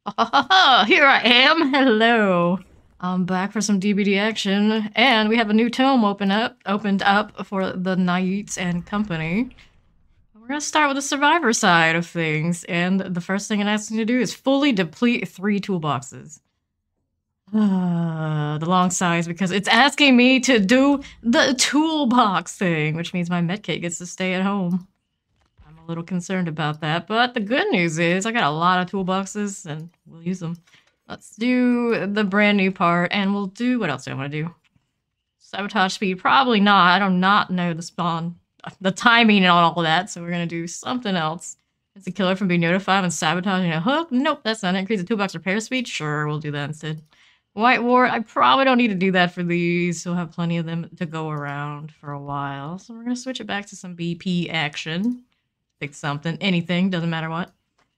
Here I am. Hello. I'm back for some DBD action, and we have a new tome opened up for the Knights and Company. We're gonna start with the survivor side of things, and the first thing it asks me to do is fully deplete 3 toolboxes. The long sighs because it's asking me to do the toolbox thing, which means my medkit gets to stay at home. I'm a little concerned about that, but the good news is I got a lot of toolboxes and we'll use them. Let's do the brand new part, and we'll do, what else do I want to do? Sabotage speed, probably not. I do not know the timing and all of that, so we're gonna do something else. Is the killer from being notified when sabotaging a hook? Nope, that's not it. Increase the toolbox repair speed? Sure, we'll do that instead. White ward, I probably don't need to do that for these. We'll have plenty of them to go around for a while. So we're gonna switch it back to some BP action. Pick something, anything, doesn't matter what.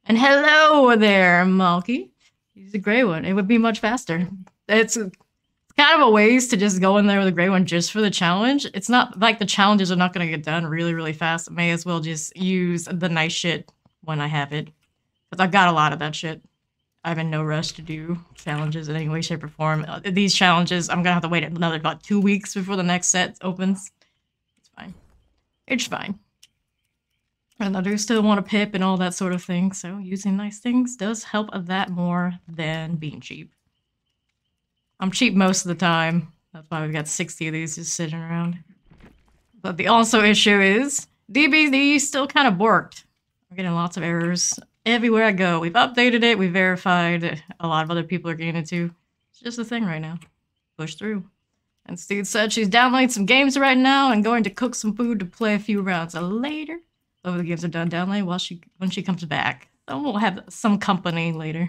And hello there, Malky. Use a gray one. It would be much faster. It's kind of a waste to just go in there with a gray one just for the challenge. It's not like the challenges are not going to get done really, really fast. I may as well just use the nice shit when I have it. Because I've got a lot of that shit. I'm in no rush to do challenges in any way, shape, or form. These challenges, I'm going to have to wait another about 2 weeks before the next set opens. It's fine. It's fine. And I do still want a pip and all that sort of thing, so using nice things does help that more than being cheap. I'm cheap most of the time. That's why we've got 60 of these just sitting around. But the also issue is, DBD still kind of borked. We're getting lots of errors everywhere I go. We've updated it, we've verified. A lot of other people are getting it too. It's just a thing right now. Push through. And Steve said she's downloading some games right now and going to cook some food to play a few rounds later. Over the games are done downloading when she comes back. So we'll have some company later.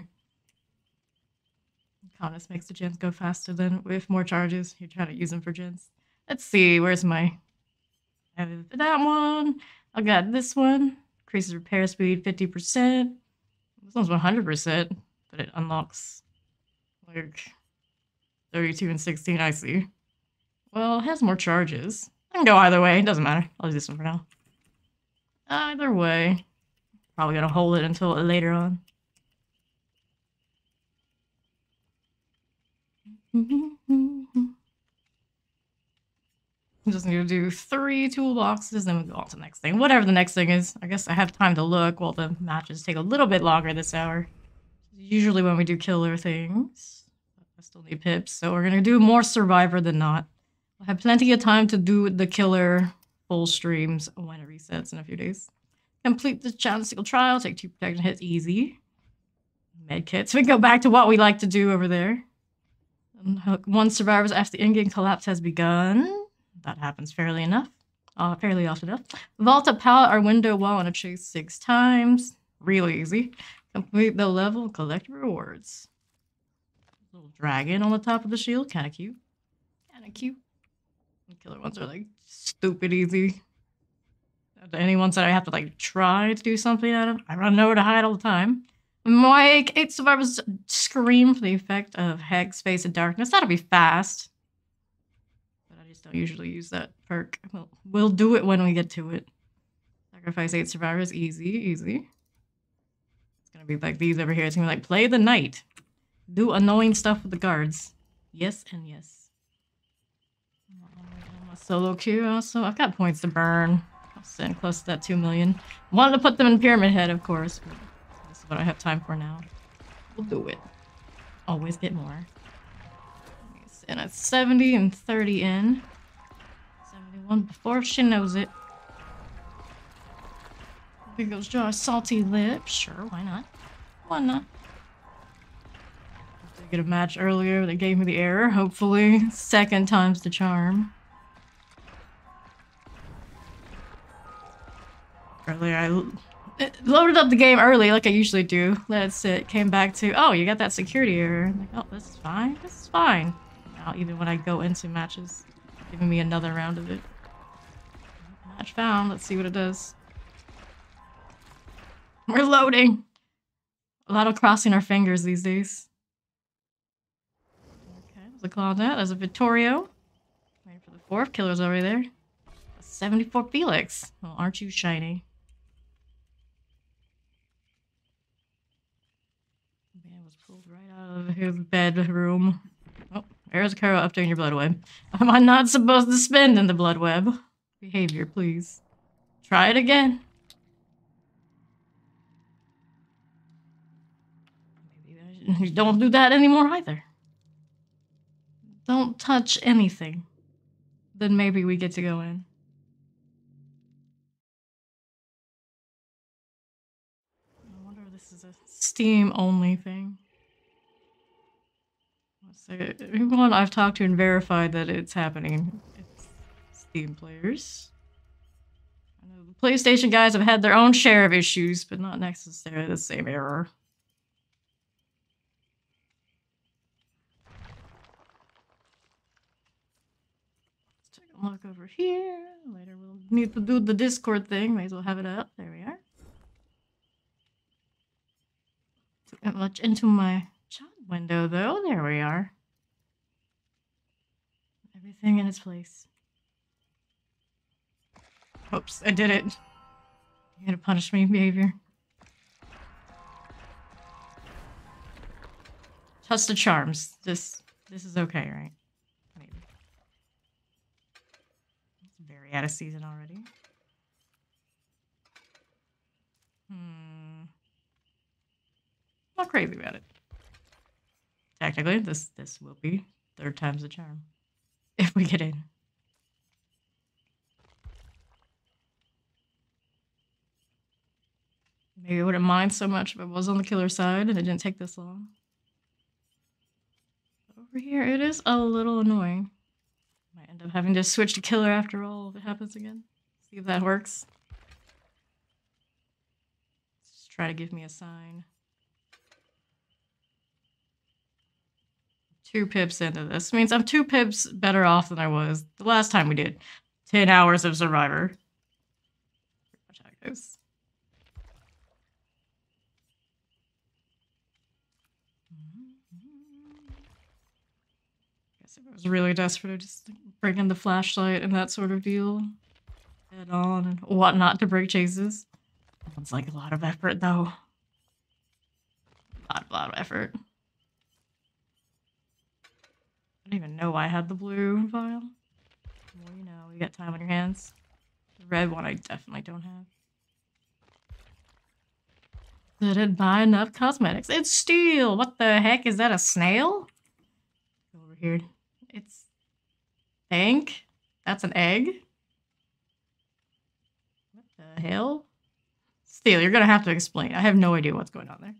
Conus makes the gens go faster than with more charges. You're trying to use them for gens. Let's see, where's my... I have that one. I got this one. Increases repair speed 50%. This one's 100%, but it unlocks like 32 and 16, I see. Well, it has more charges. I can go either way, it doesn't matter. I'll use this one for now. Either way. Probably gonna hold it until later on. I'm just gonna do 3 toolboxes, then we'll go on to the next thing. Whatever the next thing is. I guess I have time to look while the matches take a little bit longer this hour. Usually when we do killer things. I still need pips, so we're gonna do more survivor than not. We'll have plenty of time to do the killer full streams when it resets in a few days. Complete the single trial, take 2 protection hits, easy. Medkits. We go back to what we like to do over there. One survivors after the in-game collapse has begun. That happens fairly often enough. Vault a pallet or window wall and a chase 6 times. Really easy. Complete the level, collect rewards. Little dragon on the top of the shield, kind of cute. Kind of cute. The killer ones are like stupid easy. Any ones that I have to like try to do something out of, I run nowhere to hide all the time. My 8 survivors scream for the effect of hex, space, and darkness. That'll be fast. But I just don't usually use that perk. We'll do it when we get to it. Sacrifice 8 survivors, easy, easy. It's gonna be like these over here. It's gonna be like, play the knight. Do annoying stuff with the guards. Yes and yes. Solo queue also. I've got points to burn. I'll send close to that 2 million. Wanted to put them in Pyramid Head, of course. But this is what I have time for now. We'll do it. Always get more. And at 70 and 30 in. 71 before she knows it. Here goes Josh. Salty lips. Sure, why not? Why not? I did get a match earlier that gave me the error. Hopefully, 2nd time's the charm. Earlier, I loaded up the game early, like I usually do. Let it sit. Came back to, oh, you got that security error. I'm like, oh, this is fine. This is fine. Now, even when I go into matches, giving me another round of it. Match found. Let's see what it does. We're loading. A lot of crossing our fingers these days. Okay, there's a Claudette. There's a Vittorio. Waiting for the 4th. Killer's over there. A 74 Felix. Well, aren't you shiny? Man was pulled right out of his bedroom. Oh, there's Carol updating your blood web. Am I not supposed to spend in the blood web? Behavior, please. Try it again. Maybe don't do that anymore either. Don't touch anything. Then maybe we get to go in. I wonder if this is a Steam-only thing. Everyone I've talked to and verified that it's happening. It's Steam players. I know the PlayStation guys have had their own share of issues, but not necessarily the same error. Let's take a look over here. Later we'll need to do the Discord thing. May as well have it up. There we are. Took that much into my chat window, though. There we are. Everything in its place. Oops, I did it. You're gonna punish me, behavior. Trust the charms. This is okay, right? Maybe. It's very out of season already. Not crazy about it. Technically, this will be 3rd time's the charm. If we get in. Maybe I wouldn't mind so much if I was on the killer side and it didn't take this long. But over here, it is a little annoying. Might end up having to switch to killer after all if it happens again. See if that works. Just try to give me a sign. 2 pips into this. Means I'm 2 pips better off than I was the last time we did 10 hours of Survivor. Pretty much how it goes. Guess if I was really desperate, I'd just bring in the flashlight and that sort of deal. Head on and whatnot to break chases. Sounds like a lot of effort, though. A lot of effort. I don't even know why I had the blue vial. Well, you know, you got time on your hands. The red one I definitely don't have. Didn't buy enough cosmetics. It's steel! What the heck? Is that a snail? Go over here. It's... Bank? That's an egg? What the hell? Steel, you're gonna have to explain. I have no idea what's going on there.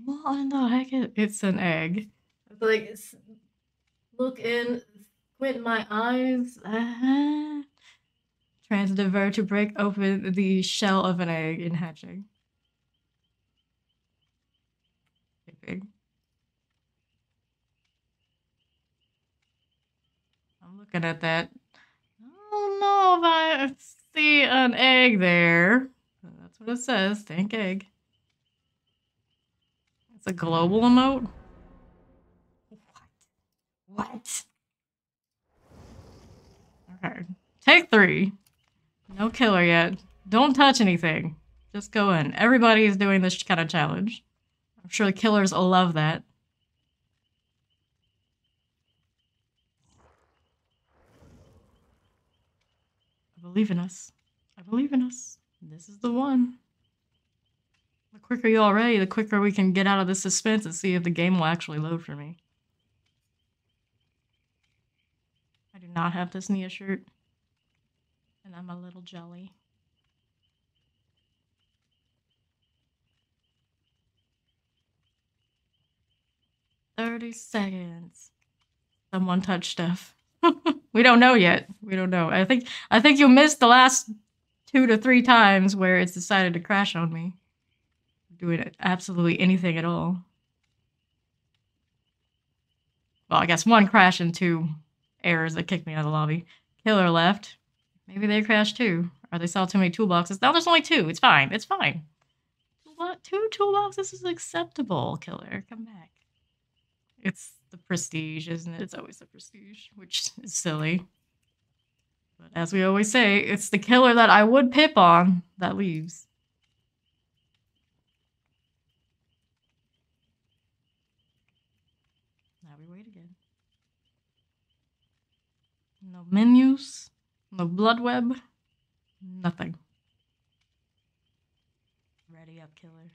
What in the heck? It's an egg. I feel like it's... Look in... Squint my eyes. Transdiver to break open the shell of an egg in hatching. Big. I'm looking at that. I don't know if I see an egg there. That's what it says. Thank egg. It's a global emote? What? Okay. Take 3. No killer yet. Don't touch anything. Just go in. Everybody is doing this kind of challenge. I'm sure the killers will love that. I believe in us. I believe in us. This is the one. The quicker you all ready, the quicker we can get out of this suspense and see if the game will actually load for me. I do not have this Nia shirt. And I'm a little jelly. "30 seconds. Someone touched stuff." We don't know yet. We don't know. I think you missed the last 2 to 3 times where it's decided to crash on me. Doing absolutely anything at all. Well, I guess 1 crash and 2 errors that kicked me out of the lobby. Killer left. Maybe they crashed too. Or they saw too many toolboxes. Now there's only 2. It's fine. It's fine. 2 toolboxes is acceptable, killer. Come back. It's the prestige, isn't it? It's always the prestige, which is silly. But as we always say, it's the killer that I would pip on that leaves. No menus. No blood web. Nothing. Ready up, killer.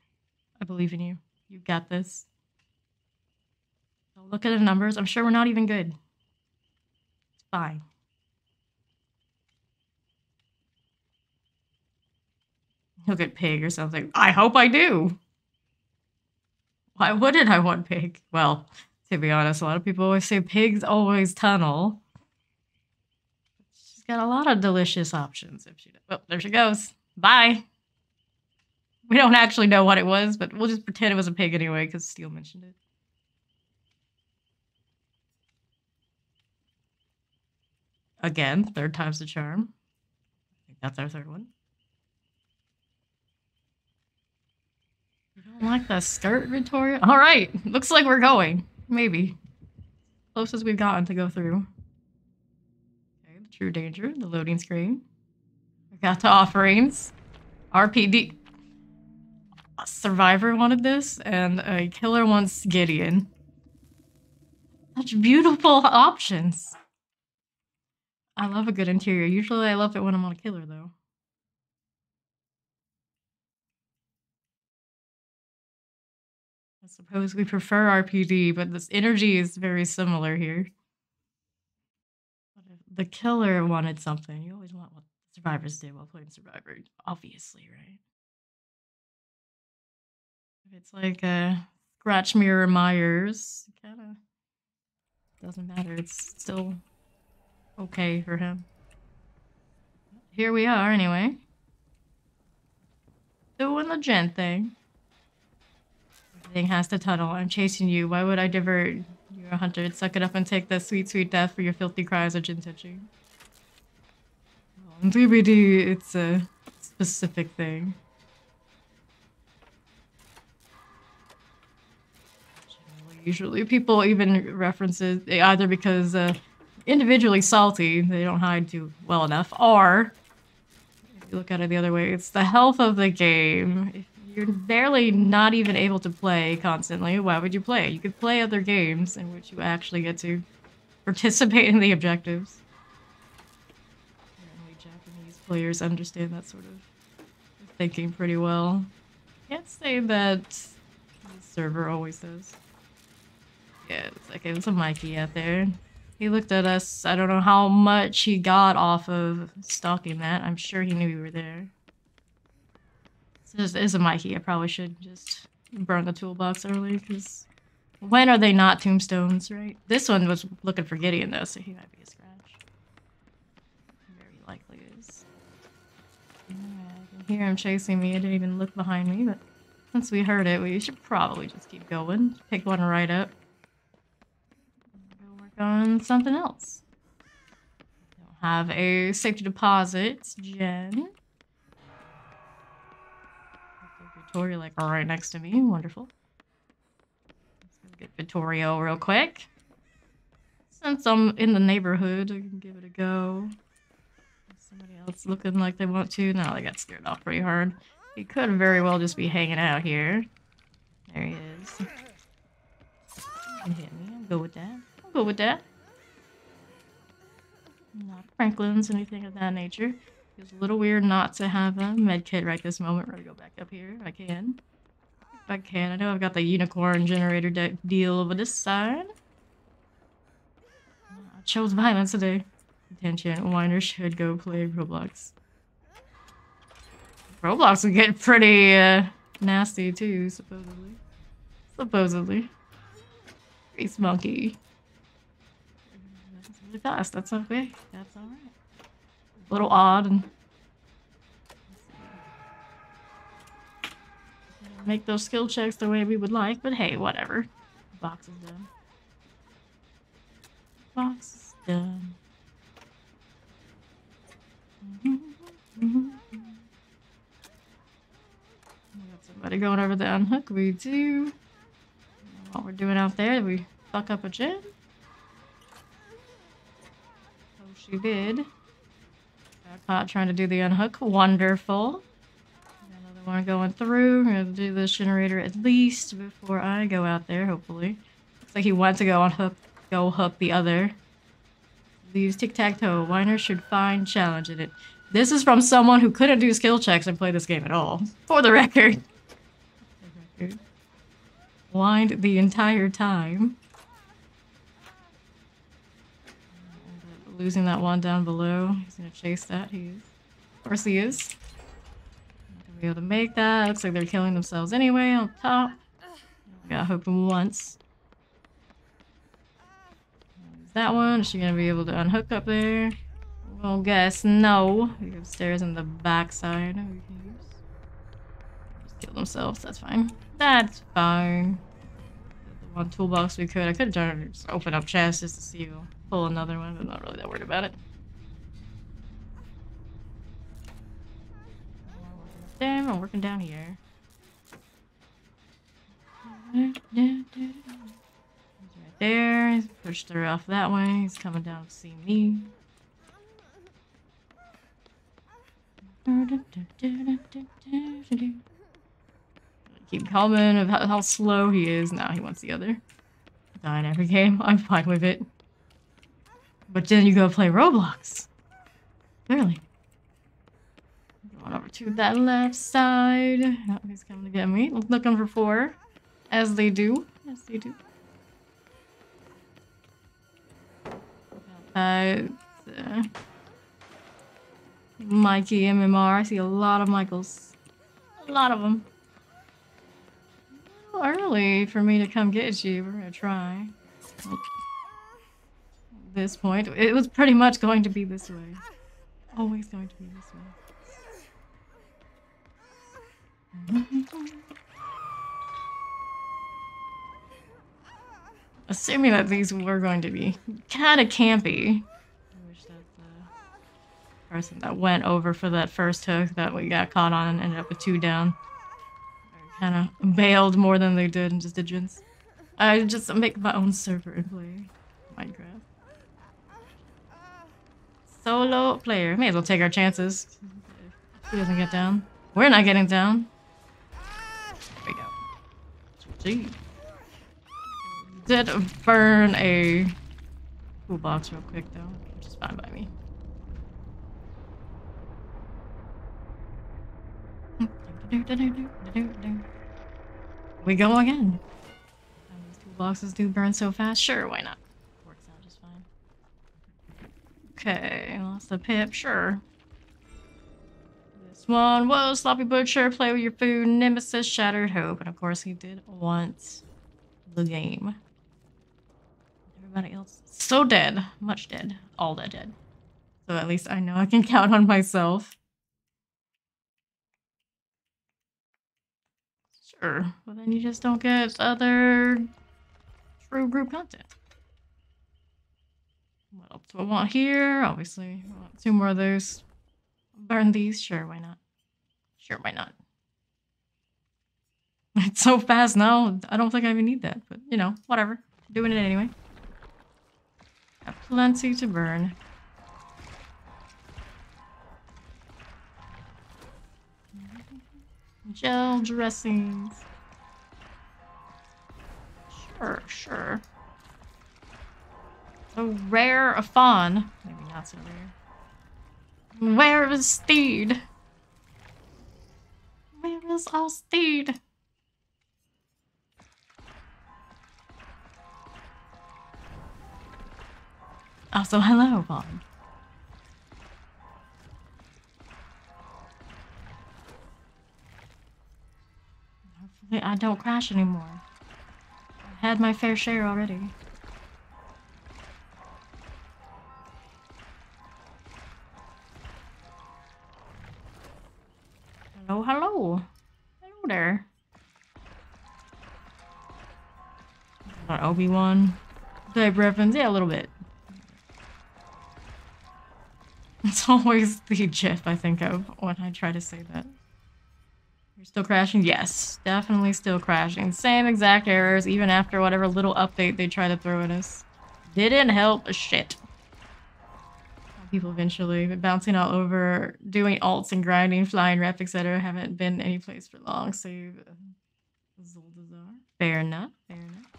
I believe in you. You got this. Don't look at the numbers. I'm sure we're not even good. It's fine. Look at pig or something. I hope I do. Why wouldn't I want pig? Well, to be honest, a lot of people always say pigs always tunnel. She's got a lot of delicious options. If she does. Oh, there she goes. Bye. We don't actually know what it was, but we'll just pretend it was a pig anyway, because Steele mentioned it. Again, third time's the charm. I think that's our third one. You don't like that skirt, Victoria? All right, looks like we're going. Maybe. Closest we've gotten to go through. Okay, the true danger, the loading screen. We got to offerings. RPD. A survivor wanted this, and a killer wants Gideon. Such beautiful options. I love a good interior. Usually I love it when I'm on a killer, though. I suppose we prefer RPD, but this energy is very similar here. But if the killer wanted something, you always want what the survivors did while playing Survivor. Obviously, right? If it's like a Scratch Mirror Myers, it kind of doesn't matter. It's still okay for him. Here we are, anyway. Doing the gen thing. Everything has to tunnel. I'm chasing you. Why would I divert? You're a hunter. Suck it up and take the sweet, sweet death for your filthy cries of gin touching. Well, in DBD, it's a specific thing. Usually people even reference it either because individually salty, they don't hide too well enough, or if you look at it the other way, it's the health of the game. If you're barely not even able to play constantly, why would you play? You could play other games in which you actually get to participate in the objectives. Apparently Japanese players understand that sort of thinking pretty well. Can't say that the server always does. Yeah, it's like it was a Mikey out there. He looked at us. I don't know how much he got off of stalking that. I'm sure he knew we were there. It's a Mikey. I probably should just burn the toolbox early, because when are they not tombstones, right? This one was looking for Gideon, though, so he might be a scratch. Very likely is. Yeah, I can hear him chasing me. I didn't even look behind me, but since we heard it, we should probably just keep going. Pick one right up. On something else. Don't have a safety deposit, Jen. Victoria, like, right next to me. Wonderful. Let's get Vittorio real quick. Since I'm in the neighborhood, I can give it a go. Somebody else looking like they want to. No, they got scared off pretty hard. He could very well just be hanging out here. There he is. You can hit me. I'm good with that. Good with that. Not Franklin's, anything of that nature. Feels a little weird not to have a med kit right this moment. We're gonna go back up here if I can. If I can. I know I've got the unicorn generator deal over this side. I chose violence today. Attention, Whiner should go play Roblox. Roblox will get pretty nasty too, supposedly. Supposedly. Grease monkey. Really fast. That's okay. That's alright. A little odd and make those skill checks the way we would like, but hey, whatever. Box is done. Box is done. We got somebody going over the unhook. We do. What we're doing out there, did we fuck up a gen? Oh, she did. Got caught trying to do the unhook. Wonderful. Another one going through. I'm gonna do this generator at least before I go out there, hopefully. Looks like he went to go hook the other. Leaves tic-tac-toe. Whiner should find challenge in it. This is from someone who couldn't do skill checks and play this game at all. For the record. Whined the entire time. Losing that one down below. He's gonna chase that. He is. Of course he is. Not gonna be able to make that. Looks like they're killing themselves anyway on top. Got hooked once. That one. Is she gonna be able to unhook up there? Well, guess no. We have stairs in the backside. We can use. Just kill themselves. That's fine. That's fine. The one toolbox we could. I could have done it. Just open up chests just to see you pull another one, but I'm not really that worried about it. Damn, I'm working down here. He's right there. He's pushed her off that way. He's coming down to see me. Keep coming of how slow he is. Now he wants the other. Dying every game. I'm fine with it. But then you go play Roblox. Clearly. Going over to that left side. Oh, he's coming to get me. Looking for 4. As they do. As they do. Mikey MMR. I see a lot of Michaels. A lot of them. A little early for me to come get you. We're gonna try. At this point, it was pretty much going to be this way. Always going to be this way. Assuming that these were going to be kind of campy. I wish that the person that went over for that first hook that we got caught on and ended up with 2 down. Kind of bailed more than they did and just did gins. I just make my own server and play Minecraft. Solo player. May as well take our chances. He doesn't get down. We're not getting down. There we go. Gee. Did burn a toolbox real quick though, which is fine by me. We go again. These toolboxes do burn so fast. Sure, why not? Works out just fine. Okay, lost the pip. Sure. This one was Sloppy Butcher. Play with your food. Nemesis, Shattered Hope, and of course he did want the game. Everybody else so dead, much dead, all dead. So at least I know I can count on myself. Sure, but then you just don't get other true group content. What else do I want here? Obviously, I want 2 more of those. Burn these? Sure, why not? Sure, why not? It's so fast now, I don't think I even need that, but you know, whatever. Doing it anyway. Got plenty to burn. Gel dressings. Sure. A rare, a fawn. Maybe not so rare. Where is Steed? Where is our Steed? Also, hello, fawn. Hopefully I don't crash anymore. I've had my fair share already. Hello there. Obi-Wan type reference, yeah, a little bit. It's always the gif I think of when I try to say that. You're still crashing? Yes, definitely still crashing. Same exact errors, even after whatever little update they try to throw at us. Didn't help a shit. People eventually bouncing all over, doing alts and grinding, flying rep, etc. Haven't been any place for long, save Zoldazar. Fair enough, fair enough.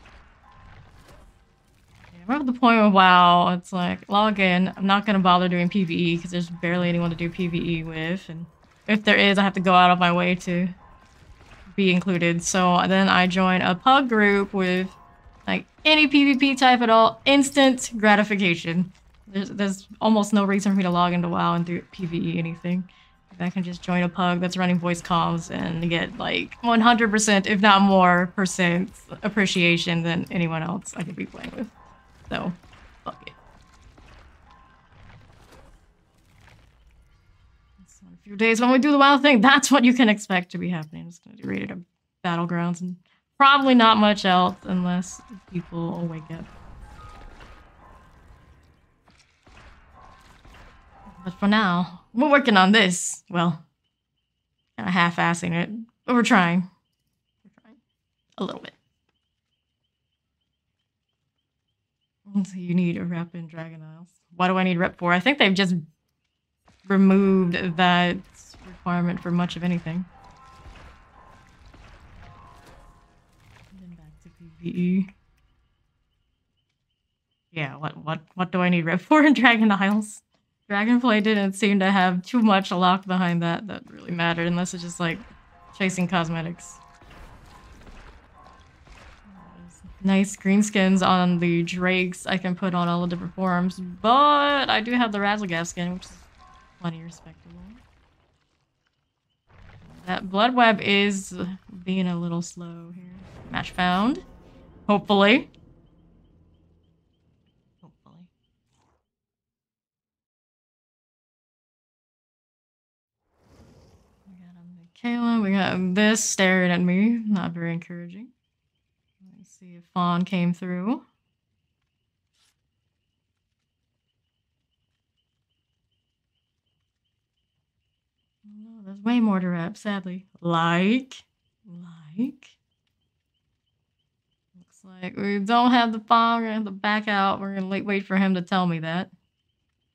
I'm at the point of WoW, it's like, log in. I'm not going to bother doing PvE because there's barely anyone to do PvE with. And if there is, I have to go out of my way to be included. So then I join a pug group with like any PvP type at all. Instant gratification. There's almost no reason for me to log into WoW and do PvE anything. I can just join a pug that's running voice comms and get like 100%, if not more, percent appreciation than anyone else I could be playing with. So, fuck it. So in a few days when we do the WoW thing, that's what you can expect to be happening. It's going to be rated at Battlegrounds and probably not much else unless people wake up. But for now, we're working on this. Well, kind of half-assing it, but we're trying. We're trying. A little bit. So you need a rep in Dragon Isles. What do I need rep for? I think they've just removed that requirement for much of anything. And then back to PvE. Yeah, what do I need rep for in Dragon Isles? Dragonflight didn't seem to have too much lock behind that really mattered, unless it's just like chasing cosmetics. Nice green skins on the drakes I can put on all the different forms, but I do have the Razzlegaff skin, which is plenty respectable. That blood web is being a little slow here. Match found. Hopefully. We got Kayla, we got this staring at me. Not very encouraging. Let's see if Fawn came through. No, there's way more to rep, sadly. Like. Looks like we don't have the Fawn. We're gonna have to back out. We're gonna wait for him to tell me that.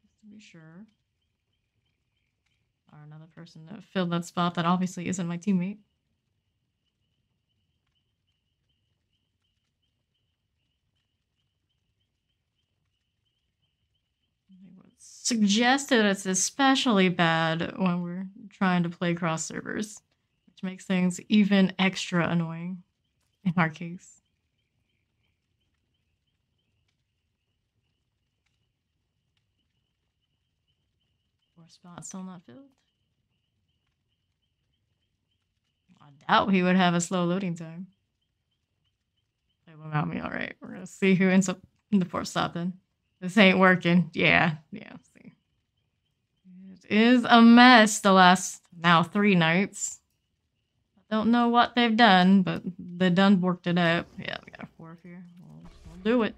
Just to be sure. Or another person that filled that spot that obviously isn't my teammate. Suggested it's especially bad when we're trying to play cross servers, which makes things even extra annoying in our case. Four spots still not filled. I doubt he would have a slow loading time. They will mount me. All right, we're gonna see who ends up in the fourth stop then. This ain't working. Yeah. See, it is a mess. The last now 3 nights. I don't know what they've done, but they done worked it up. Yeah, we got a fourth here. We'll do it.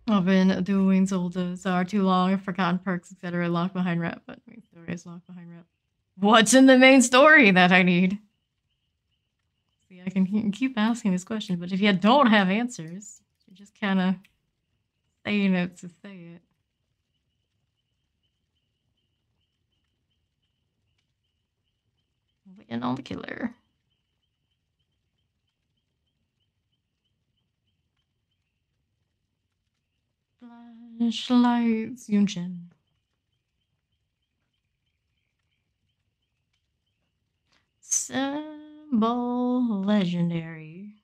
I've been doing Zoldas are too long. I've forgotten perks, etc. Locked behind rep, but main story is locked behind rep. What's in the main story that I need? See, I can keep asking this question, but if you don't have answers, you're just kind of saying it to say it. Waiting on the killer. Flashlights, Yunchen. Symbol legendary.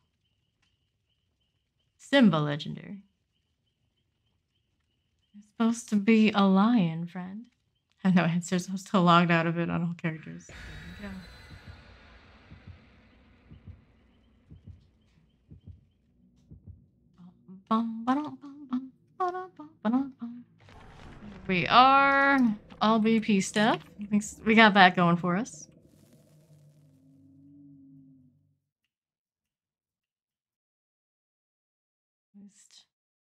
Symbol legendary. It's supposed to be a lion, friend. I have no answers. I'm still logged out of it on all characters. There we are. All BP stuff. We got that going for us.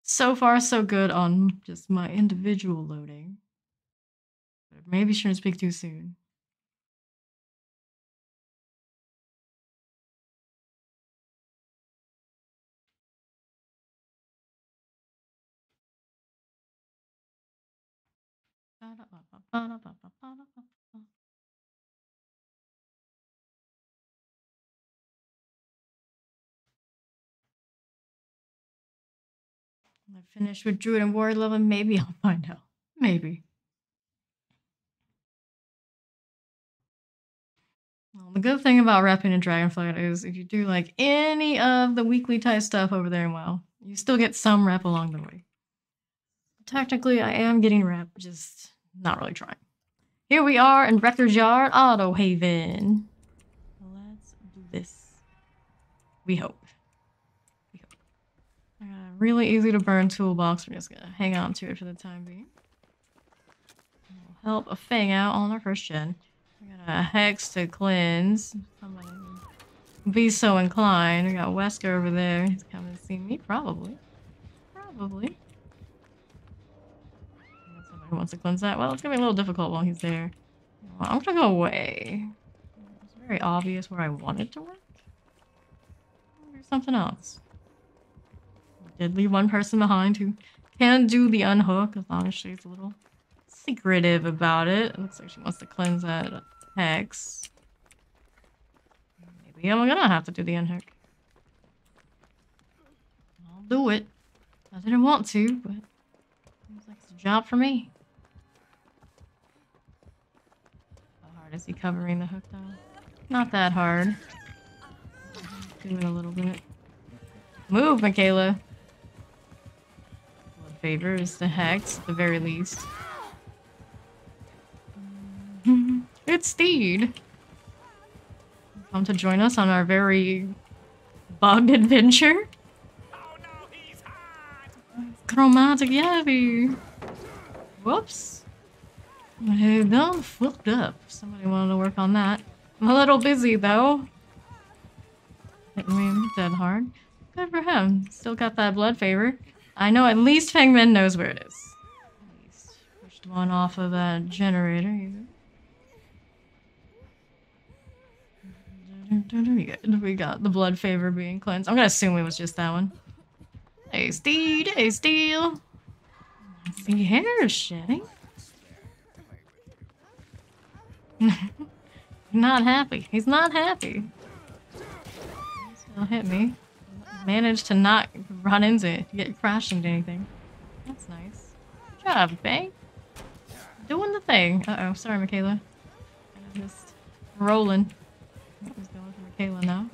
So far, so good on just my individual loading. But maybe shouldn't speak too soon. When I finish with Druid and Warrior level, maybe I'll find out. Maybe. Well, the good thing about repping in Dragonflight is if you do like any of the weekly type stuff over there in WoW, you still get some rep along the way. Technically, I am getting rep, just not really trying. Here we are in Wrecker's Yard, Auto Haven. Let's do this. We hope. I got a really easy to burn toolbox. We're just gonna hang on to it for the time being. We'll help a Fang out on our first gen. We got a Hex to cleanse. Somebody be so inclined. We got Wesker over there. He's coming to see me, probably. Probably. Somebody wants to cleanse that. Well, it's gonna be a little difficult while he's there. Well, I'm gonna go away. It's very obvious where I want it to work. I'll do something else. I did leave one person behind who can do the unhook as long as she's a little secretive about it. It looks like she wants to cleanse that Hex. Maybe I'm gonna have to do the unhook. I'll do it. I didn't want to, but seems like it's a job for me. How hard is he covering the hook though? Not that hard. Do it a little bit. Move, Michaela. Blood favor is the Hex at the very least. It's Steed. Come to join us on our very bugged adventure. Oh no, he's hot. Chromatic Yeti. Whoops. I done fucked up. Somebody wanted to work on that. I'm a little busy though. Hit me dead hard. Good for him. Still got that blood favor. I know at least Fangman knows where it is. At least pushed one off of that generator. We got the blood favor being cleansed. I'm gonna assume it was just that one. Hey, Steed! Hey, Steel! The hair is shedding. Not happy. He's not happy. He still hit me. Managed to not run into it, get crashed into anything. That's nice. Good job, Bang. Doing the thing. Uh-oh, sorry, Michaela. I'm just rolling. Who's going for Michaela now?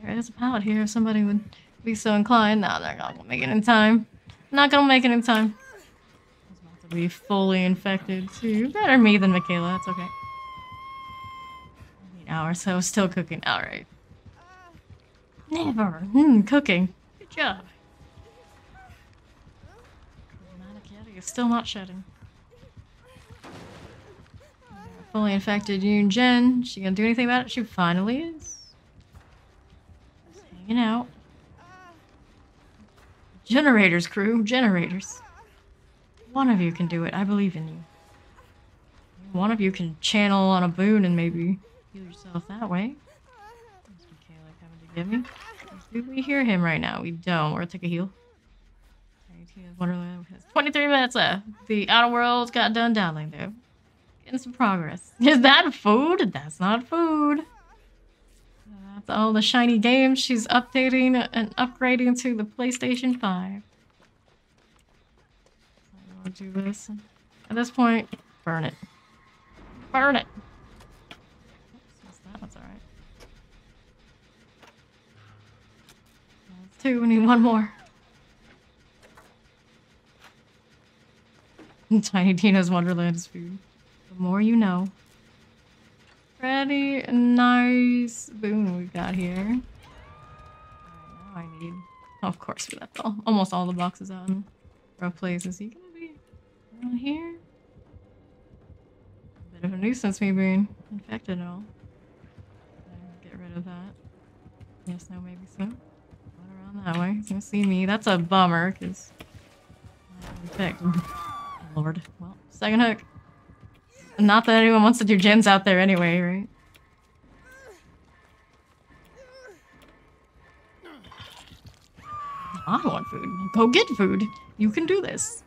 There is a pallet here if somebody would be so inclined. No, they're not gonna make it in time. Not gonna make it in time. I was about to be fully infected too. Better me than Michaela, that's okay. 8 hours, so still cooking. Alright. Never. Cooking. Good job. Chromatic Yeti is still not shedding. Fully infected Yoon Jen. She gonna do anything about it? She finally is. Just hanging out. Generators, crew. Generators. One of you can do it. I believe in you. One of you can channel on a boon and maybe heal yourself that way. Is Michaela coming to get me? Do we hear him right now? We don't. We're gonna take a heal. Wonderland has 23 minutes left. The Outer Worlds got done downloading though. Getting some progress. Is that food? That's not food. That's all the shiny games she's updating and upgrading to the PlayStation 5. I'm gonna do this. At this point, burn it. Burn it! Oops, that's alright. That's 2, we need 1 more. Tiny Tina's Wonderland is food. The more you know. Pretty nice boon we got here. Alright, now I need... of course we left almost all the boxes out in rough places. Is he gonna be around here? A bit of a nuisance me being infected and all. Get rid of that. Yes, no, maybe so. Going around that way. He's gonna see me. That's a bummer, because... infected. Lord. Well, second hook. Not that anyone wants to do gens out there anyway, right? I want food. Go get food. You can do this.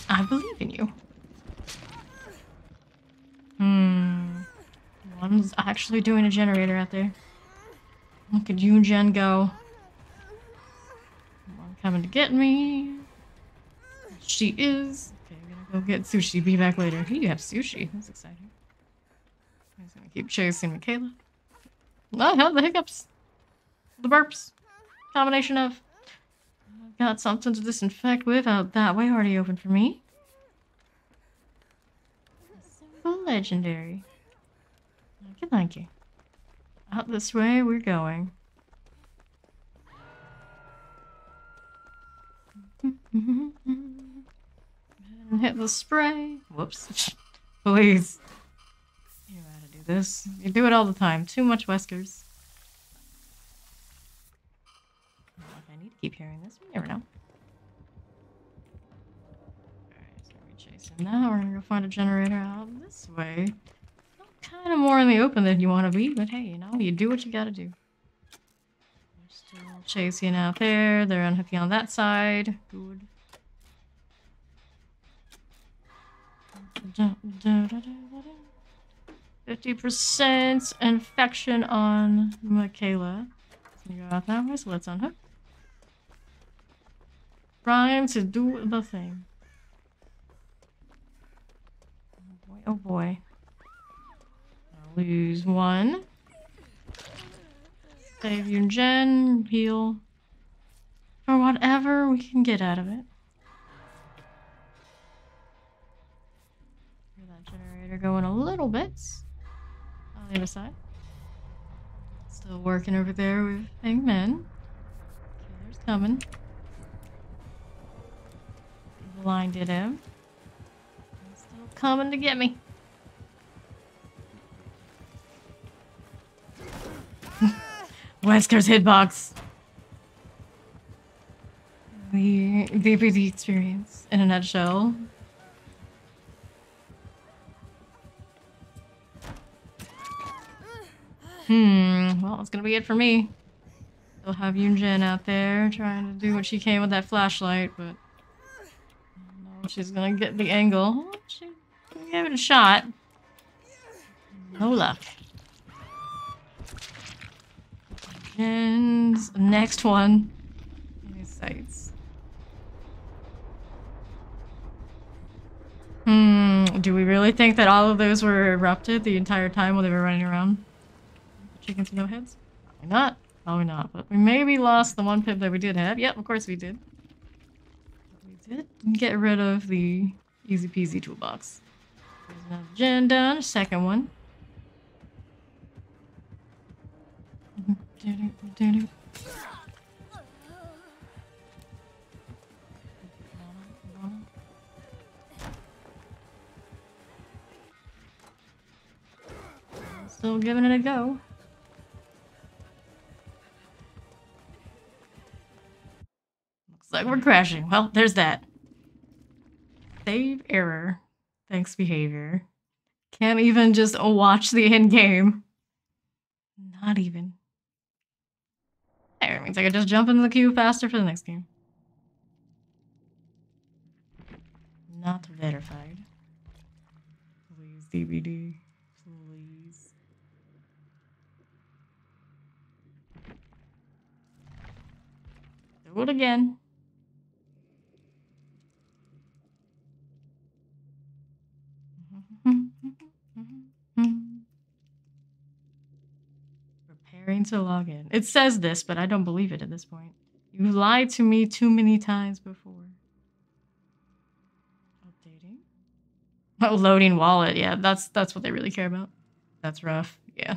I believe in you. One's actually doing a generator out there. Look at Yoon Jen go. coming to get me. She is. Okay, I'm gonna go get sushi. Be back later. Hey, you have sushi. That's exciting. I'm just gonna keep chasing Michaela. Oh, hell, the hiccups. The burps. Combination of. I've got something to disinfect with out that way. Already open for me. Simple legendary. Thank you, thank you. Out this way we're going. And hit the spray. Whoops. Please. You know how to do this. You do it all the time. Too much Weskers. I don't know if I need to keep hearing this. We never know. Alright, so we're chasing that. We're gonna go find a generator out this way. Kind of more in the open than you want to be, but hey, you know, you do what you gotta do. They're still chasing out there. They're unhooking on that side. Good. 50% infection on Michaela. So you go out that way, so let's unhook. Trying to do the thing. Oh boy, oh boy. I'll lose one. Save your gen, heal. For whatever we can get out of it. Hear that generator going a little bit. On the other side. Still working over there with Hangman. Killer's coming. Blinded him. He's still coming to get me. Wesker's hitbox. The DPD experience in a nutshell. Well, it's gonna be it for me. Still have Yunjin out there trying to do what she can with that flashlight, but I don't know if she's gonna get the angle. She gave it a shot. No luck. And next one in his sights. Do we really think that all of those were erupted the entire time while they were running around? Chickens with no heads? Probably not. Probably not. But we maybe lost the one pip that we did have. Yep, of course we did. We did get rid of the easy peasy toolbox. There's another gen done. A second one. Still giving it a go. Looks like we're crashing. Well, there's that. Save error. Thanks behavior. Can't even just watch the end game. Not even. There, means I could just jump into the queue faster for the next game. Not verified. Please, DVD. Please. Do it again. Preparing to log in. It says this, but I don't believe it at this point. You lied to me too many times before. Updating. Oh, loading wallet. Yeah, that's what they really care about. That's rough. Yeah.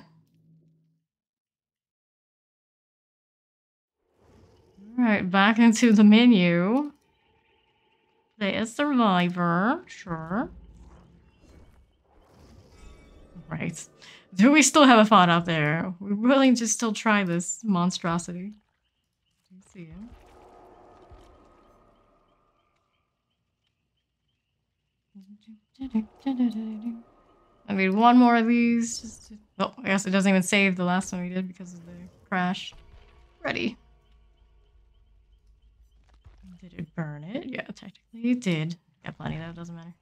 Alright, back into the menu. Play as survivor. Sure. Right. Do we still have a thought out there? We're willing to still try this monstrosity. Do you see him? I need one more of these. Just to... Oh, I guess it doesn't even save the last one we did because of the crash. Ready. Did it burn it? Yeah, technically it did. Got plenty, that doesn't matter.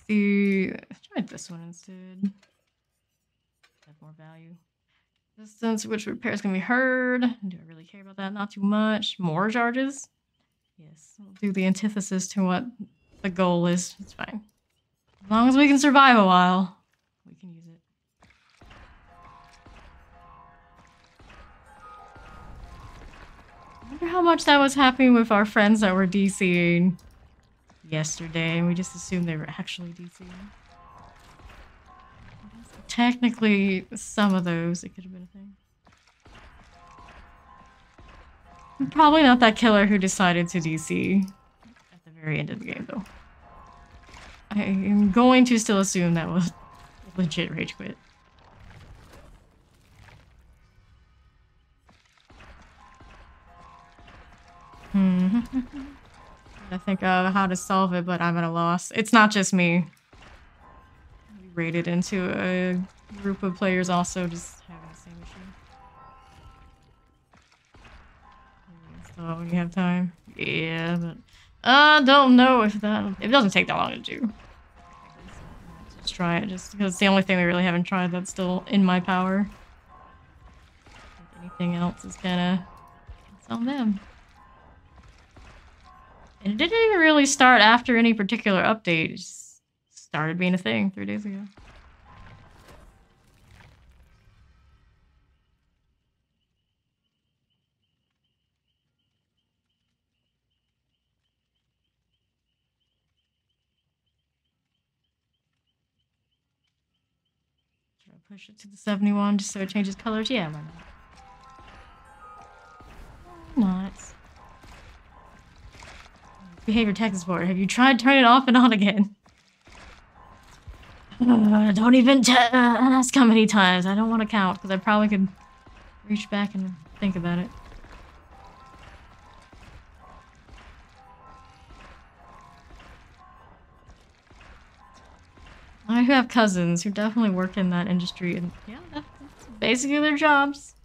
See, let's try this one instead. Have more value. Distance which repairs can be heard. Do I really care about that? Not too much. More charges? Yes. We'll do the antithesis to what the goal is. It's fine. As long as we can survive a while, we can use it. I wonder how much that was happening with our friends that were DCing yesterday, and we just assumed they were actually DCing. Technically, some of those, it could have been a thing. Probably not that killer who decided to DC at the very end of the game, though. I am going to still assume that was a legit rage quit. I think of how to solve it, but I'm at a loss. It's not just me. We raided into a group of players also just having the same issue. So when you have time. Yeah, but don't know if that... It doesn't take that long to do. Just try it, just because it's the only thing we really haven't tried that's still in my power. Anything else is kinda... It's on them. And it didn't even really start after any particular update. It just started being a thing 3 days ago. Should I push it to the 71 just so it changes colors? Yeah, why not? Not. Behavior tech support. Have you tried turning it off and on again? Don't even ask how many times. I don't want to count because I probably could reach back and think about it. I have cousins who definitely work in that industry, and yeah, that's basically their jobs.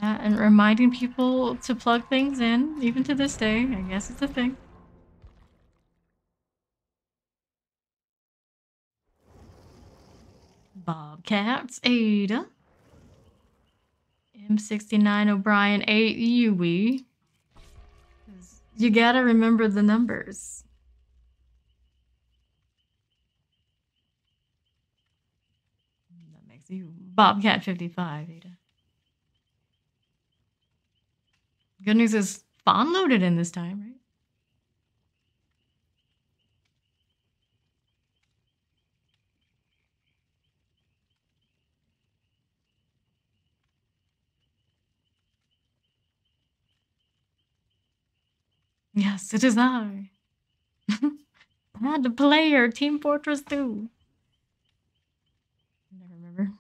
And reminding people to plug things in, even to this day, I guess it's a thing. Bobcats, Ada. M69 O'Brien 8 Yui. You gotta remember the numbers. That makes you Bobcat 55, Ada. Good news is Fawn loaded in this time, right? Yes, it is I. I had to play her Team Fortress 2. Never remember.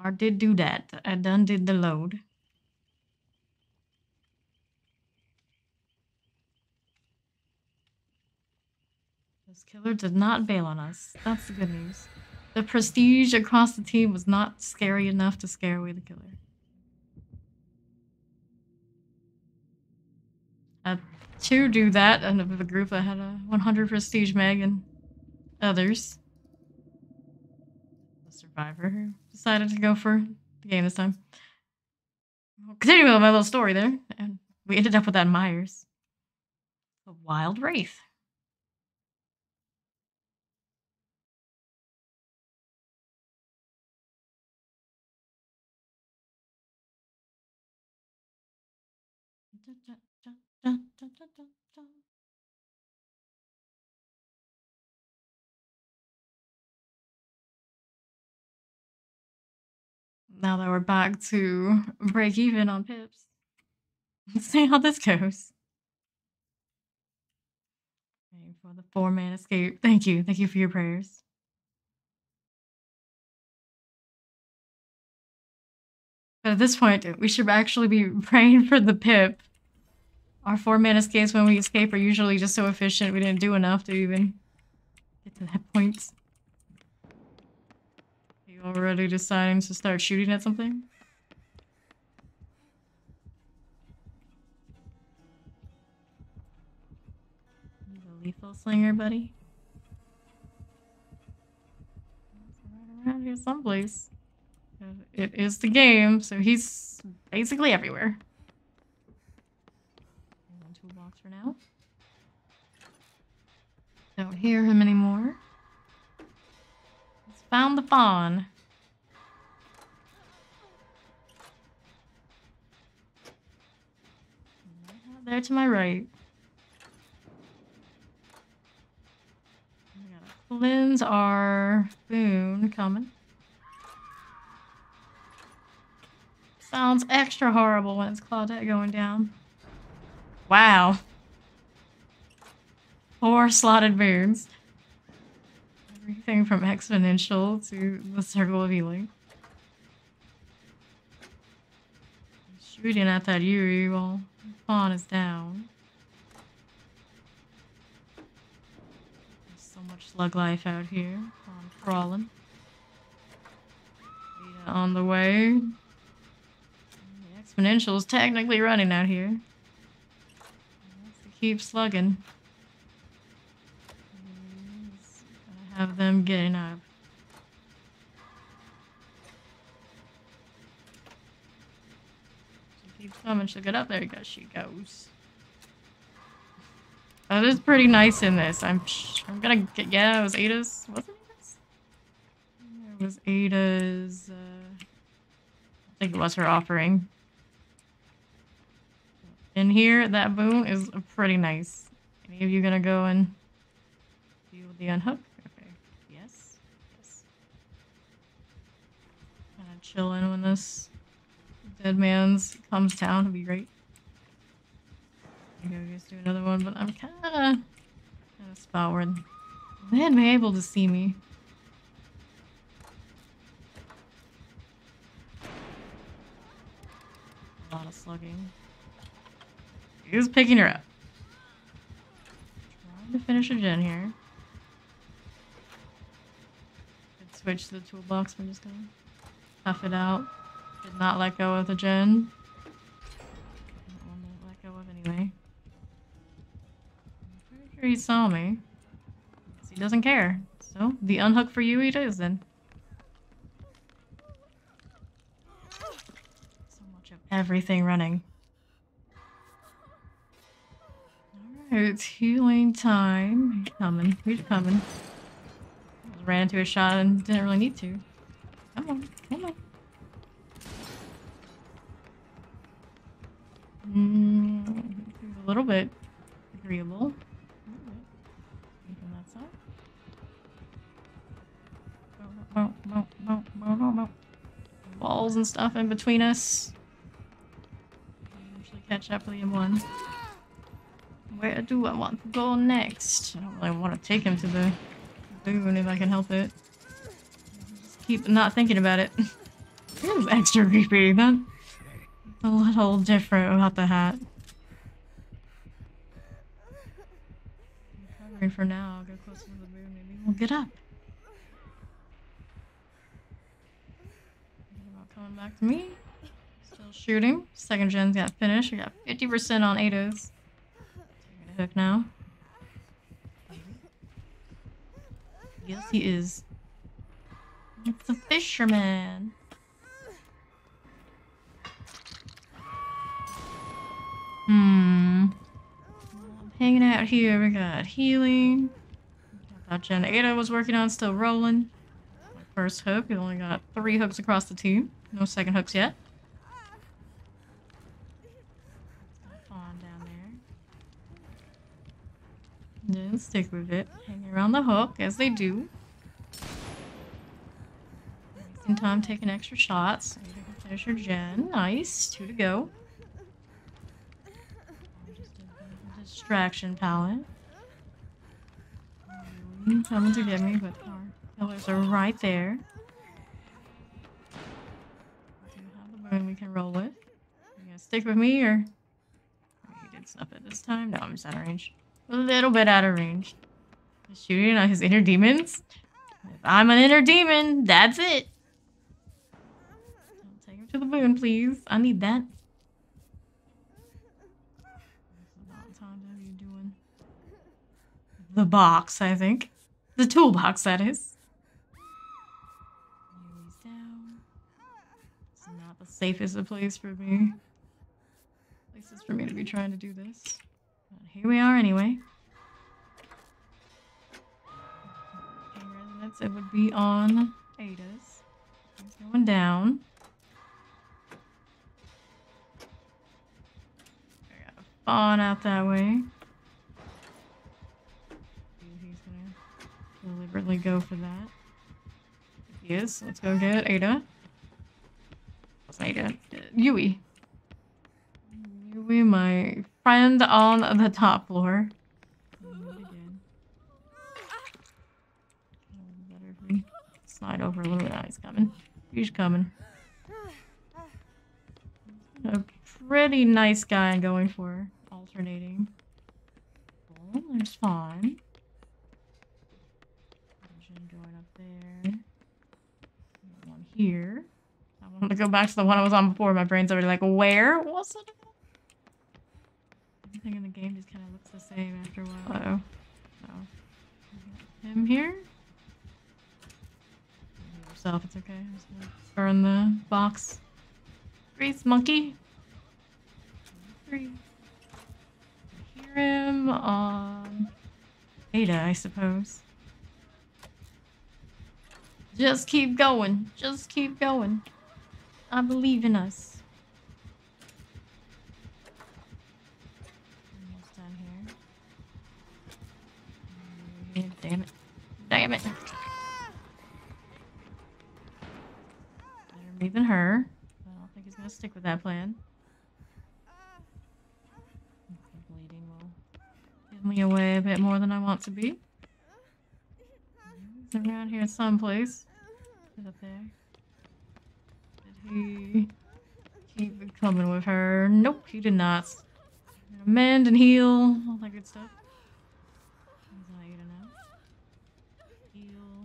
I did do that. I done did the load. This killer did not bail on us. That's the good news. The prestige across the team was not scary enough to scare away the killer. To do that, and of the group that had a 100 prestige meg and others. The survivor who decided to go for the game this time. Continuing with my little story there, and we ended up with that Myers. The Wild Wraith. Now that we're back to break even on pips, let's see how this goes. Praying for the 4-man escape. Thank you. Thank you for your prayers. But at this point, we should actually be praying for the pip. Our 4-man escapes when we escape are usually just so efficient we didn't do enough to even get to that point. Are you already deciding to start shooting at something? You a lethal slinger, buddy? It's right around here someplace. It is the game, so he's basically everywhere. One toolbox for now. Don't hear him anymore. He's found the fawn. There to my right. We gotta cleanse our boon coming. Sounds extra horrible when it's Claudette going down. Wow. 4 slotted boons. Everything from exponential to the circle of healing. Shooting at that Yuri while Fawn is down. There's so much slug life out here. Fawn crawling. Ada on the way. The exponential is technically running out here. Let's keep slugging. Gotta have them getting up. Keeps coming, she'll get up. There you go, she goes. That is pretty nice in this. I'm gonna get, yeah, it was Ada's, was it Ada's? It was Ada's, I think it was her offering. In here, that boon is pretty nice. Any of you gonna go and deal with the unhook? Okay, yes, yes. Kinda chilling when this dead man's comes down, would be great. I go just do another one, but I'm kinda spot where they'd be able to see me. A lot of slugging. He's picking her up. Trying to finish a gen here. Could switch to the toolbox. We're just gonna tough it out. Did not let go of the gen. That one won't let go of anyway. I'm pretty sure he saw me. Because he doesn't care. So, the unhook for you it is then. So much of everything running. Alright, it's healing time. He's coming. He's coming. Just ran into a shot and didn't really need to. Come on, come on. A little bit agreeable. From that side. Walls and stuff in between us. Usually catch up with him one. Where do I want to go next? I don't really want to take him to the boon if I can help it. Just keep not thinking about it. It was extra creepy. That's a little different about the hat. Recovering for now. I'll go closer to the boon. Maybe we'll get up. Coming back to me. Still shooting. Second gen's got finished. We got 50% on Ada's. Taking a hook now. Yes, he is. It's a fisherman. I'm hanging out here. We got healing. That gen Ada was working on, still rolling. My first hook. We only got 3 hooks across the team. No second hooks yet. Fawn down there. Then stick with it. Hang around the hook, as they do. Wasting time taking extra shots. Ada can finish her gen. Nice. 2 to go. Just a distraction palette. Coming to get me, but our killers are right there. And we can roll with. You gonna stick with me or? He did snuff it this time. No, I'm just out of range. A little bit out of range. Just shooting at his inner demons. If I'm an inner demon, that's it. Don't take him to the boon, please. I need that. About time to have you doing the box, I think. The toolbox, that is. He's down. the safest of places for me to be trying to do this. But here we are anyway. Okay, resonance, it would be on Ada's. He's going down. I got a fawn out that way. He's gonna deliberately go for that. He is. Let's go get Ada. What's Ada? Yui. Yui, my friend on the top floor. Again. Better if we slide over a little bit. He's coming. He's coming. A pretty nice guy going for alternating. Oh, there's Fawn. Going up there. One here. I want to go back to the one I was on before. My brain's already like, where was it? Everything in the game just kind of looks the same after a while. Uh-oh. Oh. Him here? Yourself, it's okay. I'm just gonna burn the box. Grease monkey. 3. Hear him on Ada, I suppose. Just keep going. Just keep going. I believe in us. Almost done here. Damn it. Damn it. Better me than her. I don't think he's gonna stick with that plan. Bleeding will give me away a bit more than I want to be. He's around here someplace. Is up there? Did he keep coming with her? Nope, he did not. Mend and heal, all that good stuff. He's not Ada now. Heal.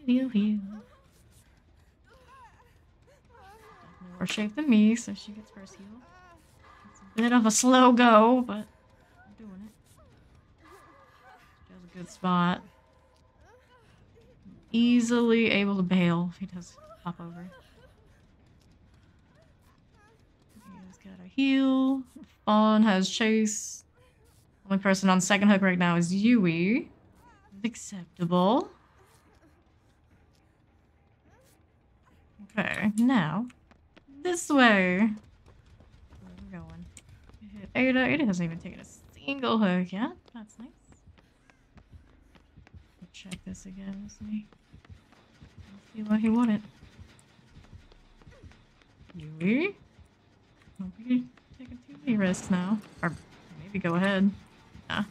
Heal, heal. Definitely worse shape than me, so she gets first heal. It's a bit of a slow go, but I'm doing it. She has a good spot. Easily able to bail if he does pop over. He's got a heal. Fawn has chase. Only person on second hook right now is Yui. Acceptable. Okay, now this way. Where are we going? Hit Ada. Ada hasn't even taken a single hook yet. That's nice. Check this again. See what he wanted. Yui? Don't be taking too many risks now. Or maybe go ahead. Yeah.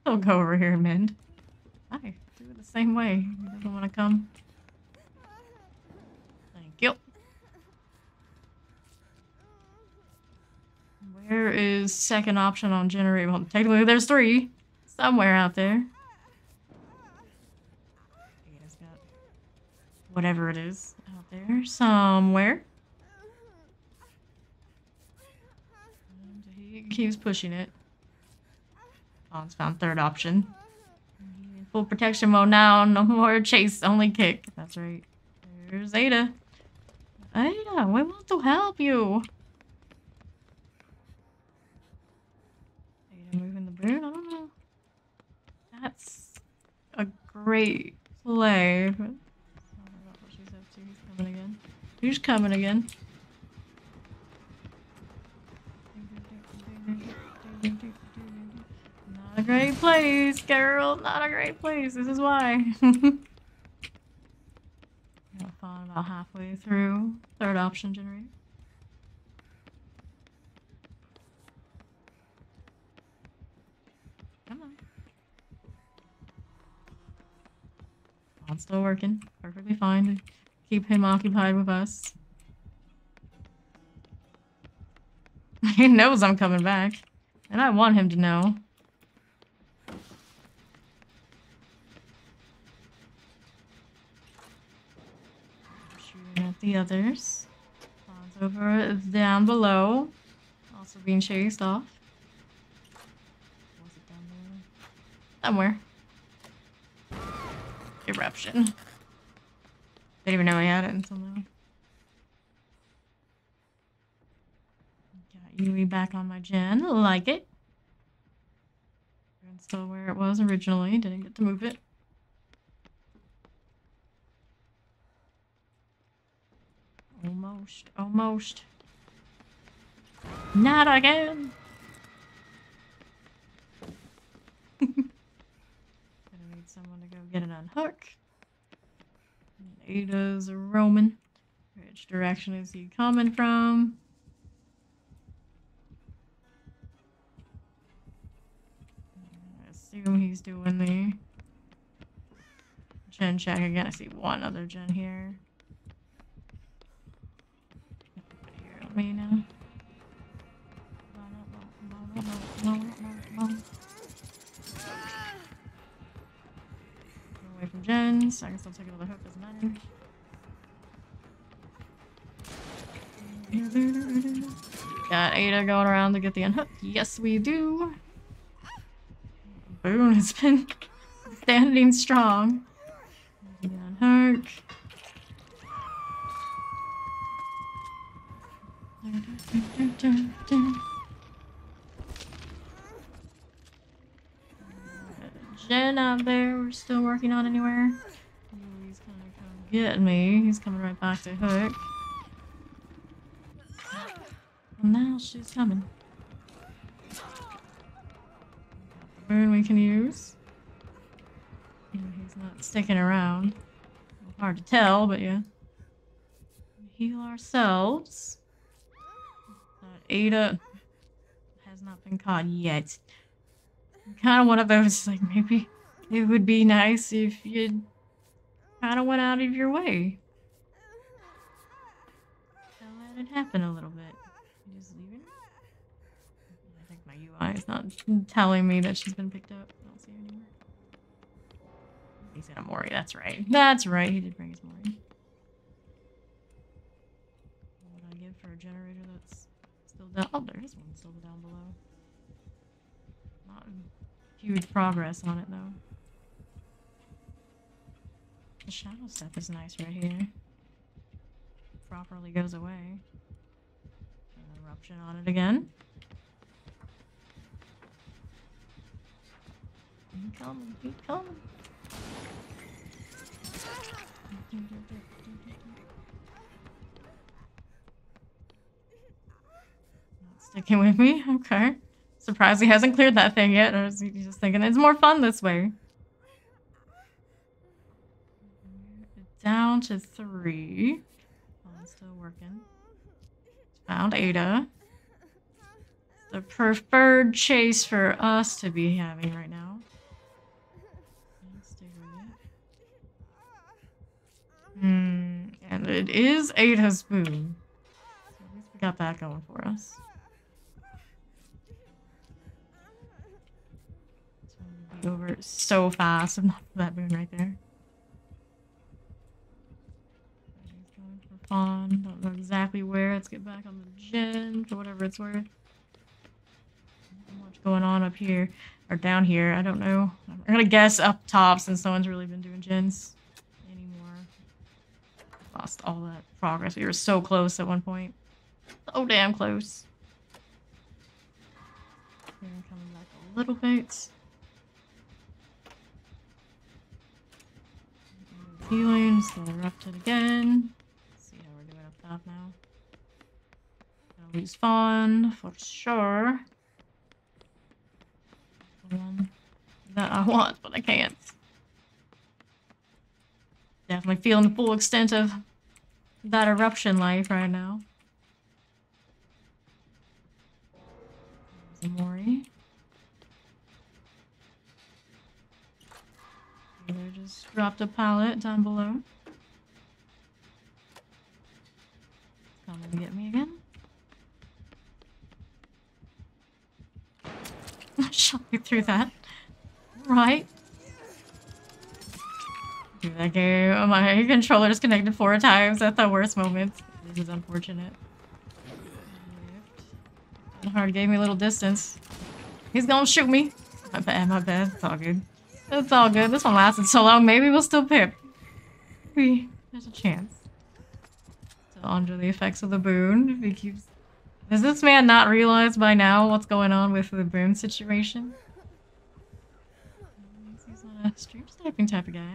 He'll go over here and mend. Hi. Do it the same way. He doesn't want to come. Thank you. Where is second option on generate? Well, technically there's 3 somewhere out there. Ada's got whatever it is out there somewhere. And he keeps pushing it. Fawn's found third option. Full protection mode now. No more chase, only kick. That's right. There's Ada. Ada, we want to help you. Ada moving the boot? I don't know. That's a great play. But I don't know what she's up to. He's coming again. Who's coming again? Not a great place, girl. Not a great place. This is why. Got Fawn about halfway through. Third option generate. Come on. Fawn's still working. Perfectly fine to keep him occupied with us. He knows I'm coming back. And I want him to know. Shooting at the others. Fawn's over down below. Also being chased off. Was it down there? Somewhere. Eruption. Didn't even know he had it until now. Got Yui back on my gen. Like it. And still where it was originally. Didn't get to move it. Almost. Almost. Not again. Gonna need someone to go get it unhook. Ada's roaming. Which direction is he coming from? I assume he's doing the gen check again. I see one other gen here. Here, let me know. Away from gens. I can still take another hook, doesn't matter. Got Ada going around to get the unhook. Yes, we do. Boone has been standing strong. The unhook. Jen out there, we're still working on anywhere. He's gonna come get me. He's coming right back to hook. And now she's coming. Got the boon we can use. He's not sticking around. Hard to tell, but yeah. Heal ourselves. Ada has not been caught yet. Kind of one of those, like, maybe it would be nice if you kind of went out of your way to let it happen a little bit. You just leaving? I think my UI is not telling me that she's been picked up. I don't see her anymore. He's in a Mori, that's right. That's right, he did bring his Mori. What would I give for a generator that's still down? Oh, there is one still down below. Not huge progress on it, though. The shadow step is nice right here. Properly goes away. An eruption on it again. Keep coming, keep coming. Not sticking with me? Okay. Surprised he hasn't cleared that thing yet, or is he just thinking it's more fun this way? Down to 3. Oh, I'm still working. Found Ada. The preferred chase for us to be having right now. Stay with it. And it is Ada's boon. So at least we got that going for us. Over so fast. I'm not for that boon right there. He's going for fun. Don't know exactly where. Let's get back on the gen for whatever it's worth. Not much going on up here or down here. I don't know. I'm gonna guess up top since no one's really been doing gens anymore. Lost all that progress. We were so close at one point. So damn close. Here, coming back a little bit. Healing, still erupted again. Let's see how we're doing up top now. Gonna lose Fawn for sure. The one that I want, but I can't. Definitely feeling the full extent of that eruption life right now. There's a Mori. They just dropped a pallet down below. Coming to get me again. Shot me through that. Right. Through that game. Oh, my controller disconnected 4 times at the worst moments. This is unfortunate. Hard gave me a little distance. He's gonna shoot me. My bad, my bad. It's all good. It's all good. This one lasted so long, maybe we'll still pip. Maybe there's a chance. Still under the effects of the boon. If he keeps... Does this man not realize by now what's going on with the boon situation? He's not a stream sniping type of guy, right?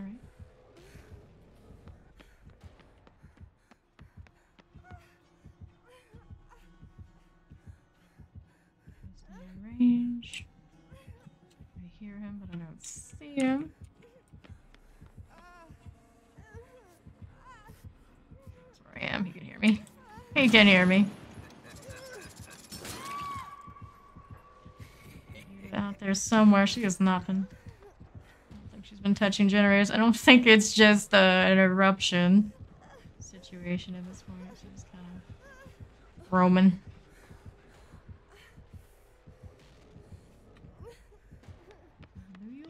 Range. I hear him, but I don't see him. That's where I am. He can hear me. He can hear me. She's out there somewhere. She is nothing. I don't think she's been touching generators. I don't think it's just an eruption situation at this point. She's kind of roaming.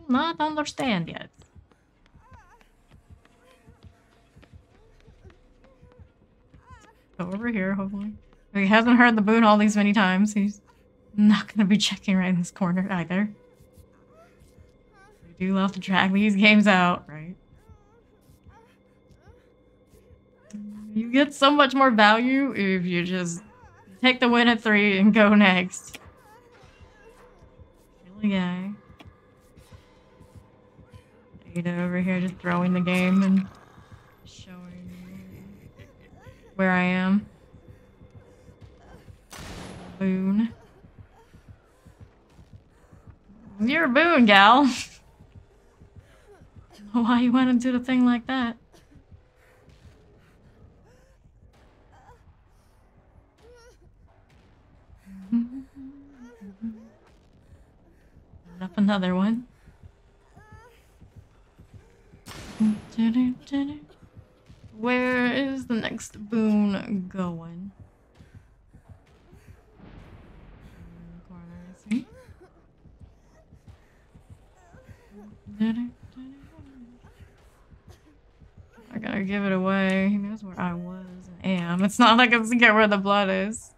Not understand yet. Go over here, hopefully. He hasn't heard the boon all these many times. He's not gonna be checking right in this corner either. We do love to drag these games out, right? You get so much more value if you just take the win at 3 and go next. Kill a guy. Over here just throwing the game and showing where I am. Boon. You're a boon, gal. Why you went into the thing like that? Up another one. Where is the next boon going? In the corner, I see. I gotta give it away. He knows where I was and am. It's not like I can get where the blood is.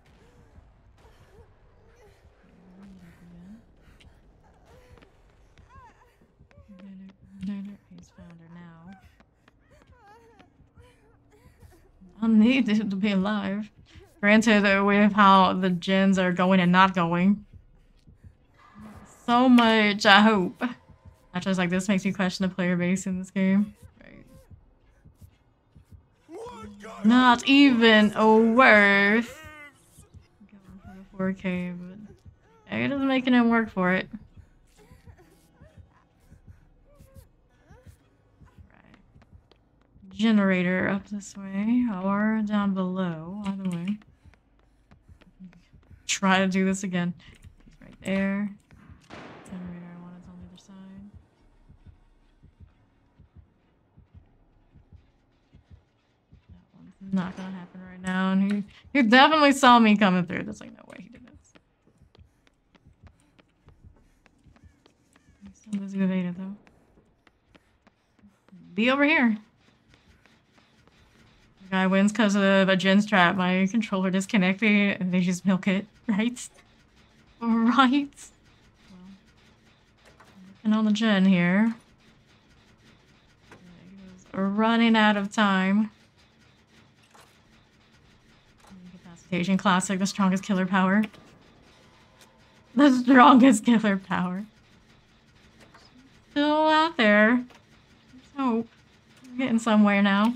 He's found her now. I'll need it to be alive. Granted, with how the gens are going and not going. So much, I hope. Matches like this makes me question the player base in this game. Right. Not even worth going for the 4K, but it is making him work for it. Generator up this way or down below, either way. Try to do this again. He's right there. Generator, I want it on the other side. That one's not gonna happen right now, and he definitely saw me coming through. There's like no way he did this. Still does evaded though. Be over here. Guy wins because of a gen's trap. My controller disconnected and they just milk it, right? Right? Well, I'm looking on the gen here. We're running out of time. Incapacitation classic, the strongest killer power. The strongest killer power. Still out there. There's hope. We're getting somewhere now.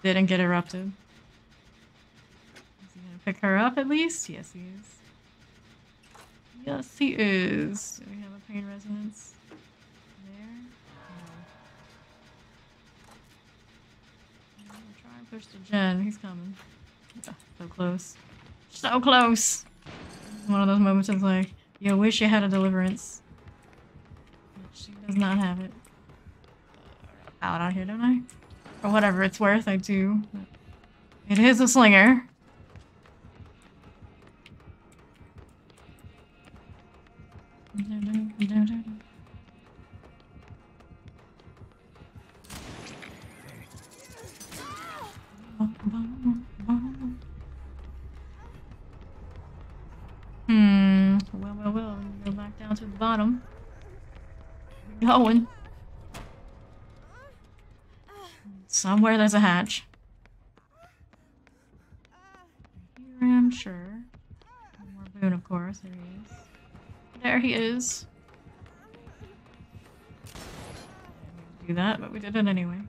Didn't get erupted. Is he gonna pick her up at least? Yes, he is. Yes, he is. Do we have a pain resonance there? No. I'm trying to push the gen. He's coming. Oh, so close. So close! One of those moments of like, you wish you had a deliverance. But she does not have it. Out here, don't I? For whatever it's worth, I do. It is a slinger. the bottom. Going. Somewhere there's a hatch. Here I'm sure. One more boon, of course. There he is. There he is. Didn't do that, but we did it anyway.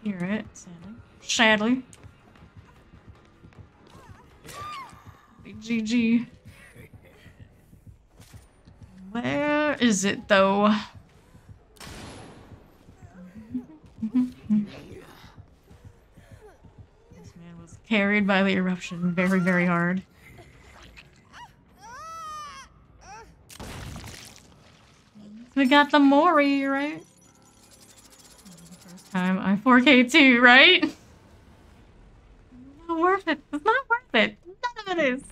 Hear it, sadly. Big GG. Where is it though? This man was carried by the eruption very, very hard. We got the Mori, right? First time I 4K too, right? Not worth it. It's not worth it. None of it is.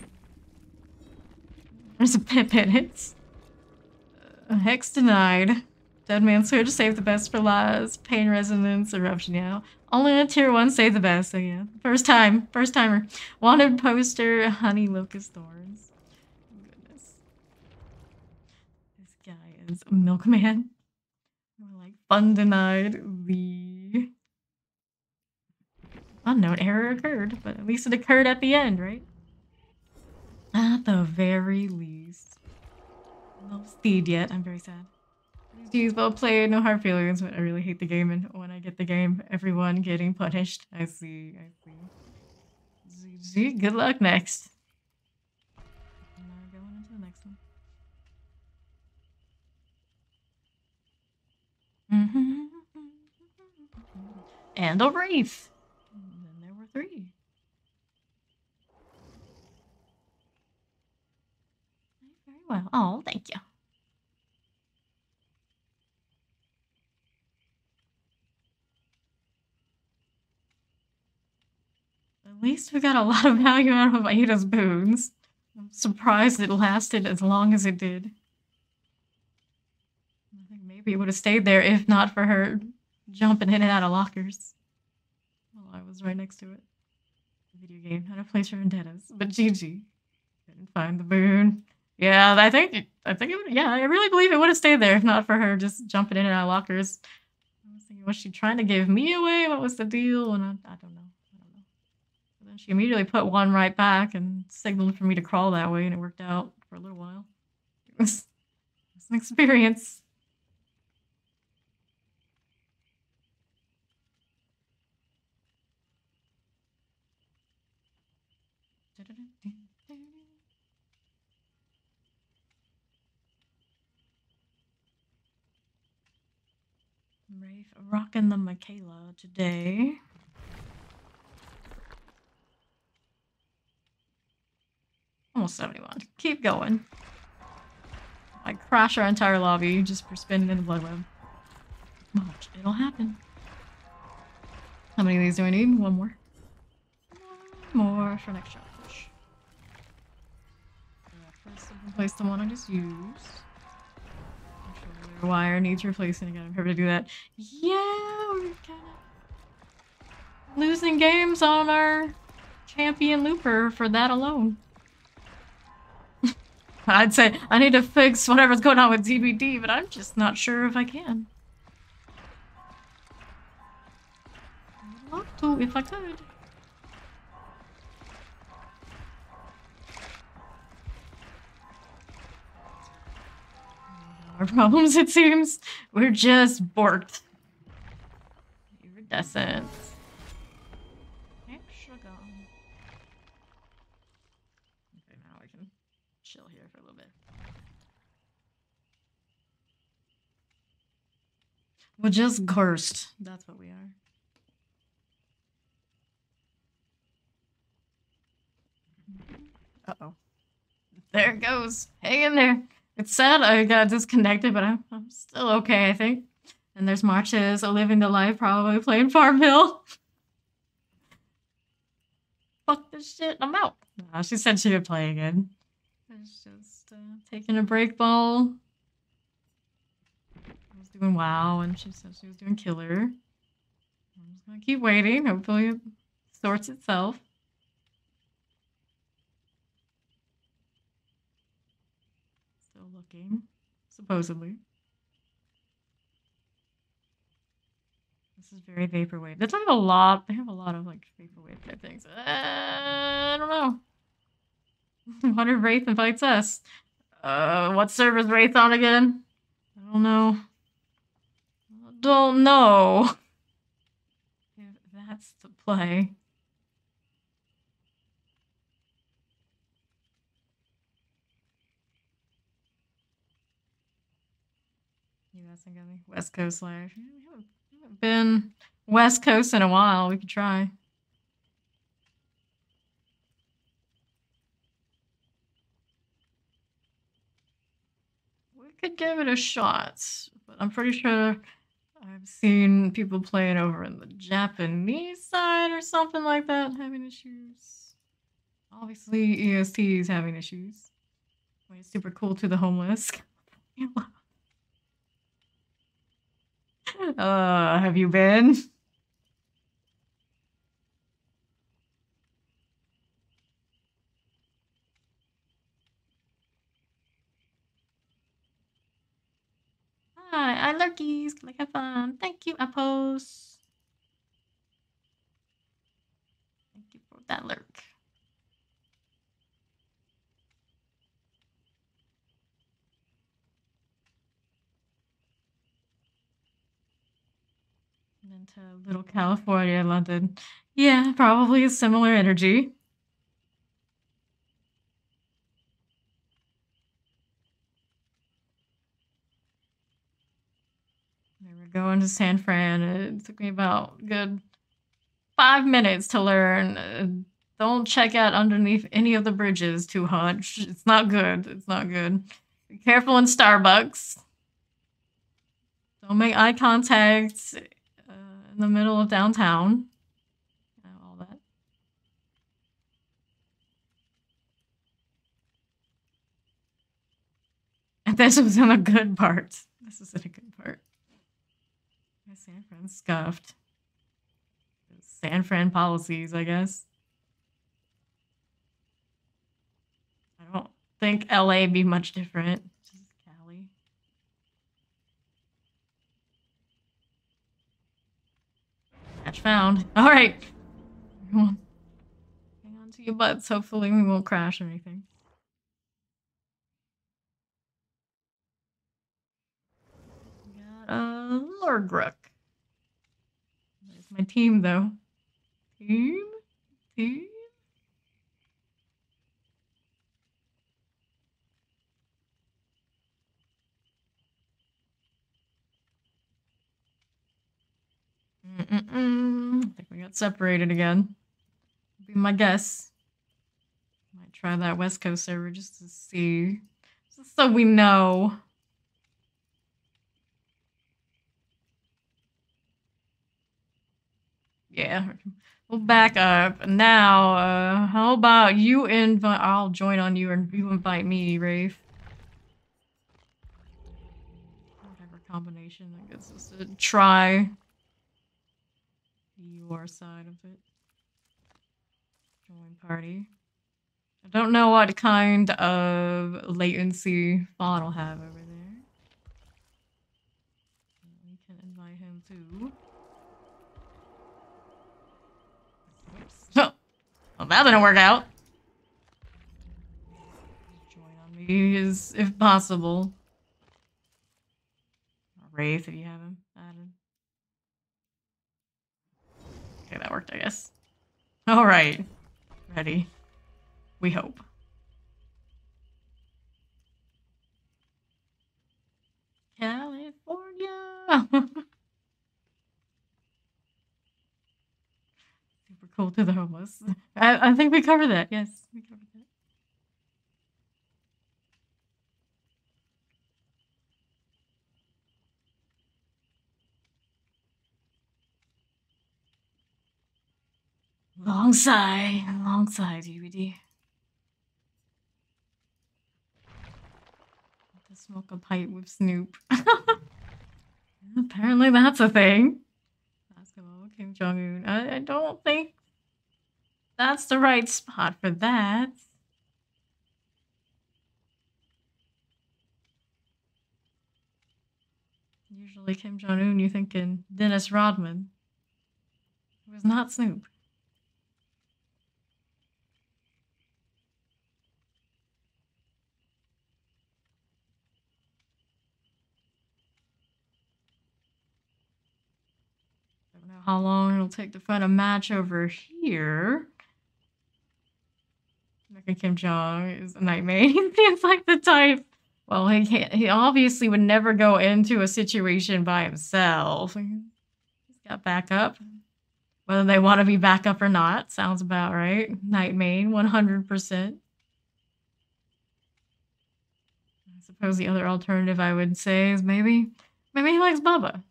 There's a pip in it. Hex denied. Dead man's here to save the best for last. Pain resonance, eruption, yeah. Only in a tier 1 save the best, so yeah. First timer. Wanted poster, honey locust thorns. Goodness. This guy is a milkman. More like fun denied. The unknown error occurred, but at least it occurred at the end, right? At the very least. No speed yet. I'm very sad. These well played, no hard feelings, but I really hate the game, and when I get the game, everyone getting punished. I see. GG, good luck next. Now going into the next one. And a wraith. And then there were 3. Very well. Oh, thank you. At least we got a lot of value out of Aida's boons. I'm surprised it lasted as long as it did. I think maybe it would have stayed there if not for her jumping in and out of lockers. Well, I was right next to it. The video game, not a place for vendettas, but GG. Couldn't find the boon. Yeah, I think it would, yeah, I really believe it would have stayed there if not for her just jumping in and out of lockers. I was thinking, was she trying to give me away? What was the deal? And I don't know. Then she immediately put one right back and signaled for me to crawl that way, and it worked out for a little while. It was an experience. Rafe rocking the Michaela today. Almost 71. Keep going. I crash our entire lobby just for spinning in the blood web. Watch, it'll happen. How many of these do I need? One more. One more for next shot push. First, I can place the one I just used. Wire needs replacing again. I'm here to do that. Yeah, we're kind of losing games on our champion looper for that alone. I'd say I need to fix whatever's going on with DBD, but I'm just not sure if I can. I'd love to if I could. Our problems, it seems. We're just borked. Iridescent. Extra gum. Okay, now we can chill here for a little bit. We're just cursed. That's what we are. Uh-oh. There it goes. Hang in there. It's sad I got disconnected, but I'm still okay, I think. And there's Marches living the life, probably playing Farmville. Fuck this shit, I'm out. Nah, she said she would play again. I was just taking a break ball. I was doing WoW, and she said she was doing Killer. I'm just gonna keep waiting. Hopefully it sorts itself. Still looking. supposedly. This is very vaporwave. They have a lot. They have a lot of like vaporwave type things. I don't know. What if Wraith invites us? What server's Wraith on again? I don't know. Don't know. If that's the play. You asking me? West Coast Live. Yeah, we haven't been West Coast in a while. We could try. We could give it a shot, but I'm pretty sure I've seen people playing over in the Japanese side or something like that having issues. Obviously, EST is having issues. It's super cool to the homeless. Have you been? Hi, I lurkies. Like, have fun. Thank you, Appos. Thank you for that lurk. And then to Little California, London. Yeah, probably a similar energy. They were going to San Fran. It took me about a good 5 minutes to learn. Don't check out underneath any of the bridges too much. It's not good. It's not good. Be careful in Starbucks. Don't make eye contact in the middle of downtown. All that. And this was in a good part. This was in a good part. My San Fran scuffed. San Fran policies, I guess. I don't think LA be much different. Just Cali. Match found. All right. Hang on to your butts. Hopefully we won't crash or anything. We got a Lordgruck. There's my team, though. Team? Team? I think we got separated again. Be my guess. Might try that West Coast server just to see. Just so we know. Yeah. We'll back up. Now, how about you invite... I'll join on you and you invite me, Rafe. Whatever combination that gets us to try your side of it. Join party. I don't know what kind of latency Fawn will have over there. We can invite him too. Oops. Well, that didn't work out. Join on me is if possible. Wraith if you have him added. Okay, that worked, I guess. Alright. Ready. We hope. California! Super cool to the homeless. I think we covered that. Yes, we covered that. Long sigh, DVD. To smoke a pipe with Snoop. Apparently that's a thing. Basketball, Kim Jong-un. I don't think that's the right spot for that. Really, Kim Jong-un, you thinking Dennis Rodman. It was not Snoop. Don't know how long it'll take to find a match over here. Reckon Kim Jong is a nightmare. He seems like the type. Well, he can't. He obviously would never go into a situation by himself. He's got backup. Whether they want to be backup or not, sounds about right. Nightmare, 100%. I suppose the other alternative I would say is maybe he likes Bubba.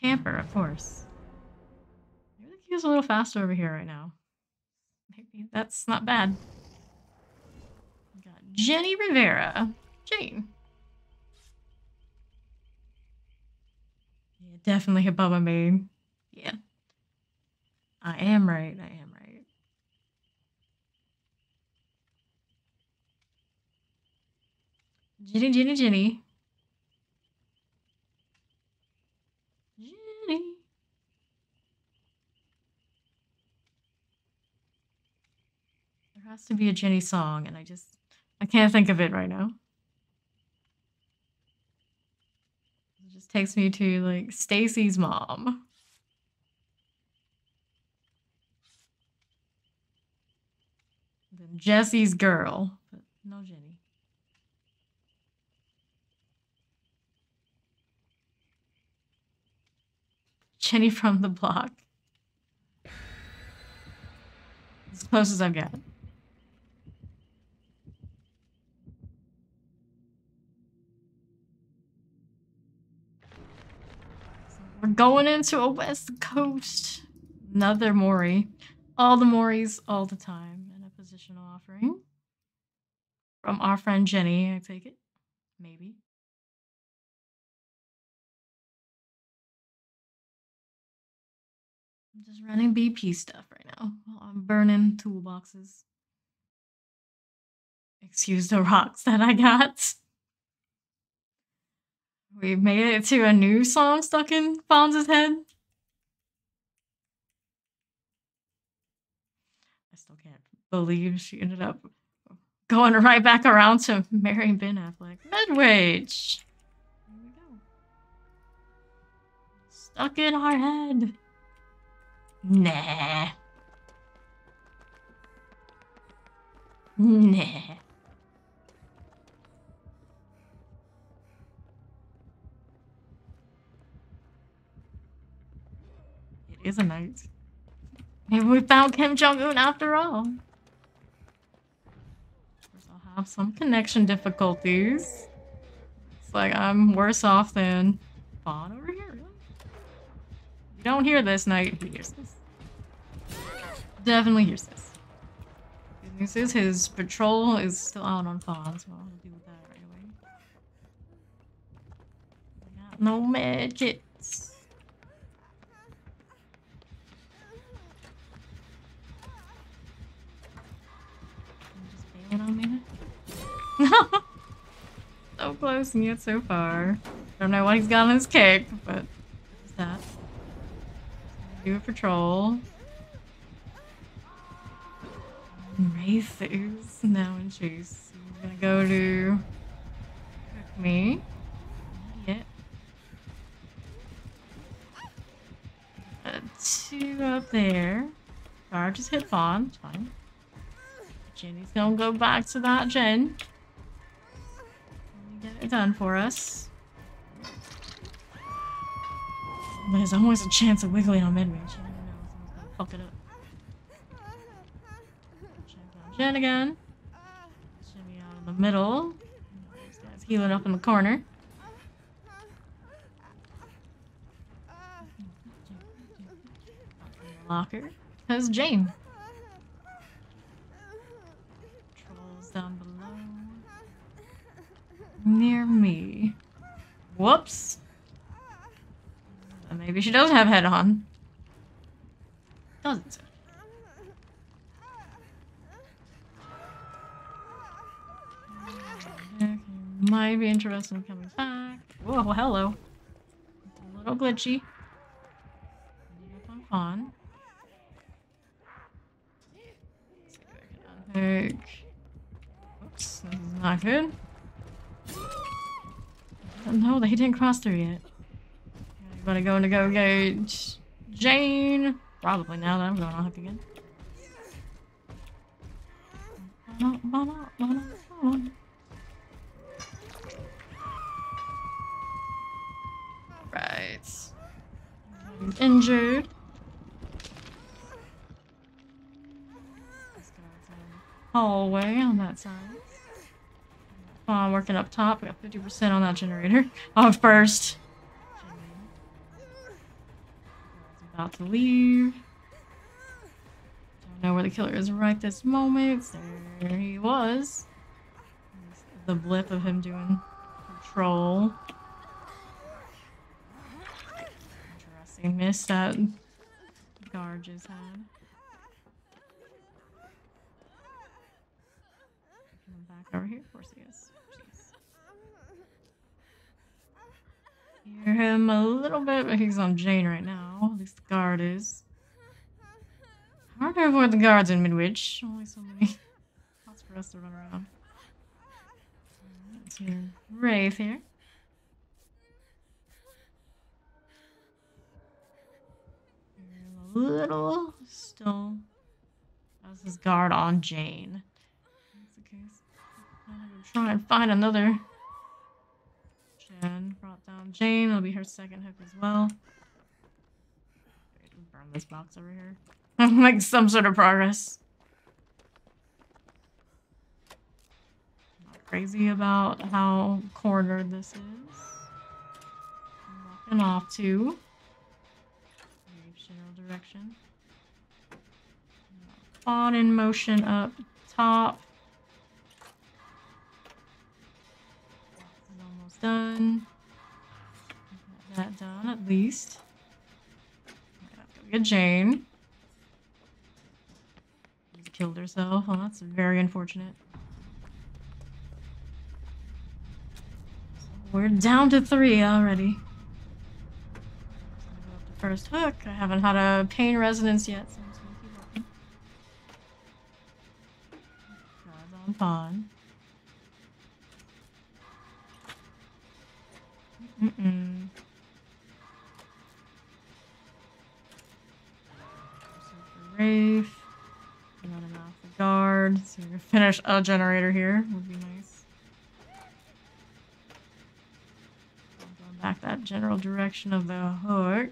Camper, of course. Maybe the queue's a little faster over here right now. Maybe that's not bad. We got Jenny Rivera. Jane. Yeah, definitely a Bubba main. Yeah. I am right. Jenny. Jenny. There has to be a Jenny song, and I can't think of it right now. It just takes me to, like, Stacy's mom. Then Jesse's girl, but no Jenny. Jenny from the block. As close as I've got. So we're going into a West Coast. Another Mori. All the Moris, all the time. And a positional offering. From our friend Jenny, I take it. Maybe. I'm just running BP stuff right now while I'm burning toolboxes. Excuse the rocks that I got. We made it to a new song stuck in Fonz's head. I still can't believe she ended up going right back around to marrying Ben Affleck. Midwage! There we go. Stuck in our head. Nah. It is a night. Maybe we found Kim Jong-un after all. Of course, I'll have some connection difficulties. It's like I'm worse off than Fawn over here. Really? You don't hear this night. He hears this. Definitely hears this. Good news is his patrol is still out on Fawn, so I'll deal with that right away. I got no med kits. Just bailing on me. No! So close and yet so far. Don't know what he's got on his kick, but there's that. Do a patrol. Races now in chase. He's gonna go to cook me. Not yet. Two up there. Car just hit Fawn. It's fine. Jenny's gonna go back to that Jen. Get it done for us. There's always a chance of wiggling on mid-range. You never know. Someone's gonna fuck it up. Jen again. Jimmy out in the middle. This guy's healing up in the corner. Locker. There's Jane. Trolls down below. Near me. Whoops. Maybe she does have head on. Doesn't. Might be interested in coming back. Whoa, well, hello. It's a little glitchy. On. Oops, this is not good. No, he didn't cross through yet. Everybody going to go get Jane. Probably now that I'm going on hook again. Right. He's injured. Hallway on that side. Oh, I'm working up top. We got 50% on that generator. Oh, first. About to leave. Don't know where the killer is right this moment. There he was. The blip of him doing patrol. Interesting. Missed that guard just had. Back over here, of course he is. Jeez. Hear him a little bit, but he's on Jane right now. At least the guard is. Hard to avoid the guards in Midwich. Only so many spots for us to run around. Let's hear Wraith here. Hear him a little still. That's his guard on Jane. I'm gonna try and find another Jen. Brought down Jane. That'll be her second hook as well. Burn this box over here. Make some sort of progress. Not crazy about how cornered this is. I'm walking off to general direction. On in motion up top. Done. Got that done at least. Go get Jane. She killed herself. Well, that's very unfortunate. We're down to 3 already. Go up to first hook. I haven't had a pain resonance yet, so I'm just gonna keep working. Guards on pawn. Wraith. Not enough for guard. So we're gonna finish a generator here. Would be nice. Going back that general direction of the hook.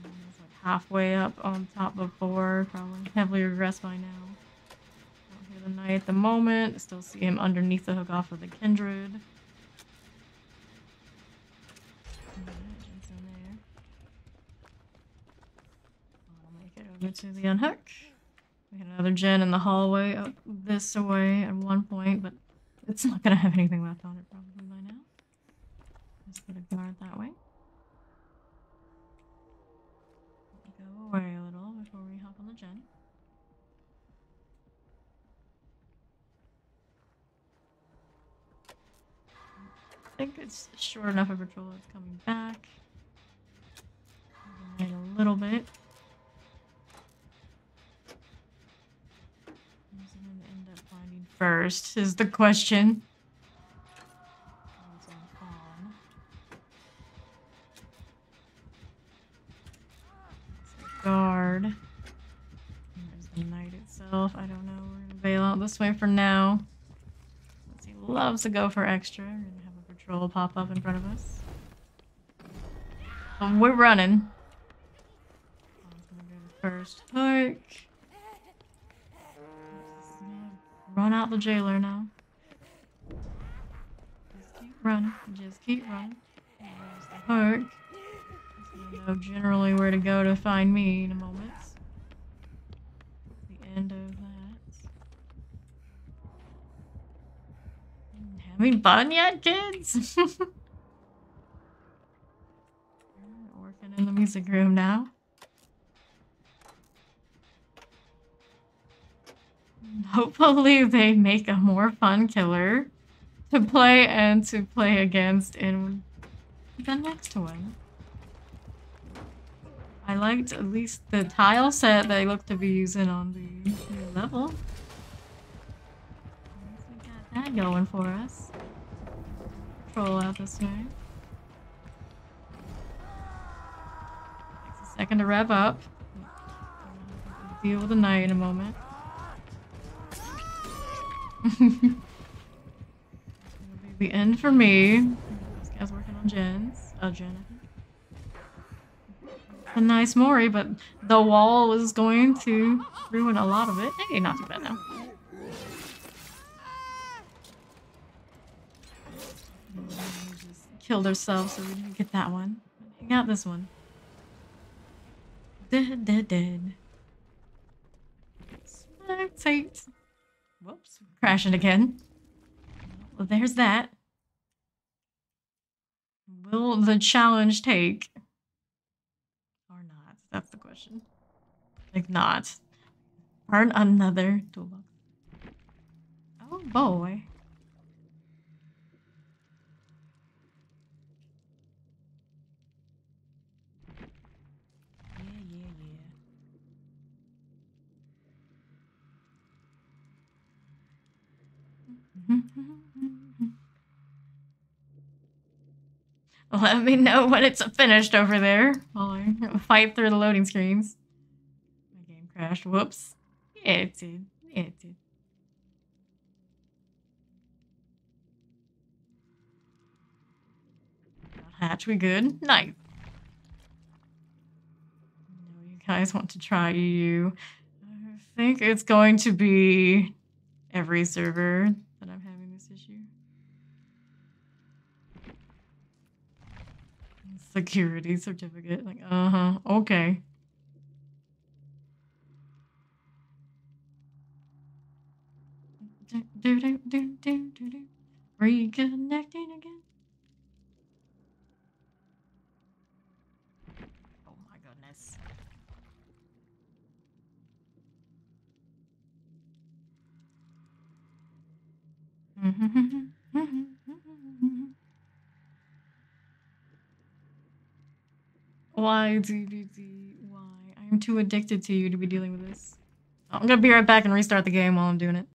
It's like halfway up on top before. Probably heavily regressed by now. Don't hear the knight at the moment. Still see him underneath the hook off of the Kindred. To the unhook. We had another gen in the hallway up this way at one point, but it's not gonna have anything left on it probably by now. Just put a guard that way. Go away a little before we hop on the gen. I think it's short enough of patrol that's coming back. A little bit. First is the question. Guard. There's the knight itself. I don't know. We're gonna bail out this way for now. Since he loves to go for extra. We're gonna have a patrol pop up in front of us. We're running. I'm gonna go to first hook. Run out the jailer now. Just keep running. Just keep running. There's the hook. So I know generally where to go to find me in a moment. The end of that. Having fun yet, kids? Working in the music room now. Hopefully they make a more fun killer. to play and to play against and then next to him. I liked at least the tile set they look to be using on the new level. We got that going for us. Troll out this way. Takes a second to rev up. Deal with the knight in a moment. It'll be the end for me. This guy's working on Jen's. Jen, I think. A nice Mori, but the wall is going to ruin a lot of it. Hey, not too bad now. Just killed herself, so we didn't get that one. We got this one. Dead. Spectate. Whoops, crashing again. Well, there's that. Will the challenge take? Or not? That's the question. Like, not. Earn another toolbox. Oh boy. Yeah. Let me know when it's finished over there while I fight through the loading screens. My game crashed. Whoops. Yeah, it did. Hatch, we good? Nice. I know you guys want to try EU. I think it's going to be every server that I'm having this issue. Security certificate. Like, okay. Reconnecting again. Oh my goodness. Why, DDD? Why? I'm too addicted to you to be dealing with this. I'm gonna be right back and restart the game while I'm doing it.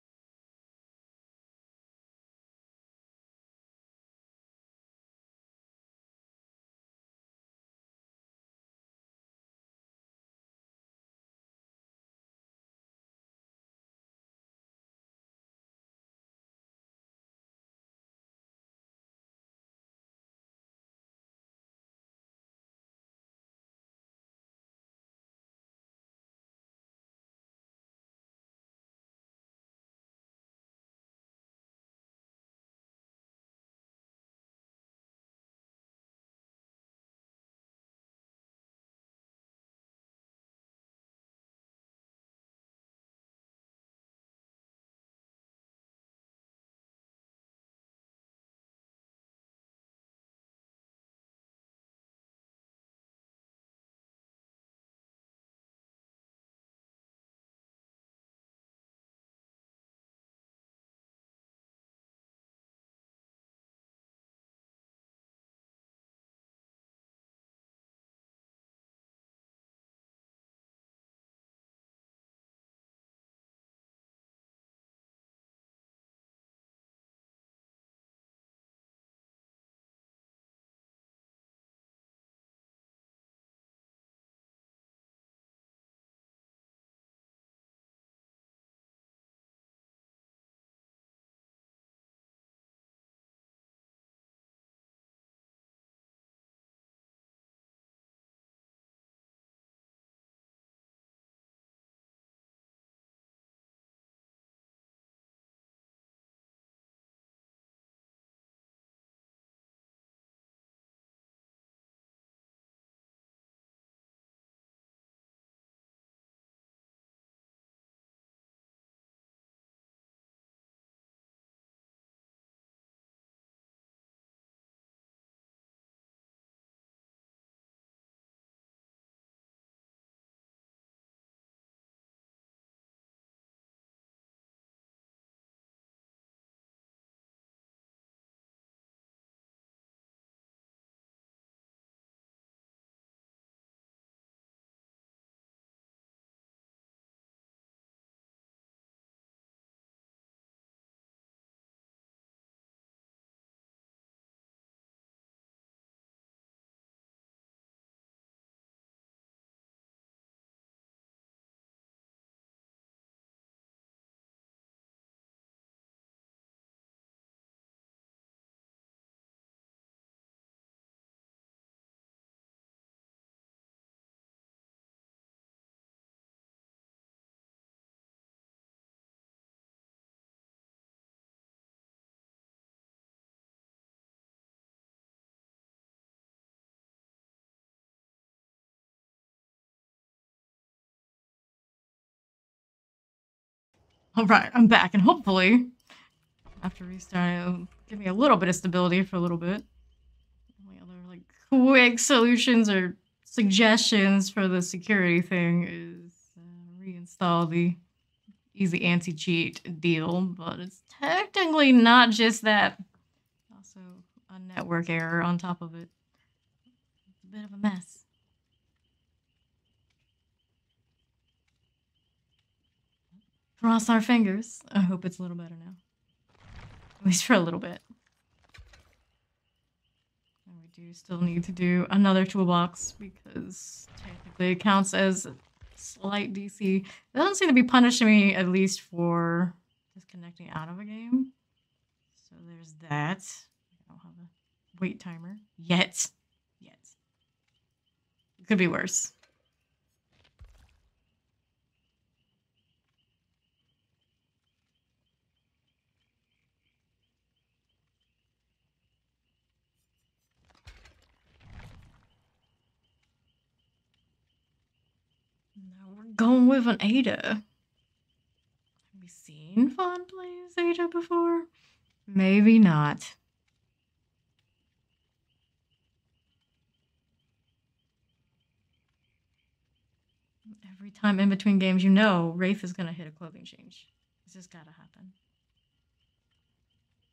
Alright, I'm back, and hopefully, after restarting, it'll give me a little bit of stability for a little bit. Only other, like, quick solutions or suggestions for the security thing is reinstall the easy anti-cheat deal, but it's technically not just that. Also, a network error on top of it. It's a bit of a mess. Cross our fingers. I hope it's a little better now. At least for a little bit. And we do still need to do another toolbox because technically it counts as slight DC. It doesn't seem to be punishing me, at least for disconnecting out of a game. So there's that. I don't have a wait timer. Yet. It could be worse. Now we're going with an Ada. Have we seen Fawn play as Ada before? Maybe not. Every time in between games, you know Wraith is gonna hit a clothing change. It's just gotta happen.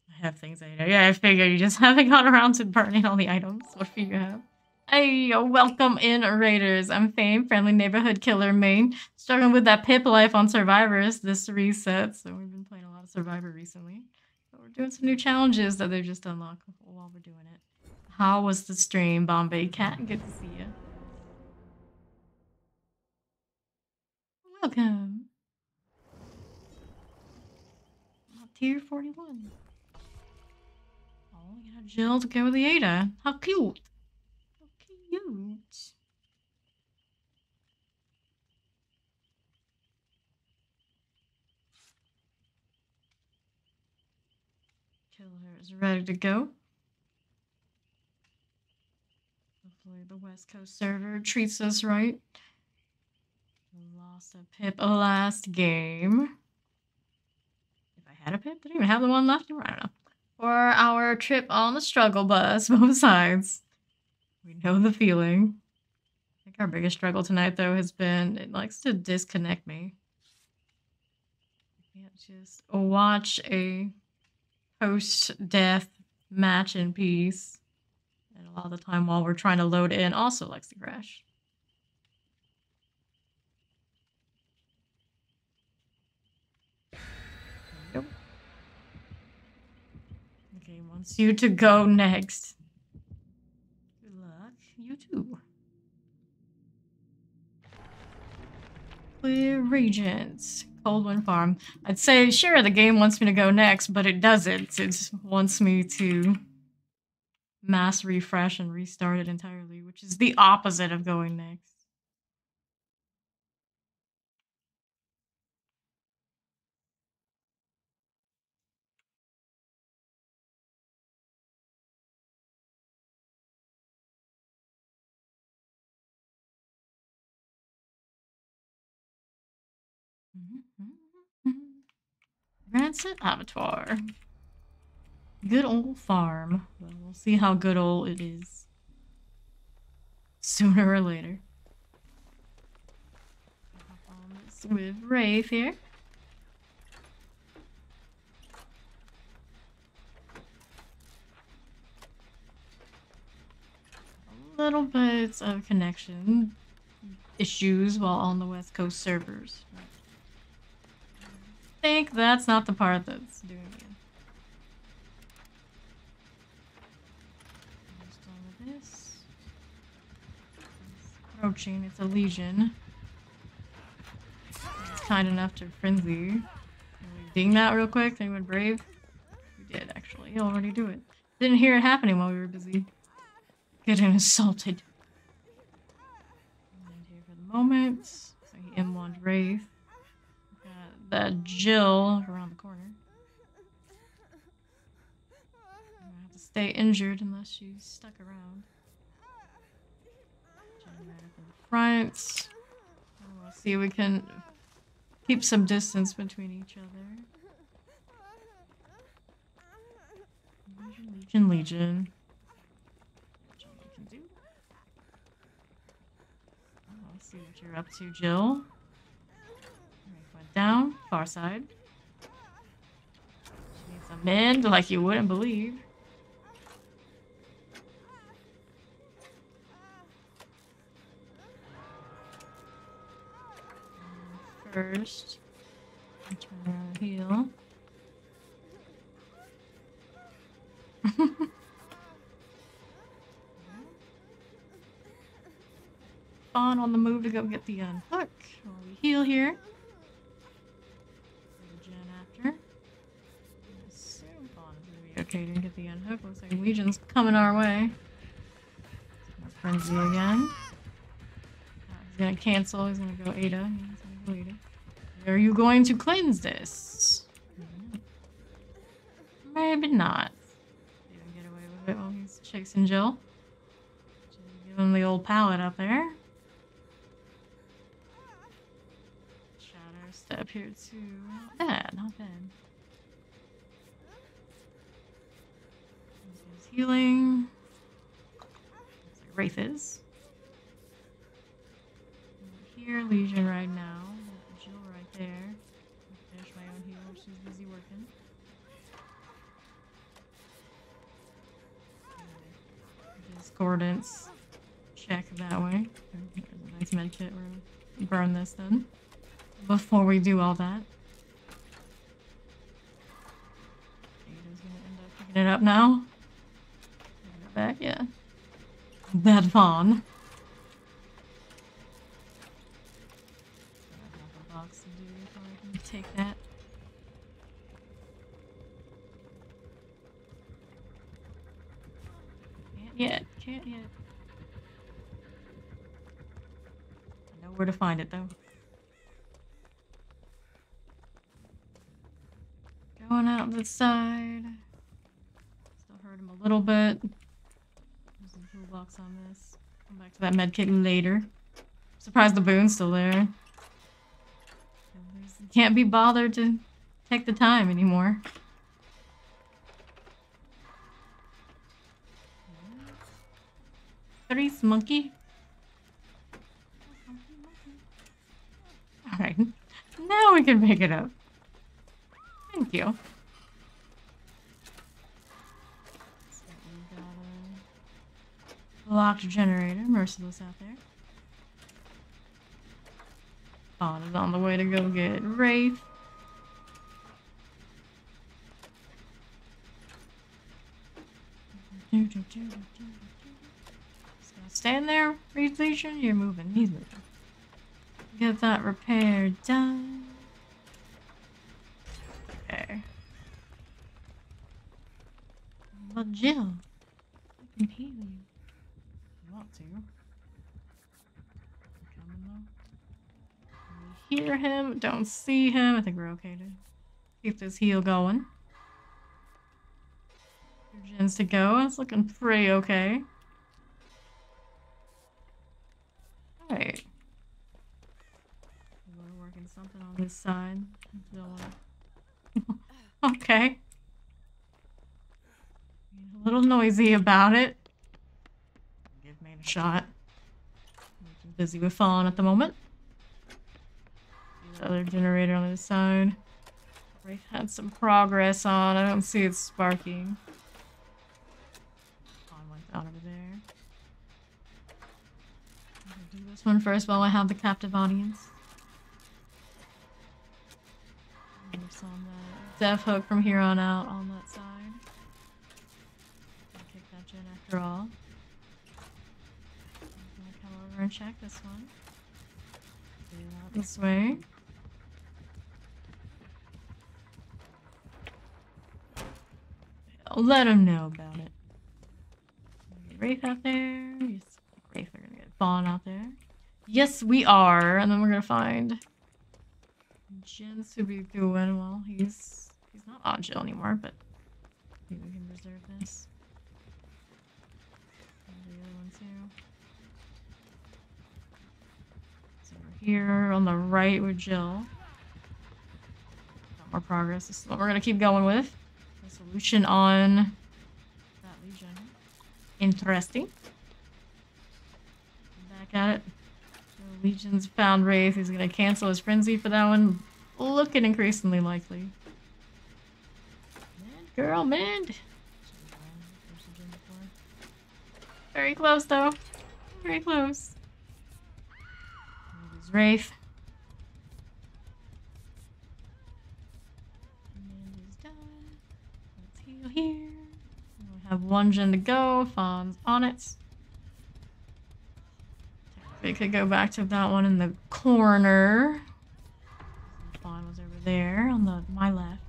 I have things I know. Yeah, I figured you just haven't got around to burning all the items. What do you have? Hey, welcome in, Raiders. I'm Fame, friendly neighborhood killer main. Struggling with that pip life on Survivors this reset, so we've been playing a lot of Survivor recently. But we're doing some new challenges that they've just unlocked while we're doing it. How was the stream, Bombay Cat? Good to see you. Welcome. Tier 41. Oh, we got Jill to go with the Ada. How cute. How cute. Killer is ready to go. Hopefully the West Coast server treats us right. We lost a pip last game. If I had a pip, did I even have the one left? I don't know. For our trip on the struggle bus, both sides. We know the feeling. I think our biggest struggle tonight, though, has been it likes to disconnect me. I can't just watch a post-death match in peace. And a lot of the time while we're trying to load in also likes to crash. Nope. The game wants you to go next. Good luck. You too. Clear regions. Coldwind Farm. I'd say, sure, the game wants me to go next, but it doesn't. It wants me to mass refresh and restart it entirely, which is the opposite of going next. Rancid Abattoir. Good old farm. Well, we'll see how good old it is. Sooner or later. Hop on this with Wraith here. A little bit of connection issues while on the West Coast servers. I think that's not the part that's doing it. Almost done with this. It's approaching, it's a legion. It's kind enough to frenzy. Can we ding that real quick? Anyone brave? We did actually already do it. Didn't hear it happening while we were busy getting assaulted. And here for the moment. So he M1'd Wraith. Got that Jill around the corner. I'm gonna have to stay injured unless she's stuck around. Jill right up in the front. We'll see if we can Keep some distance between each other. Legion, Legion. You can do. Oh, let's see what you're up to, Jill. Went down, far side. She needs some mend like you wouldn't believe. First, turn around and heal. Fawn on the move to go get the unhook while we heal here. Gen after. I assume Fawn is gonna be okay to get the unhook. Looks like Legion's coming our way. Frenzy again. He's gonna cancel. He's gonna go Ada. Are you going to cleanse this? Maybe not. Even get away with it while he's chasing Jill. Give him the old pallet up there. Shadow step here too. Not bad, not bad. He's healing. Looks like Wraith is. Here, Legion right now. Jill right there. Finish my own heal. She's busy working. Discordance. Check that way. There's a nice med kit. We're gonna burn this then. Before we do all that. Ada's gonna end up picking it up now. Go back, yeah. Bad Fawn. Box to do before I can take that. Can't yet. I know where to find it though. Going out this side. Still hurt him a little bit. There's a toolbox on this. Come back to that medkit later. Surprised the boon's still there. Can't be bothered to take the time anymore. Threes monkey. Alright. Now we can pick it up. Thank you. So we got a locked generator. Merciless out there. Fawn is on the way to go get Wraith. Just gonna stand there, Wraith Legion. You're moving. He's moving. Get that repair done. Okay. But Jill, I can heal you. You want to? Coming though. Hear him, don't see him. I think we're okay to keep this heal going. 2 gens to go. It's looking pretty okay. Alright. We're working something on this side. Okay. A little noisy about it. Give me a shot. I'm busy with Fawn at the moment. The other generator on this side. Wraith had some progress on. I don't see it sparking. Fawn went out over there. I'm gonna do this one first while I have the captive audience. There's on the death hook from here on out on that side. I'll kick that gen after all. I'm gonna come over and check this one. Do that this way. I'll let him know about it. Get Wraith out there. Yes, Wraith are gonna get Fawn out there. Yes, we are. And then we're gonna find Jin's to be doing. Well, he's not on Jill anymore, but maybe we can reserve this. And the other one too. So we're here on the right with Jill. progress. This is what we're gonna keep going with. Resolution on that Legion. Interesting. Back at it. The Legion's found Wraith. He's gonna cancel his frenzy for that one. Looking increasingly likely. Mend, girl, mend. Very close though. Very close. There's Wraith. Mend is done. Let's heal here. We have one gen to go. Fawn's on it. We could go back to that one in the corner. Fawn was over there on my left.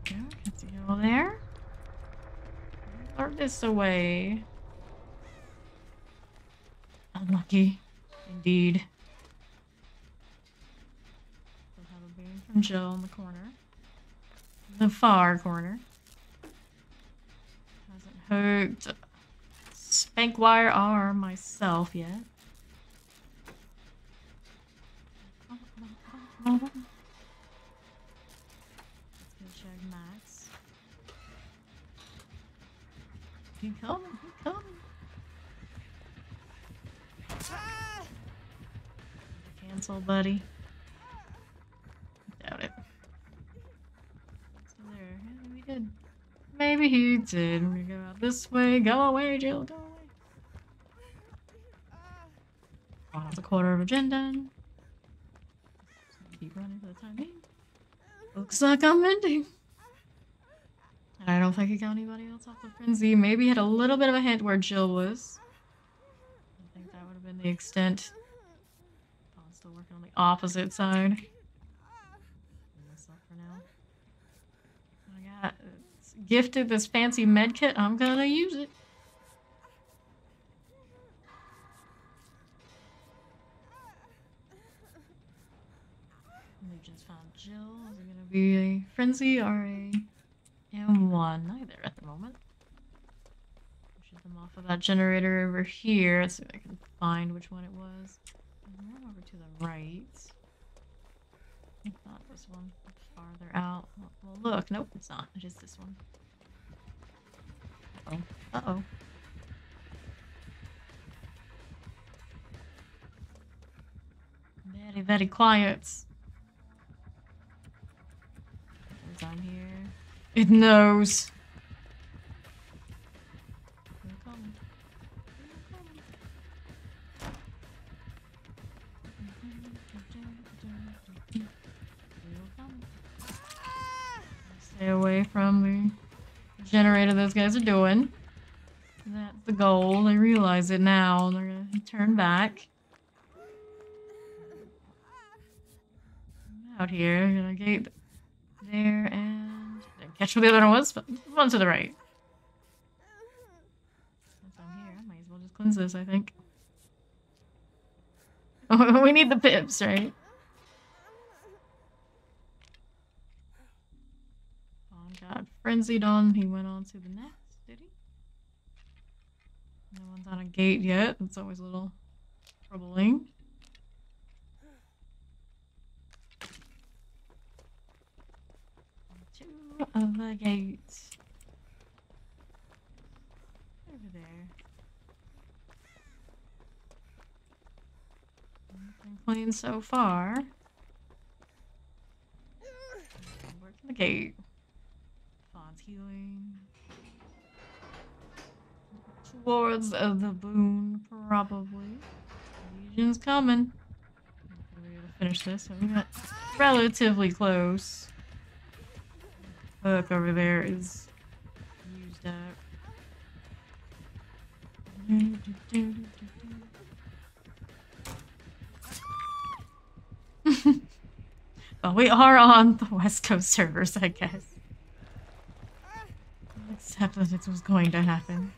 Go, gets a heal there. Or this away. Unlucky. Indeed. Still have a beam from Jill in the corner. The far corner. Hasn't hooked Spankwire R myself yet. Let's go check Max. He coming, he coming. Cancel, buddy. Doubt it. Still there. Yeah, we did. Maybe he did. We go out this way. Go away, Jill. Go away. Oh, that's a quarter of a gen done. Keep running for the time being. Looks like I'm ending. And I don't think he got anybody else off the frenzy. Maybe he had a little bit of a hint where Jill was. I think that would have been the extent. Oh, I'm still working on the opposite side. This up for now. I got gifted this fancy med kit. I'm gonna use it. We just found Jill. Is it gonna be a frenzy or a M1? Neither at the moment. Shoot them off of that generator over here. Let's see if I can find which one it was. There's one over to the right. Not this one. Farther out. Well, look. Nope, it's not. It is this one. Uh-oh. Uh-oh. Very, very quiet. I'm here. It knows. They're coming. Stay away from the generator those guys are doing. That's the goal. They realize it now. They're gonna turn back. Out here, gonna gate there and catch where the other one was, but one to the right. Since I'm here, I might as well just cleanse this, I think. Oh, we need the pips, right? Vaughn got frenzied on. He went on to the next, did he? No one's on a gate yet. That's always a little troubling. Of the gates. Over there. Everything clean so far. Working the gate. Fawn's healing. Towards the boon, probably. Legion's coming. We're able to finish this, so we got relatively close. Hook over there is used up. But we are on the West Coast servers, I guess. Except that it was going to happen.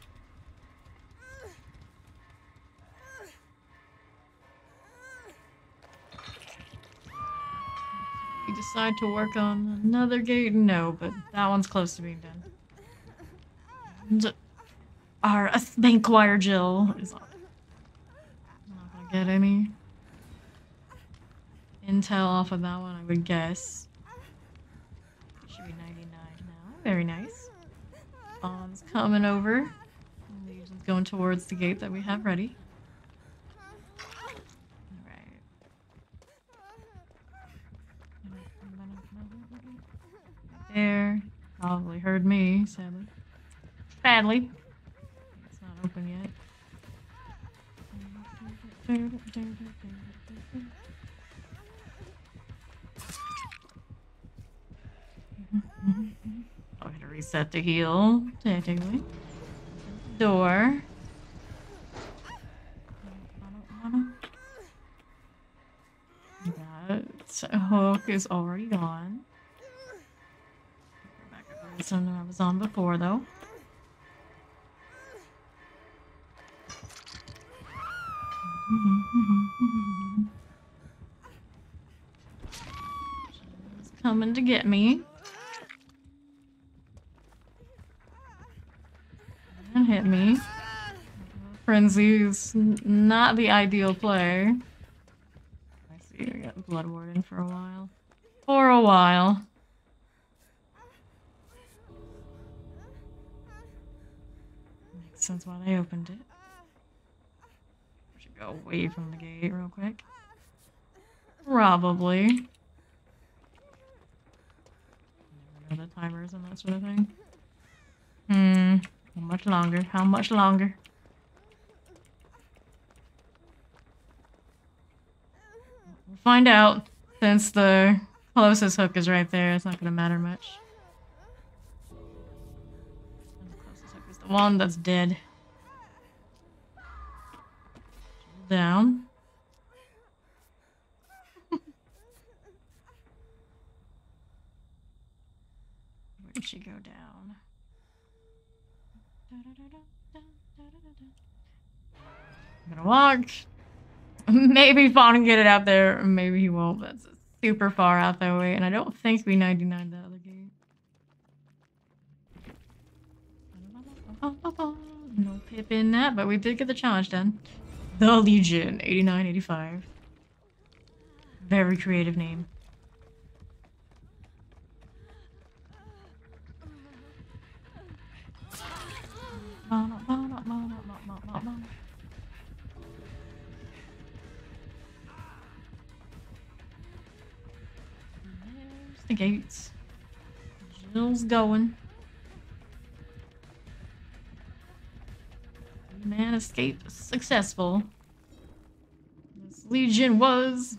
We decide to work on another gate? No, but that one's close to being done. And our Spankwire Jill is not gonna get intel off of that one, I would guess. It should be 99 now. Very nice. Bomb's coming over. Legion's going towards the gate that we have ready. Alright. There. Probably heard me, sadly. Sadly. It's not open yet. I'm gonna reset the heal, technically. Door. That hook is already gone. Back up to the one I was on before, though. She's coming to get me. And hit me. Frenzy is not the ideal play. I see, we got Blood Warden for a while. For a while. Makes sense why they opened it. We should go away from the gate real quick. Probably. Never know the timers and that sort of thing. How much longer? How much longer? We'll find out. Since the closest hook is right there, it's not gonna matter much. And the closest hook is the one that's dead. Down. Where did she go down? I'm gonna walk. Maybe Fawn can get it out there, or maybe he won't. That's super far out that way, and I don't think we 99 the other gate. No pip in that, but we did get the challenge done. The Legion, 8985. Very creative name. There's the gates. Jill's going. Man, escape successful. This Legion was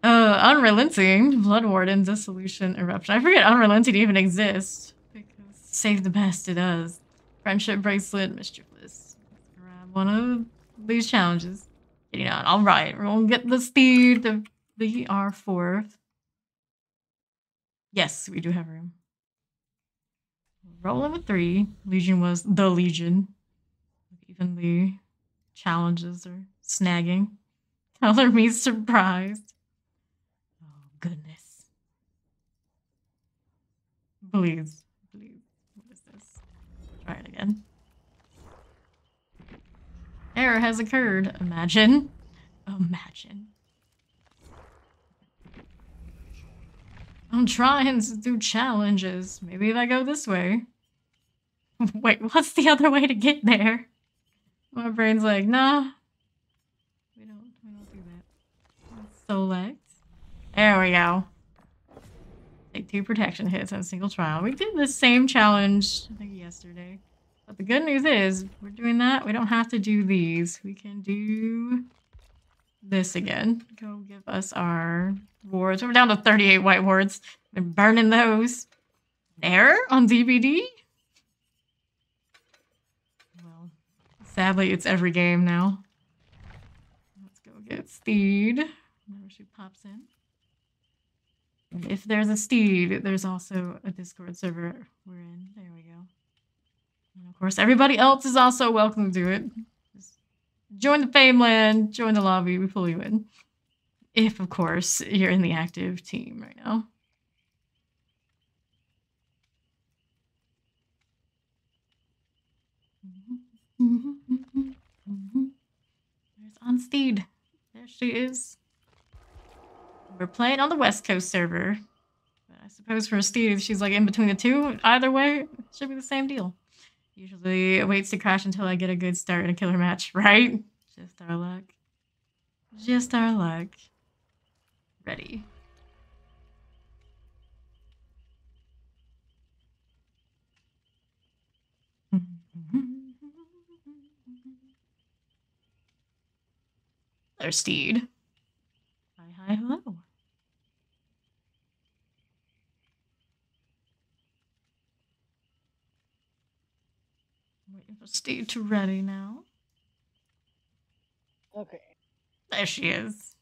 unrelenting. Blood Warden, Dissolution, Eruption. I forget Unrelenting even exists. Because save the best it does. Friendship Bracelet, Mischievous. Let's grab one of these challenges. Getting on. Alright, we're gonna get the steed of the R4th. Yes, we do have room. Rolling with 3. Legion was the Legion. Even the challenges are snagging. Color me surprised. Oh, goodness. Please. Please. What is this? Try it again. Error has occurred. Imagine. Imagine. I'm trying to do challenges. Maybe if I go this way. Wait, what's the other way to get there? My brain's like, nah. We don't do that. Let's select. There we go. Take 2 protection hits on a single trial. We did the same challenge, I think, yesterday. But the good news is, we're doing that. We don't have to do these. We can do this again. Go give us our wards. We're down to 38 white wards. Been burning those. Error on DVD? Well, sadly, it's every game now. Let's go get Steed. Whenever she pops in. And if there's a Steed, there's also a Discord server we're in. There we go. And of course, everybody else is also welcome to do it. Just join the Fameland, join the lobby, we pull you in. If, of course, you're in the active team right now. There's on Steed. There she is. We're playing on the West Coast server. But I suppose for Steve, she's like in between the two. Either way, it should be the same deal. Usually it waits to crash until I get a good start in a killer match, right? Just our luck. Just our luck. Ready. There's Steed. Hi, hello. Waiting for Steed to ready now. Okay, There she is.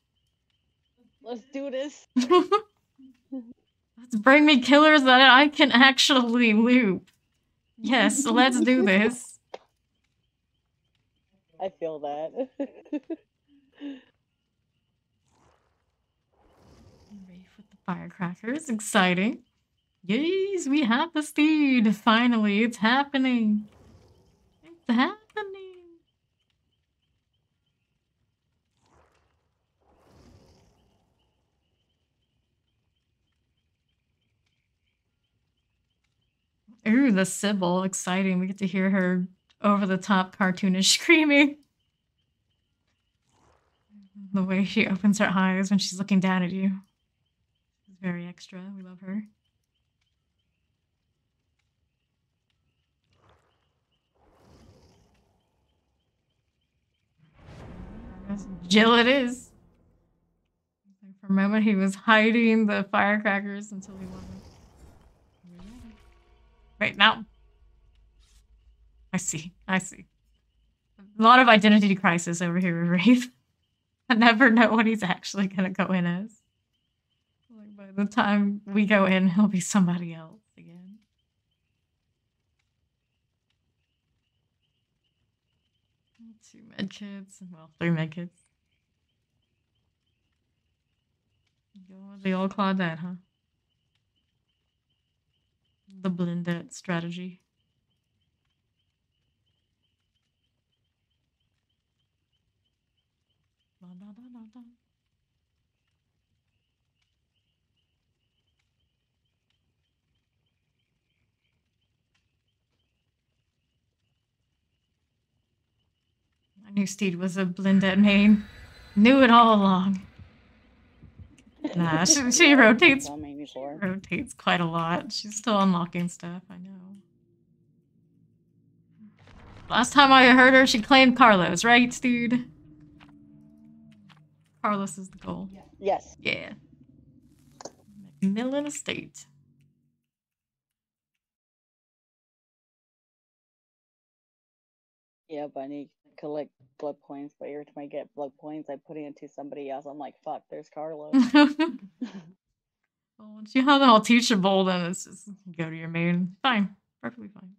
let's do this. Let's bring me killers that I can actually loop. Yes, let's do this. I feel that. Ready with the firecrackers. Exciting. Yes, we have the Steed. Finally, it's happening. It's happening. Ooh, the Sybil. Exciting. We get to hear her over-the-top cartoonish screaming. The way she opens her eyes when she's looking down at you. It's very extra. We love her. Jill it is. For a moment, he was hiding the firecrackers until he wasn't. Wait, now. I see. I see. A lot of identity crisis over here with Wraith. I never know what he's actually going to go in as. Like, by the time we go in, he'll be somebody else again. Two medkits. Well, three medkits. Go with the old Claudette, huh? The blended strategy. I knew Steed was a blended main. Knew it all along. Nah, she rotates. She rotates quite a lot. She's still unlocking stuff, I know. Last time I heard her, she claimed Carlos, right, Steed? Carlos is the goal. Yes. Yeah. Macmillan Estate. Yep, I need to collect blood points, but every time I get blood points, I put it into somebody else. I'm like, fuck, there's Carlos. Well, once you have them all teachable, then it's just go to your main. Fine. Perfectly fine.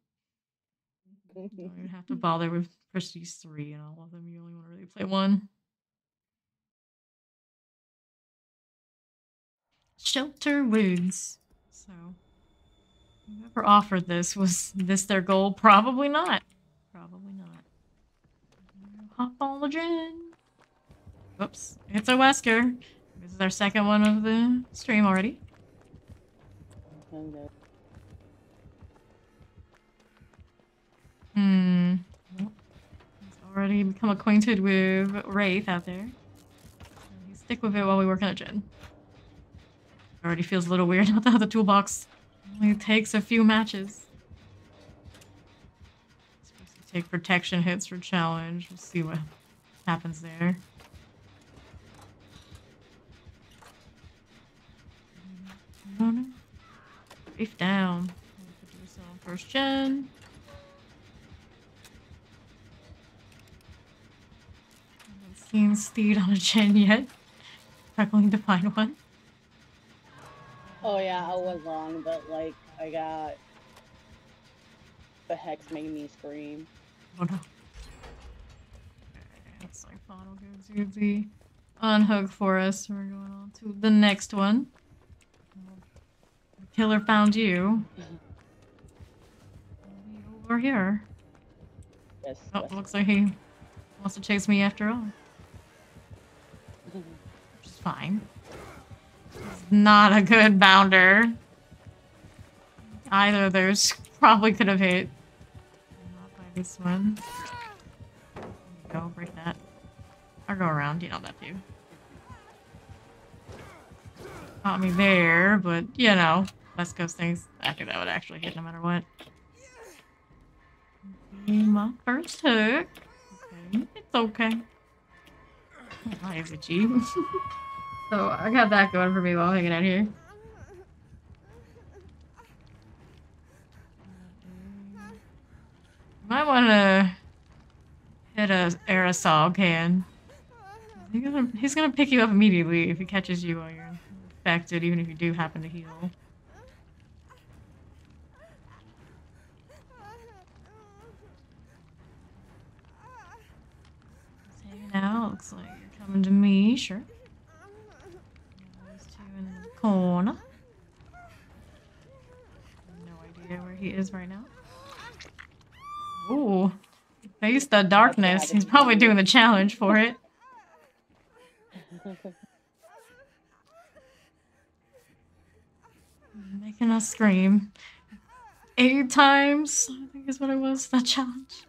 You don't even have to bother with Prestige 3 and all of them. You only want to really play one. Shelter Woods. So, whoever offered this, was this their goal? Probably not. Probably not. Hop on the gin. Whoops. It's a Wesker. This is our second one of the stream already. Well, he's already become acquainted with Wraith out there. So stick with it while we work on a gen. Already feels a little weird without the toolbox. Only takes a few matches. Supposed to take protection hits for challenge. We'll see what happens there. Beef down. Do some first gen. Haven't seen Steed on a gen yet. Struggling to find one. Oh yeah, I was on, but like I got the hex made me scream. Oh no. Looks like Fawn gives you the unhook for us. We're going on to the next one. The killer found you. Over here. Yes. Oh, looks like he wants to chase me after all. Which is fine. Not a good bounder. Either of those probably could have hit. Not by this one. There you go, break that. Or go around, you know that too. Caught me there, but you know, West Coast things, I think that would actually hit no matter what. My first hook. Okay, it's okay. Why is it cheap? So I got that going for me while hanging out here. Might want to hit a aerosol can. He's gonna pick you up immediately if he catches you while you're infected, even if you do happen to heal. Just hanging out. Looks like you're coming to me. Sure. Those two in the corner. No idea where he is right now. Ooh. Face the darkness. He's probably doing the challenge for it. Making us scream. 8 times, I think is what it was, that challenge.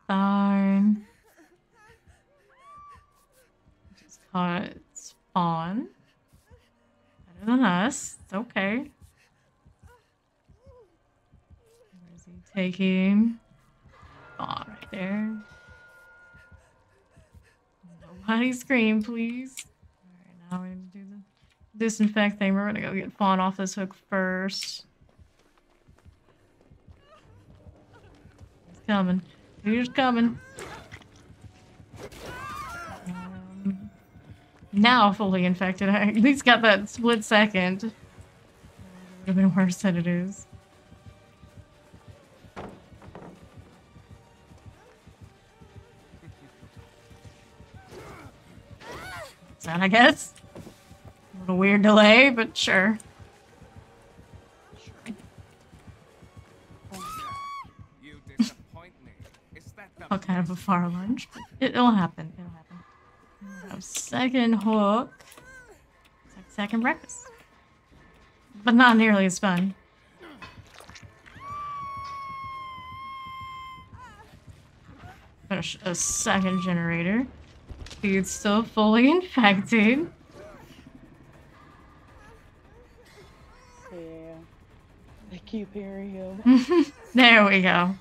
Fine. Just caught Spawn. Better than us. It's okay. Where's he taking? Spawn right there. Nobody scream, please. Alright, now we're gonna do the disinfect thing. We're gonna go get Fawn off this hook first. He's coming. He's coming. Now fully infected. I at least got that split second. It would have been worse than it is. That, I guess. A little weird delay, but sure. You disappoint me. Is that the What kind of a far lunge? But it'll happen. It'll happen. We'll have second hook. It's like second breakfast. But not nearly as fun. Finish a second generator. He's still fully infected. Yeah. I keep hearing him. There we go.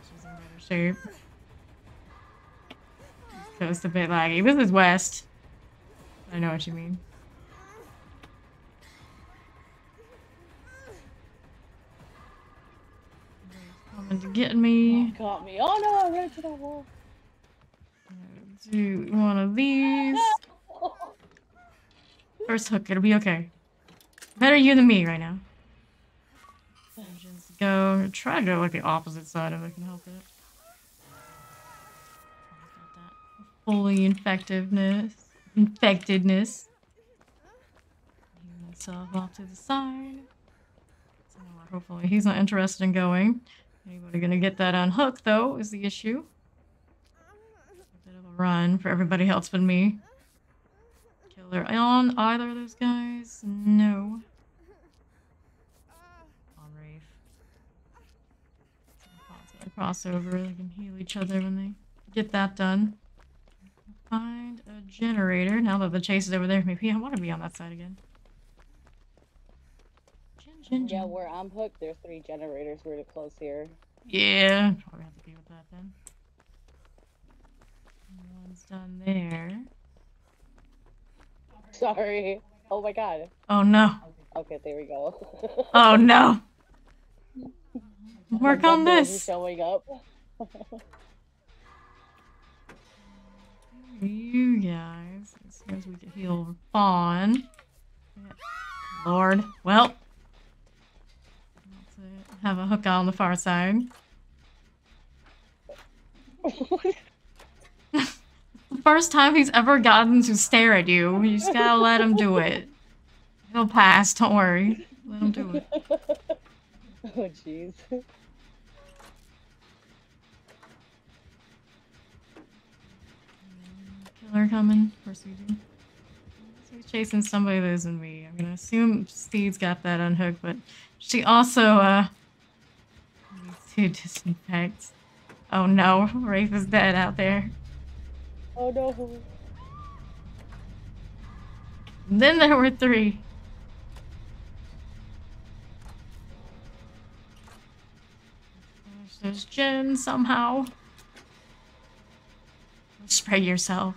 She's in better shape. East Coast a bit laggy. This is West. I know what you mean. Coming to get me. Caught me. Oh no, I ran into that wall. Do one of these. First hook, it'll be okay. Better you than me right now. Just go. Try to go like the opposite side if I can help it. Got that fully infectiveness. Infectedness. Heal myself off to the side. So hopefully he's not interested in going. Anybody gonna get that unhooked though is the issue. Run for everybody else but me. Killer on either of those guys? No. On Rafe. Crossover. They can heal each other when they get that done. Find a generator. Now that the chase is over there, maybe I want to be on that side again. Yeah, where I'm hooked, there's 3 generators really close here. Yeah, probably have to deal with that then. One's done there. Sorry. Oh my god. Oh no. Okay, there we go. Oh no. Work on Is this. showing up. You guys. As soon as we can heal Fawn. Lord. Well. Let's have a hook on the far side. The first time he's ever gotten to stare at you. You just gotta let him do it. He'll pass, don't worry. Let him do it. Oh jeez. killer coming? Of course we do. He's chasing somebody that isn't me. I'm gonna assume Steve's got that unhooked, but she also needs to disinfect. Oh no, Wraith is dead out there. Oh no. And then there were 3. There's Jen somehow. Spray yourself.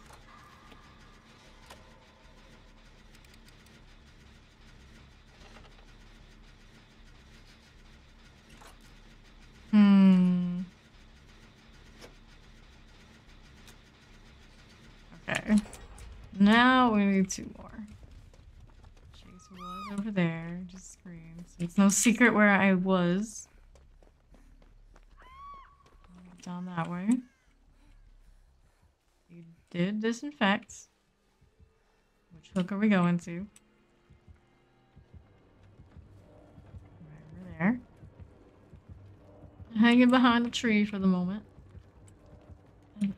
Okay. Now we need 2 more. Chase was over there. Just screams. It's no secret where I was. Down that way. We did disinfect. Which hook are we going to? Right over there. Hanging behind the tree for the moment.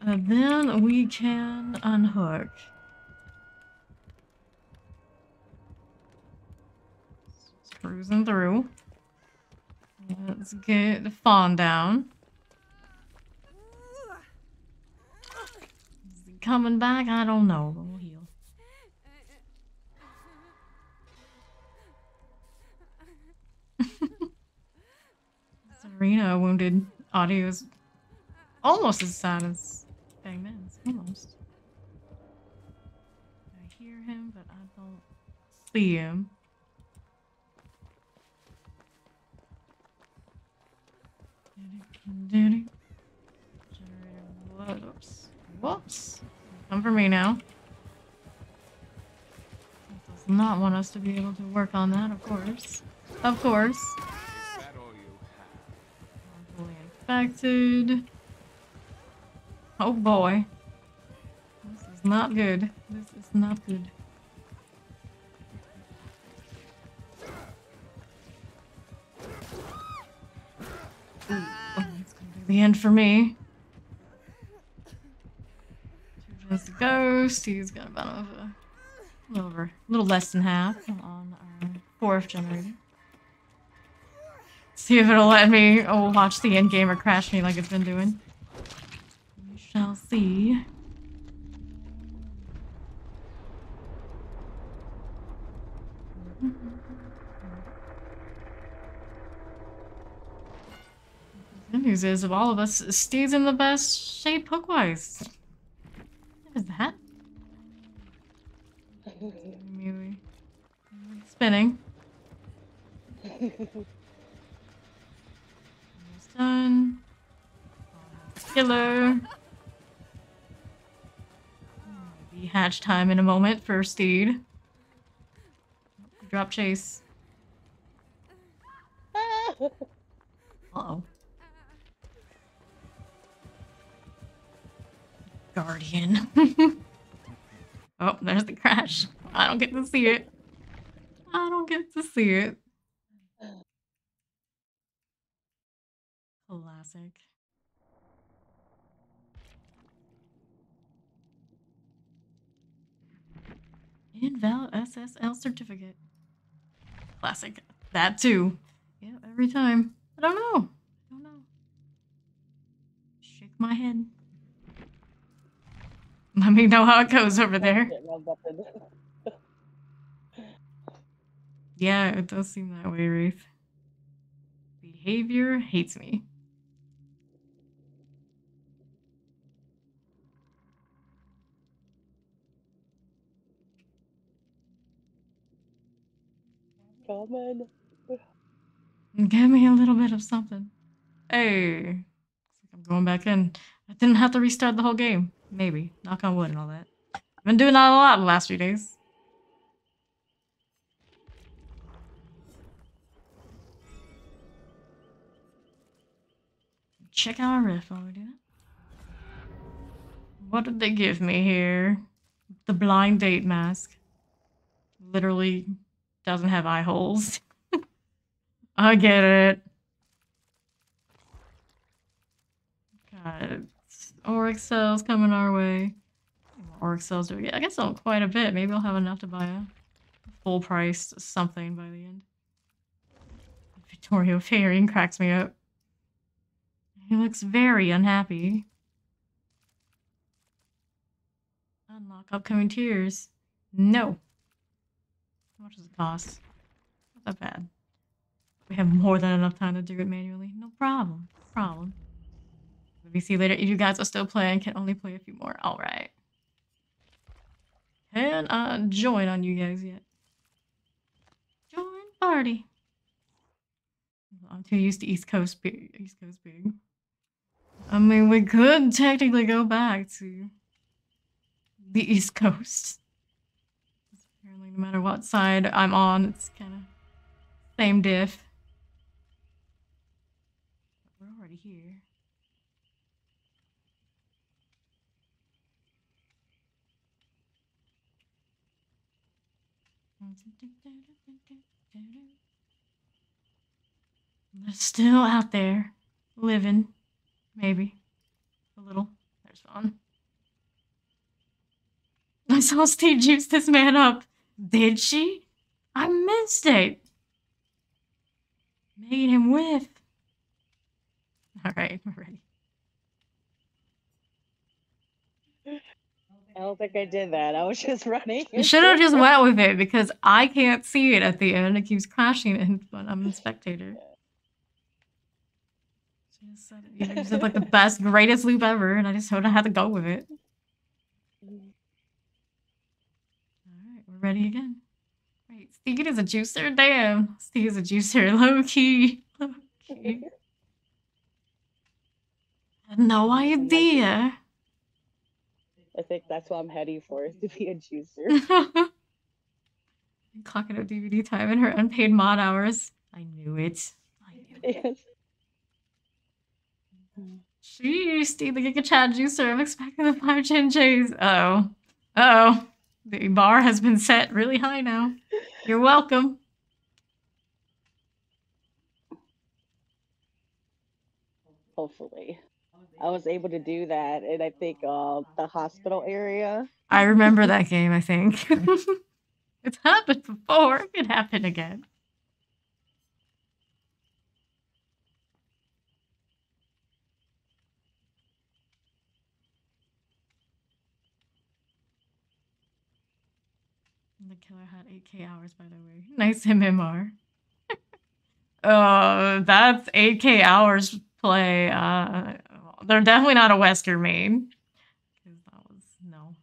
And then we can unhook. Just cruising through. Let's get the fawn down. Is he coming back? I don't know, but we'll heal. Serena wounded audio is almost as sad as Bangman's. Almost. I hear him, but I don't see him. Generator. Whoops. Whoops. Come for me now. It does not want us to be able to work on that, of course. Of course. Is that all you have? Fully infected. Oh boy. This is not good. This is not good. Ooh, it's gonna be the end for me. 2 gens to go. Steve's got about a little less than half on our 4th generator. See if it'll let me watch the end game or crash me like it's been doing. We shall see. The good news is, of all of us, Steve's in the best shape hook-wise. What is that? Immediately spinning. Almost done. Killer. Maybe hatch time in a moment for Steed. Drop chase. Uh-oh. Guardian. Oh, there's the crash. I don't get to see it. I don't get to see it. Classic. Invalid SSL certificate. Classic. That too. Yeah, every time. I don't know. I don't know. Shake my head. Let me know how it goes over there. Yeah, it does seem that way, Wraith. Behavior hates me. Coming. Give me a little bit of something. Hey. I'm going back in. I didn't have to restart the whole game. Maybe. Knock on wood and all that. I've been doing that a lot the last few days. Check out our riff while we do that. What did they give me here? The blind date mask. Literally doesn't have eye holes. I get it. Got Oryx cells coming our way. orc sales do we get? I guess quite a bit. Maybe I'll have enough to buy a full price something by the end. Victorio Fairing cracks me up. He looks very unhappy. Unlock upcoming tiers. No. How much does it cost? Not that bad. We have more than enough time to do it manually. No problem. No problem. Let me see later. If you guys are still playing, can only play a few more. Alright. Can I join on you guys yet? Join party. I'm too used to East Coast big. I mean, we could technically go back to the East Coast. Apparently, no matter what side I'm on, it's kind of same diff. But we're already here. They're still out there, living, maybe a little. There's fun. I saw Steve juice this man up. Did she? I missed it. Made him whiff. Alright, we're ready. I don't think I did that. I was just running. You should have just went with it because I can't see it at the end. It keeps crashing in, but I'm a spectator. She just said it. You said like the best, greatest loop ever, and I just sort of had to go with it. Alright, we're ready again. Wait, Steve is a juicer? Damn. Steve is a juicer. Low key. Low key. I had no idea. I think that's what I'm heading for, is to be a juicer. Clocking out DVD time and her unpaid mod hours. I knew it. I knew it. Sheesh, Steve the Giga Chat juicer. I'm expecting the 5 Gen J's. Uh-oh. Uh-oh. The bar has been set really high now. You're welcome. Hopefully. I was able to do that, and I think the hospital area. I remember that game, I think. It's happened before. It could happen again. The killer had 8K hours, by the way. Nice MMR. That's 8K hours play. They're definitely not a Wesker main. Because that was, no.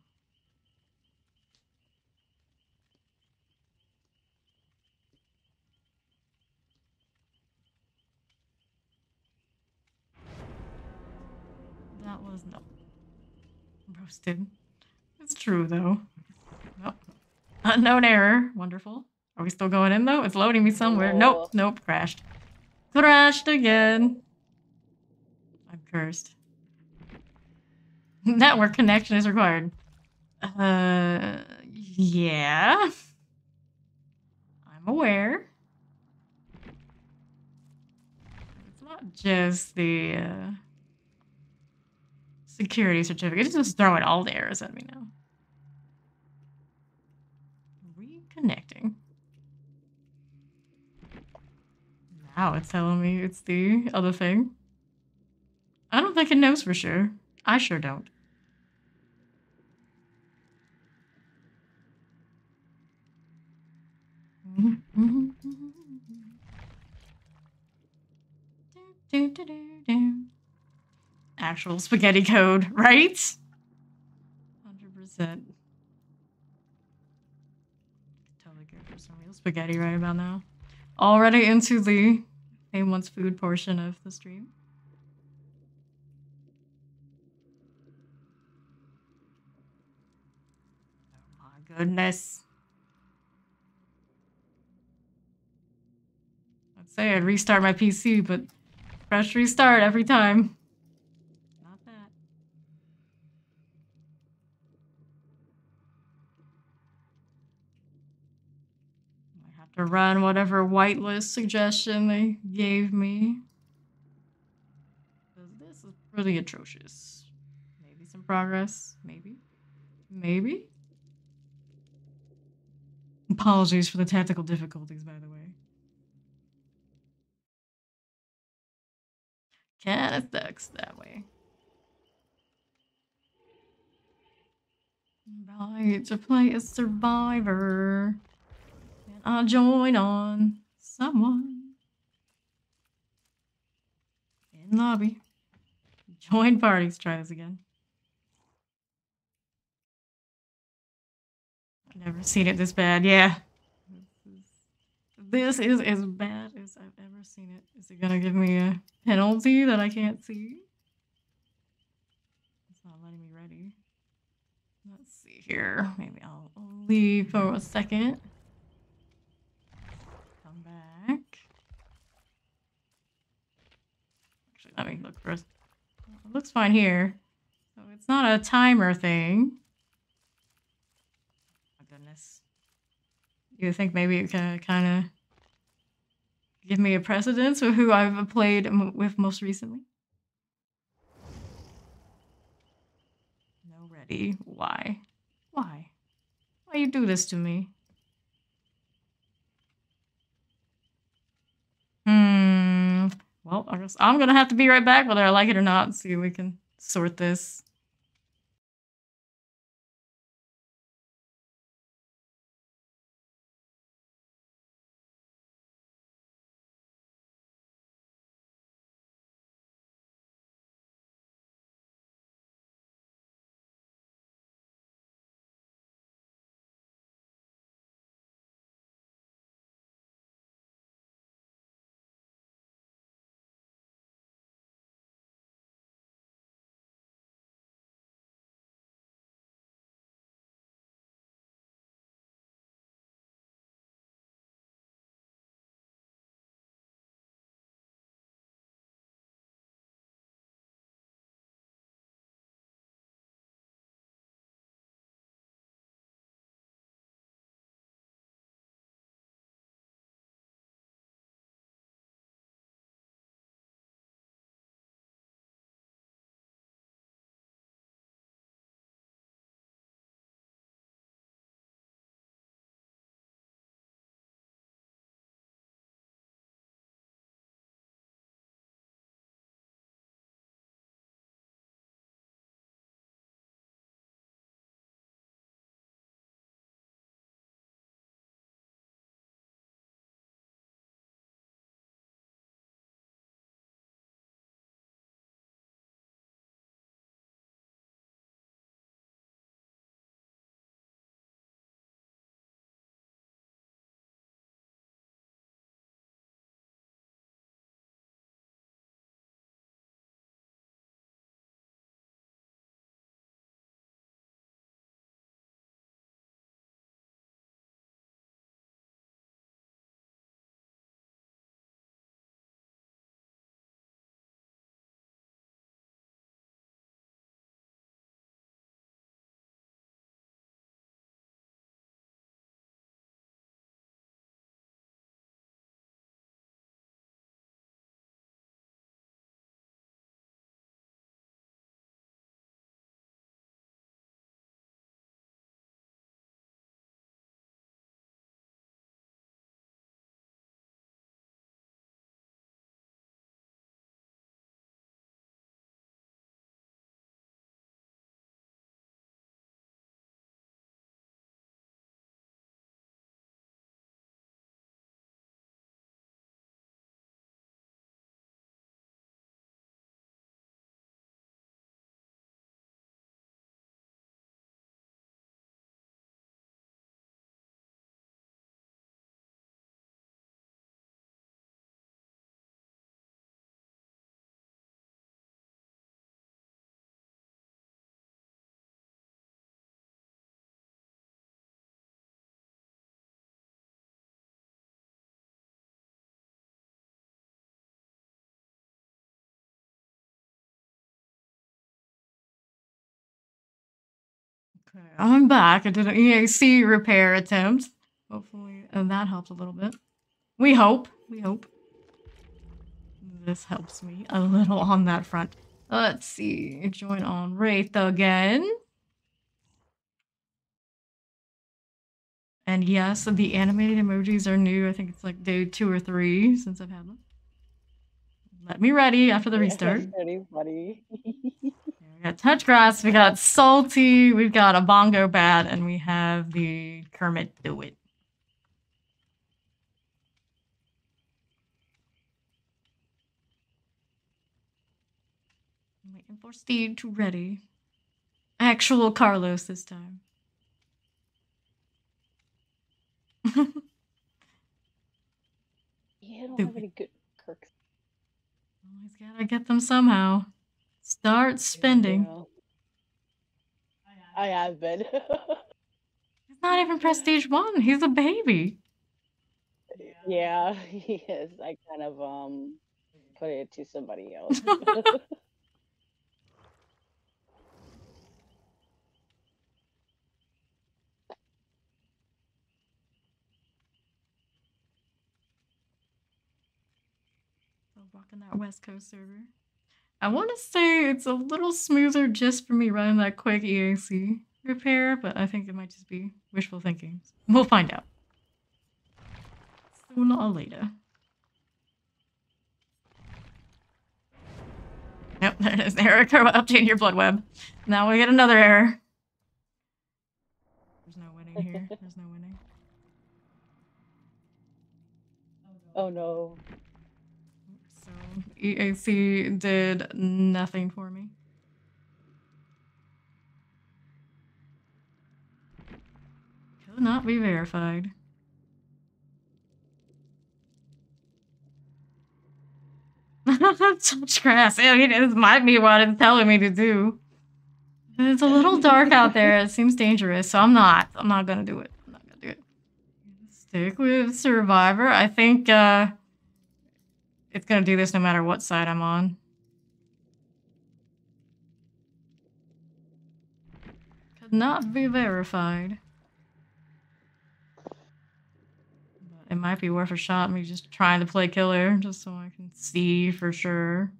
That was, no. Roasted. It's true, though. Nope. Unknown error. Wonderful. Are we still going in, though? It's loading me somewhere. Nope. Nope. Crashed. Crashed again. I'm cursed. Network connection is required. Yeah. I'm aware. It's not just the, security certificate. It's just throwing all the errors at me now. Reconnecting. Now it's telling me it's the other thing. I don't think it knows for sure. I sure don't. Actual spaghetti code, right? 100%. Totally good for some real spaghetti right about now. Already into the Fame Wants Food portion of the stream. Oh my goodness. I'd say I'd restart my PC, but fresh restart every time. Not that. I have to run whatever whitelist suggestion they gave me. Because this is pretty atrocious. Maybe some progress. Maybe. Maybe? Apologies for the tactical difficulties, by the way. Kenneth ducks that way. Right, to play a survivor. And I'll join on someone. In lobby. Join parties. Try this again. I've never seen it this bad. Yeah. This is as bad as I've ever seen it. Is it gonna give me a penalty that I can't see? It's not letting me ready. Let's see here. Maybe I'll leave for a second. Come back. Actually, let me look first. It looks fine here. So it's not a timer thing. Oh, my goodness. You think maybe it can kind of give me a precedence with who I've played with most recently? No ready. Why? Why? Why you do this to me? Well, I guess I'm gonna have to be right back whether I like it or not and see if we can sort this. Okay, I'm back. I did an EAC repair attempt. Hopefully, that helped a little bit. We hope. We hope. This helps me a little on that front. Let's see. Join on Wraith again. And yes, the animated emojis are new. I think it's like day 2 or 3 since I've had them. Let me ready after the Yeah, restart. that's pretty funny. We got touch grass, we got salty, we've got a bongo bat, and we have the Kermit do it. I'm waiting for Steve to ready. Actual Carlos this time. Yeah, I don't Do have it. any good perks. Always gotta get them somehow. Start spending. Yeah. I have been. He's not even prestige 1. He's a baby. Yeah, he is. I kind of put it to somebody else. Rocking that West Coast server. I want to say it's a little smoother just for me running that quick EAC repair, but I think it might just be wishful thinking. We'll find out. Sooner or later. Yep, there it is. Error updating your blood web. Now we get another error. There's no winning here. There's no winning. Oh no. So EAC did nothing for me. Could not be verified. Touch grass. I mean, this might be what it's telling me to do. It's a little dark out there. It seems dangerous, so I'm not gonna do it. I'm not gonna do it. Stick with Survivor. I think it's gonna do this no matter what side I'm on. Could not be verified. But it might be worth a shot, me just trying to play killer, just so I can see for sure.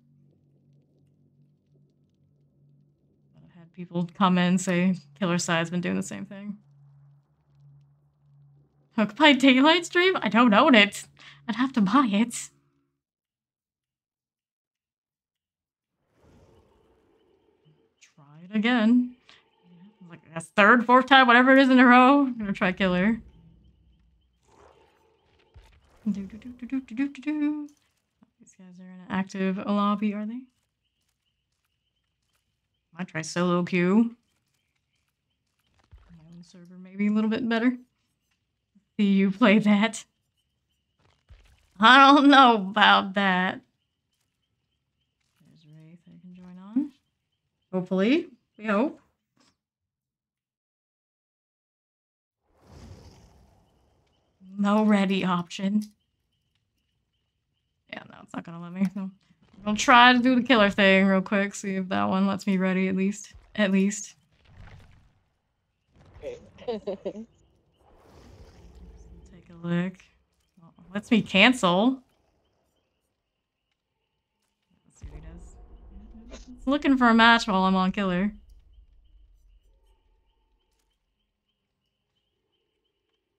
I've had people come in and say killer side's been doing the same thing. Occupied Daylight stream? I don't own it. I'd have to buy it. Try it again. Like a third, fourth time, whatever it is in a row. I'm gonna try killer. These guys are in an active lobby, are they? Might try solo queue. My own server maybe a little bit better. See you play that. I don't know about that. There's Wraith I can join on. Hopefully. We hope. No ready option. Yeah, no, it's not gonna let me. So I'll try to do the killer thing real quick, see if that one lets me ready at least. At least. Okay. Take a look. Well, lets me cancel. Let's see what he does. It's looking for a match while I'm on killer.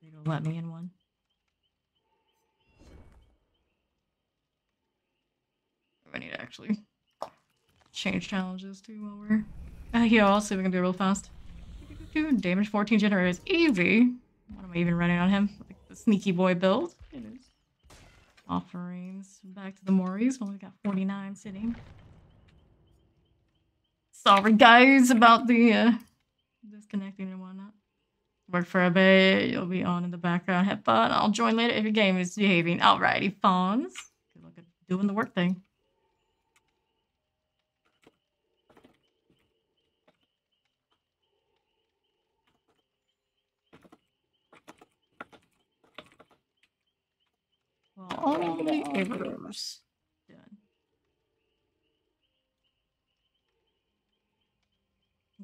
It'll let me in one. I need to actually change challenges too while we're here. Also, we can do it real fast. Damage 14 generators, easy. What am I even running on him? Like the sneaky boy build. It is. Offerings back to the Moris. Only got 49 sitting. Sorry guys about the disconnecting and whatnot. Work for a bit. You'll be on in the background. Have fun. I'll join later if your game is behaving. Alrighty, fawns. Good luck at doing the work thing. Well, all the errors done.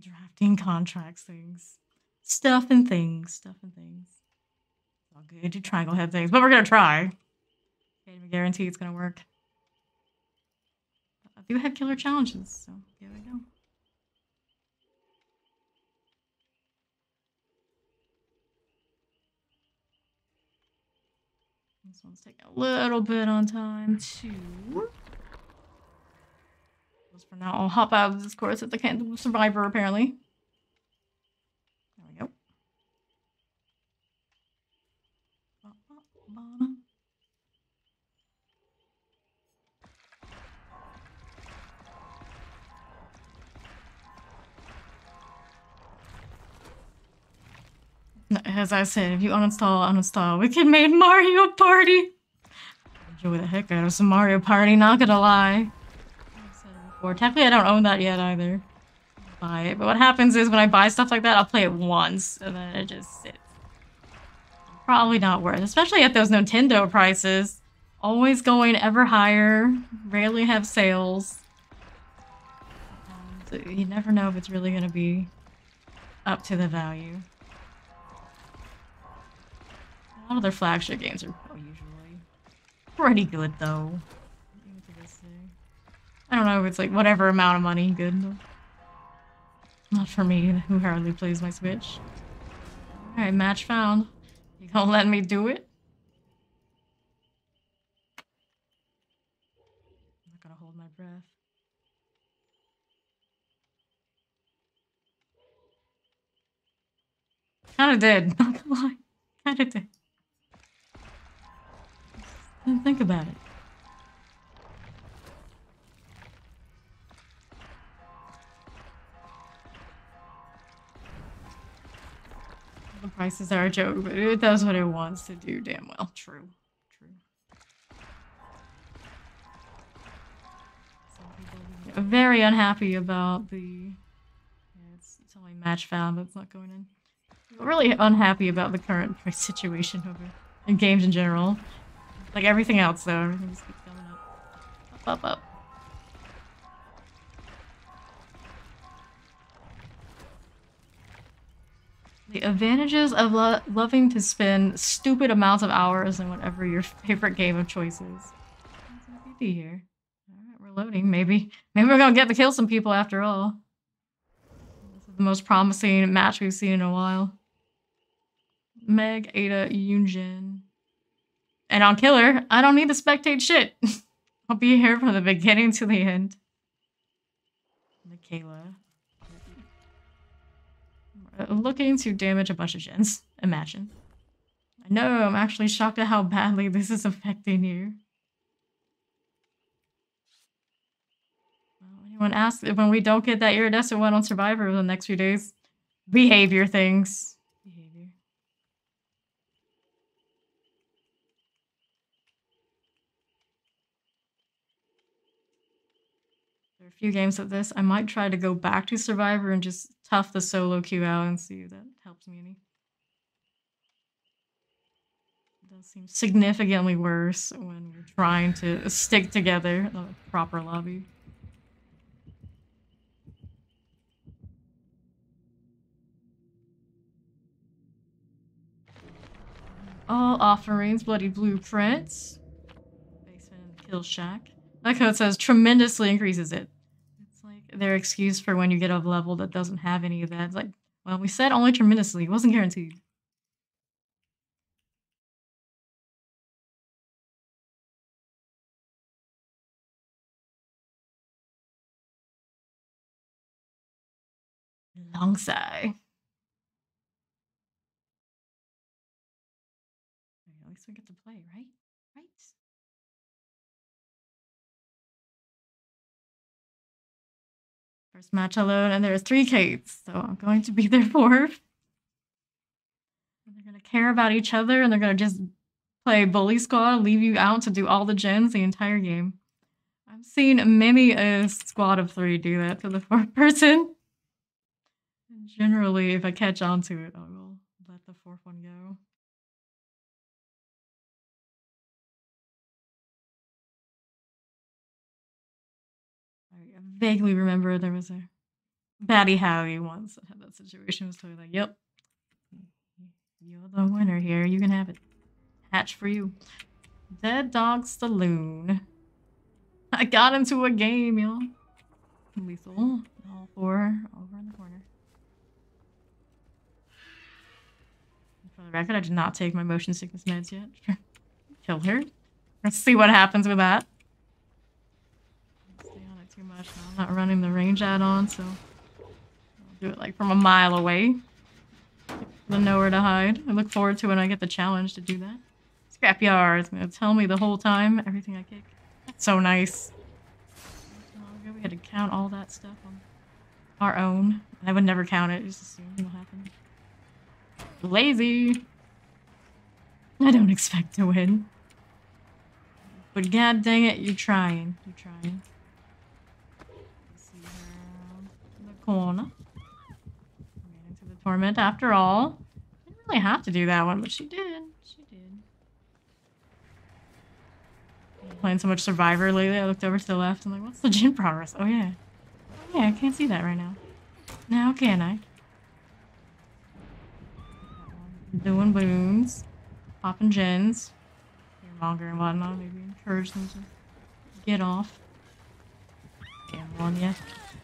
Drafting contracts, things. Stuff and things. It's all good to triangle head things, but we're gonna try. Can't even guarantee it's gonna work. I do have killer challenges, so here we go. This one's taking a little bit on time too. Just for now, I'll hop out of this course if I can't do Survivor apparently. There we go. As I said, if you uninstall, we can make Mario Party. Enjoy the heck out of some Mario Party, not gonna lie. I've said it before. Technically, I don't own that yet either. I'll buy it, but what happens is when I buy stuff like that, I'll play it once and then it just sits. Probably not worth, especially at those Nintendo prices. Always going ever higher. Rarely have sales. So you never know if it's really gonna be up to the value. A lot of their flagship games are usually pretty good, though. Even to this day. I don't know if it's like whatever amount of money good. Though. Not for me, who hardly plays my Switch. Alright, match found. You gonna let me do it? I'm not gonna hold my breath. Kinda did, not gonna lie. Kinda did. Didn't think about it. The prices are a joke, but it does what it wants to do damn well. True. True. Some people are very unhappy about the... Yeah, it's only match found, but it's not going in. Really unhappy about the current price situation over in games in general. Like everything else, though. Everything just keeps going up. Up. The advantages of loving to spend stupid amounts of hours in whatever your favorite game of choice is. What's an RPG here? Alright, we're loading. Maybe we're gonna get to kill some people after all. This is the most promising match we've seen in a while. Meg, Ada, Yunjin. And on Killer, I don't need to spectate shit. I'll be here from the beginning to the end. Michaela. Looking to damage a bunch of gens. Imagine. I know, I'm actually shocked at how badly this is affecting you. Well, anyone asks if when we don't get that iridescent one on Survivor in the next few days? Behavior things. Behavior. There are a few games of this. I might try to go back to Survivor and just tough the solo queue out and see if that helps me any. It does seem significantly worse when we're trying to stick together in a proper lobby. All offerings, bloody blueprints. Basement and kill shack. Like how it says tremendously increases it. It's like their excuse for when you get a level that doesn't have any of that. It's like, well, we said only tremendously. It wasn't guaranteed. Long sigh. At least we get to play, right? Right? First match alone, and there's 3 Kates, so I'm going to be their 4th. They're gonna care about each other, and they're gonna just play bully squad, leave you out to do all the gens the entire game. I've seen many a squad of 3 do that to the 4th person. And generally, if I catch on to it, I will let the 4th one go. I vaguely remember there was a Batty Howie once that had that situation. It was totally like, yep, you're the winner here. You can have it. Hatch for you. Dead Dog Saloon. I got into a game, y'all. Lethal. All 4 over in the corner. For the record, I did not take my motion sickness meds yet. kill her. Let's see what happens with that. Don't stay on it too much. No, I'm not running the range add-on, so I'll do it like from a mile away. Then nowhere to hide. I look forward to when I get the challenge to do that. Scrapyard is gonna tell me the whole time everything I kick. That's so nice. We had to count all that stuff on our own. I would never count it, just assume it'll happen. Lazy. I don't expect to win. But god dang it, you're trying. You're trying. See her in the corner. Ran into the torment after all. Didn't really have to do that one, but she did. She did. Playing so much Survivor lately, I looked over to the left and like, what's the gym progress? Oh yeah. Oh yeah, I can't see that right now. Now can I? Doing boons. Popping gens. Fearmonger and whatnot. Maybe encourage them to get off. M1 ya.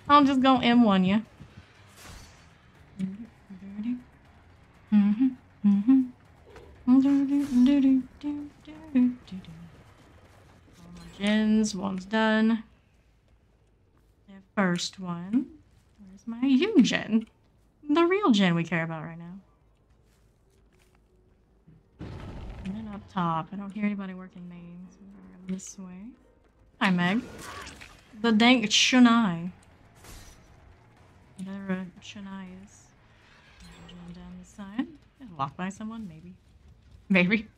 I'll just go M1 ya. All my gens. One's done. The first one. Where's my U gen? The real gen we care about right now. And then up top, I don't hear anybody working main, so we're going this way. Hi, Meg. The dank Shunai. Whatever a Shunai is. Down this side. Walk by someone, maybe. Maybe.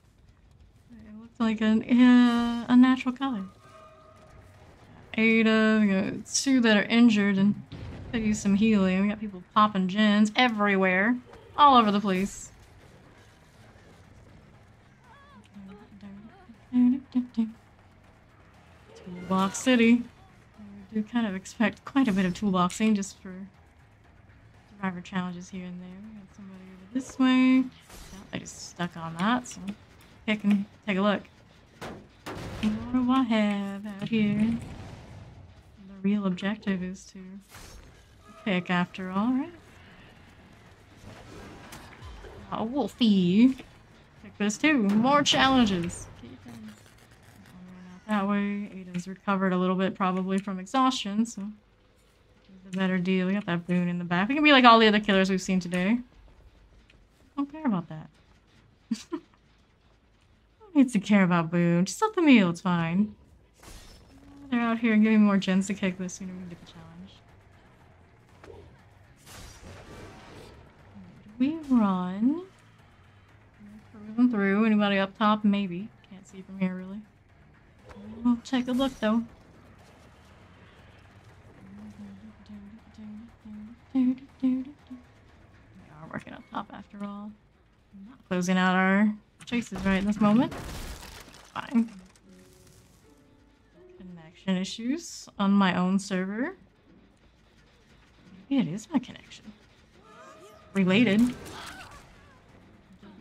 It looks like a natural color. Ada, we got 2 that are injured and could use some healing. We got people popping gens everywhere. All over the place. Toolbox City. We do kind of expect quite a bit of toolboxing just for Survivor challenges here and there. We got somebody over this way. I just stuck on that, so pick and take a look. What do I have out here? The real objective is to pick after all, right? Oh, Wolfie. Pick this too. More challenges. That way, Ada's recovered a little bit probably from exhaustion, so it's a better deal. We got that boon in the back. We can be like all the other killers we've seen today. I don't care about that. Who needs to care about boon? Just up the meal, it's fine. They're out here giving me more gens to kick, the sooner we can get the challenge. We run. Cruising through. Anybody up top? Maybe. Can't see from here, really. We'll take a look, though. We are working up top after all. Not closing out our chases right in this moment. Fine. Connection issues on my own server. Maybe it is my connection. Related.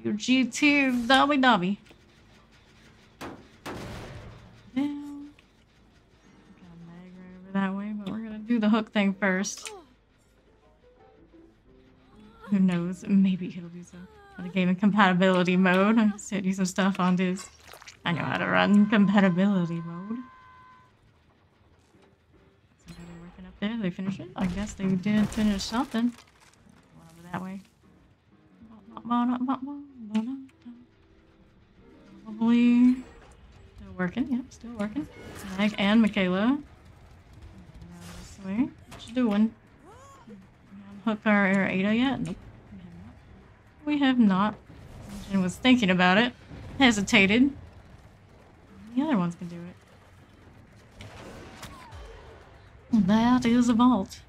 WG2 Dobby Dobby. That way, but we're gonna do the hook thing first. Who knows? Maybe he'll do some for the game in compatibility mode. I sent you some stuff on this. I know how to run compatibility mode. Somebody working up there. Did they finish it? I guess they did finish something. One over that way. Probably still working. Yep, still working. Meg and Michaela. Way. What you doing? Hook our Ada yet? Nope. We have not. Jen was thinking about it. Hesitated. The other ones can do it. That is a vault,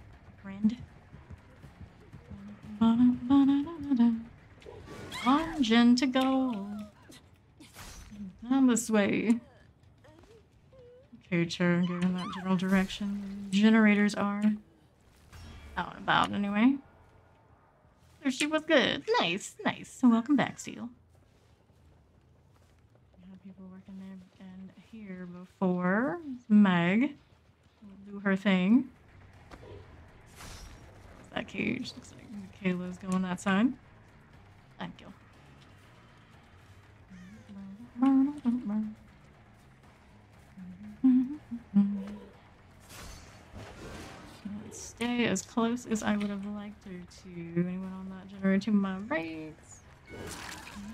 friend. One gen to go. Down this way. Future, given that general direction. The generators are out and about anyway. There she was good. Nice, nice. So welcome back, Steel. We had people working there and here before. Meg will do her thing. That cage looks like Michaela's going that side. Thank you. didn't stay as close as I would have liked her to. Anyone on that generator to my right?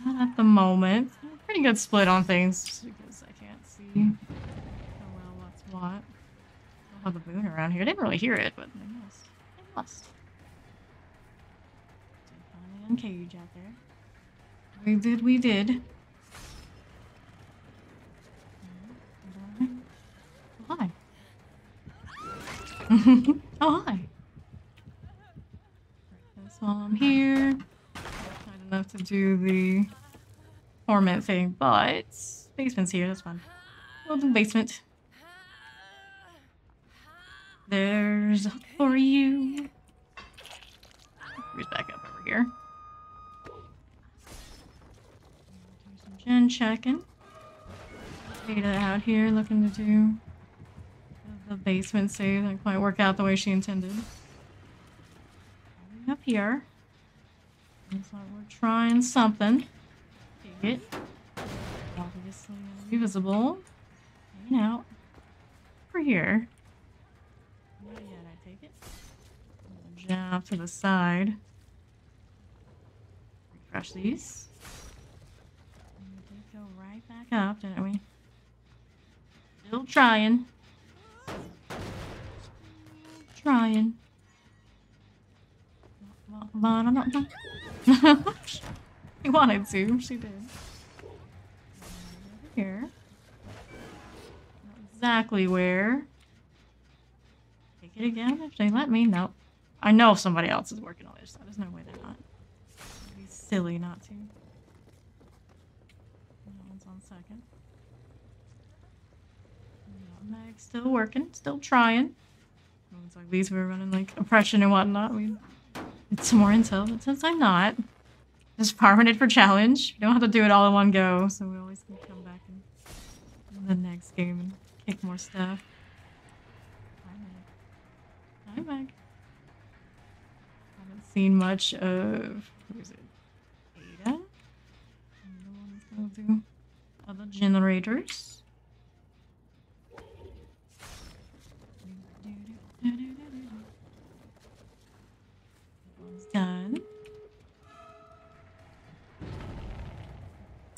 Not at the moment. Pretty good split on things just because I can't see so well what's what. I don't have the boon around here. I didn't really hear it, but they must. They must. Did find a cage out there. We did, we did. Oh, hi. Oh, hi. This while I'm here. Not enough to do the torment thing, but basement's here, that's fun. We'll do basement. There's a for you. Here's back up over here. Do some gen checking. Ada out here looking to do the basement save. That might work out the way she intended. Up here. Looks like we're trying something. Take it. Obviously invisible. Hanging out. Over here. Not yet, I take it. Jab to the side. Refresh these. And we did go right back up, didn't we? Still trying. Trying. She wanted to. She did. Over here. Not exactly where. Take it again if they let me. Nope. I know somebody else is working on this, so there's no way they're not. It'd be silly not to. That one's on second. Meg's still working, still trying. Moments like these, we were running like oppression and whatnot. We did some more intel, but since I'm not, just farming it for challenge. We don't have to do it all in one go, so we always can come back in the next game and kick more stuff. Hi, Meg. Hi, Meg. Haven't seen much of, who is it? Ada? I'm the one that's gonna do other generators. One's done.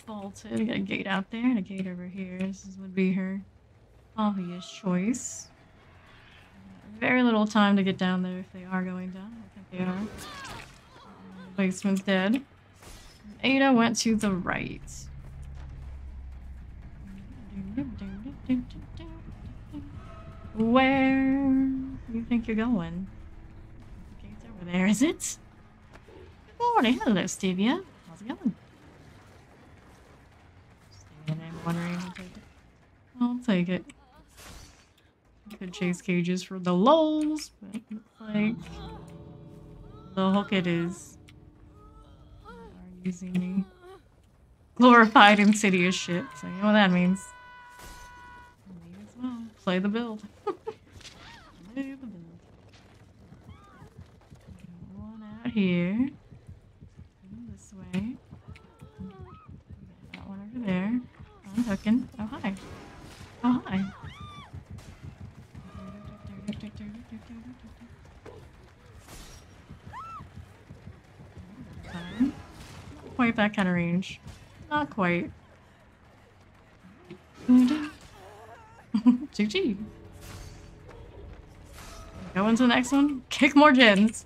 Bolted. Got a gate out there and a gate over here. This would be her obvious choice. Very little time to get down there if they are going down. I think they are. The basement's dead. Ada went to the right. Where do you think you're going? The gate's over there, is it? Good morning. Hello, Stevia. How's it going? Stevia, I'm wondering. I'll take it. Could chase cages for the lulz, but it looks like the hook it is. They are using the glorified insidious shit, so you know what that means. May as well play the build. Play the build. One out here. This way. That one over there. I'm hooking. Oh hi. Oh hi. Not quite that kind of range. Not quite. GG. Go into the next one. Kick more gens.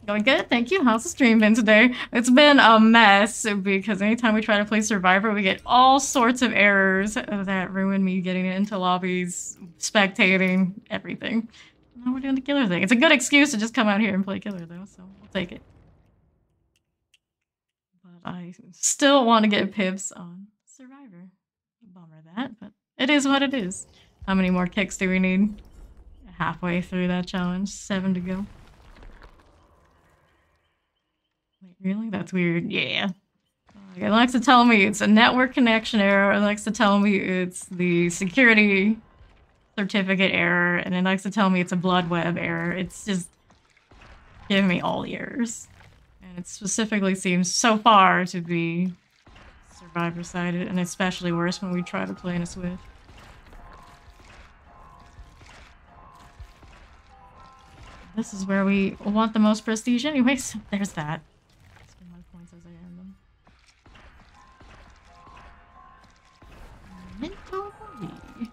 Going good, thank you. How's the stream been today? It's been a mess because anytime we try to play Survivor, we get all sorts of errors that ruin me getting into lobbies, spectating, everything. Now we're doing the killer thing. It's a good excuse to just come out here and play killer though, so we'll take it. But I still want to get pips on Survivor. Bummer that, but it is what it is. How many more kicks do we need? Halfway through that challenge. 7 to go. Wait, really? That's weird. Yeah. It likes to tell me it's a network connection error. It likes to tell me it's the security certificate error. And it likes to tell me it's a blood web error. It's just giving me all the errors. And it specifically seems so far to be Survivor-sided. And especially worse when we try to play in a Swift. This is where we want the most prestige anyways. There's that. Spend my points as I earn them. Mental body.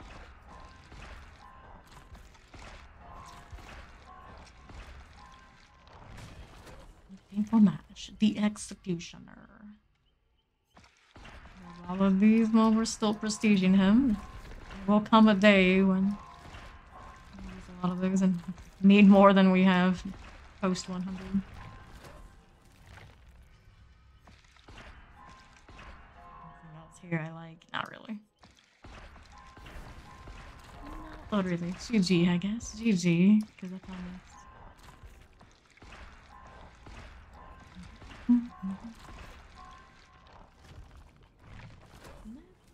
Painful match. The Executioner. All of these while we're still prestiging him. There will come a day when we use a lot of those and need more than we have post 100. Anything else here I like? Not really. Not really. GG, I guess. GG. Because I found this.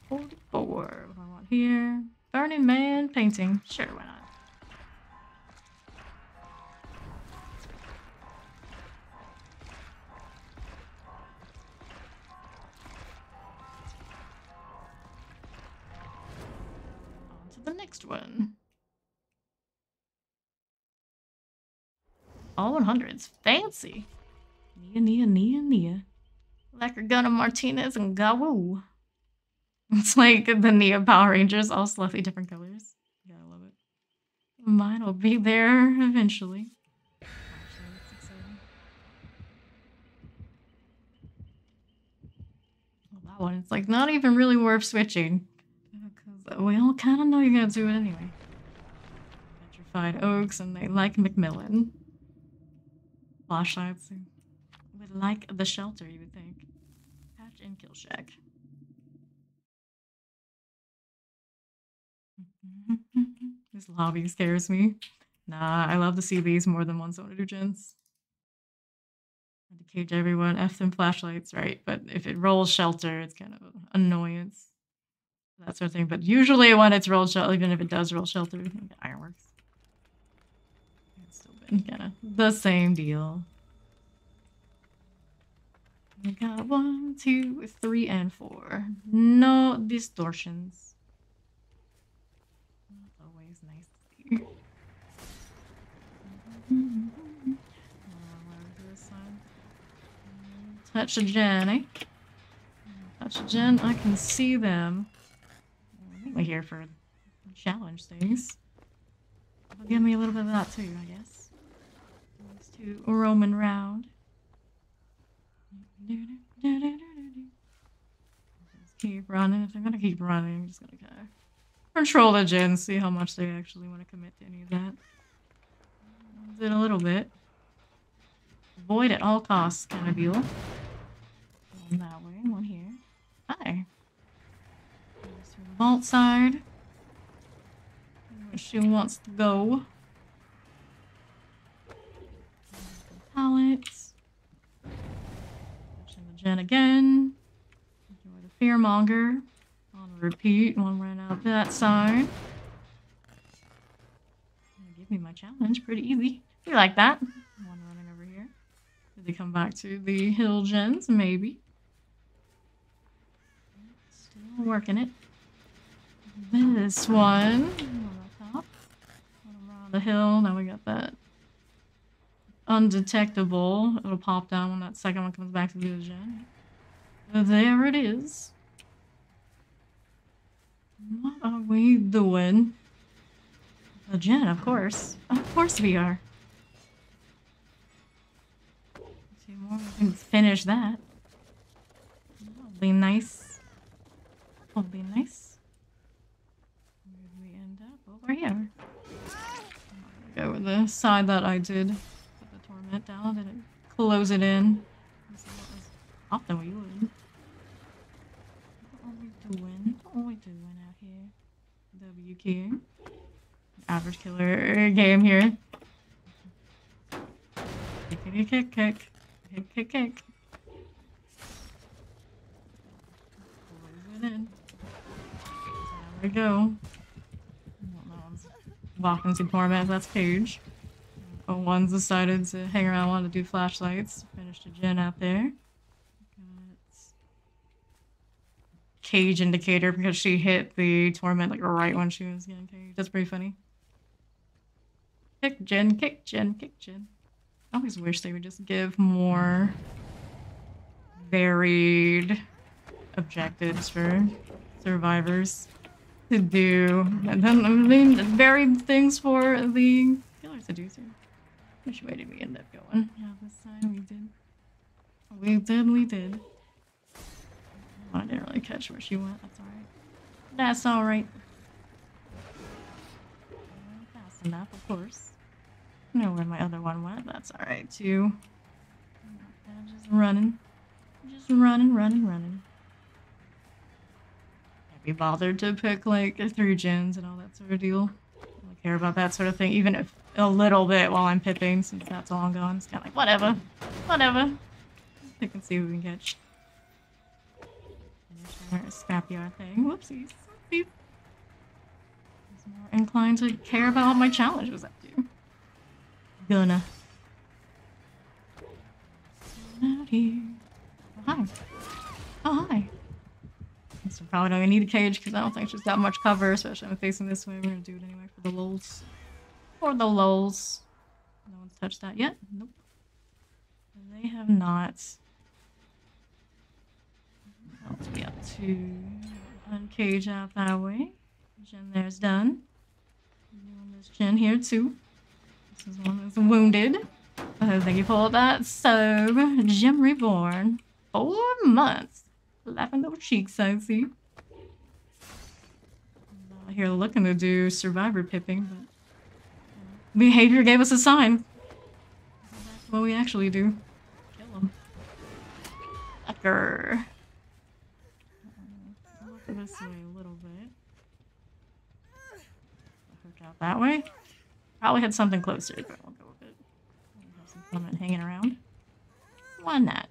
44. What do I want here? Burning Man painting. Sure, why not? On to the next one. All 100s. Fancy. Nia. Lecker Gunna Martinez and Gawoo. It's like the Nia Power Rangers, all slightly different colors. Gotta love it. Mine will be there eventually. Actually, it's exciting. Well, that one, it's like not even really worth switching. Because we all kind of know you're gonna do it anyway. Petrified Oaks, and they like Macmillan. Flashlights would like the shelter, you would think. Patch and Kill Shack. This lobby scares me. Nah, I love to see these more than ones that want to do gens. And to cage everyone, F them flashlights, right? But if it rolls shelter, it's kind of an annoyance. That sort of thing. But usually when it's rolled shelter, even if it does roll shelter, Ironworks. It's still been kind of the same deal. We got 1, 2, 3, and 4. No distortions. That's always nice to see. Touch a gen, eh? Touch a gen, I can see them. We're here for challenge things. It'll give me a little bit of that too, I guess. These two roaming round. Just keep running. If they're gonna keep running, I'm just gonna kind of control the gen, see how much they actually want to commit to any of that. Did a little bit. Avoid at all costs kind of deal. One that way, one here. Hi. Goes to the vault side. Where she wants to go. Pallets. Touching the gen again. Enjoy the fearmonger. On repeat. One ran out that side. Give me my challenge. Pretty easy. You like that? One running over here. Did they come back to the hill gens? Maybe. Still working it. This one on the top. One around the hill. Now we got that undetectable. It'll pop down when that second one comes back to the hill gen. There it is. What are we doing? A gen, of course. Of course we are. Two more, we can finish that. That'll be nice. That'll be nice. Where did we end up? Over here. I'm gonna go with the side that I did. Put the torment down, then it close it in. Often we would. What are we doing? What are we doing out here? WQ. Average killer game here. Kick, kick, kick. Kick, kick, kick. Close it in. There we go. Well, that one's walking to torment. That's Cage. Oh, one's decided to hang around, wanted to do flashlights. Finished a gen out there. Cage indicator because she hit the torment like right when she was getting caged. That's pretty funny. Kick Jen, kick Jen, kick Jen. I always wish they would just give more varied objectives for survivors to do. And then, I mean, varied things for the killers to do too. Which way did we end up going? Yeah, this time we did. We did. Oh, I didn't really catch where she went. That's alright. That's alright. Fast enough, of course. I know where my other one went. That's alright too. Just running. Just running. Can't be bothered to pick like 3 gens and all that sort of deal. I don't care about that sort of thing, even if a little bit while I'm pipping, since that's all I'm going. It's kind of like, whatever. Pick and see who we can catch. Finish our scrapyard thing. Whoopsies. I was more inclined to care about what my challenge was up to. Gonna. Out here. Oh, hi. Oh, hi. So probably don't even need a cage because I don't think she's got much cover, especially when I'm facing this way. We're gonna do it anyway for the lulz. For the lulz. No one's touched that yet? Nope. They have not. What else we up to? Uncage out that way. Gen there's done. Doing this gen here too. This is one that's wounded. I think you pulled that. So, Gem Reborn. 4 months. Laughing those cheeks, I see. I'm not here looking to do survivor pipping, but behavior gave us a sign. That's what we actually do. Kill him. Wesker. Look this way a little bit. Hook out that way. Probably had something closer, but we'll go with it. Have some comment hanging around. Why not?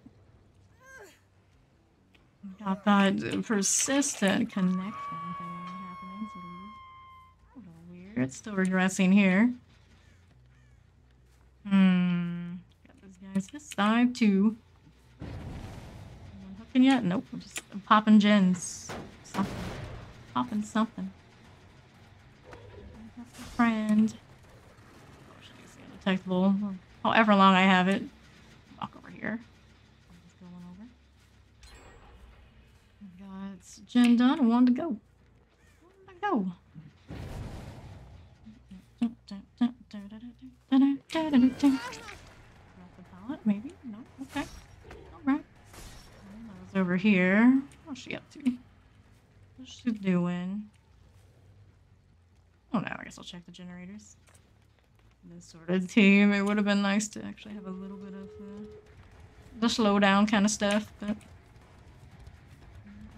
Got that persistent connection thing happening. It's a little weird. It's still regressing here. Got those guys this side too. Anyone hooking yet? Nope. I'm just popping gens. Something. Popping something. That's a friend. Oh, should be undetectable. However long I have it. Walk over here. Just going over. Got gen done and one to go. Drop the pallet, maybe? No? Okay. Alright. That was over here. What's she up to? What's she doing? Oh no, I guess I'll check the generators. This sort of team, it would have been nice to actually have a little bit of the slowdown kind of stuff, but I'm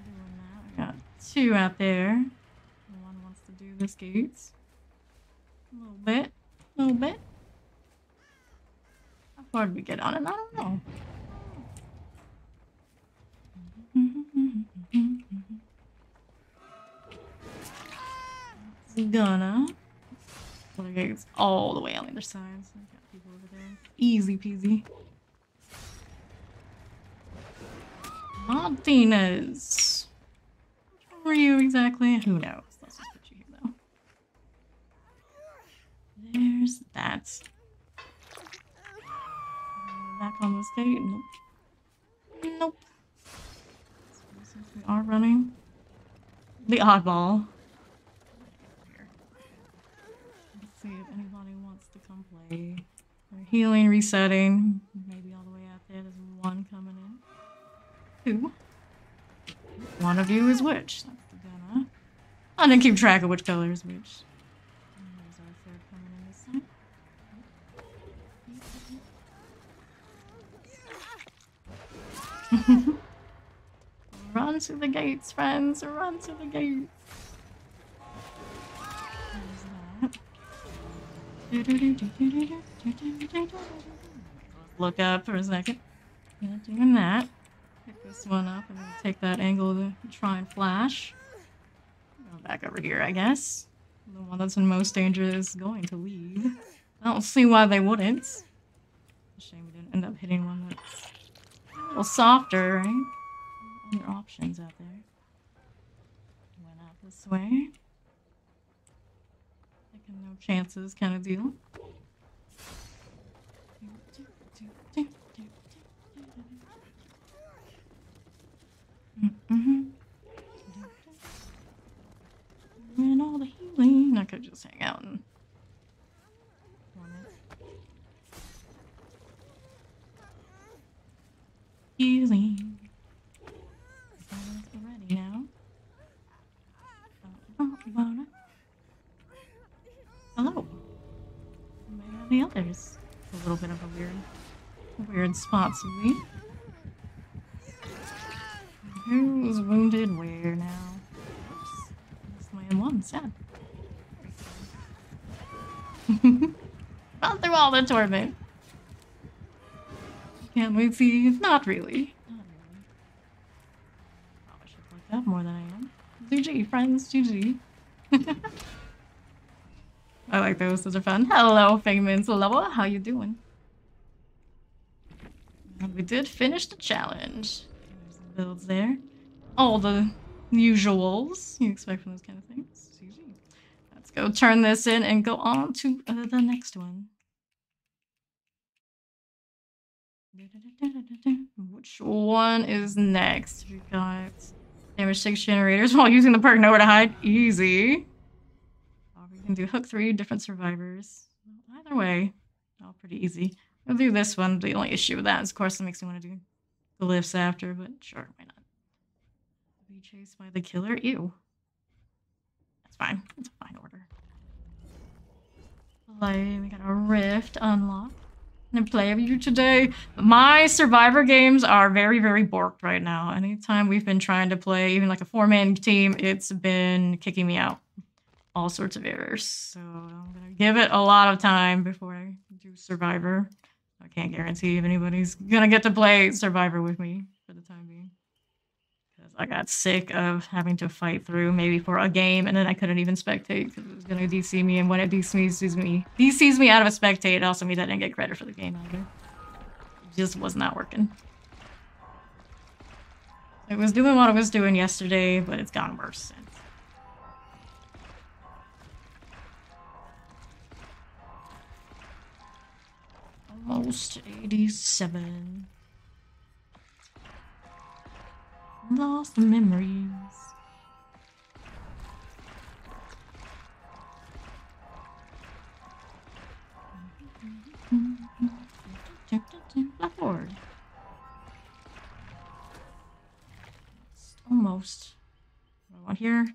doing that. I got 2 out there. One wants to do this gates. A little bit. How far did we get on it? I don't know. Gonna. Well, the gate's all the way on the other side, so I've got people over there. Easy peasy. Martinez. Which one were you exactly? Who knows? Let's just put you here though. There's that. Back on this gate. Nope. Since we are running. The oddball. Let's see if anybody wants to come play. We're healing, resetting. Maybe all the way out there. There's 1 coming in. 2. One of you is which? That's the gunner. I didn't keep track of which color is which. There's our 3rd coming in this side. Run to the gates, friends. Run to the gates. There's that. Look up for a second. Yeah, doing that. Pick this one up and then take that angle to try and flash. Go back over here, I guess. The one that's in most danger is going to leave. I don't see why they wouldn't. It's a shame we didn't end up hitting one that's a little softer, right? Other options out there. Went out this way. Taking no chances kind of deal. And all the healing. I could just hang out and healing. Ready now. Hello. Where are the others? A little bit of a weird spot to be. Who's wounded where now? Oops. This man won, sad. Gone through all the torment. Can't wait to see. Not really. Probably should like that more than I am. GG, friends, GG. I like those, those are fun. Hello, Figments Level, how you doing? And we did finish the challenge. There's the builds there. All the usuals you expect from those kind of things. GG. Let's go turn this in and go on to the next one. Which one is next? We got damage 6 generators while using the perk nowhere to hide. Easy. We can do hook 3 different survivors. Either way, all pretty easy. We'll do this one. The only issue with that is, of course, it makes me want to do the lifts after, but sure, why not? Be chased by the killer? Ew. That's fine. It's a fine order. Play. We got a rift unlocked. And play with you today. My survivor games are very, very borked right now. Anytime we've been trying to play, even like a 4-man team, it's been kicking me out. All sorts of errors. So I'm gonna give it a lot of time before I do survivor. I can't guarantee if anybody's gonna get to play survivor with me for the time being. Because I got sick of having to fight through maybe for a game and then I couldn't even spectate because it was gonna DC me, and when it DCs me out of a spectate, it also means I didn't get credit for the game either. It just was not working. It was doing what it was doing yesterday, but it's gotten worse since. Almost 87. Lost memories. Blackboard. Almost. What do I want here?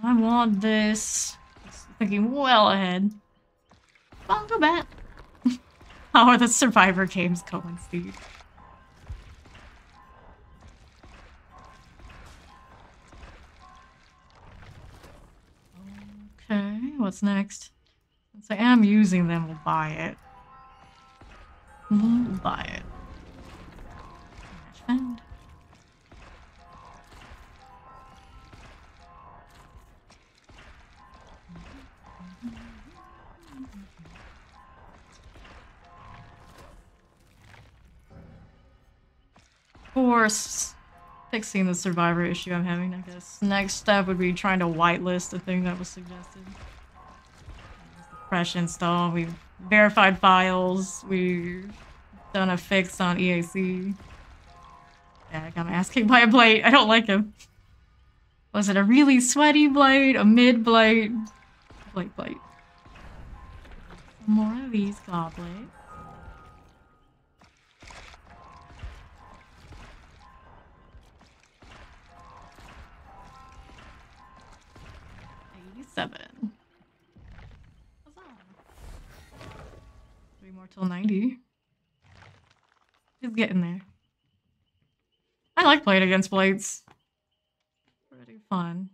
I want this. Thinking well ahead. Bongo bat. How are the survivor games going, Steve? Okay, what's next? Since I am using them, we'll buy it. We'll buy it. Match found. Of course, fixing the survivor issue I'm having, I guess. Next step would be trying to whitelist the thing that was suggested. Fresh install, we've verified files, we've done a fix on EAC. Yeah, I got my ass kicked by a blade. I don't like him. Was it a really sweaty blade? A mid blade? Blade. Some more of these goblets. Seven. Three more till 90. It's getting there. I like playing against blades. Pretty fun.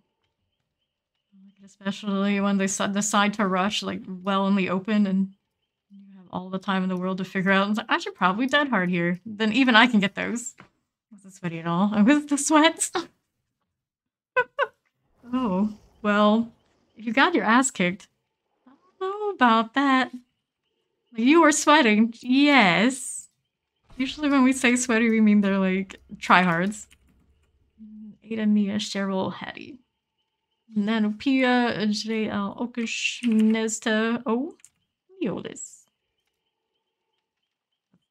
Especially when they decide to rush like well in the open and you have all the time in the world to figure out. It's like, I should probably dead hard here. Then even I can get those. Wasn't sweaty at all. I was the sweats. Oh, well. You got your ass kicked. I don't know about that. You were sweating. Yes. Usually when we say sweaty, we mean they're like tryhards. Ada, Nia, Cheryl, Hattie. Nanopia, JL, Okish, Nesta. Oh, Neolis.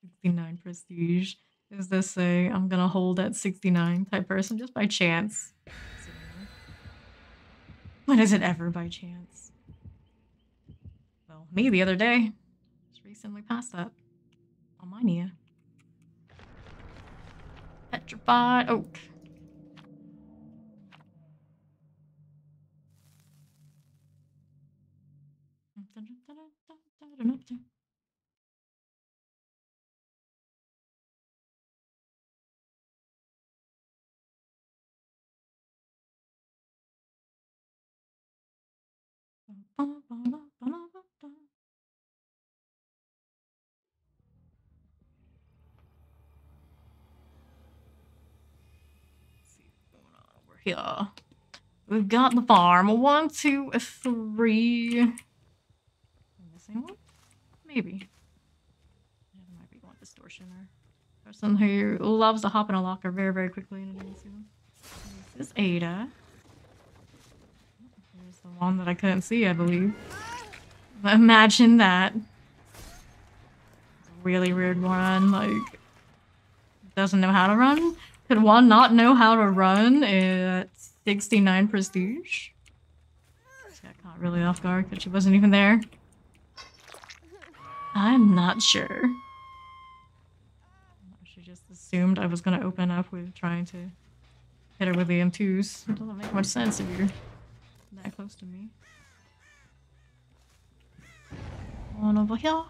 69 prestige. Is this a I'm gonna hold at 69 type person just by chance? When is it ever by chance? Well, me the other day. Just recently passed that. On Mania. Petrified oak. Here. We've got the farm. 1, 2, 3. Am I missing one? Maybe. Yeah, there might be one distortion or person who loves to hop in a locker very, very quickly and I didn't see them. This is Ada. There's the one that I couldn't see, I believe. Imagine that. It's a really weird one, like, doesn't know how to run. Could one not know how to run at 69 prestige? Just got caught really off guard because she wasn't even there. I'm not sure. She just assumed I was gonna open up with trying to hit her with the M2s. It doesn't make much sense if you're that close to me. On over here.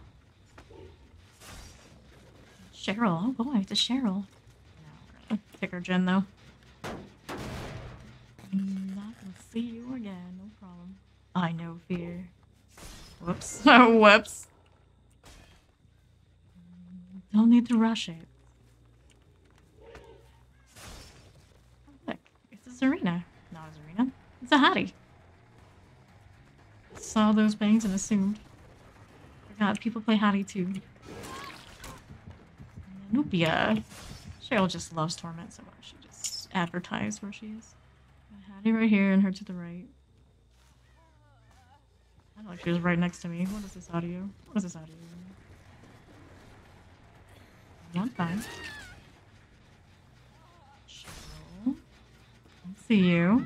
Cheryl. Oh boy, it's a Cheryl. Pick her gen though. I'm not gonna see you again, no problem. I know fear. Whoops. Whoops. Don't need to rush it. Oh, look, it's a Serena. Not a Serena. It's a Hattie. Saw those bangs and assumed. Forgot people play Hattie too. Nubia. Cheryl just loves Torment so much. She just advertised where she is. Got Hattie right here and her to the right. I don't like she was right next to me. What is this audio? What is this audio? One fine. Cheryl. I see you.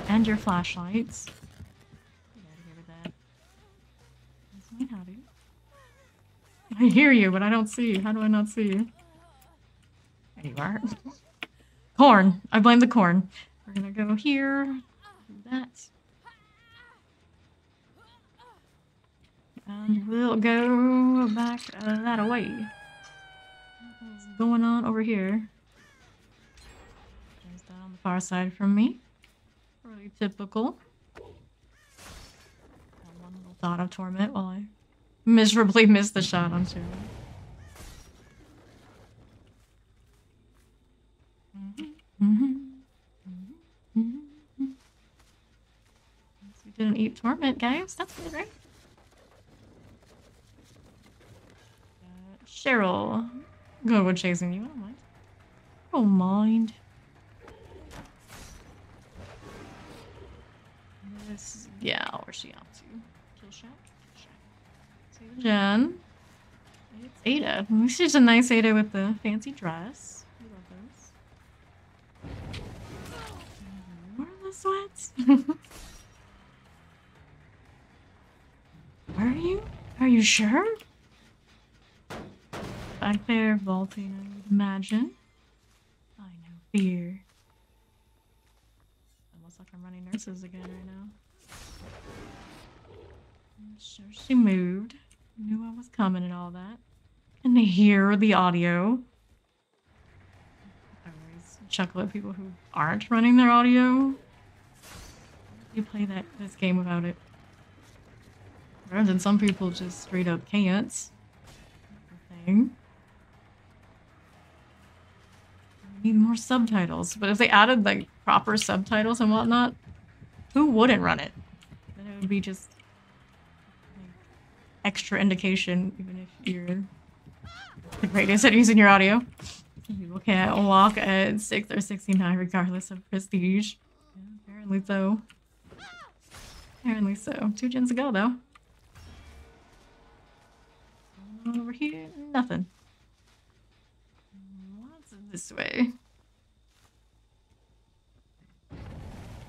And your flashlights. Get out of here with that. That's my Hattie. I hear you, but I don't see you. How do I not see you? There you are. Corn. I blame the corn. We're gonna go here. Do that. And we'll go back that way. What's going on over here? Just down on the far side from me. Really typical. Got one little thought of Torment while I miserably missed the shot on Cheryl. We didn't eat Torment, guys. That's good, right? Cheryl. Good with chasing you. I don't mind. I don't mind. This gal, where's she out to? Kill shot? Save Jen. It's Ada. She's a nice Ada with the fancy dress. We love those. Where are the sweats? Are you? Are you sure? Back there, vaulting, I would imagine. I know fear. Almost like I'm running nurses again right now. I'm sure she moved. Knew I was coming and all that. Can they hear the audio? I always chuckle at people who aren't running their audio. You play this game without it. Rather than some people just straight up can't. Thing. We need more subtitles. But if they added like proper subtitles and whatnot, who wouldn't run it? Then it would be just like, extra indication, even if you're the greatest at using your audio. People can't walk at 6 or 69 regardless of prestige. Yeah, apparently so. Apparently so. 2 gens ago though. Over here, nothing. this way.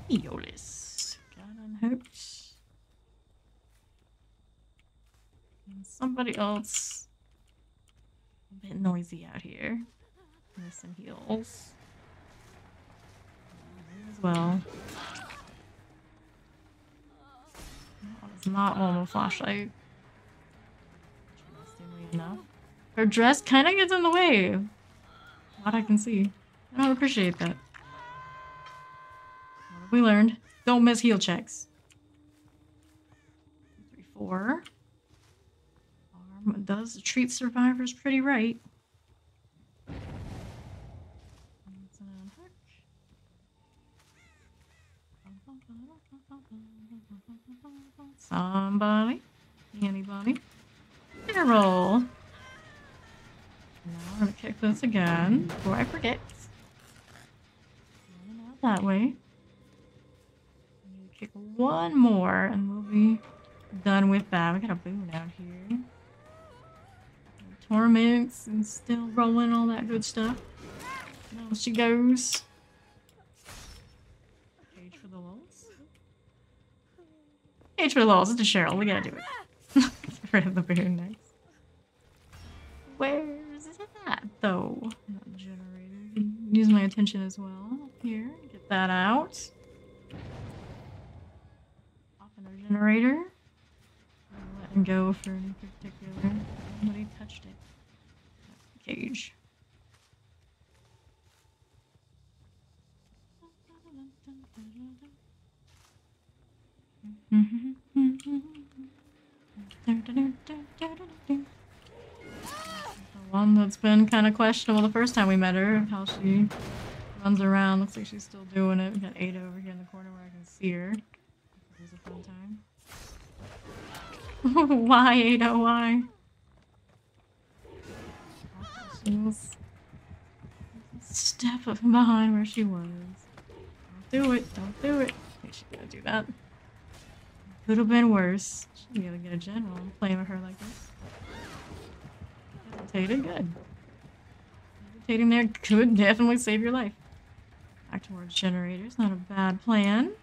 Eolus. Got unhooked. And somebody else. A bit noisy out here. Missing heals. As well. It's not on the flashlight. Interestingly enough. Her dress kind of gets in the way. What I can see. I don't appreciate that. What have we learned? Don't miss heal checks. 3, 4. Arm does treat survivors pretty right. Somebody? Anybody? Roll. Now I'm gonna kick this again before I forget. Not that way. I'm gonna kick one more and we'll be done with that. We got a boon out here. Torments and still rolling all that good stuff. Now she goes. Cage for the lulz. Cage for the lulz. It's a Cheryl. We gotta do it. Get rid of the boon next. Where's it at, though? Not generator. Use my attention as well. Here, get that out. Off another generator. Letting go for any particular. Nobody touched it. Cage. The one that's been kind of questionable the first time we met her, how she runs around. Looks like she's still doing it. We got Ada over here in the corner where I can see her. It was a fun time. Why, Ada? Why? She was a step behind where she was. Don't do it. Don't do it. I think she's gonna do that. Could have been worse. Should be able to get a general and play with her like this. Hesitated, good. Hesitating there could definitely save your life. Back towards generators, not a bad plan.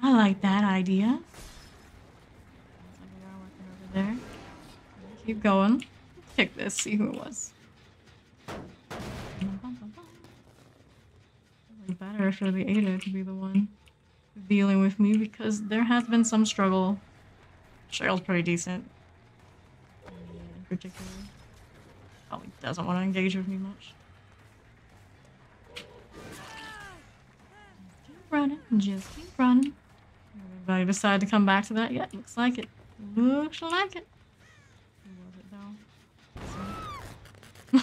I like that idea. Looks like we are working over there. Keep going. Pick this, see who it was. It's better for the Ada to be the one dealing with me because there has been some struggle. Cheryl's pretty decent. In particular. Probably doesn't want to engage with me much. Just keep running. Just keep running. Anybody decide to come back to that yet? Looks like it. Looks like it. Who was it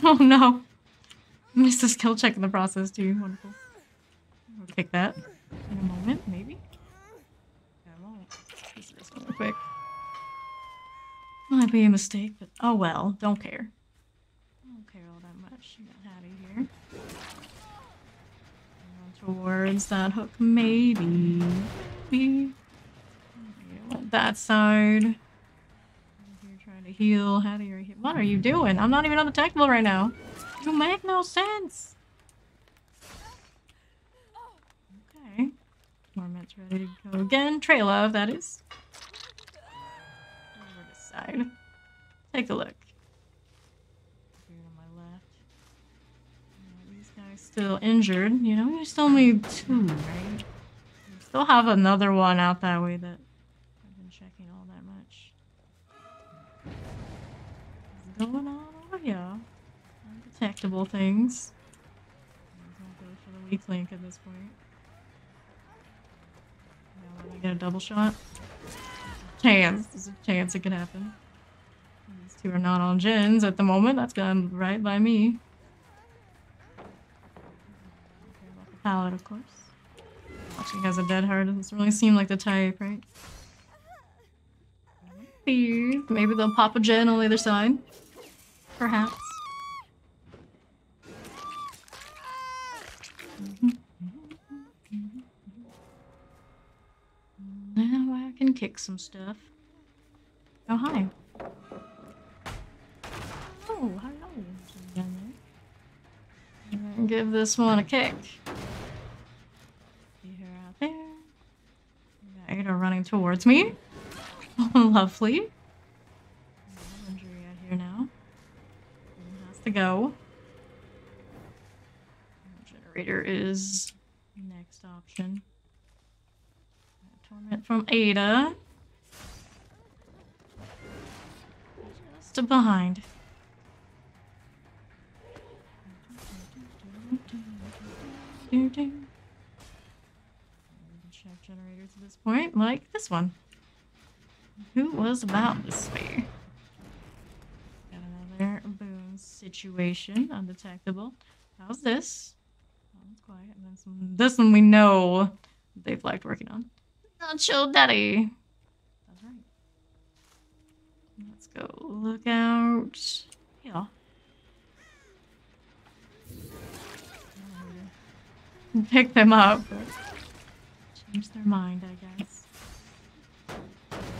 though? Oh no. Missed a skill check in the process too. Wonderful. We'll pick that in a moment, maybe. Yeah, I won't. Let's do this one real quick. Might be a mistake, but oh well. Don't care. Don't care all that much. Got Hattie here. Going towards that hook, maybe. Maybe. That side. You're trying to heal. Hattie, are you? What are you doing? I'm not even on the tactical right now. You make no sense. Okay. Torment's ready to go again. Trail of, that is. Over this side. Take a look. Here on my left. These guys still injured. You know, you still need 2, right? You still have another one out that way that I've been checking all that much. What's going on over here? Undetectable things. I'll go for the weak link at this point. Now when I get a double shot. There's a chance it could happen. These two are not on gens at the moment. That's gone right by me. Okay, about the pallet, of course. She has a dead heart. Doesn't really seem like the type, right? Maybe they'll pop a gen on the other side. Perhaps. Now I can kick some stuff. Oh, hi. Oh, hello. give this one a kick. See her out there. We got Ada running towards me. Lovely. Injury out here now. Has to go. Generator is next option. Torment from Ada. Just behind. Check generators at this point, like this one. Who was about this way? Got another boom situation, undetectable. How's this? Oh, it's quiet. And then this one we know they've liked working on. Not your daddy. That's right. Let's go look out. Yeah. Pick them up. Change their mind, I guess.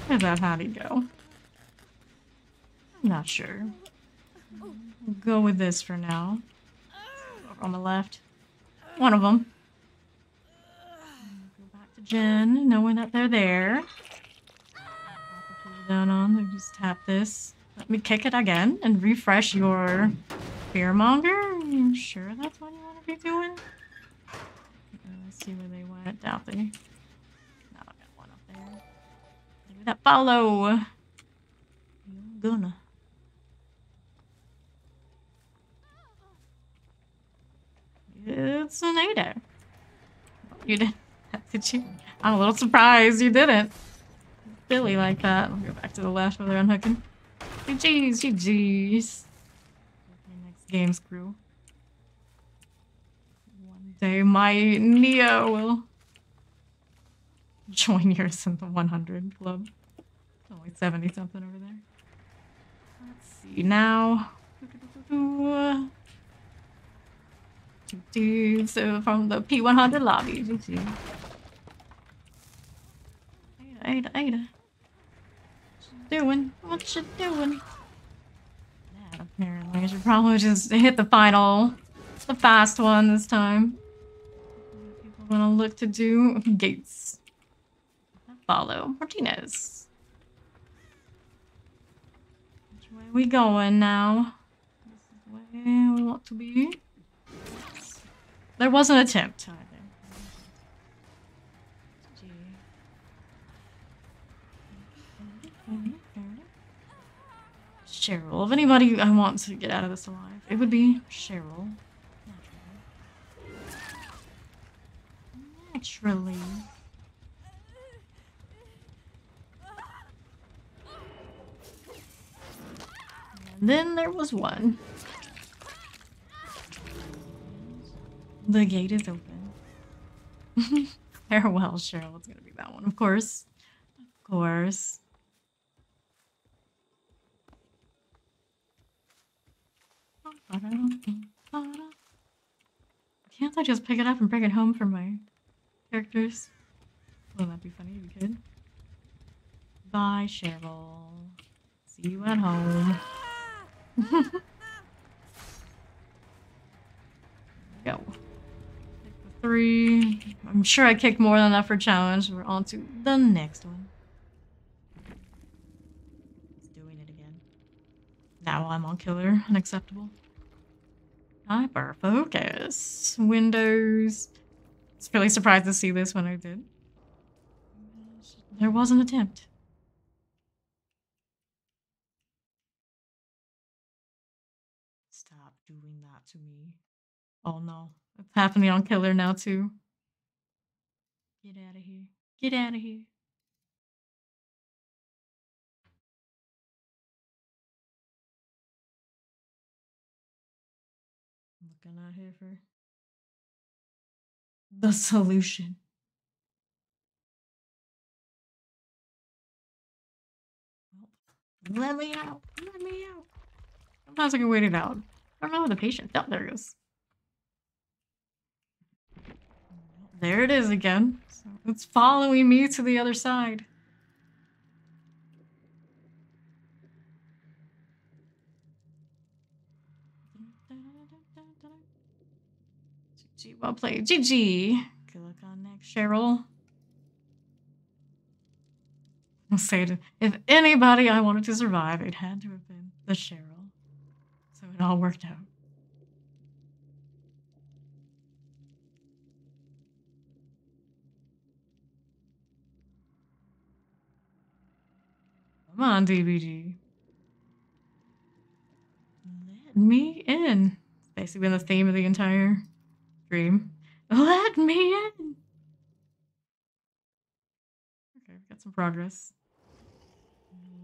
Where's that hottie go? I'm not sure. We'll go with this for now. Over on the left. One of them. Go back to Jen, knowing that they're there. Down on, just tap this. Let me kick it again and refresh your fearmonger. Are you sure that's what you want to be doing? Let's see where they went. Doubt they. No, I got one up there. Look at that follow. You're gonna. It's an Ada. You did. Did you? I'm a little surprised you didn't. Billy like that. I'll go back to the left where they're unhooking. GG's, GG's. Next game's crew. One day my Neo will join yours in the 100 club. It's only 70 something over there. Let's see now. So from the P100 lobby. Ada. Doing? What you doing? That apparently. I should probably just hit the fast one this time. People gonna look to do gates. Follow Martinez. Which way are we going now? This is the way we want to be. There was an attempt, I think. Cheryl. If anybody I want to get out of this alive, it would be Cheryl. Naturally. And then there was one. The gate is open. Farewell, Cheryl. It's gonna be that one, of course. Of course. Can't I just pick it up and bring it home for my characters? Wouldn't that be funny if we could? Bye, Cheryl. See you at home. Go. Pick the 3. I'm sure I kicked more than enough for challenge. We're on to the next one. It's doing it again. Now I'm on killer. Unacceptable. Hyper focus. Windows. I was really surprised to see this when I did. There was an attempt. Stop doing that to me. Oh no. It's happening on killer now too. Get out of here. Get out of here. I'm looking out here for the solution. Let me out. Let me out. Sometimes I can wait it out. I don't know the patient. Oh, there it goes. There it is again. So it's following me to the other side. G, well played. GG. Good luck on next, Cheryl. I'll say it. If anybody I wanted to survive, it had to have been the Cheryl. So it all worked out. Come on, DBG. Let me in. It's basically been the theme of the entire stream. Let me in. Okay, we've got some progress.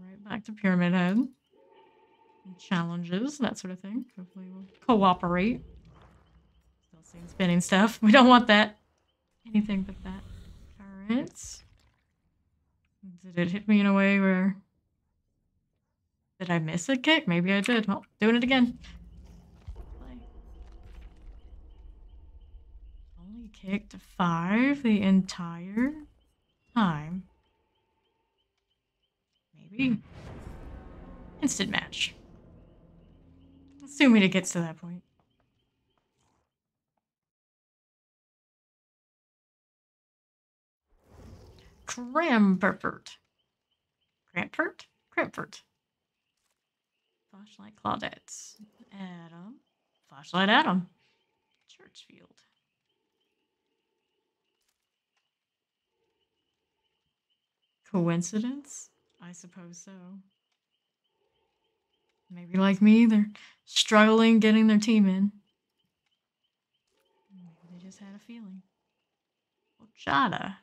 Right back to Pyramid Head. And challenges, that sort of thing. Hopefully we'll cooperate. Still seeing spinning stuff. We don't want that. Anything but that. Currents. Did it hit me in a way where... Did I miss a kick? Maybe I did. Well, doing it again. Play. Only kicked 5 the entire time. Maybe. Instant match. Assuming it gets to that point. Cramperfort. Crampfort? Crampfort. Flashlight Claudettes. Adam. Flashlight Adam. Churchfield. Coincidence? I suppose so. Maybe like me, they're struggling getting their team in. Maybe they just had a feeling. Ochada.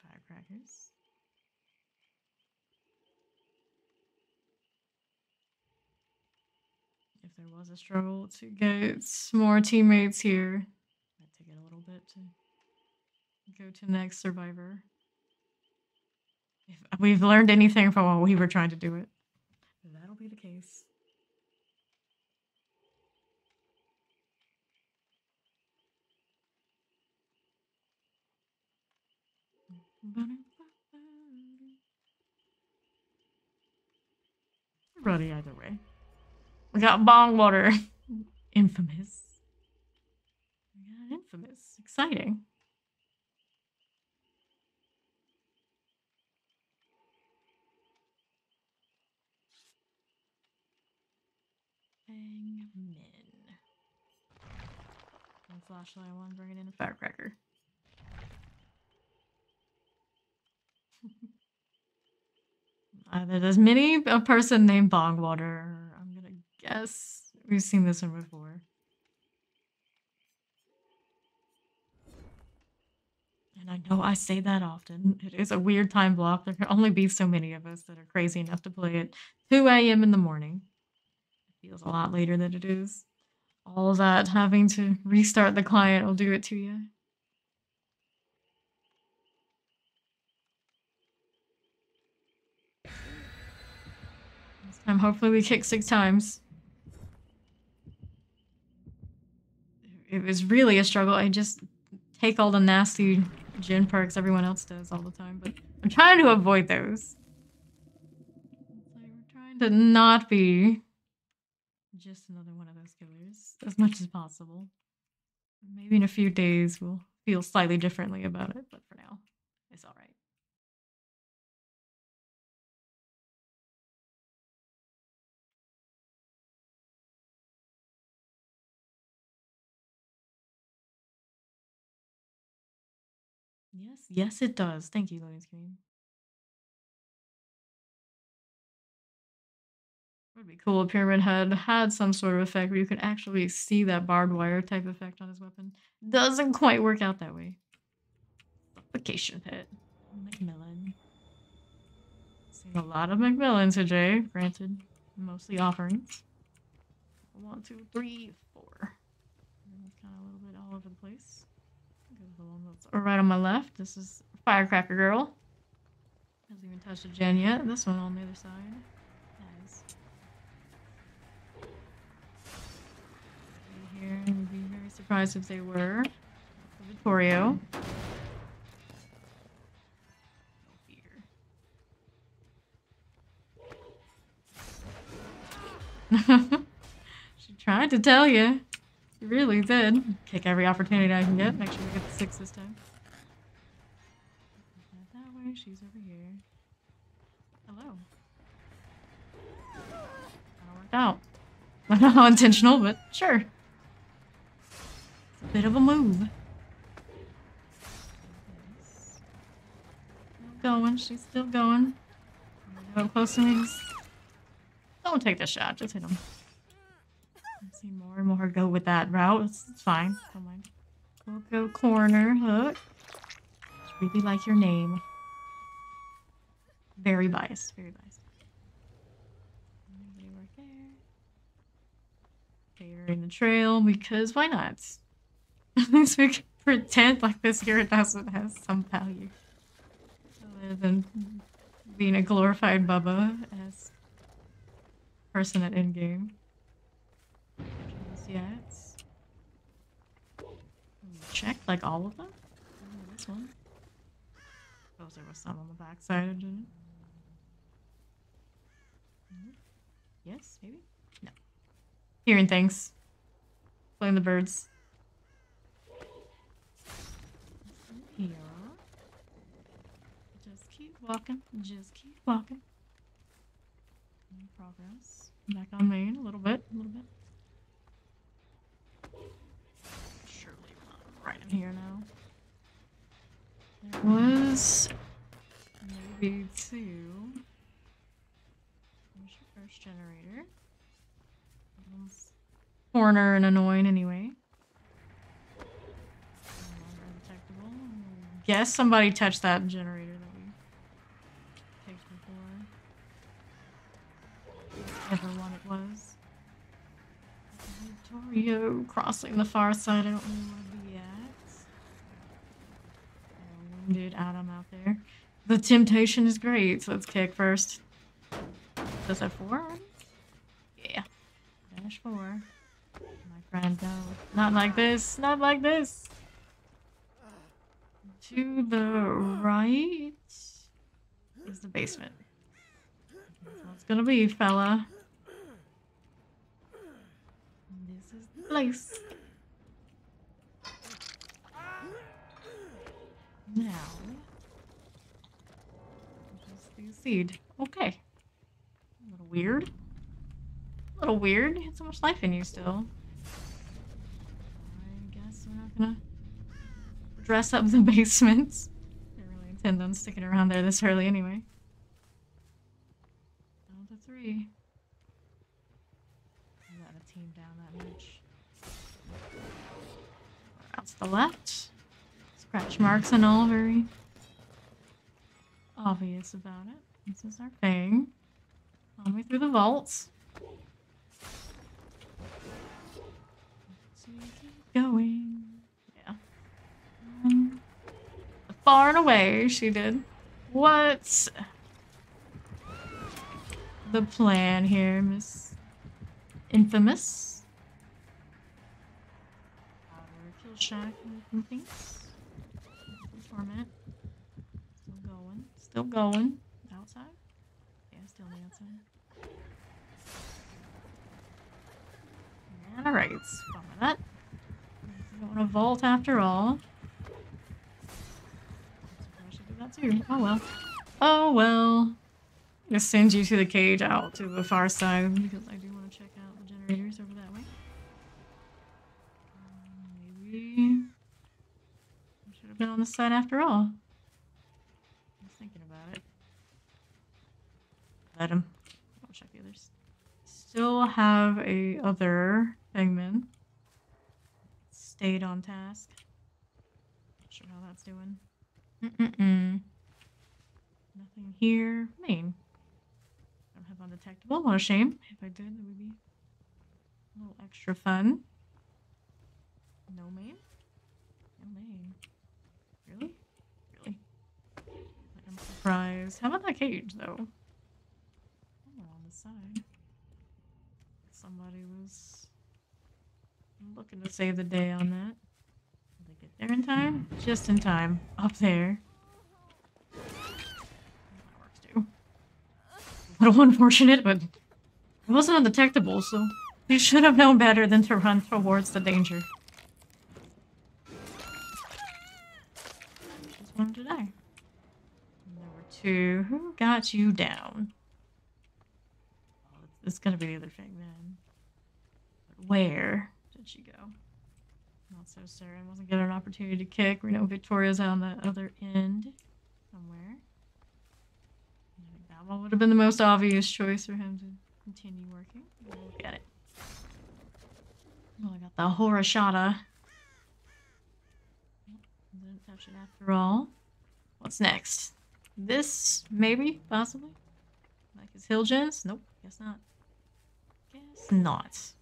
Firecrackers. If there was a struggle to get some more teammates here, might take it a little bit to go to next survivor. If we've learned anything from while we were trying to do it, that'll be the case. Ready either way. We got bong water. Infamous. We got infamous. Exciting. Bang min. One flashlight, one bringing in a firecracker. Either there's many a person named Bongwater. I'm gonna guess we've seen this one before. And I know I say that often. It is a weird time block. There can only be so many of us that are crazy enough to play at 2 a.m. in the morning. It feels a lot later than it is. All that having to restart the client will do it to you. This time, hopefully we kick 6 times. It was really a struggle. I just take all the nasty gen perks everyone else does all the time, but I'm trying to avoid those. We're trying to not be just another one of those killers as much as possible. Maybe in a few days we'll feel slightly differently about it, but for now, it's all right. Yes, it does. Thank you, loading screen. It would be cool if Pyramid Head had some sort of effect where you could actually see that barbed wire type effect on his weapon. Doesn't quite work out that way. Suffocation Pit. Macmillan. Seen a lot of Macmillan today, granted, mostly offerings. 1, 2, 3, 4. And it's kind of a little bit all over the place. The one that's right on my left. This is Firecracker Girl. Hasn't even touched a gen yet. This one on the other side has. Here, I'd be very surprised if they were. Vittorio. No fear. She tried to tell you. He really did. Kick every opportunity I can get. Make sure we get the 6 this time. Not that way. She's over here. Hello. That worked out. I don't know how intentional, but sure. It's a bit of a move. Still going. She's still going. Go close to me. Don't take the shot. Just hit him. I've seen more and more go with that route. It's fine. Don't mind. We'll go corner hook. Just really like your name. Very biased. Very biased. Nobody right there. Favoring the trail because why not? At least we can pretend like this here doesn't have some value. Other than being a glorified Bubba as person at endgame. Yet. Check like all of them? This one. Suppose there was some on the backside, didn't it? Yes, maybe? No. Hearing things. Playing the birds. Here. Just keep walking. Just keep walking. Any progress. Back on main a little bit. A little bit. Surely right in here now. There was maybe 2. There's your first generator. That one's corner and annoying anyway. Undetectable. Guess somebody touched that generator that we picked before. Whichever one it was. Victorio crossing the far side. I don't really want to be at. Wounded Adam out there. The temptation is great, so let's kick first. Does that 4 already? Yeah. Dash 4. My friend, no. Not like this. Not like this. To the right is the basement. That's what it's gonna be, fella. This is the place. Now, just the seed. Okay. A little weird. A little weird. You had so much life in you still. I guess we're not gonna dress up the basements. I didn't really intend on sticking around there this early anyway. Down to 3. I'm not a team down that much. Out to the left. Scratch marks and all, very obvious about it. This is our thing. All the way through the vaults. So we keep going. Yeah. Far and away, she did. What's the plan here, Miss Infamous? Outer kill shack and things. Torment. Still going. Still going. Outside? Yeah, still on the outside. Alright, fun with that. Don't want to vault after all. I should do that too. Oh well. Oh well. Just send you to the cage out to the far side because I do want to check out the generators over that way. Maybe I should have been on the side after all. I was thinking about it. Let him. I'll check the others. Still have a other Hangman. Stayed on task. Not sure how that's doing. Nothing here. Main. Don't have undetectable. What a shame. If I did, it would be a little extra fun. No main? No main. Really? Really? I'm surprised. How about that cage, though? Oh, on the side. Somebody was looking to save the day on that. Did they get there in time? Just in time. Up there. That works too. A little unfortunate, but it wasn't undetectable, so You should have known better than to run towards the danger. Just wanted to die. Number 2. Who got you down? Oh, it's gonna be the other thing then. But where did she go? Not so certain. Wasn't given an opportunity to kick. We know Victoria's on the other end somewhere. I think that one would have been the most obvious choice for him to continue working. Look at it. Oh, I got the Horashada. Didn't touch it after all. What's next? This, maybe, possibly? Like his hill gens? Nope, guess not. Guess not.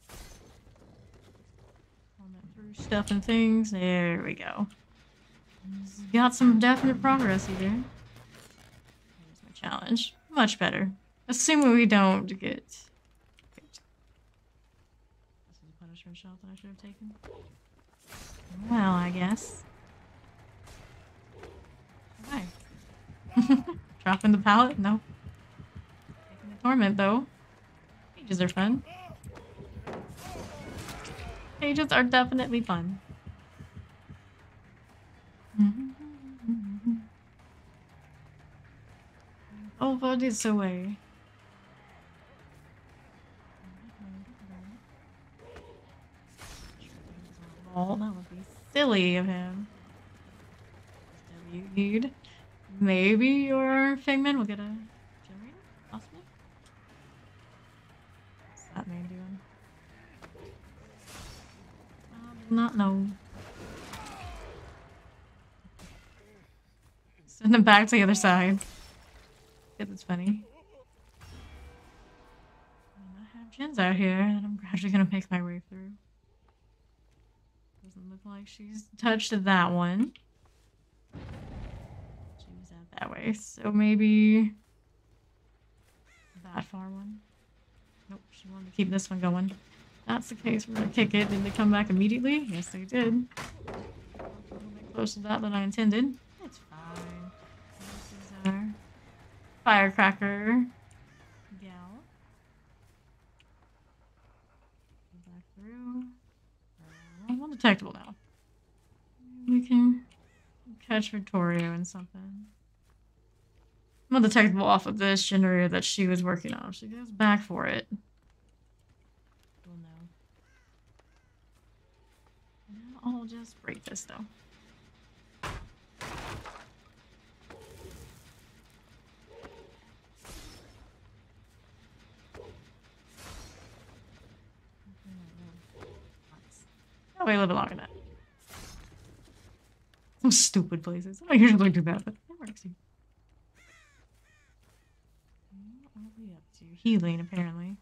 Through stuff and things. There we go. He's got some definite progress here. Here's my challenge. Much better. Assuming we don't get... This is a punishment shot that I should have taken. Well, I guess. Okay. Dropping the pallet? No. Taking the torment, though. Cages are fun. Cages are definitely fun. Over this way. Oh, that would be silly of him. WE'd. Maybe your Figman will get a generator? Possibly? What's that man doing? I do not know. Send him back to the other side. Yeah, that's funny. I have gens out here that I'm gradually gonna make my way through. Doesn't look like she's touched that one. She was out that way, so maybe that far one. Nope, she wanted to keep this one going. If that's the case, we're gonna kick it. Did they come back immediately? Yes, they did. A little bit closer to that than I intended. It's fine. This is our firecracker gal. Go back through. Undetectable now. We can catch Victoria and something. I'm undetectable off of this generator that she was working on. If she goes back for it, we'll know. Now I'll just break this though. I'll wait a little bit longer than that. Some stupid places. I don't usually do that, but it works here. What are we up to? Healing, apparently.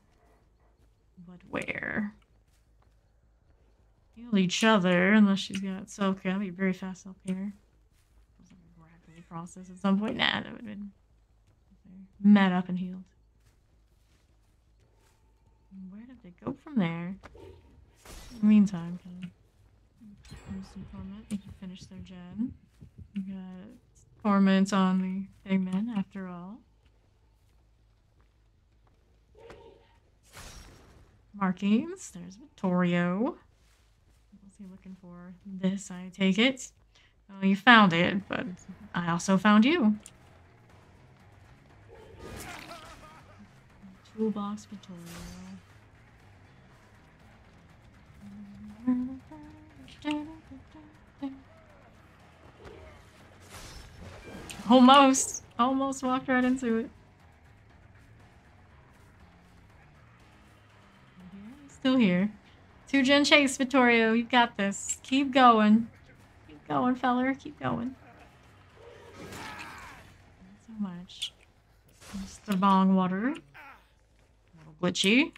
But where? Heal each other, unless she's got self-care. That'd be very fast self-care. Rapidly process at some point. Nah, that would have been met up and healed. Where did they go from there? In the meantime, can use some torment. They can finish their gen. We got torment on the pigmen after all. Markings. There's Vittorio. What's he looking for? This, I take it. Oh, you found it, but I also found you. Toolbox Vittorio. Almost walked right into it. Still here. 2-gen chase, Vittorio. You got this. Keep going. Keep going, feller. Keep going. Not so much. Just the bong water. A little glitchy.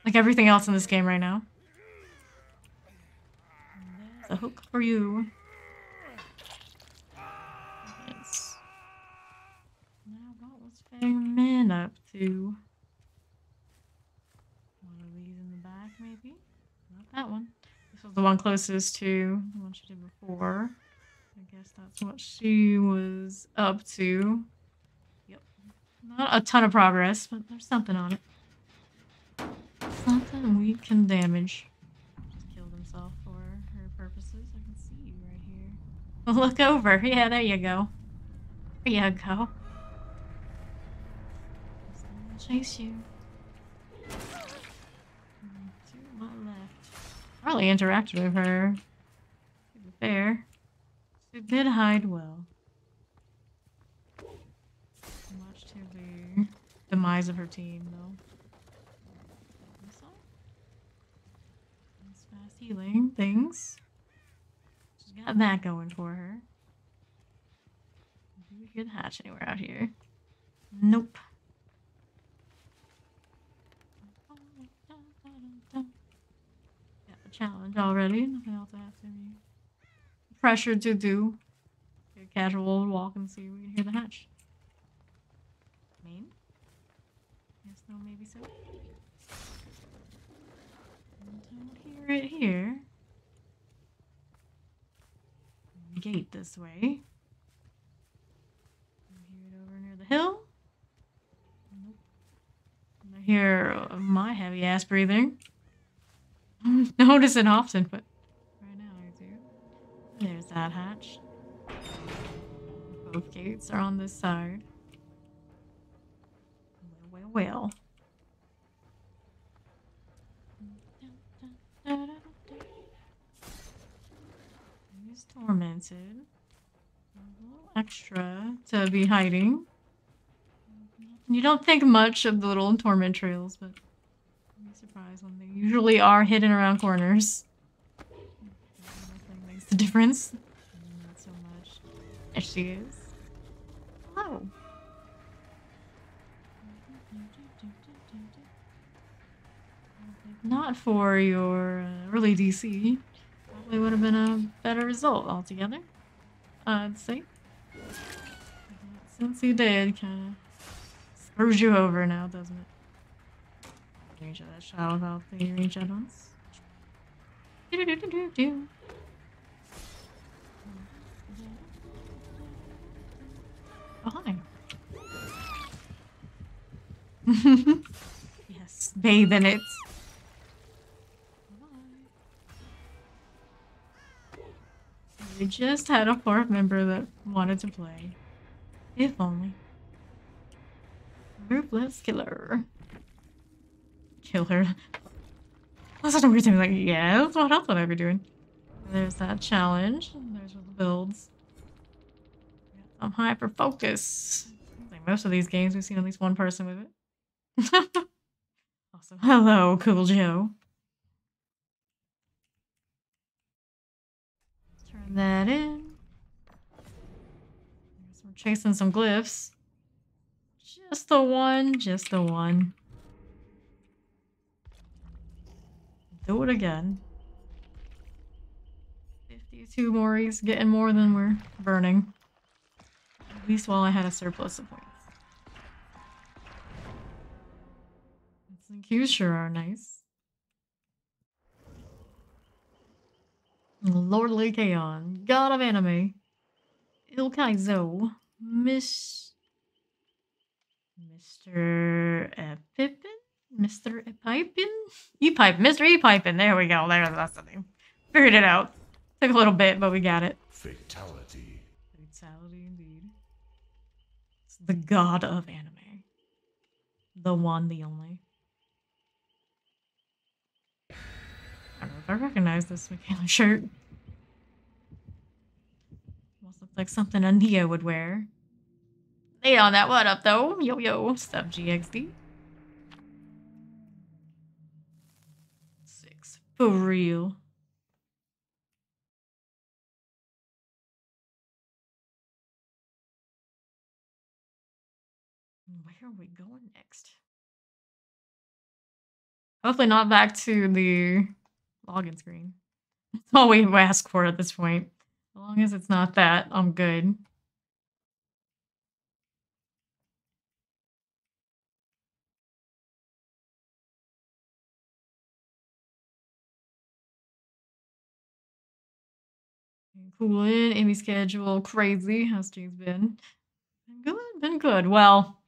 Like everything else in this game right now. A hook for you. Yes. Now, what was Fangman up to? One of these in the back, maybe? Not that one. This was the one closest to the one she did before. I guess that's what she was up to. Yep. Not a ton of progress, but there's something on it. Something weaken damage. Just killed himself for her purposes. I can see you right here. Look over. Yeah, there you go. There you go. Chase you. To my left. Probably interacted with her. To be fair, she did hide well. Much to the demise of her team, though. These fast healing things. She's got that going for her. Do we hear the hatch anywhere out here? Nope. Got the challenge already. Nothing else I have to be pressured to do. Get a casual walk and see if we can hear the hatch. Main? Yes, no, maybe so. Don't hear it here. Gate this way. I hear it over near the hill. Nope. I hear my heavy ass breathing. I don't notice it often, but right now I do. There's that hatch. Both gates are on this side. Well. He's tormented. A little extra to be hiding. You don't think much of the little torment trails, but you'd be surprised when they usually are hidden around corners. Nothing makes the difference. Not so much. There she is. Hello. Not for your early DC. Probably would have been a better result altogether, I'd say. Since you did, kind of screws you over now, doesn't it? Range of that shot without the range add-ons. Oh, hi. Yes, bathe in it. We just had a fourth member that wanted to play. If only. Ruthless killer. Kill her. That's such a weird thing. Like, yes, what else would I be doing? There's that challenge. There's the builds. I'm hyper focus. Like most of these games, we've seen at least one person with it. Also, hello, Cool Joe. Turn that in. We're chasing some glyphs. Just the one, just the one. Do it again. 52 Maury's getting more than we're burning. At least while I had a surplus of points. The cues sure are nice. Lordly Kaon, God of Anime. Ilkaizo. Mr. Epipin? Mr. Epipin? Mr. Epipin. There we go. That's the name. Figured it out. Took a little bit, but we got it. Fatality. Fatality indeed. It's the god of anime. The one, the only. I don't know if I recognize this Michaela shirt. Almost looks like something a Neo would wear. Hey on that, what up though? Yo yo, sub GXD. 6. For real. Where are we going next? Hopefully not back to the login screen. That's all we ask for at this point. As long as it's not that, I'm good. Cool in, Amy schedule, crazy. How's James been? Been good, been good. Well,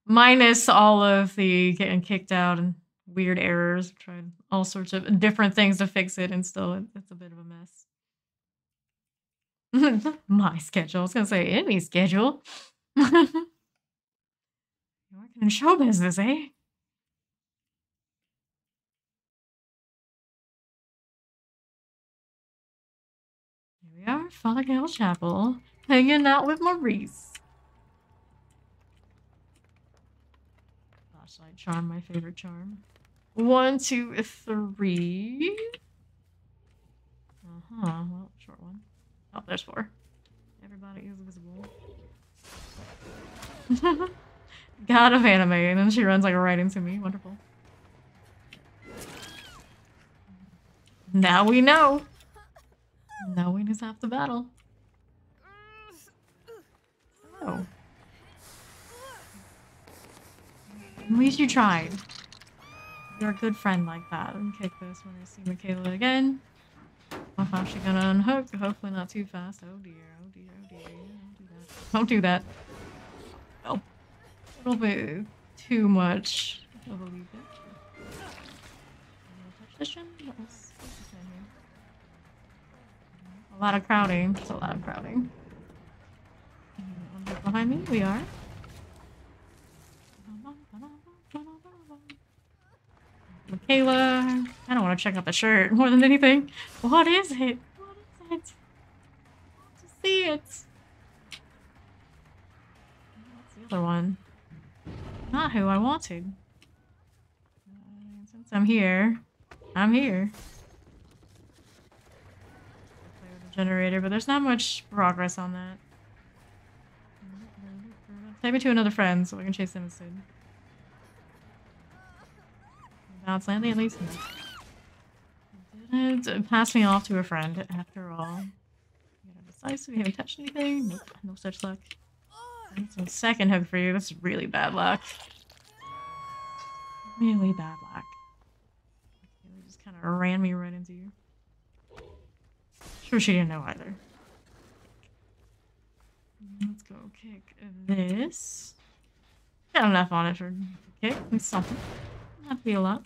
minus all of the getting kicked out and weird errors. I've tried all sorts of different things to fix it, and still it's a bit of a mess. My schedule. I was gonna say any schedule. You're working in show business, eh? Here we are, Fothergill Chapel, hanging out with Maurice. Flashlight charm, my favorite charm. 1, 2, 3. Well, short one. Oh, there's 4. Everybody is visible. God of anime, and then she runs like right into me. Wonderful. Now we know. Knowing is half the battle. Oh. At least you tried. You're a good friend like that. And kick this when I see Michaela again. How's she gonna unhook? Hopefully not too fast. Oh dear, oh dear, oh dear. Don't do that. Oh. A little bit too much of a lead bit. Touch this gem? What's this in here? A lot of crowding. It's a lot of crowding. Behind me, we are. Michaela. I don't want to check out the shirt more than anything. What is it? What is it? To see it. What's the other one? Not who I wanted. Since I'm here, I'm here. Play with the generator, but there's not much progress on that. Take me to another friend so we can chase them instead. Bounce landing at least. Didn't pass me off to a friend after all. Decisive, we haven't touched anything. Nope, no such luck. Some second hook for you. That's really bad luck. Really bad luck. They just kind of ran me right into you. Sure, she didn't know either. Let's go kick this. Got enough on it for kick. At least something. Not to be a lot.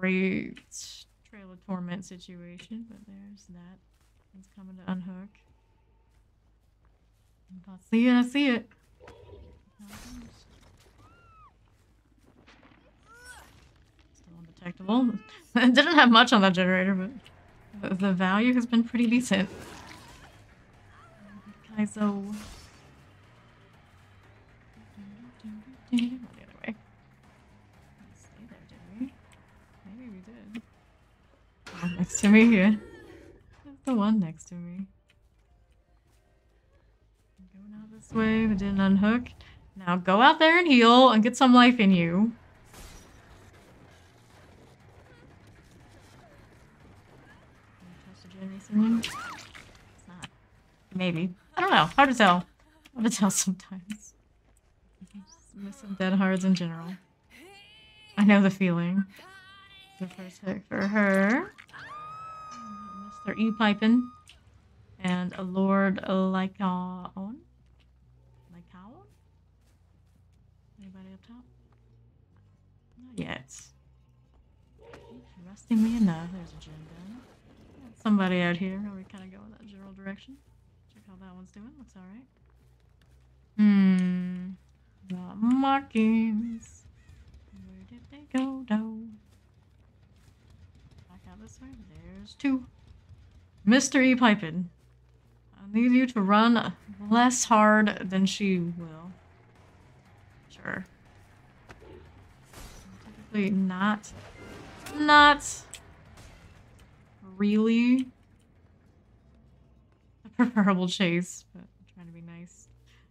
Great Trail of Torment situation, but there's that. It's coming to unhook. I see it, I see it. Still undetectable. It didn't have much on that generator, but the value has been pretty decent. Kaizo. The other way. Stay there, did we? Maybe we did. Oh, next to me here. There's the one next to me. Going out this way, we didn't unhook. Now go out there and heal and get some life in you. It's not. Maybe. I don't know. Hard to tell. Hard to tell sometimes. Just miss some dead hearts in general. I know the feeling. The first hit for her. Mr. E-Pipin. And a Lord Lycaon. Lycaon? Anybody up top? Not yet. Resting me enough. There's a gem gun. Somebody out here. Are we kind of going that general direction? Check how that one's doing. Looks alright. The markings. Where did they go? No. Back out this way. There's 2. Mr. E-Pipin. I need you to run less hard than she will. Sure. Typically not really a preferable chase, but I'm trying to be nice.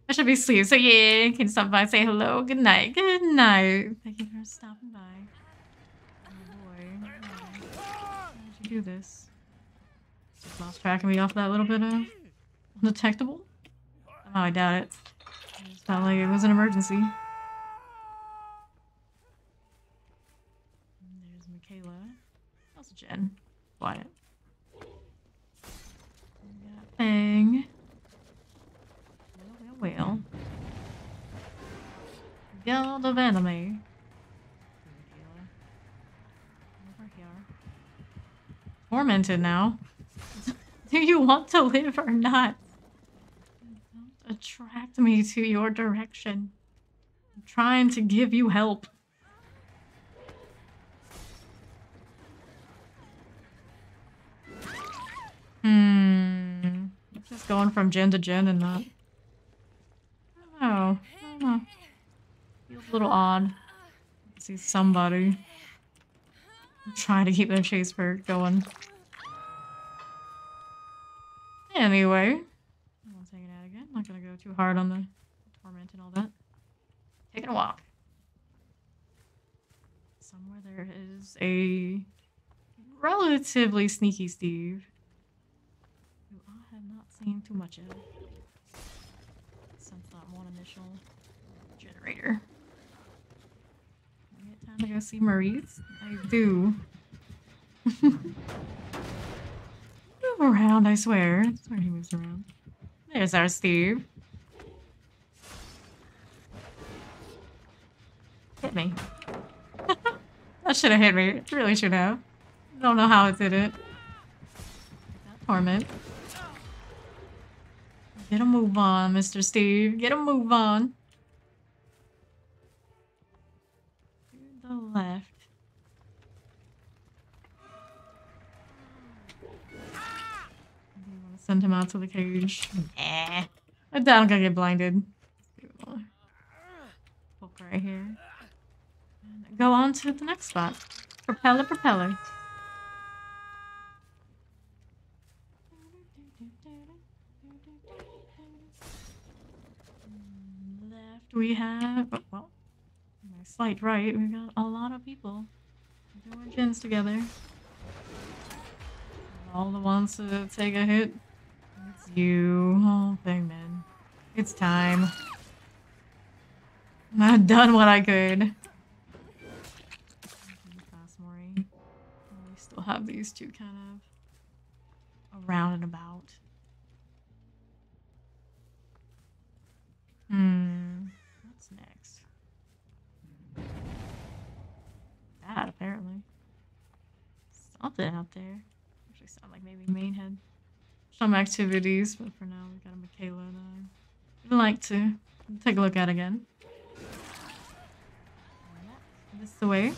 I should be asleep, so yeah, can you stop by and say hello? Good night. Good night. Thank you for stopping by. Oh boy. How did you do this? Just lost track of me off that little bit of undetectable? Oh, I doubt it. It just felt like it was an emergency. And there's Michaela. How's Jen? Quiet. Thing. Well. Guild of Anime. We're here. Tormented now. Do you want to live or not? Don't attract me to your direction. I'm trying to give you help. Just going from gen to gen and not. I don't know. Feels a little odd. I see somebody. I'm trying to keep their chase perk going. Anyway. I'm taking it out again. Not gonna go too hard on the torment and all that. Taking a walk. Somewhere there is a relatively sneaky Steve. Who I have not seen too much of. Since that one initial generator. I get time to go see Maurice? I do. Move around, I swear. I swear he moves around. There's our Steve. Hit me. That should have hit me. It really should have. Don't know how it did it. That torment. Get a move on, Mr. Steve. Get a move on. To the left. Do you want to send him out to the cage? Nah. I doubt I'm gonna get blinded. Poke right here. And go on to the next spot. Propeller, propeller. Left we have, oh, well, my slight right, we got a lot of people doing gens together. All the ones to take a hit. It's you, oh thing, man. It's time. I've done what I could. We still have these two kind of around and about. What's next? That apparently. Something out there. Actually sound like maybe main had some activities, but for now we got a Michaela that I'd like to take a look at again. This is the way.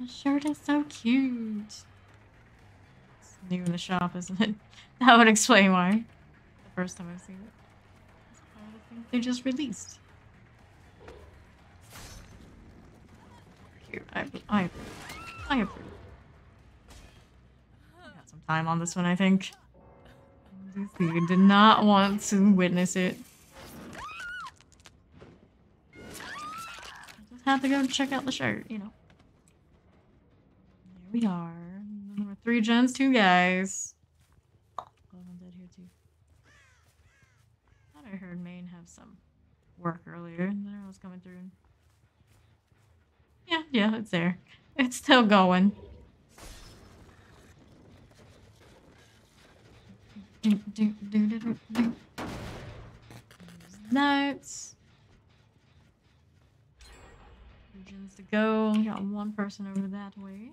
The shirt is so cute. It's new in the shop, isn't it? That would explain why. The first time I've seen it. I think they just released. Cute. I approve. I approve. Got some time on this one, I think. You did not want to witness it. I just had to go check out the shirt, you know. There we are. Number 3 gens, 2 guys. Oh, I'm dead here too. Thought I heard Maine have some work earlier, and then I was coming through. And... yeah, it's there. It's still going. Notes. Regions to go. We got one person over that way.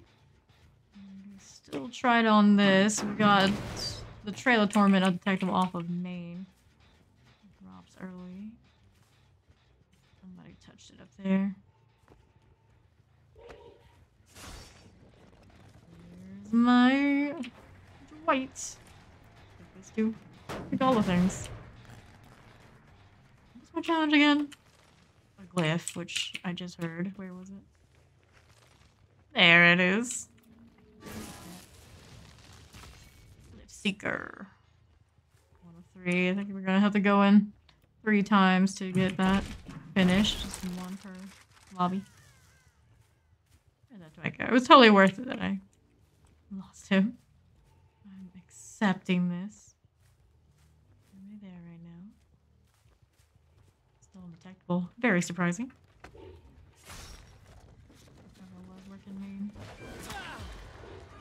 Still tried on this. We got the trailer torment undetectable off of main. Drops early. Somebody touched it up there. Here's my white. Take this too. Take all the things. What's my challenge again? A glyph, which I just heard. Where was it? There it is. Seeker. 1 of 3. I think we're gonna have to go in 3 times to get that finished. Just 1 per lobby. Where did that go? It was totally worth it that I lost him. I'm accepting this. Am I there right now? Still undetectable. Very surprising.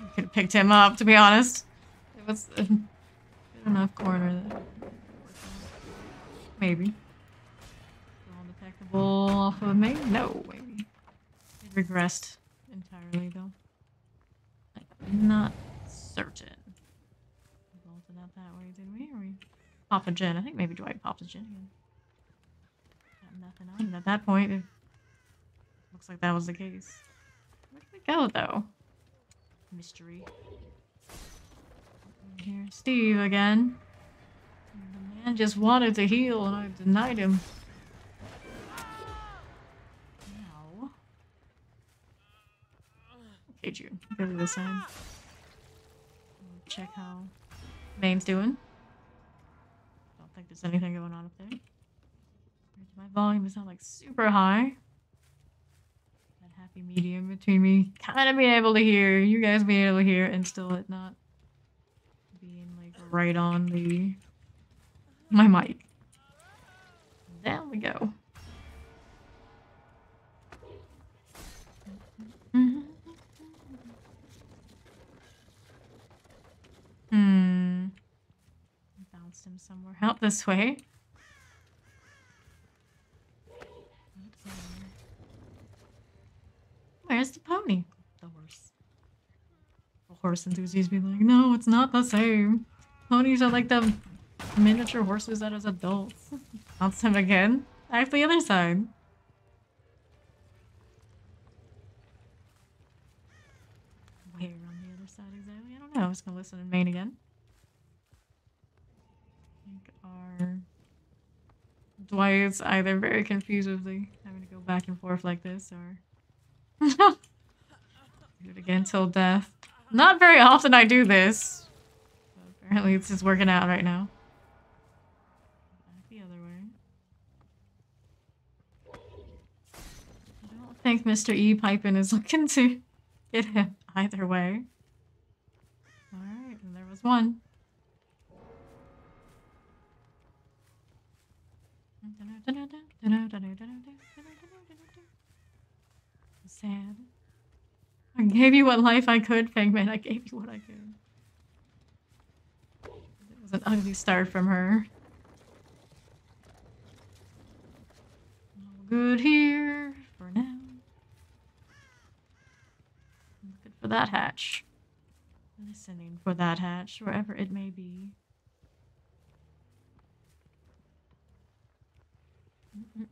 I could have picked him up, to be honest. It was a good enough corner that maybe. Still undetectable off of me? No, maybe. It regressed entirely, though. I'm not certain. We bolted out that way, did we? Or we pop a gen? I think maybe Dwight popped a gen again. Got nothing on it at that point. It looks like that was the case. Where did we go, though? Mystery. Here, Steve again. The man just wanted to heal, and I denied him. Ow. Okay, June. Go to this side. Check how Maine's doing. Don't think there's anything going on up there. My volume is not like super high. That happy medium between me kind of being able to hear, you guys being able to hear, and still it not being like right on my mic. There we go. Bounced him somewhere out this way. Okay. Where's the pony? The horse. The horse enthusiasts be like, no, it's not the same. Ponies are like the miniature horses that is adults. Bounced him again. Back to the other side. Where on the other side exactly? I don't know. I was gonna listen in Maine again. I think our Dwight's either very confused with the having to go back and forth like this, or do it again till death. Not very often I do this. But apparently it's just working out right now. Back the other way. I don't think Mr. E. Pipin is looking to get him either way. Alright, and there was one. Sad. I gave you what life I could, Fangman. I gave you what I could. It was an ugly start from her. All good here for now. Good for that hatch. Listening for that hatch, wherever it may be. Looks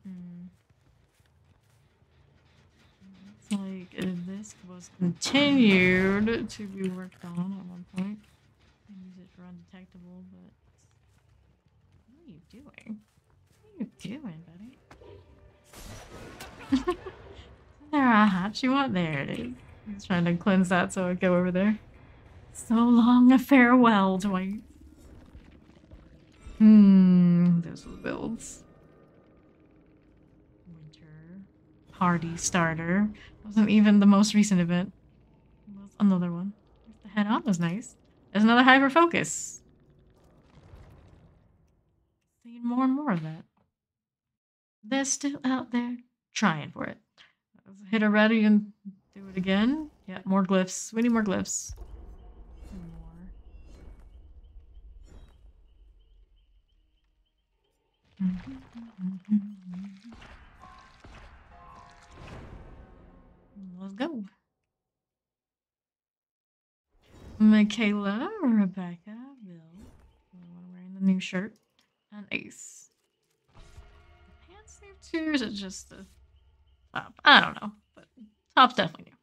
like this was continued to be worked on at one point. I use it for undetectable, but what are you doing? What are you doing, buddy? Isn't there a hatch you want? There it is. He's trying to cleanse that so I go over there. So long a farewell, Dwight. Those are the builds. Winter party starter. Wasn't even the most recent event. It was another one. The head on was nice. There's another hyper focus. Seeing more and more of that. They're still out there trying for it. Hit already and do it again. Yeah, more glyphs. We need more glyphs. Let's go. Michaela, Rebecca, Bill. The one wearing the new shirt. And Ace. Pants new too, or is it just the top? I don't know, but top's definitely new.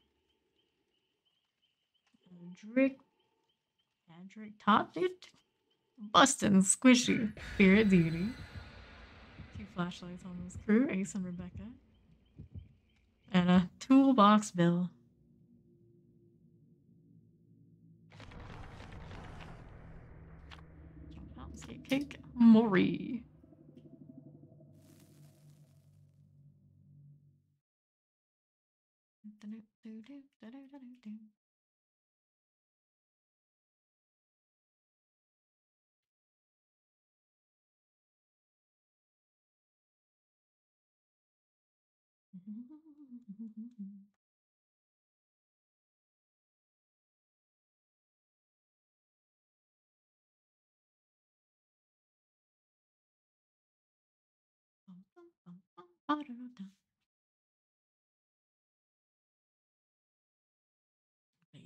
Adric, top dude. Bustin', squishy. Spirit Beauty. 2 flashlights on this crew, Ace and Rebecca. And a toolbox Bill. Skate cake, Maury.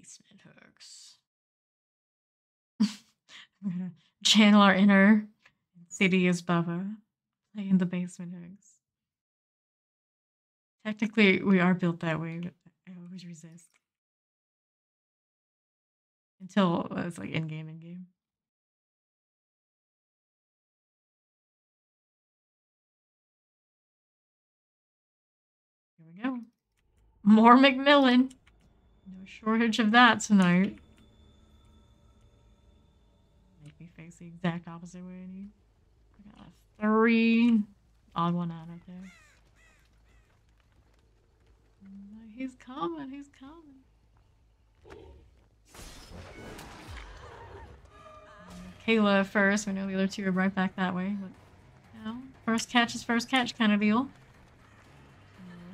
Basement hooks. We're gonna channel our inner Insidious Bubba. Play in the basement hooks. Technically, we are built that way, but I always resist. Until it's like in-game. Here we go. More Macmillan. No shortage of that tonight. Make me face the exact opposite way I need. I got a 3. Odd one out up there. He's coming, he's coming. Kayla first. We know the other two are right back that way. But, you know, first catch is first catch kind of deal.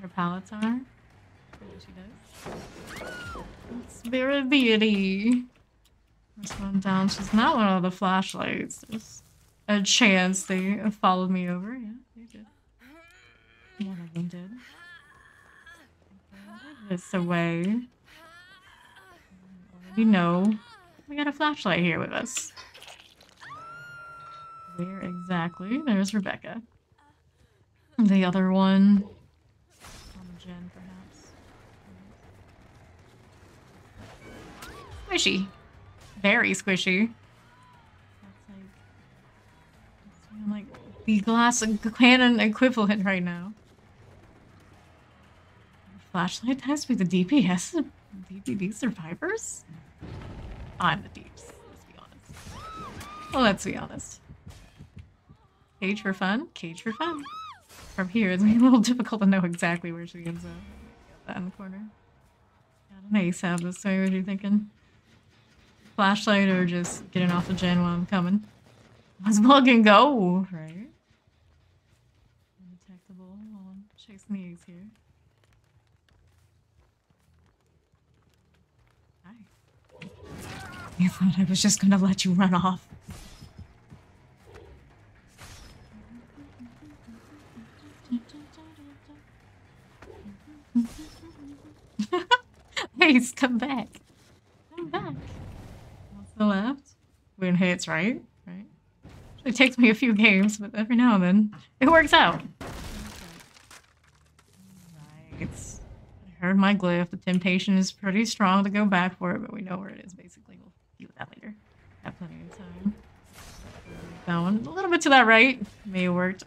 Her pallets are. She does. Spirit Beauty. First one down. She's not one of the flashlights. There's a chance they followed me over. Yeah, they did. One of them did. This away. We know. We got a flashlight here with us. Where exactly? There's Rebecca. The other one. On Jen, perhaps. Squishy. Very squishy. That's like the glass cannon equivalent right now. Flashlight has to be the DPS DPD survivors? I'm the deeps, let's be honest. Well, let's be honest. Cage for fun? Cage for fun. From here, it's a little difficult to know exactly where she ends up. Got that in the corner. Got an ace out this way, what are you thinking? Flashlight or just getting off the gen while I'm coming? Let's plug and go, right? Undetectable while I'm chasing the ace here. Hi. You thought I was just gonna let you run off. Ace, come back. Come back. What's the left? Win hits, right? Right. It takes me a few games, but every now and then it works out. Right. I heard my glyph. The temptation is pretty strong to go back for it, but we know where it is basically. We'll deal with that later. Have plenty of time. That one a little bit to that right. May have worked.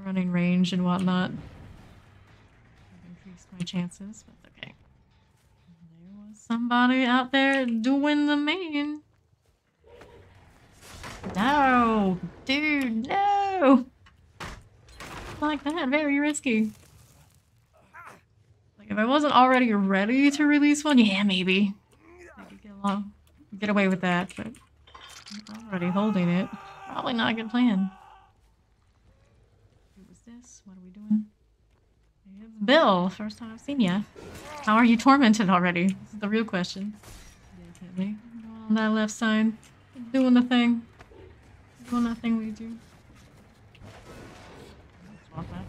Running range and whatnot. Increased my chances, but it's okay. There was somebody out there doing the main. No! Dude, no! Like that, very risky. Like, if I wasn't already ready to release one, yeah, maybe. Get away with that, but I'm already holding it. Probably not a good plan. Who was this? What are we doing? It's Bill. First time I've seen ya. How are you tormented already? This is the real question. Definitely. Going on that left side. Doing the thing. Doing that thing we do. Swap that.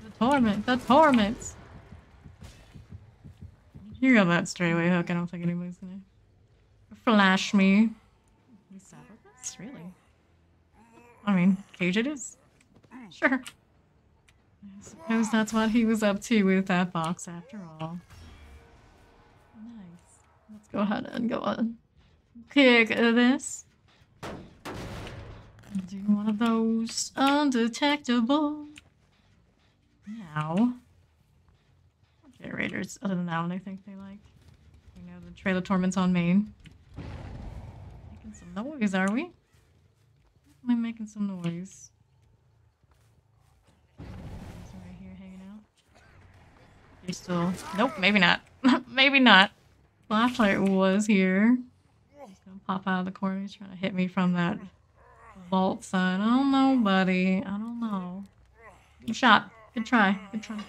The torment. The torment. You got that straightaway hook. I don't think anybody's gonna flash me. We sat with this? Really? I mean, cage it is. Sure. I suppose that's what he was up to with that box after all. Nice. Let's go ahead and go on. Kick this. Do one of those undetectable. Now. Generators, other than that one, I think they like. You know, the Trail of Torment's on main. Making some noise, are we? Definitely making some noise. Right here hanging out. You're still. Nope, maybe not. Maybe not. Flashlight was here. He's gonna pop out of the corner. He's trying to hit me from that vault side. I don't know, buddy. I don't know. Good shot. Good try. Good try.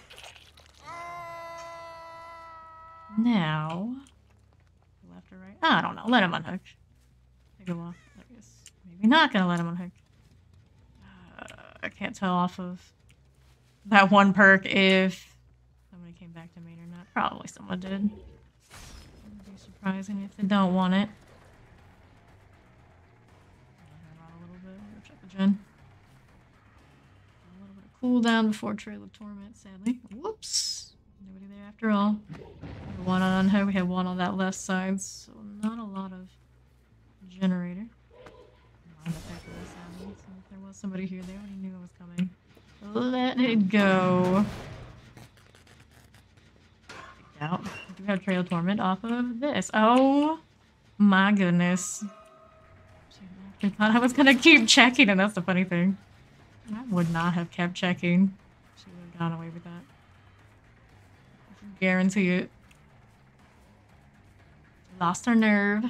Now, left or right? I don't know. Let him unhook. Take a walk. I guess maybe not gonna let him unhook. I can't tell off of that one perk if somebody came back to main or not. Probably someone did. Wouldn't be surprising if they don't want it. Run a little bit. We'll check the gen. A little bit of cooldown before Trail of Torment, sadly. Whoops. Nobody there after all. One on unhook. We have one on that left side, so not a lot of generator. If there was somebody here, they already knew I was coming. Let it go. Out. I do have Trail Torment off of this. Oh my goodness. I thought I was gonna keep checking, and that's the funny thing. I would not have kept checking. She would have gone away with that. I can guarantee it. Lost her nerve.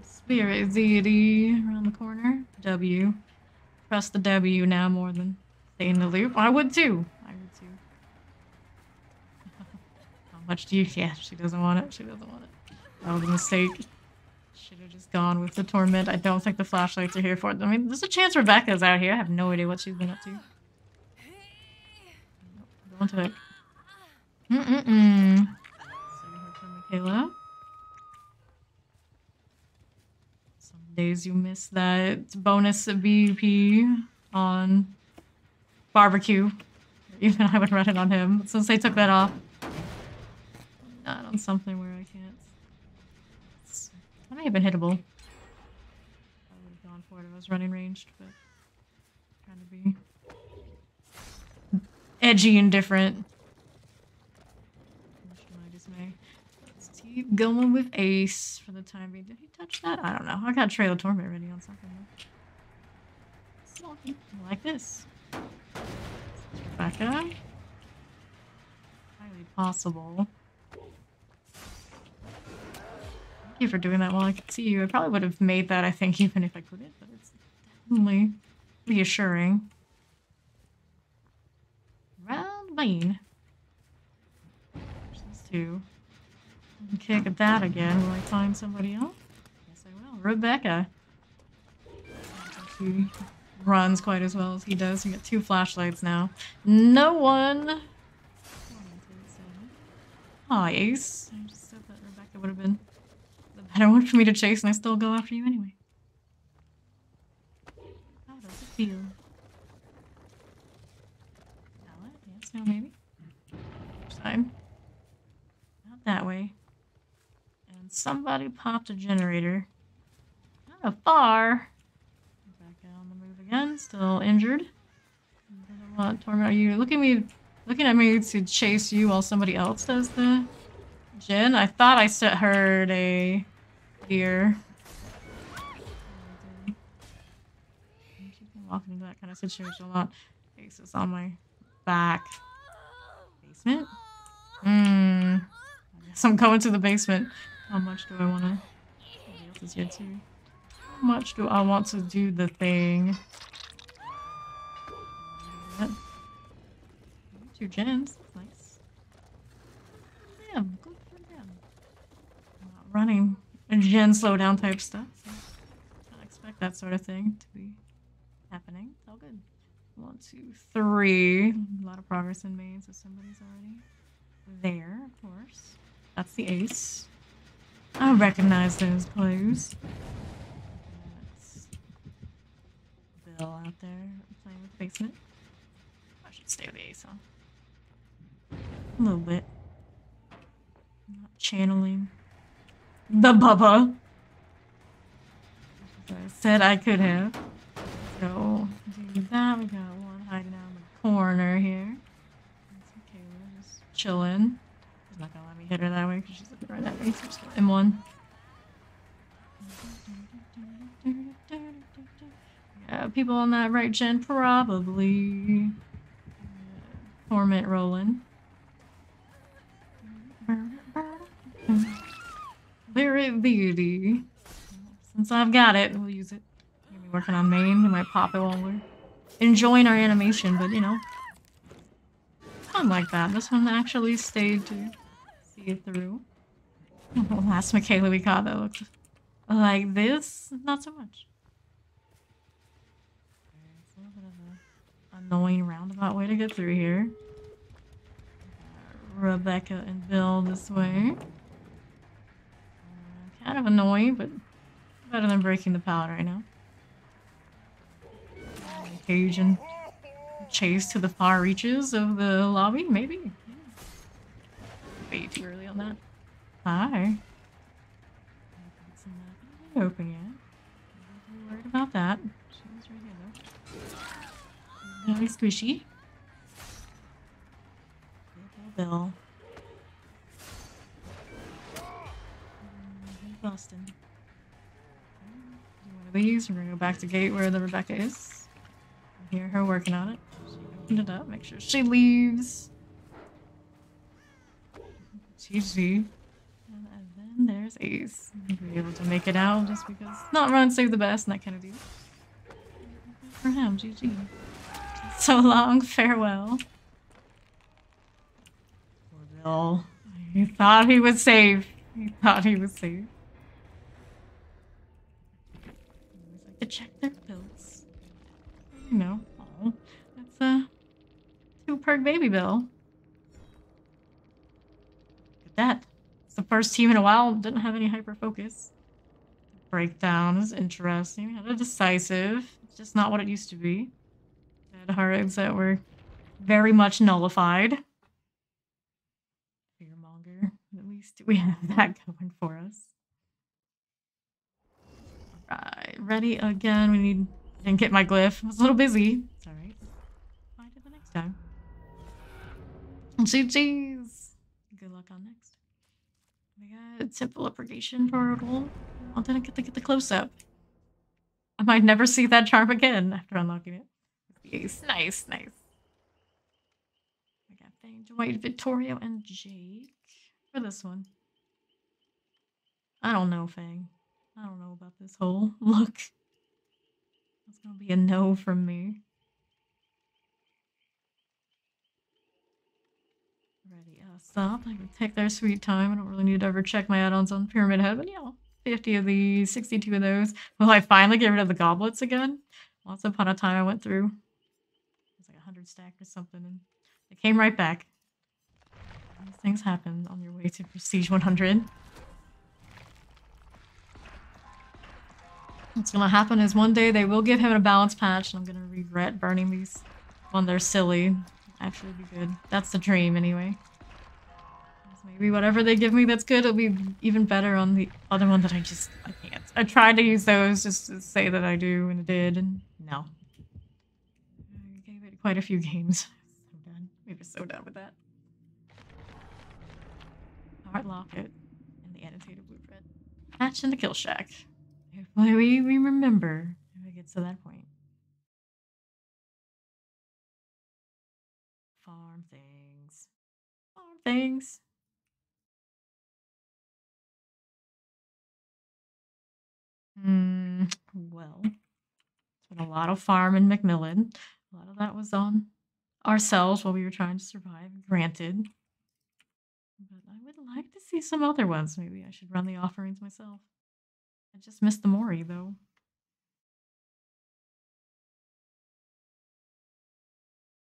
Spirit deity around the corner. W. Press the W now more than stay in the loop. I would too. I would too. How much do you? Yeah, she doesn't want it. She doesn't want it. That was a mistake. Should have just gone with the torment. I don't think the flashlights are here for it. I mean, there's a chance Rebecca's out here. I have no idea what she's been up to. Going to it. Second hook from Michaela. Some days you miss that bonus BP on barbecue. Even I would run it on him. But since they took that off, not on something where I can't. I may have been hittable. I would have gone for it if I was running ranged, but trying to be edgy and different. Much to my dismay. Let's keep going with Ace for the time being. Did he touch that? I don't know. I got Trail of Torment ready on something. Sloppy. Like this. Rebecca. Highly possible. Thank you for doing that while I could see you. I probably would have made that, I think, even if I couldn't, but it's definitely reassuring. Round lane. There's these two. Kick at that again. Will I find somebody else? Yes, I will. Rebecca. She runs quite as well as he does. We got 2 flashlights now. No one. Aw, Ace. I just said that Rebecca would have been the better one for me to chase, and I still go after you anyway. How does it feel? Yes, no, maybe. Other side. Not that way. And somebody popped a generator. Not far. Back out on the move again. Still injured. What torment are you looking at me to chase you while somebody else does the gen? I thought I heard a deer. I'm walking into that kind of situation a lot. Faces on my back. Basement? I guess I'm going to the basement. How much do I want to... Somebody else is here too. How much do I want to do the thing? 2 gens. Nice. Damn, good for them. I'm not running a gen slowdown type stuff, so I can't expect that sort of thing to be happening. It's all good. 1, 2, 3. A lot of progress in main, so somebody's already there, of course. That's the ace. I recognize those clues. That's Bill out there playing with the basement. I should stay with the ace on. A little bit. Not channeling the Bubba. As I said I could have. So, do that. We got one hiding out in the corner here. That's okay, we're just chilling. She's not gonna let me hit her that way because she's looking right at me. So just in one. Yeah, people on that right gen probably. Torment rolling. Very beauty. Since I've got it, we'll use it. We're gonna be working on main. We might pop it while we're enjoying our animation, but you know. Fun like that. This one actually stayed to see it through. The last Michaela we caught that looked like this. Not so much. It's a little bit of an annoying roundabout way to get through here. Rebecca and Bill this way. Kind of annoying, but better than breaking the pallet right now. Occasion chase to the far reaches of the lobby, maybe? Yeah. Way too early on that. Hi. It's not open yet. I'm worried about that. She's right here though. Very squishy. Bill. Boston. One of these. We're gonna go back to gate where the Rebecca is. I hear her working on it. She opened it up. Make sure she leaves. GG. And then there's Ace. We'll be able to make it out just because not run save the best and that kind of deal. Good for him. GG. So long. Farewell. Poor Bill. He thought he was safe. He thought he was safe. Always like to check their pills. You know. Oh, that's a 2-perk baby Bill. Look at that. It's the first team in a while didn't have any hyper focus. Breakdown is interesting. Not a decisive. It's just not what it used to be. Had heartaches that were very much nullified. Fearmonger. At least we have that going for us. Alright, ready again. We need. Didn't get my glyph. I was a little busy. It's alright. Find it the next time. GG's. Good luck on next. We got a simple purgation portal. I didn't get to get the close up. I might never see that charm again after unlocking it. Yes, nice, nice. I got Fang, Dwight, Vittorio, and Jake for this one. I don't know, Fang. I don't know about this whole look. It's gonna be a no from me. Ready us up. I can take their sweet time. I don't really need to ever check my add-ons on Pyramid Head, but yeah, 50 of these, 62 of those. Will I finally get rid of the goblets again? Once upon a time I went through. It was like 100 stack or something, and they came right back. These things happen on your way to Prestige 100. What's gonna happen is one day they will give him a balance patch, and I'm gonna regret burning these when they're silly. Actually be good. That's the dream anyway. Maybe whatever they give me that's good, it'll be even better on the other one that I can't. I tried to use those just to say that I do, and it did, and no. I gave it quite a few games. So done. We were so done with that. Heart Locket and the annotated blueprint. Hatch in the kill shack. Hopefully we remember if it gets to that point. Farm things. Farm things. Well, it's been a lot of farm in Macmillan. A lot of that was on ourselves while we were trying to survive, granted. But I would like to see some other ones. Maybe I should run the offerings myself. I just missed the Mori, though.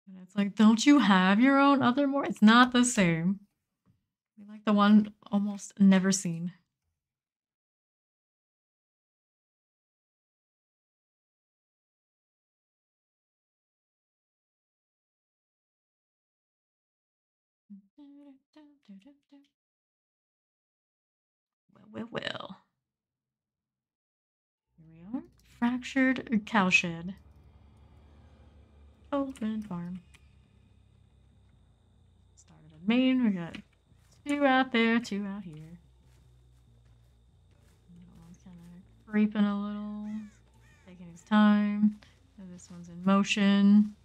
And it's like, don't you have your own other Mori? It's not the same. We like the one almost never seen. Well. Here we are. Fractured cowshed. Open farm. Started in main. We got 2 out there, 2 out here. That one's kind of creeping a little. Taking his time. And this one's in motion.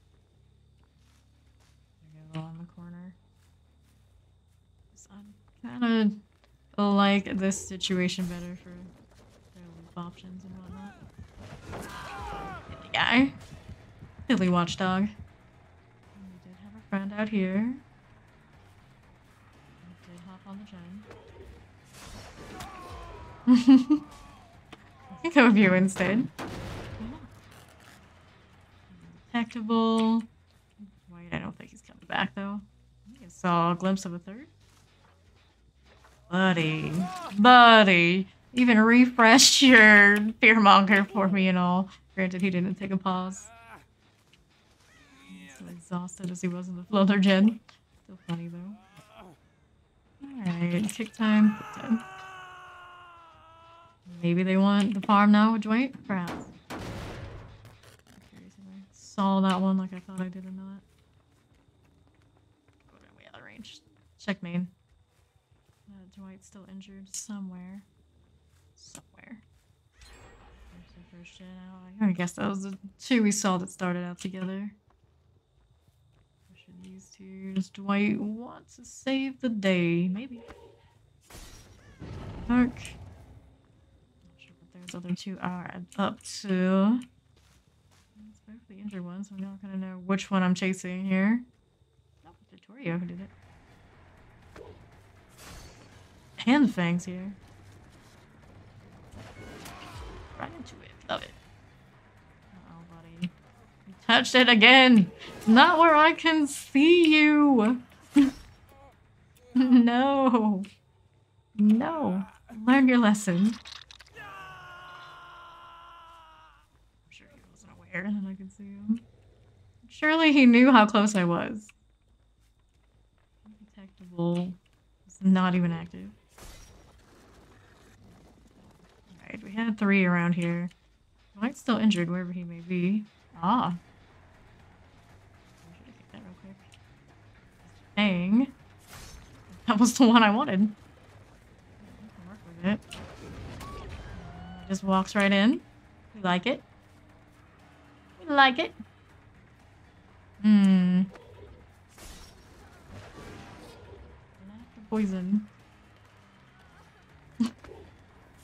Go on the corner. I kind of like this situation better for their loop options and whatnot. Silly guy. Silly watchdog. And we did have a friend out here. We did hop on the gen. I can go with you instead. Detectable. White, I don't think he's coming back though. I saw a glimpse of a third. Buddy. Buddy. Even refreshed your fearmonger for me and all. Granted, he didn't take a pause. So exhausted as he was in the floater gen. Still funny though. Alright, kick time. Kick time. Maybe they want the farm now, Dwight? Perhaps. I'm curious if I saw that one like I thought I did or not. Go way out of range. Check main. Dwight's still injured somewhere. Somewhere. There's the first gen out. I guess that was the two we saw that started out together. Pushing these two. Does Dwight want to save the day? Maybe. Mark. Not sure what those other two are up to. It's both the injured ones, so I'm not gonna know which one I'm chasing here. Oh, Vittorio who did it. And the fangs here. Right into it. Love it. Uh-oh, buddy. You touched it again! Not where I can see you! No. No. Learn your lesson. I'm sure he wasn't aware that I could see him. Surely he knew how close I was. Undetectable. It's not even active. Alright, we had 3 around here. Dwight's still injured wherever he may be. Ah. I should have kicked that real quick. Dang. That was the one I wanted. I can work with it. Just walks right in. We like it. We like it. Poison.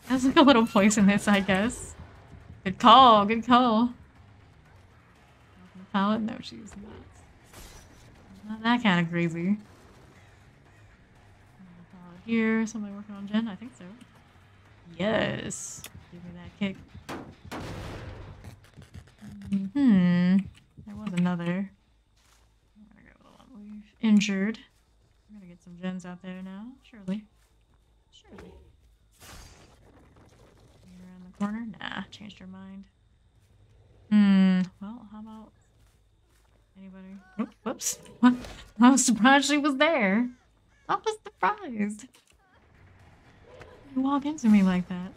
That's like a little poisonous, I guess. Good call, good call. Palette? No, she's not. Not that kind of crazy. Here, somebody working on Jen? I think so. Yes. Give me that kick. There was another. I'm gonna go with the one we've injured. I'm gonna get some gens out there now. Surely. Surely. Around the corner? Nah, changed her mind. Well, how about anybody? Oh, whoops. What? I was surprised she was there. I was surprised. You walk into me like that.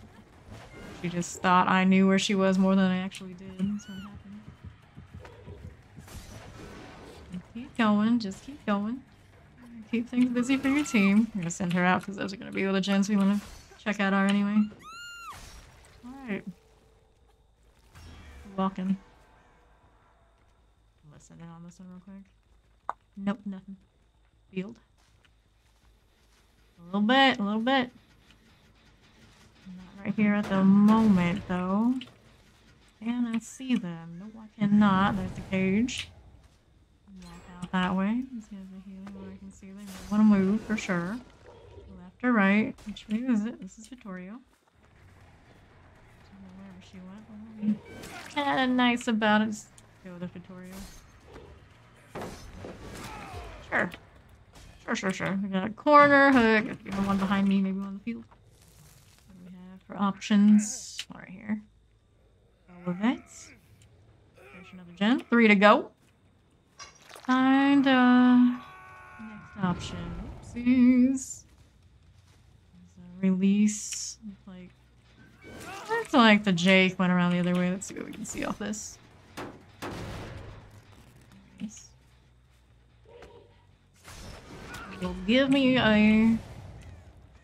She just thought I knew where she was more than I actually did. That's what happened. Keep going, just keep going. Keep things busy for your team. I'm gonna send her out because those are gonna be all the gens we want to check out are anyway. Alright. Walking. Listen in on this one real quick. Nope, nothing. Field. A little bit, a little bit. Not right here at the moment, though. Can I see them? No, I cannot. There's the cage. Walk out that way. Let's get the healing where I can see them. I want to move for sure. Left or right. Which way is it? This is Vittorio. Wherever she went. Kind of nice about it. Just go with Vittorio. Sure. Sure. We got a corner hook. If you have one behind me, maybe one on the field. What do we have for options? Right here. All of it. There's another gen. 3 to go. And next option. Oopsies. There's a release. It's like the Jake went around the other way. Let's see what we can see off this. Nice. Will give me a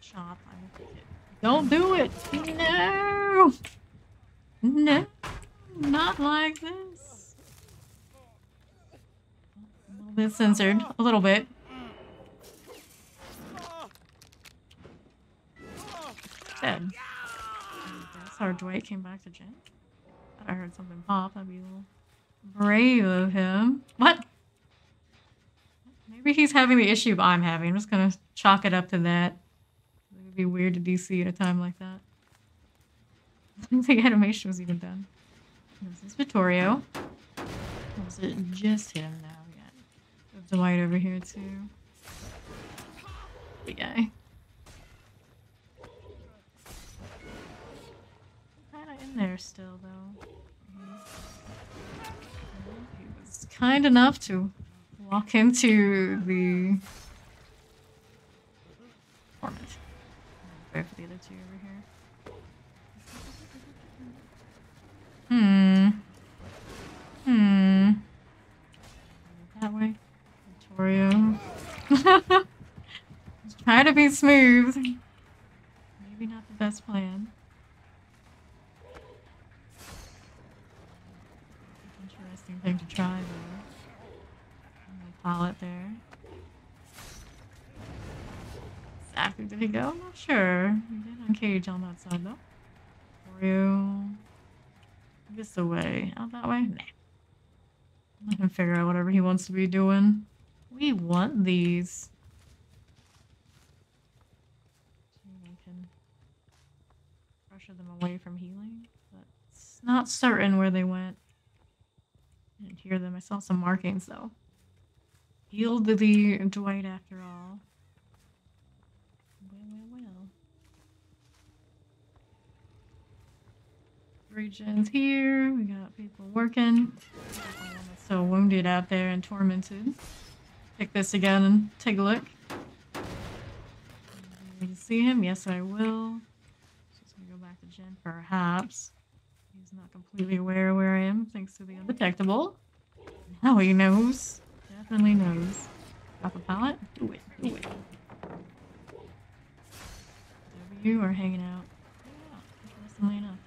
chop. I will take it. Don't do it! No! No! Not like this. A little bit censored. A little bit. Dead. That's how Dwight came back to Jen. I heard something pop. That'd be a little brave of him. What? Maybe he's having the issue I'm having. I'm just gonna chalk it up to that. It would be weird to DC at a time like that. I think the animation was even done. This is Vittorio. Or was it just him now? We got Dwight over here too. Big guy. Kinda in there still, though. He was kind enough to walk into the torment. Wait for the other two over here. That way. Victoria. Try to be smooth. Maybe not the best plan. Interesting thing to try though. Pallet there. Exactly, did he go? I'm not sure. He did uncage on that side though. Oreo. This away. Out that way? Nah. I can figure out whatever he wants to be doing. We want these. I can pressure them away from healing, but it's not certain where they went. I didn't hear them. I saw some markings though. Healed the Dwight after all. Well. 3 gens here. We got people working. So wounded out there and tormented. Pick this again and take a look. You can see him? Yes, I will. Just gonna go back to Jen, perhaps. He's not completely aware of where I am, thanks to the undetectable. Now he knows. Definitely knows. Drop a pallet? Do it. You are hanging out. Interestingly enough.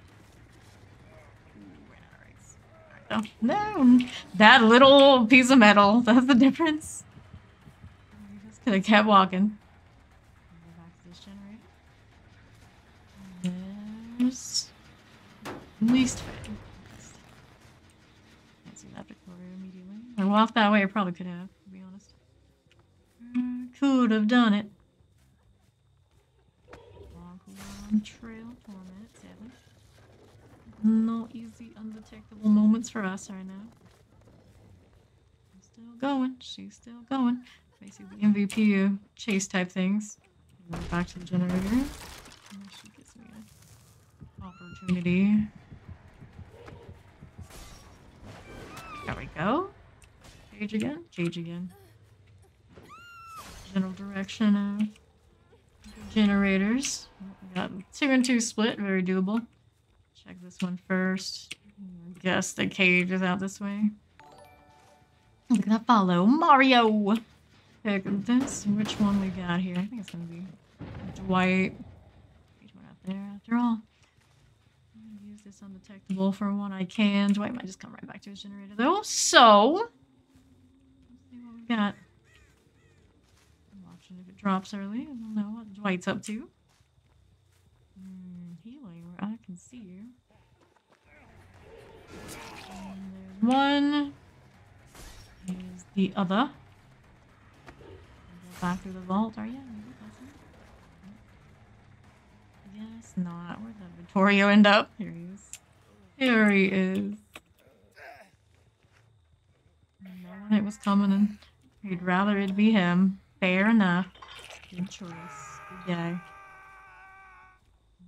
Oh, no! That little piece of metal. That's the difference. We just could have kept walking. Go back to this generator. There's least Faye. Can't see that Victoria immediately. If I walked that way, I probably could have, to be honest. Could have done it. Long trail torment, sadly. No easy undetectable moments for us right now. I'm still going. She's still going. Basically MVP of chase type things. Go back to the generator. She gives me an opportunity. There we go. Cage again. General direction of generators. We got 2 and 2 split. Very doable. Check this one first. I guess the cage is out this way. Look at that follow. Mario! Pick this. Which one we got here? I think it's gonna be Dwight. Cage went out there after all. I'm gonna use this undetectable for when I can. Dwight might just come right back to his generator though. So, let's see what we got. I'm watching if it drops early. I don't know what Dwight's up to. Healing where I can see you. And there's one. Here's the other. Go back through the vault, are you? Yes, not. Where did Vittorio end up? Here he is. Here he is. Knowing it was coming and he'd rather it be him. Fair enough. Good choice. Good guy.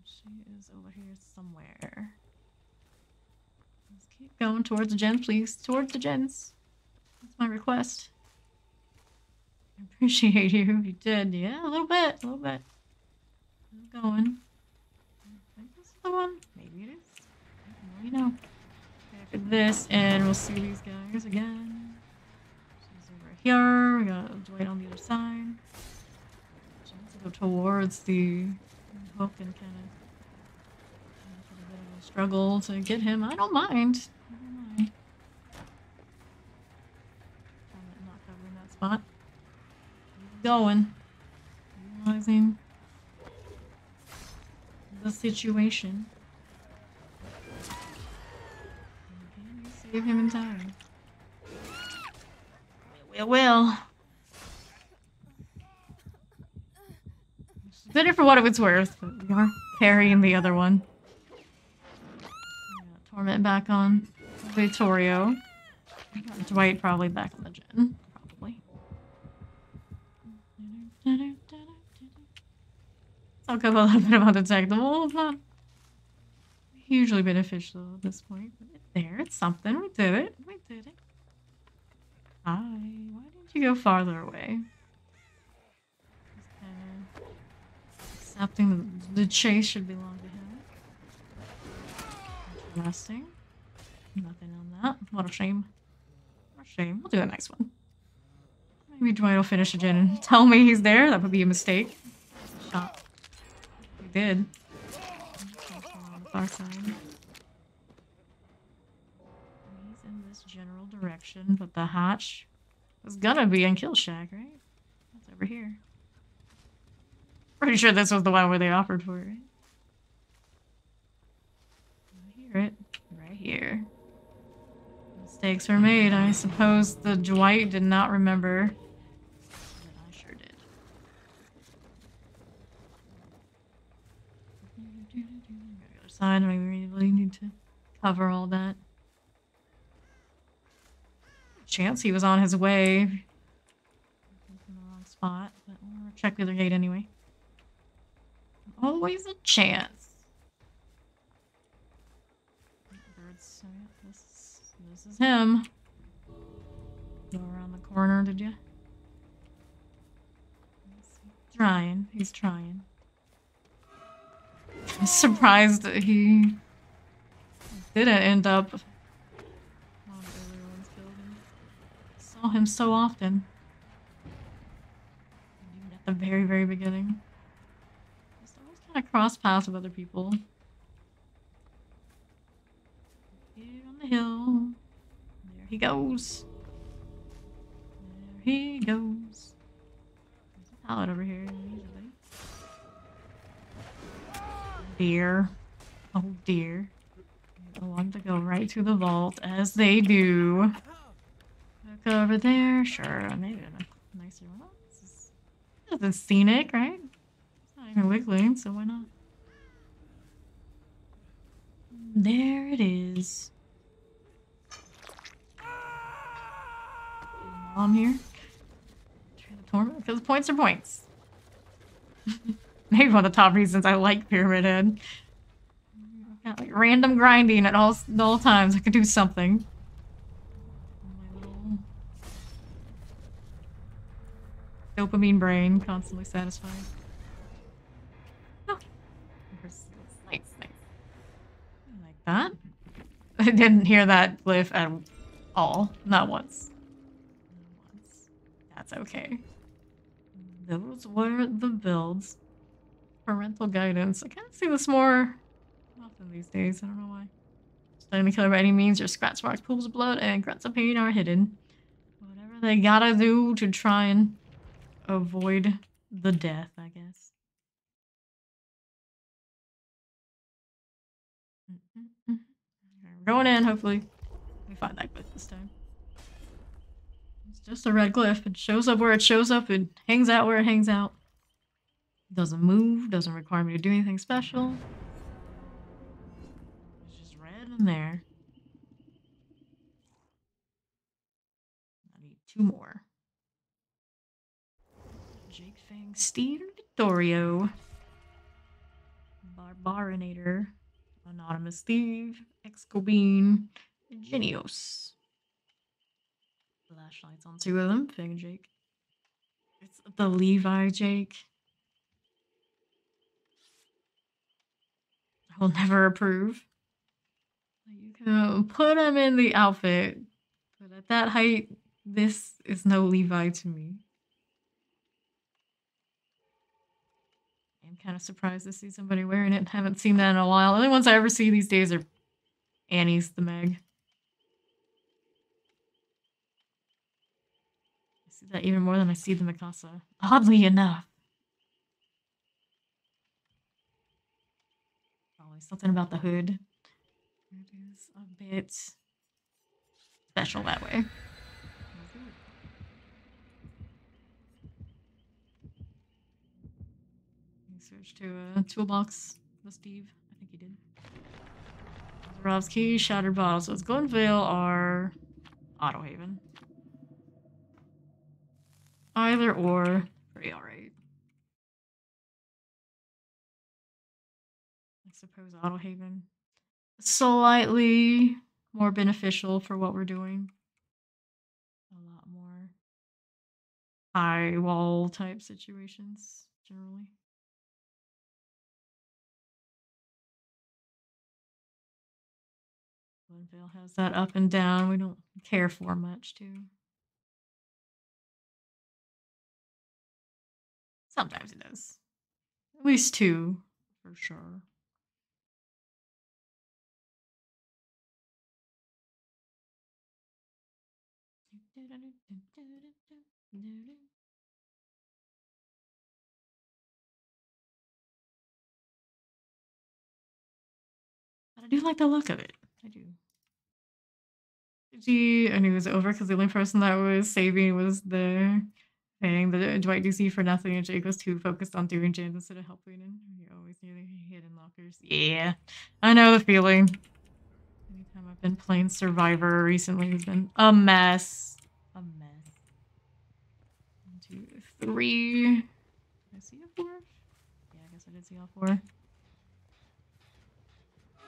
She is over here somewhere. Let's keep going towards the gens, please. Towards the gens. That's my request. I appreciate you. You did. Yeah, a little bit. Keep going. I think this is the one. Maybe it is. You know. Okay, for this, and we'll see these guys again. She's over here. We got Dwight on the other side. She wants to go towards the hook and kind of a bit of a struggle to get him. I don't mind. Not covering that spot. Keep going. Realizing the situation. Can you save him in time? Will. It's better for what it's worth, but we are carrying the other one. Torment back on Vittorio. Dwight probably back on the gen. Probably. talk about a little bit about detectable. It's not hugely beneficial at this point. But it's there. It's something. We did it. We did it. Hi. Why didn't you go farther away? Just kind of accepting the chase should belong to him. Interesting. Nothing on that. What a shame. What a shame. We'll do a next one. Maybe Dwight will finish it in and tell me he's there. That would be a mistake. Shot. He did. On the far side. He's in this general direction, but the hatch was gonna be in Kill Shack, right? That's over here. Pretty sure this was the one where they offered for it, right? I hear it. Right here. Mistakes were made. I suppose the Dwight did not remember. But I sure did. The other side, I really need to cover all that. Chance he was on his way. In the wrong spot, but we'll check the other gate anyway. Always a chance. So yeah, this is him. Go around the corner, did you? He's trying. He's trying. I'm surprised that he didn't end up. One of the earlier ones killed him. Saw him so often. Even at the very, very beginning. Just always kind of cross paths with other people. Here on the hill. There he goes. There he goes. There's a pallet over here. Dear. Oh dear. I want to go right to the vault, as they do. Look over there. Sure, maybe a nicer one. This is scenic, right? It's not even wiggling, so why not? There it is. Mom here. Train of Torment, because points are points. Maybe one of the top reasons I like Pyramid Head. Got like random grinding at all times. I could do something. My little dopamine brain constantly satisfied. Oh, nice, nice. I like that. I didn't hear that glyph at all. Not once. Not once. That's okay. Those were the builds. Parental guidance. I kind of see this more often these days. I don't know why. Studying the killer by any means, your scratch marks, pools of blood, and grunts of pain are hidden. Whatever they gotta do to try and avoid the death, I guess. We're going in, hopefully. We find that glyph this time. It's just a red glyph. It shows up where it shows up. It hangs out where it hangs out. Doesn't move, doesn't require me to do anything special. It's just red in there. I need 2 more. Jake Fang, Steve, and Victorio. Barbarinator. Anonymous Steve. Excobine. Genios. Flashlights on 2 of them. Fang and Jake. It's the Levi Jake. I will never approve. You can put him in the outfit, but at that height, this is no Levi to me. I'm kind of surprised to see somebody wearing it. Haven't seen that in a while. The only ones I ever see these days are Annie's the Meg. I see that even more than I see the Mikasa. Oddly enough. Probably something about the hood. It is a bit special that way. Switch to a toolbox with Steve. I think he did. Rob's key, shattered bottle. So it's Glenvale or Autohaven. Either or, pretty alright. suppose Auto Haven. Slightly more beneficial for what we're doing. A lot more high wall type situations, generally. Glenvale has that up and down. We don't care for much, too. Sometimes it does. At least 2, for sure. But I do like the look of it. I do. I knew it was over because the only person that was saving was the paying the Dwight DC for nothing, and Jake was too focused on doing gens instead of helping, and he always near the hidden lockers. Yeah, I know the feeling. Anytime I've been playing Survivor recently has been a mess. A mess. 1, 2, 3. Did I see a 4? Yeah, I guess I did see all 4.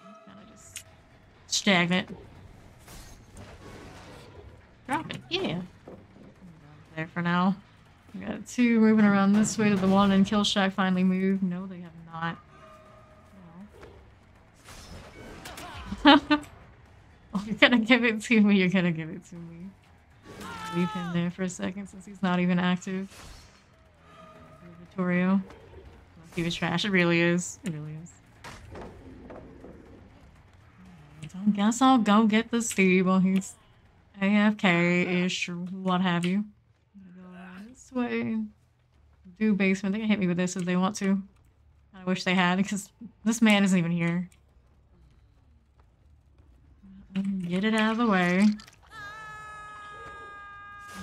It's kind of just stagnant. Drop it, yeah. There for now. We got 2 moving around this way to the one, and Kill Shack finally moved. No, they have not. No. Oh, you're gonna give it to me. You're gonna give it to me. Leave him there for a second since he's not even active. Vittorio. He was trash. It really is. It really is. I guess I'll go get the Steve while he's AFK-ish or what have you. Go this way. Do basement. They can hit me with this if they want to. I wish they had, because this man isn't even here. Get it out of the way.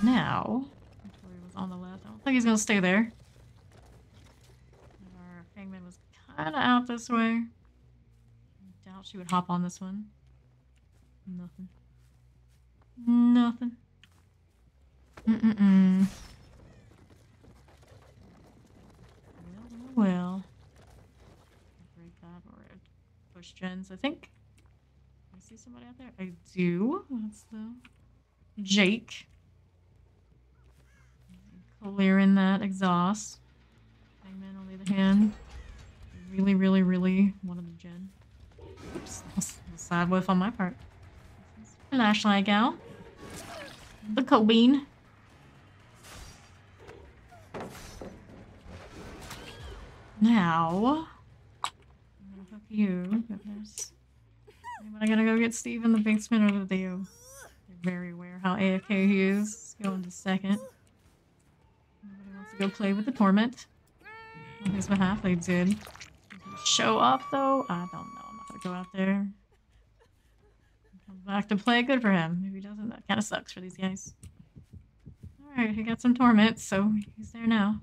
Now, Victoria was on the left. I don't think he's gonna stay there. Our Hangman was kind of out this way. I doubt she would hop on this one. Nothing. Nothing. Mm-mm-mm. Well. Break that or push gens, I think. I see somebody out there. I do. That's the Jake. Clearing that exhaust. Hangman on the other hand. Really, really, really wanted the gen. Oops, that's a side whiff on my part. Flashlight gal. The Cobean. Now, I'm gonna hook you. Goodness. Am I gonna go get Steve in the basement or the Theo? You're very aware how AFK he is. Let's go into second. Nobody wants to go play with the Torment. On his behalf, they did. Show up though? I don't know. I'm not gonna go out there. Come back to play. Good for him. If he doesn't, that kind of sucks for these guys. Alright, he got some Torment, so he's there now.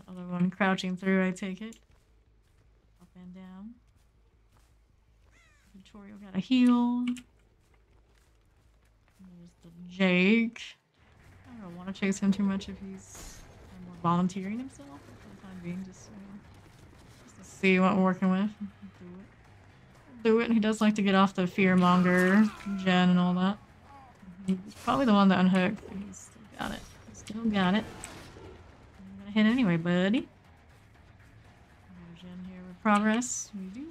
Other one crouching through, I take it. Up and down. Victoria got a heal. There's the Jake. I don't want to chase him too much if he's more volunteering himself for the time being, just to see what we're working with. Do it. He does like to get off the fearmonger gen and all that. He's probably the one that unhooked. He's still got it. Still got it. I'm gonna hit anyway, buddy. Gen here with progress. We do.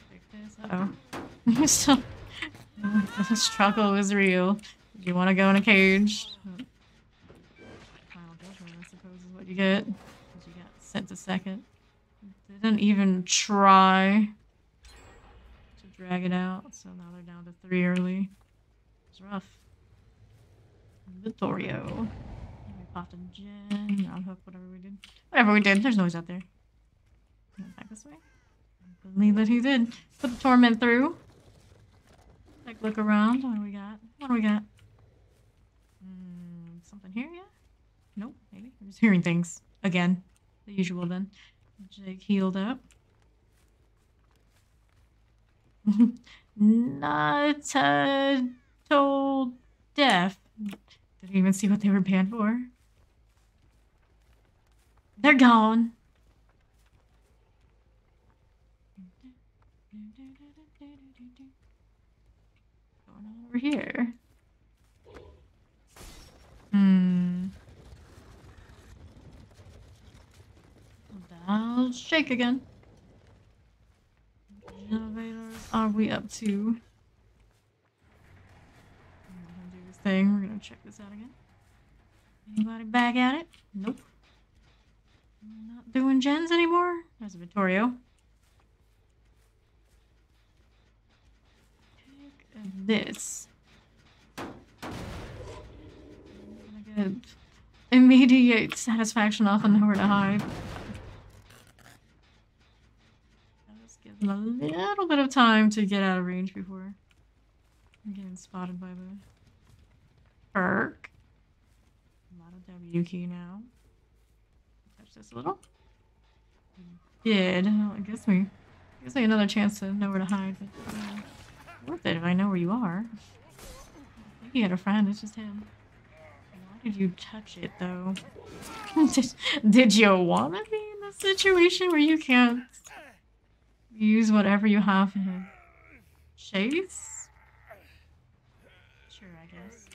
Take this. Uh-oh. Still, the struggle is real. Do you want to go in a cage? Final judgment, I suppose, is what you get. Because you got sent to second. Didn't even try to drag it out, so now they're down to 3 early. It's rough. Vittorio. We popped a gen, unhook, whatever we did. Whatever we did, there's noise out there. Back this way. I believe that he did. Put the Torment through. Take a look around. What do we got? What do we got? Something here, yeah? Nope, maybe. I'm just hearing things. Again. The usual then. Jake healed up. Not told deaf. Didn't even see what they were banned for. They're gone. over here. Hmm. I'll shake again. Elevators are we up to? I'm gonna do this thing. We're gonna check this out again. Anybody back at it? Nope. We're not doing gens anymore. There's a Vittorio. Take this. I'm gonna get immediate satisfaction off and nowhere to hide. Just give them a little bit of time to get out of range before I'm getting spotted by the perk. A lot of W key now. Touch this a little. Did. Well, it gives me another chance to know where to hide. But, worth it if I know where you are. I think he had a friend. It's just him. Why did you touch it though? did you want to be in a situation where you can't use whatever you have in chase? Sure, I guess.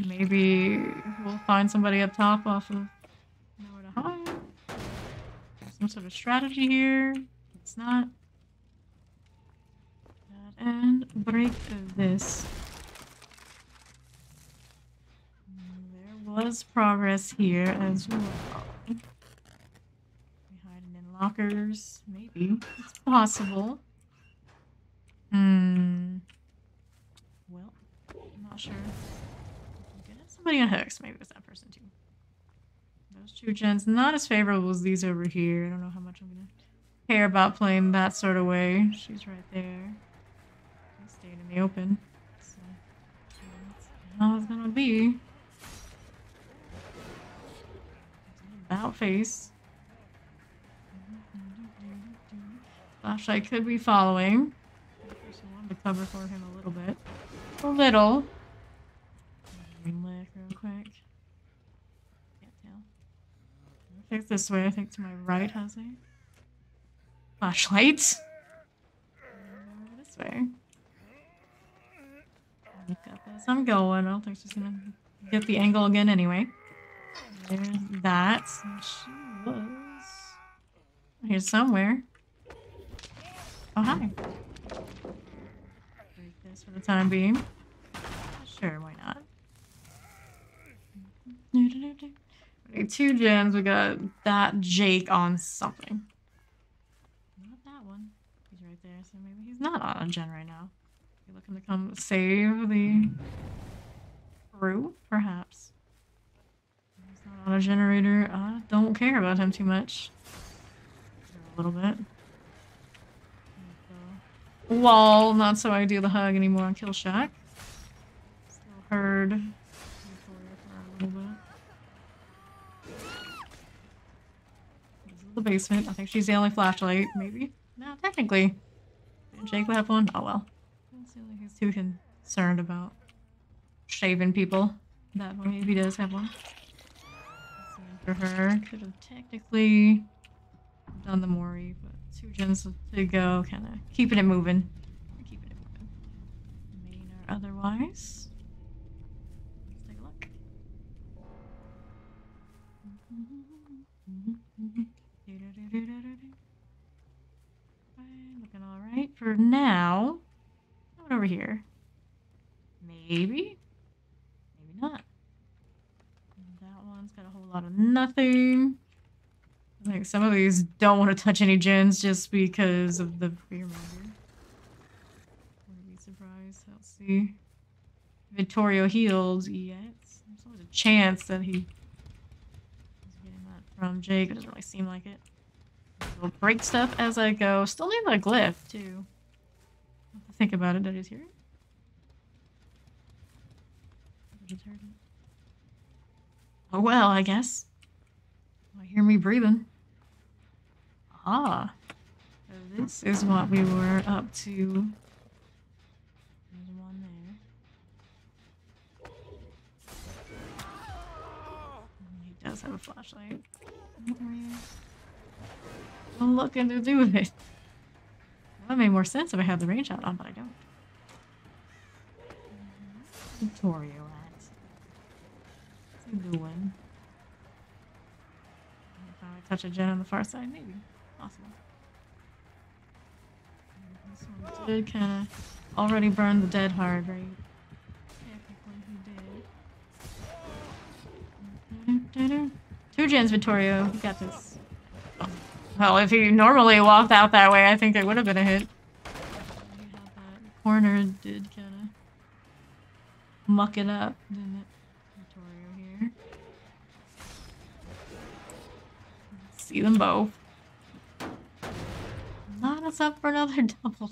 Maybe we'll find somebody up top off of nowhere to hide. There's some sort of strategy here. It's not. And break this. There was progress here as well. We hiding in lockers. Maybe. It's possible. Well, I'm not sure. Get somebody on hooks. Maybe it was that person too. Those two gens not as favorable as these over here. I don't know how much I'm gonna care about playing that sort of way. She's right there. She's staying in the open. So that's how it's gonna be. About face. Flashlight could be following. I wanted to cover for him a little bit. A little. Lick real quick. Can't tell. I think this way. I think to my right has a flashlight. This way. Look at this. I'm going. I don't think she's gonna get the angle again anyway. There's that. She was here somewhere. Oh, hi. Break this for the time being. Sure, why not? We need 2 gens. We got that Jake on something. Not that one. He's right there, so maybe he's not on a gen right now. You looking to come save the crew? Perhaps. He's not on a generator. I don't care about him too much. A little bit. Wall, not so ideal to hug anymore on Kill Shack. Still heard Victoria for a little bit. This is the basement. I think she's the only flashlight, maybe. No, technically. Did Jake have one? Oh well. Doesn't seem like he's too concerned about shaving people that way if he does have one. For her, could have technically done the Mori, but 2 gens to go, kind of keeping it moving. Keeping it moving. Main or otherwise. Let's take a look. Looking alright for now. What over here? Maybe? Maybe not. That one's got a whole lot of nothing. I think some of these don't want to touch any gens just because of the fearmonger. Wouldn't be surprised. Let's see. Vittorio healed yet. There's always a chance that he is getting that from Jake. It doesn't really seem like it. I'll break stuff as I go. Still need that glyph too. I have to think about it. Did I just hear it? I just heard it. Oh well, I guess. I hear me breathing. Ah. So this is what we were up to. There's one there. He does have a flashlight. I'm looking to do with it. That made more sense if I had the range out on, but I don't. Vittorio at? What's he doing? If I touch a gen on the far side, maybe. Possible. This one did kind of already burn the dead hard, right? Technically he did. 2 gens, Vittorio. You got this. Oh. Well, if he normally walked out that way, I think it would have been a hit. That corner did kind of muck it up, didn't it? Vittorio here. See them both. Line us up for another double.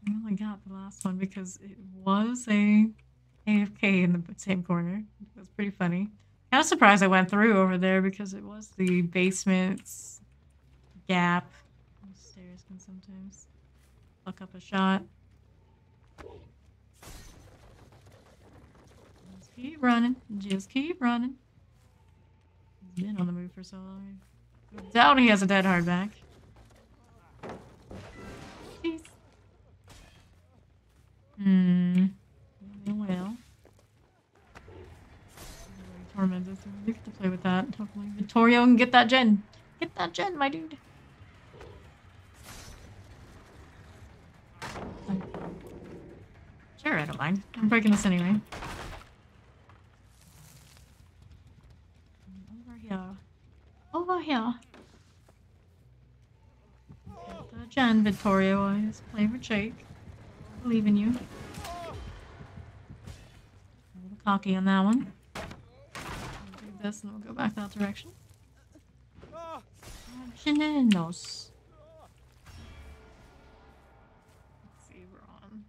I only got the last one because it was a AFK in the same corner. It was pretty funny. I was surprised I went through over there because it was the basement's gap. The stairs can sometimes fuck up a shot. Just keep running. Just keep running. He's been on the move for so long. I doubt he has a dead hard back. Jeez. Well. Tormented, so we get to play with that. Hopefully Vittorio can get that gen. Get that gen, my dude. Sure, I don't mind. I'm breaking this anyway. Over here. Over here. Get the gen, Vittorio. I just play for Jake. I believe in you. A little cocky on that one. This and we'll go back that direction. Shenanigans. Let's see, we're on.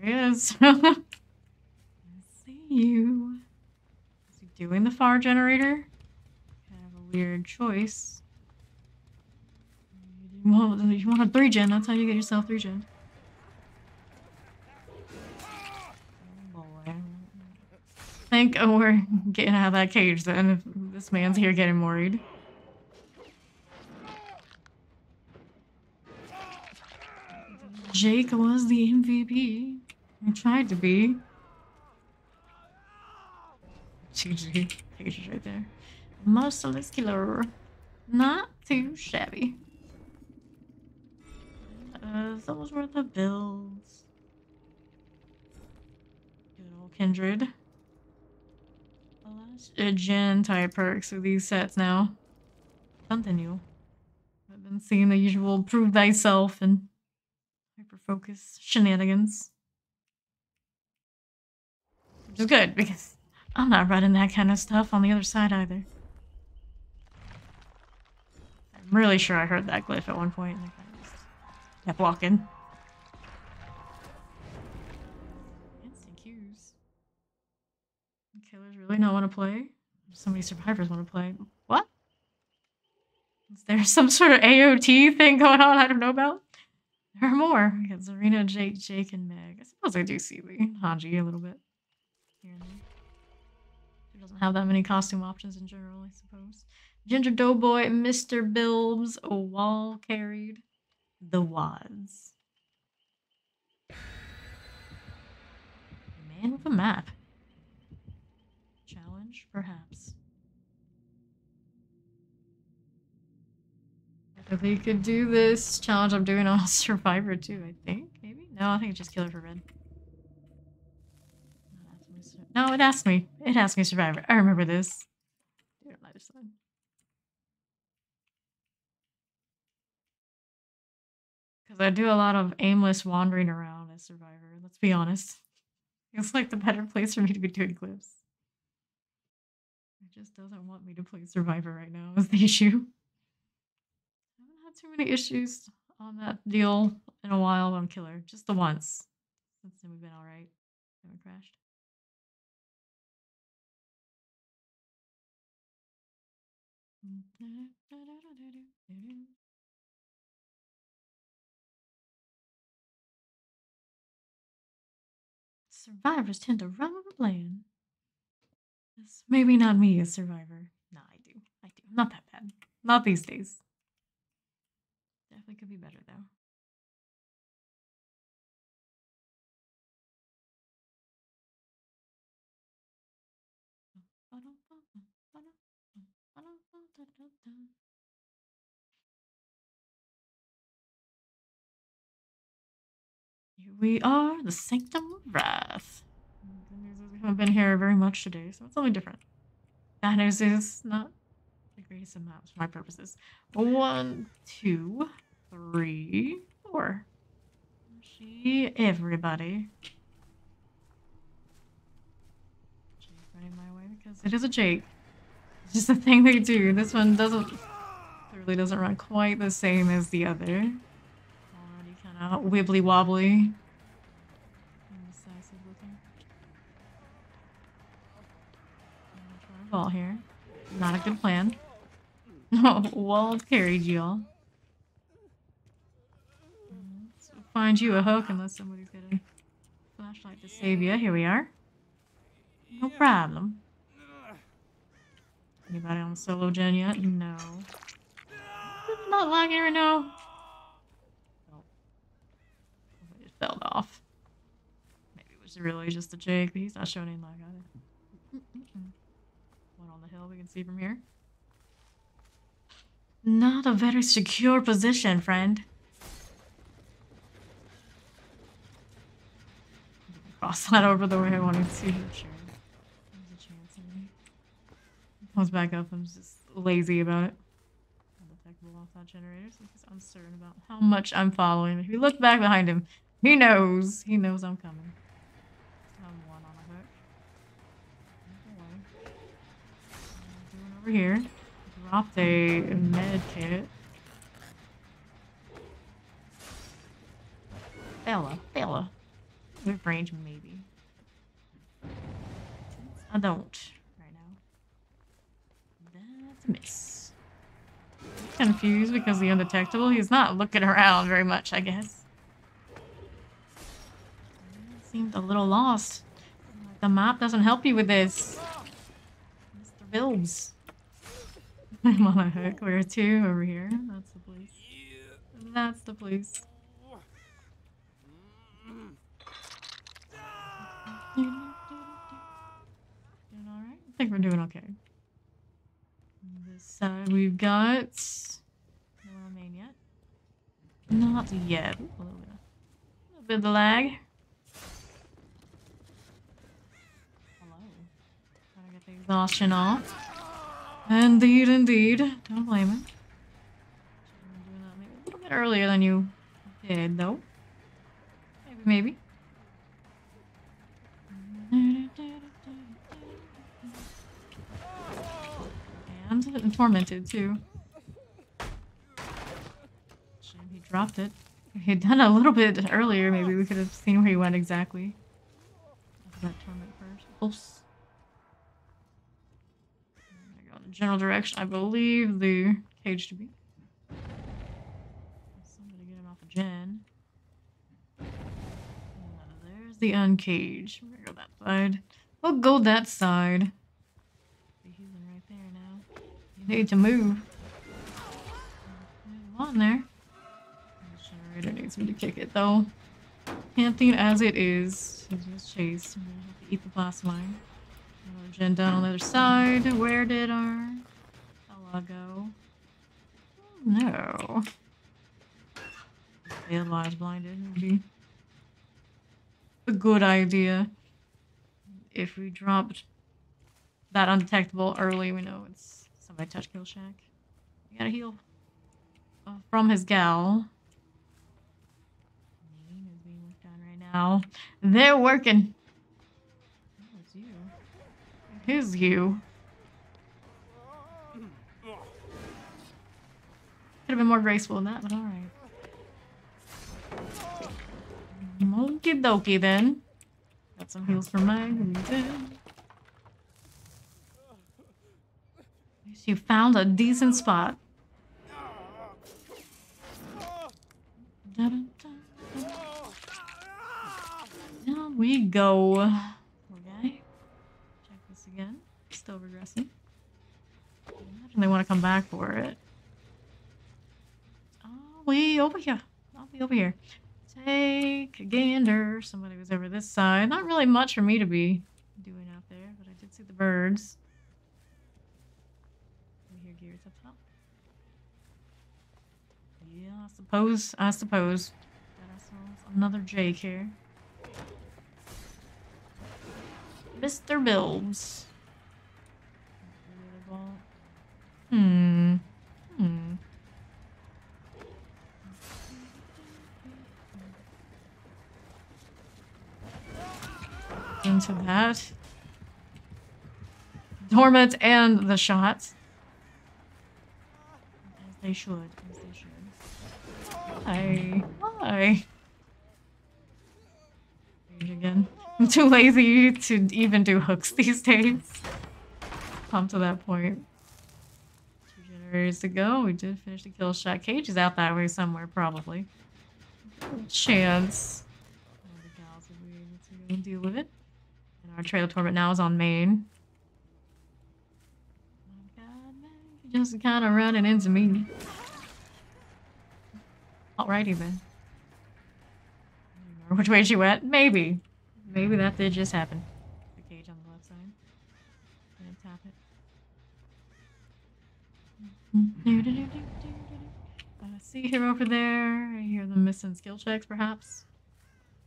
There he is. I see you. Is he doing the fire generator? Kind of a weird choice. You want a 3-gen, that's how you get yourself 3-gen. I think we're getting out of that cage then, if this man's here getting worried. Jake was the MVP. He tried to be. GG. Cage is right there. Merciless killer. Not too shabby. Those were the builds. Good old Kindred. A gen type perks with these sets now. Something new. I've been seeing the usual prove thyself and hyper focus shenanigans. Which is good because I'm not running that kind of stuff on the other side either. I'm really sure I heard that glyph at one point and I just kept walking. Instant cues. Killers really not want to play? So many survivors want to play. What? Is there some sort of AOT thing going on I don't know about? There are more. It's Zarina, Jake, and Meg. I suppose I do see the Hanji a little bit. Here and there. She doesn't have that many costume options in general, I suppose. Ginger Doughboy, Mr. Bilbs, a wall carried. The Wads. Man with a map. Challenge, perhaps. If we could do this challenge I'm doing on Survivor too, I think. Maybe? No, I think it's just Killer for Red. No, it asked me. It asked me Survivor. I remember this. Do it on either side. Because I do a lot of aimless wandering around as Survivor, let's be honest. It's like the better place for me to be doing clips. It just doesn't want me to play Survivor right now is the issue. I haven't had too many issues on that deal in a while on Killer. Just the once. Since then we've been alright. Haven't crashed. Survivors tend to run with the plan. It's maybe not me as Survivor. Nah, I do. I do. Not that bad. Not these days. Definitely could be better though. Here we are, the Sanctum of Wrath. Good news is we haven't been here very much today, so it's only different. Bad news is not the greatest amount for my purposes. 1, 2, 3, 4. See everybody. Jake running my way because it is a Jake. It's just a thing they do. This one clearly doesn't run quite the same as the other. Already kind of wibbly wobbly. Indecisive looking. I'm gonna try a ball here. Not a good plan. Wall carried y'all. Let's find you a hook unless somebody's got a flashlight to save you. Here we are. No problem. Anybody on solo gen yet? No. Not lagging right now. Oh. It just fell off. Maybe it was really just a Jake, but he's not showing any lag either. One on the hill we can see from here. Not a very secure position, friend. Cross that over the way I wanted to. Sure. There's a chance of me. Comes back up. I'm just lazy about it. Undetectable off that generator, so he's uncertain about how much I'm following. If you look back behind him, he knows. He knows I'm coming. I'm one on a hook. Doing over here. Dropped a med kit. Bella. With range, maybe. I don't right now. That's a miss. I'm confused because the undetectable, he's not looking around very much, I guess. Seemed a little lost. The map doesn't help you with this. Mr. Bilbs. I'm on a hook. Where to? Over here. That's the place. That's the place. Doing alright? I think we're doing okay. This side we've got... No one on main yet. Not yet. Ooh, a little bit of lag. Hello. Gotta get the exhaustion off. Indeed. Don't blame him. Doing that maybe a little bit earlier than you did, though. Maybe. And tormented, too. Shame he dropped it. If he had done it a little bit earlier, maybe we could have seen where he went exactly. That torment first. Oops. Go in the general direction, I believe the cage to be. Somebody getting off a gen. There's the uncage. We're gonna go that side. We'll go that side. Be healing right there now. You need to move. There's one there. This generator needs me to kick it though. Camping as it is. He's just chased. I'm gonna have to eat the plasmine. Another gen down on the other side. Where did our fella go? Oh, no. Otherwise blinded would be a good idea. If we dropped that undetectable early, we know it's somebody touch kill shack. We gotta heal from his gal. Main is being worked on right now. They're working. Oh, it's you. It is you. Could have been more graceful than that, but alright. Okie dokie then. Got some heals for Meg. At least you found a decent spot. Down we go. Poor guy. Check this again. Still regressing. Imagine they want to come back for it. Oh, we over here. I'll be over here. Take a gander. Somebody was over this side. Not really much for me to be doing out there, but I did see the birds. We hear gears Race up top. Yeah, I suppose. Got ourselves another Jake here. Mr. Bilbs. Hmm. Into that. Dormant and the shots. As they should. Hi. Again. I'm too lazy to even do hooks these days. Come to that point. 2 generators to go. We did finish the kill shot. Cage is out that way somewhere, probably. Chance. The gals will be able to go and deal with it. And our trailer torment now is on main. Oh god, man. You're just kind of running into me. Alrighty then. Which way she went? Maybe. Maybe that did just happen. The cage on the left side. Gonna tap it. I see her over there. I hear them missing skill checks, perhaps.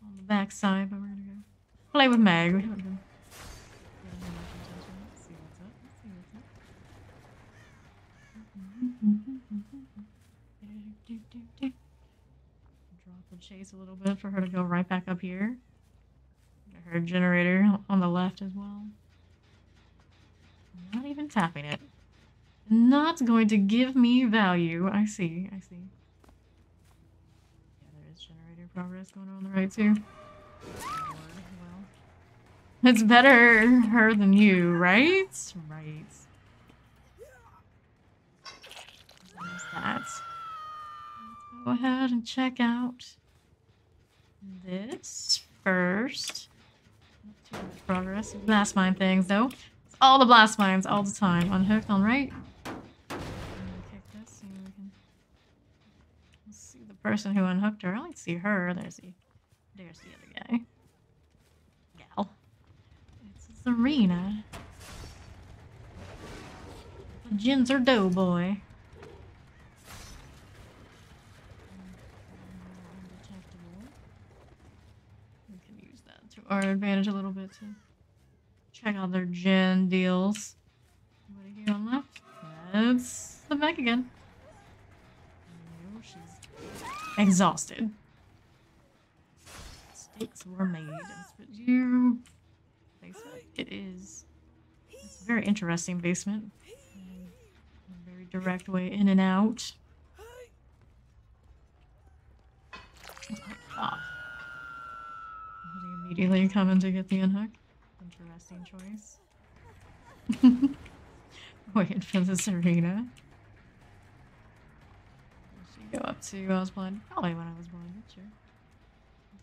On the back side, but we're gonna go play with Meg. Let's see what's up. Drop the chase a little bit for her to go right back up here. Her generator on the left as well. Not even tapping it. Not going to give me value. I see. Yeah, there is generator progress going on the right too. Well, it's better her than you, right? Right. There's that. Let's go ahead and check out this first. Not too much progress. Blast mine things though. It's all the blast mines all the time. Unhooked on right. Kick this. See if we can. Let's see the person who unhooked her. I only see her. There's the other guy. Gal. It's Serena. The Ginger Doughboy. Our advantage a little bit to check out their gen deals. Somebody here on left. That's the mech again. She's exhausted. Stakes were made. But you basement. It is. It's a very interesting basement. A very direct way in and out. Oh. Immediately coming to get the unhook. Interesting choice. Waiting for this arena. She go up to I was blind. Probably when I was blind, sure.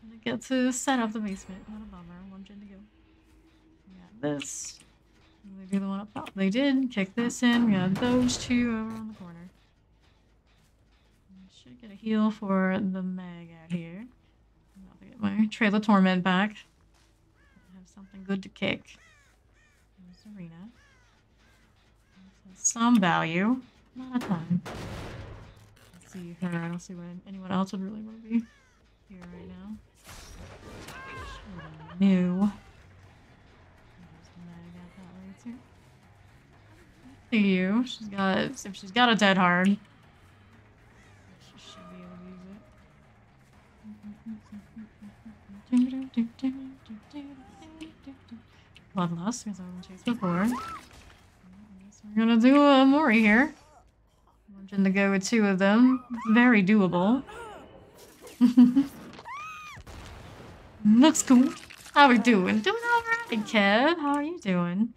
I'm gonna get to set up the basement. Not a bummer. 1 gen to go. We got this. They do the one up top. They did kick this in. We got those 2 over on the corner. Should get a heal for the Meg out here. I'll get my trailer torment back. Have something good to kick. There's Serena. Some value. Not a ton. Let's see her. I don't see why anyone else would really want to be here right now. New. See you. She's got. If she's got a dead hard, she should be able to use it. Bloodlust, because I was chased before. We're gonna do a Mori here. We're going to go with 2 of them. Very doable. Looks cool. How we doing? Doing alright, Kev. How are you doing?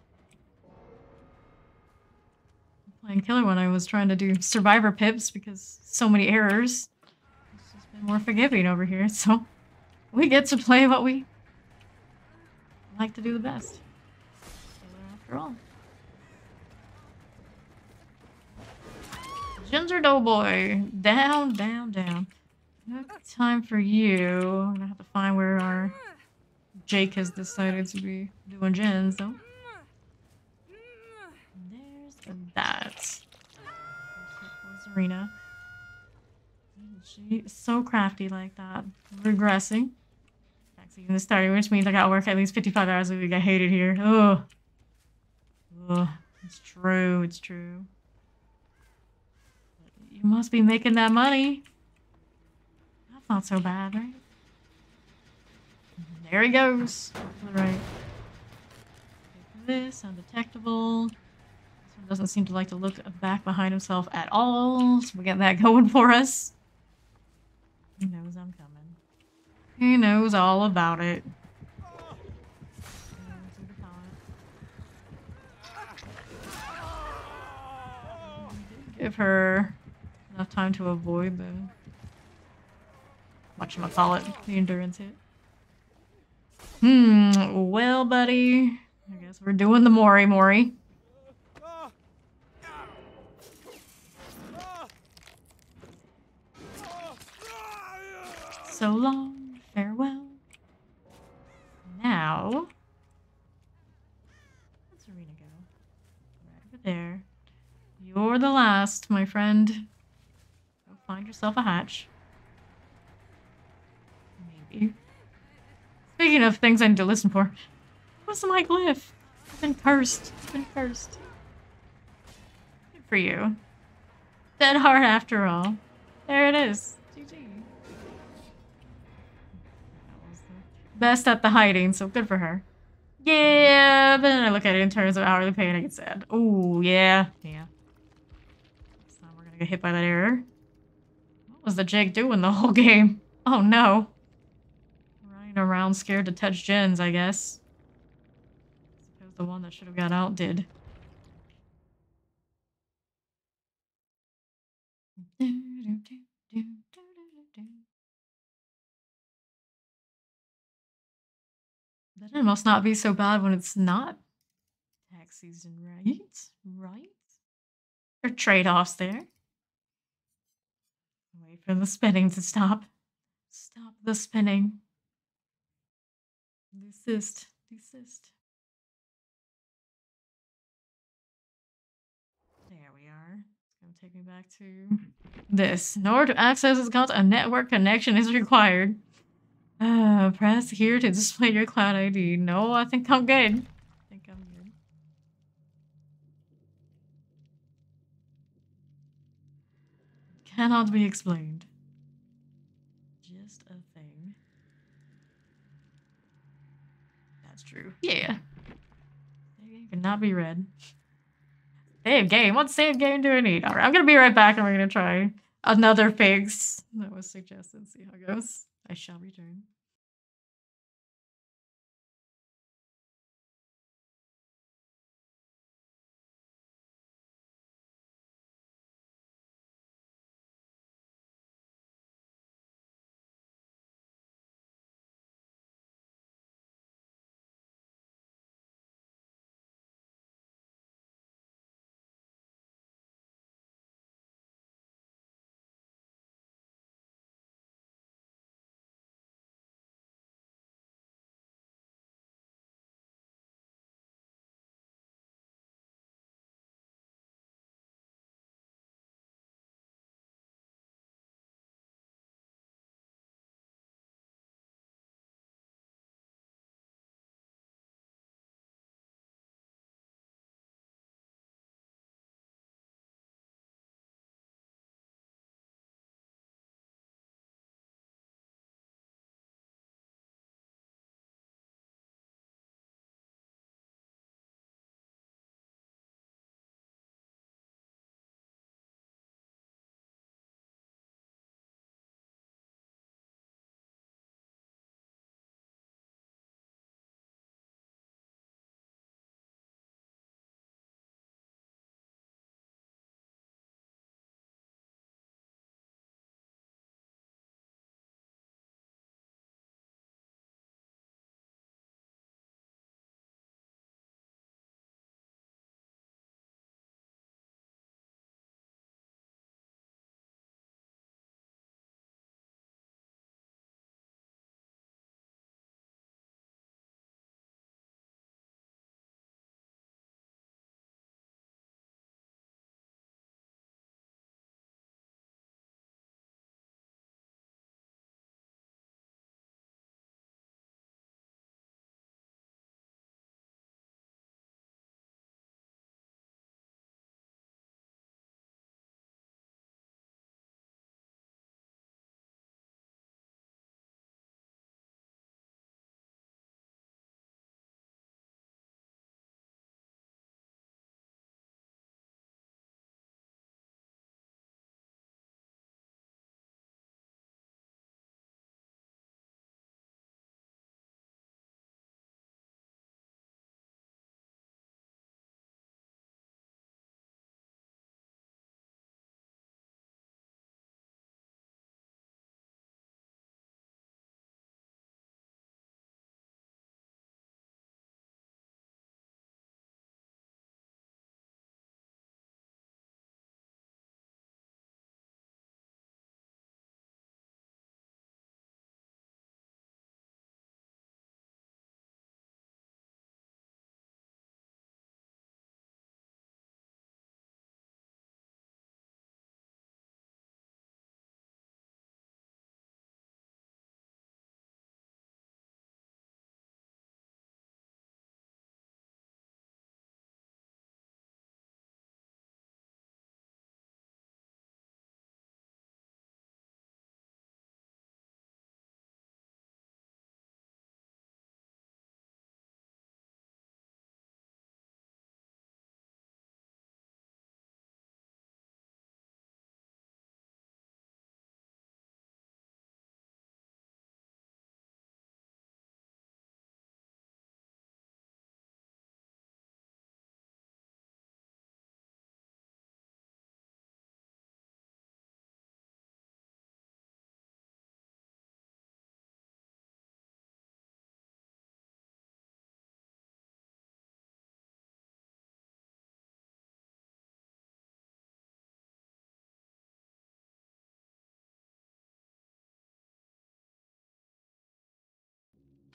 Playing killer when I was trying to do survivor pips because so many errors. It's just been more forgiving over here, so we get to play what we like to do the best. After all. Ginger Doughboy. Down, down, down. No time for you. I'm gonna have to find where our Jake has decided to be doing gens, though. There's that. Serena. She is so crafty like that. Regressing. Taxi in the starting, which means I gotta work at least 55 hours a week. I hate it here. Ugh. Ugh. It's true. It's true. You must be making that money. That's not so bad, right? There he goes. All right. This undetectable. This one doesn't seem to like to look back behind himself at all. So we got that going for us. He knows I'm coming. He knows all about it. Give her enough time to avoid the whatchamacallit, the endurance hit. Well, buddy. I guess we're doing the Mori. So long, farewell. Now, where'd Serena go? Right over there. You're the last, my friend. Go find yourself a hatch. Maybe. Speaking of things I need to listen for, what's my glyph? I've been cursed. I've been cursed. Good for you. Dead heart after all. There it is. GG. Best at the hiding, so good for her. Yeah, but then I look at it in terms of hourly pay and I get sad. Oh, yeah. Yeah. Next time we're gonna get hit by that error. What was the Jake doing the whole game? Oh no. Running around scared to touch gens, I guess. I suppose the one that should have got out did. Then it must not be so bad when it's not tax season, right? Right? There are trade-offs there. Wait for the spinning to stop. Stop the spinning. Desist. Desist. There we are. It's gonna take me back to this. In order to access this account, a network connection is required. Press here to display your cloud ID. No, I think I'm good. I think I'm good. Cannot be explained. Just a thing. That's true. Yeah. It cannot be read. Save game. What save game do I need? Alright, I'm gonna be right back and we're gonna try another fix that was suggested. See how it goes. I shall return.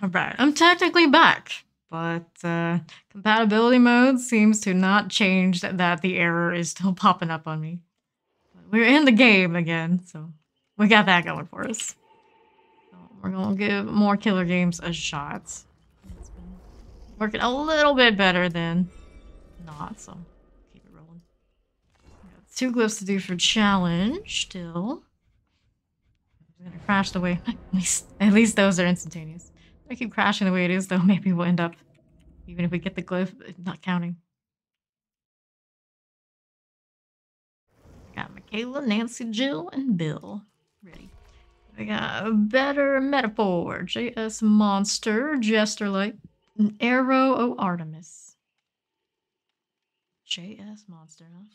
Alright, I'm technically back, but compatibility mode seems to not change that the error is still popping up on me. But we're in the game again, so we got that going for us. So we're gonna give more killer games a shot. It's been working a little bit better than not, so keep it rolling. We got 2 glyphs to do for challenge still. I'm gonna crash the way. At least those are instantaneous. If I keep crashing the way it is, though, maybe we'll end up, even if we get the glyph, not counting. Got Michaela, Nancy, Jill, and Bill ready. We got a better metaphor, JS Monster, Jester Light, and Arrow O Artemis. JS Monster, huh?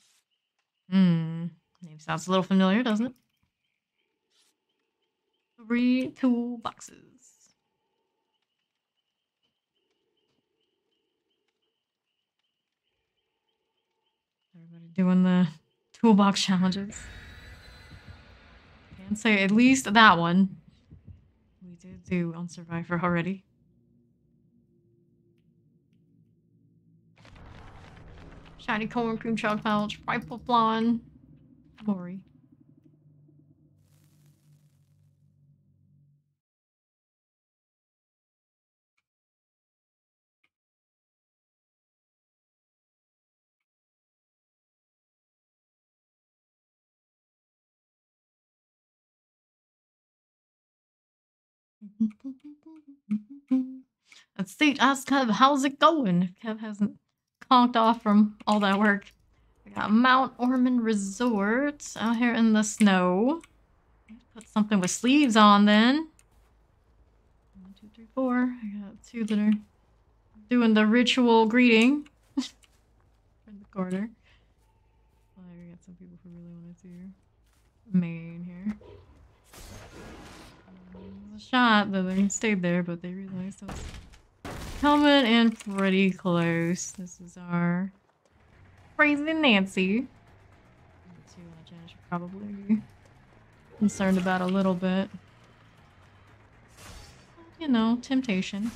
Name sounds a little familiar, doesn't it? 3 toolboxes. Everybody doing the toolbox challenges. Can't say at least that one we did do on Survivor already. Shiny corn, cream chalk pouch, rifle flan, Mori. Let's see, ask Kev, how's it going? Kev hasn't conked off from all that work. We got Mount Ormond Resort out here in the snow. Put something with sleeves on then. 1, 2, 3, 4. I got 2 that are doing the ritual greeting. In the corner. Well, we got some people who really wanted to main here. There's a shot that they stayed there, but they realized it was coming in pretty close. This is our crazy Nancy. The 2 on the Jen should probably be concerned about a little bit. You know, temptation.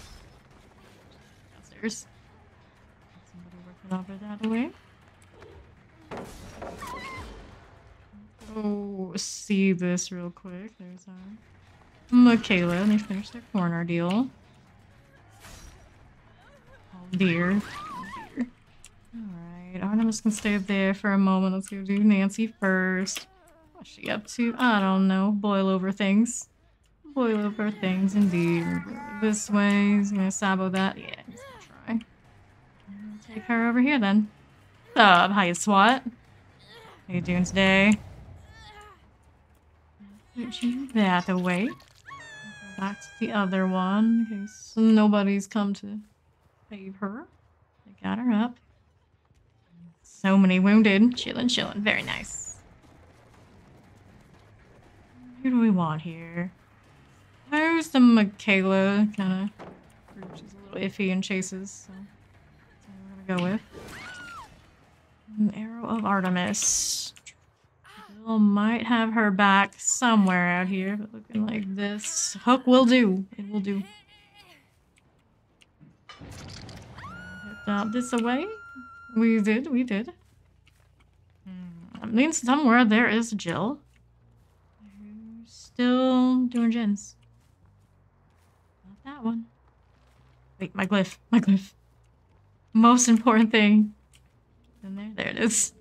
Downstairs. Somebody working over that way. Oh, see this real quick. There's our Michaela. They finished their corner deal. Oh dear. Oh dear. Alright, Artemis can stay up there for a moment. Let's go do Nancy first. What's she up to? I don't know. Boil over things. Boil over things, indeed. This way. He's gonna sabo that. Yeah, he's gonna try. I'll take her over here then. What's up? Hiya, SWAT. How you doing today? Put you that away. Back to the other one, in case nobody's come to save her. They got her up. So many wounded. Chillin', chillin'. Very nice. Who do we want here? There's the Michaela. Kinda. She's a little iffy in chases, so that's what we're gonna go with. An Arrow of Artemis. Bill might have her back somewhere out here, but looking like this. Hook will do. It will do. Hit out this away. We did. That means somewhere there is Jill. Who's still doing gens. Not that one. Wait, my glyph. My glyph. Most important thing. In there. There it is.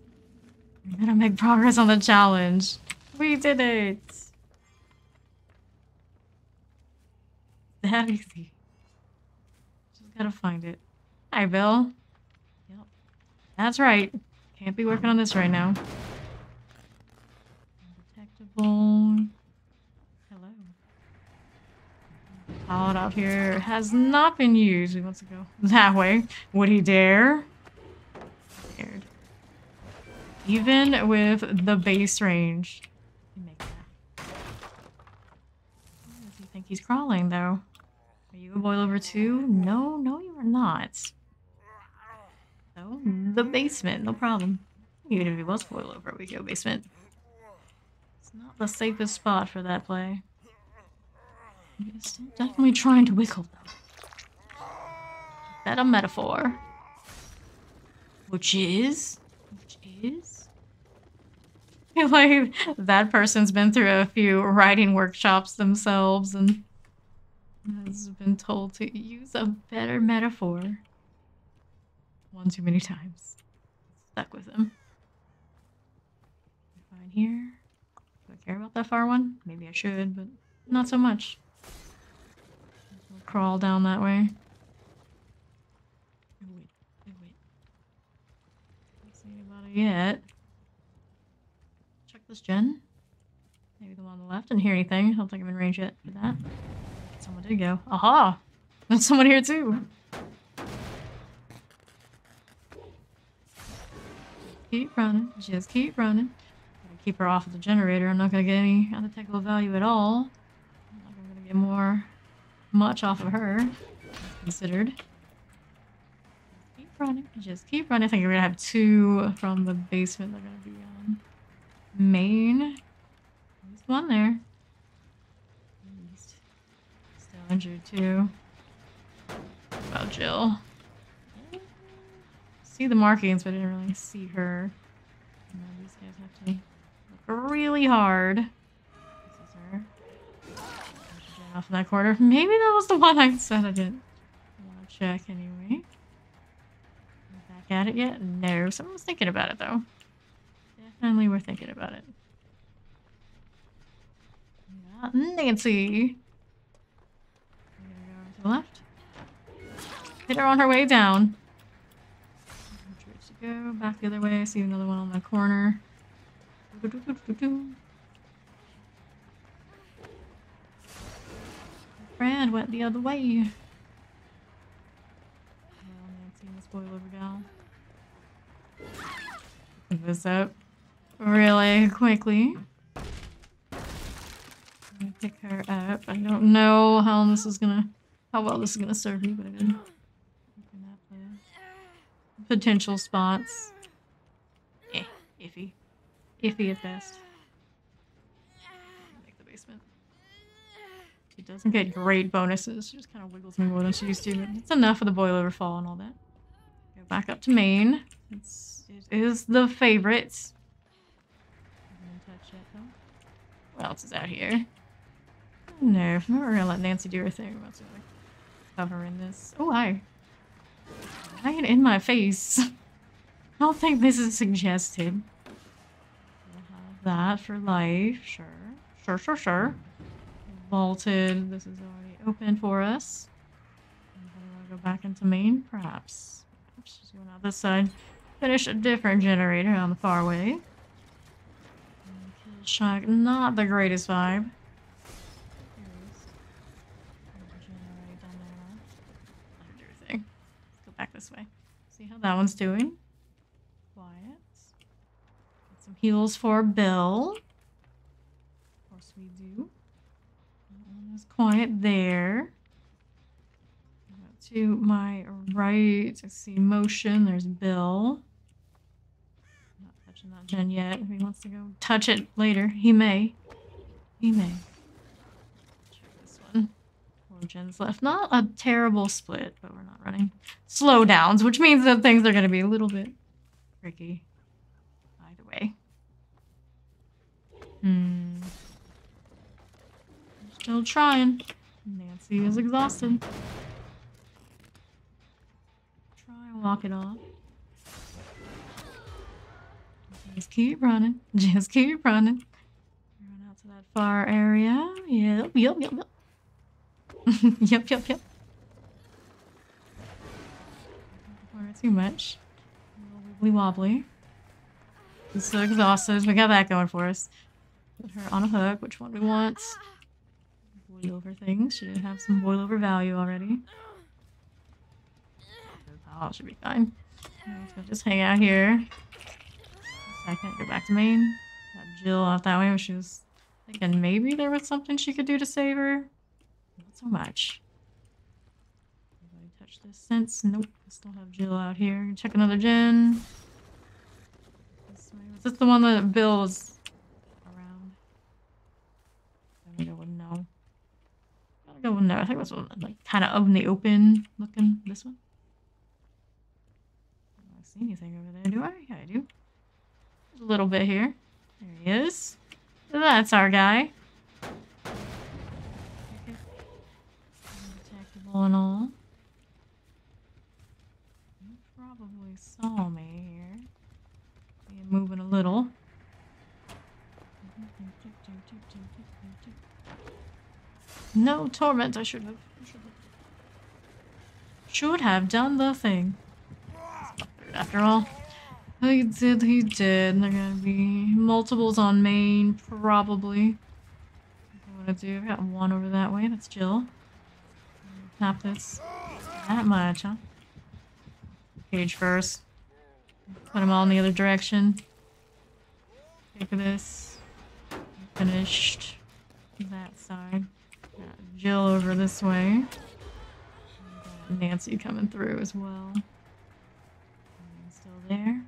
We're gonna make progress on the challenge. We did it! That easy. Just gotta find it. Hi, Bill. Yep. That's right. Can't be working on this right now. Undetectable. Hello. Pilot out here has not been used. He wants to go that way. Would he dare? Dared. Even with the base range. Make that. Where does he think he's crawling, though? Are you a boilover too? No, you are not. So, the basement, no problem. Even if he was boilover, we go basement. It's not the safest spot for that play. You're still definitely trying to wiggle them. Is that a metaphor? Which is? I feel like that person's been through a few writing workshops themselves and has been told to use a better metaphor. One too many times. Stuck with them. Fine here. Do I care about that far one? Maybe I should, but not so much. We'll crawl down that way. Oh, wait. Don't see anybody yet. Check this gen. Maybe the one on the left. Didn't hear anything. I don't think I'm in range yet for that. Someone did go. Aha! There's someone here too. Keep running. Just keep running. Gotta keep her off of the generator. I'm not gonna get any other technical value at all. I'm not gonna get much off of her. Considered. Keep running. Just keep running. I think we're gonna have two from the basement. They're gonna be on main. There's one there. Still injured too. What about Jill? See the markings, but I didn't really see her. These guys have to look really hard. This is her. Off in that corner. Maybe that was the one I said I didn't want to check anyway. Back at it yet? No. Someone was thinking about it though. Definitely we're thinking about it. Nancy. We're gonna go to the left. Hit her on her way down. Go back the other way. I see another one on the corner. Friend went the other way. Oh, Nancy, let's boil over down. Pick this up really quickly. Pick her up. I don't know how well this is gonna serve me, but I did. Potential spots. Iffy. Iffy at best. Make the basement. She doesn't get great bonuses. She just kind of wiggles me more than she used to. But it's enough for the boilover fall and all that. Go back up to main. It is the favorite. I didn't touch it though. What else is out here? No, we're gonna let Nancy do her thing. We're about to cover in this. Oh, hi. Right in my face. I don't think this is suggested. We'll have that for life. Sure. Vaulted. This is already open for us. I'm gonna go back into main, perhaps. Just going out this side. Finish a different generator on the far way. Kill shock. Not the greatest vibe. Back this way. See how that one's doing. Quiet. Get some heals for Bill. Of course we do. That one is quiet there. To my right, I see motion. There's Bill. Not touching that gen yet. If he wants to go touch it later, he may. Check this one. 4 gens left. Not a terrible split, but we're not running slowdowns, which means that things are going to be a little bit tricky. Either way. Still trying. Nancy is exhausted. Try and walk it off. Just keep running. Just keep running. Run out to that far area. Yep. Yep. Not too much. A little wibbly wobbly. She's so exhausted. We got that going for us. Put her on a hook. Which one we want? Boil over things. She did have some boil over value already. Oh, should be fine. So just hang out here. Second, go back to main. Got Jill out that way. She was thinking maybe there was something she could do to save her. Not so much. Anybody touch this since? Nope. I still have Jill out here. Check another gen. This way. Was this the one that Bill was around? I wouldn't know. go in there. I think this one, like, kind of in the open looking. This one. I don't see anything over there, do I? Yeah, I do. There's a little bit here. There he is. That's our guy. Undetectable and all. You probably saw me here. See him moving a little. No torment. I should have done the thing. After all, he did. They're gonna be multiples on main, probably. What I do? I've got one over that way. That's Jill. Tap this. That much, huh? Cage first. Put him all in the other direction. Take this. Finished that side. Got Jill over this way. Got Nancy coming through as well. Still there.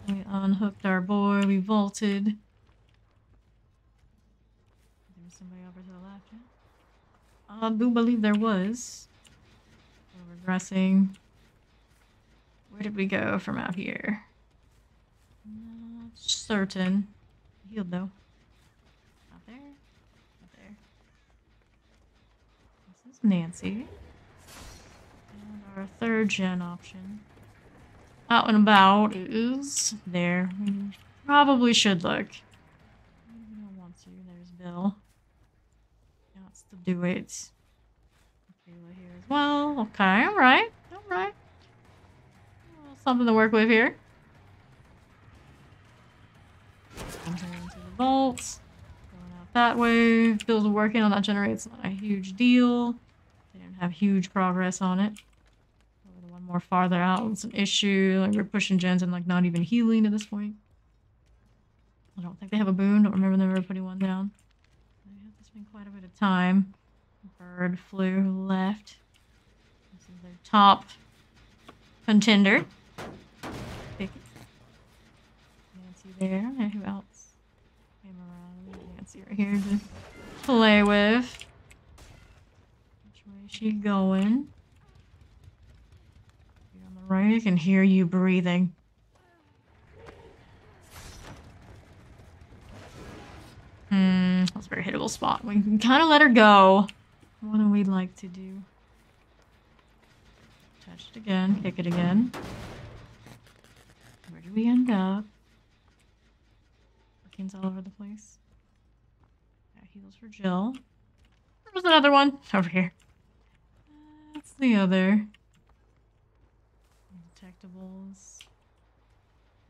We unhooked our boy. We vaulted. There's somebody over to the left. I do believe there was. We're regressing. Where did we go from out here? Not certain. Healed though. Out there. Out there. This is Nancy. And our third gen option. Out and about is there. We probably should look. We don't want to. There's Bill. Wants to do it. Kayla here as well. Okay, alright. Alright. Something to work with here. Into the vault. Going out that way. Bill's working on that generator. It's not a huge deal. They didn't have huge progress on it. The one more farther out. It's an issue. Like, we're pushing gens and like not even healing at this point. I don't think they have a boon. Don't remember them ever putting one down. They have to spend quite a bit of time. Bird flew left. This is their top contender. Pick it. Nancy there. And who else came around? Nancy right here to play with. Which way is she going? You're on the right. I can hear you breathing. That's a very hittable spot. We can kind of let her go more than we'd like to do. Touch it again. Kick it again. Where do we end up? Bookings all over the place. Got heals for Jill. There's another one over here. That's the other. Detectables.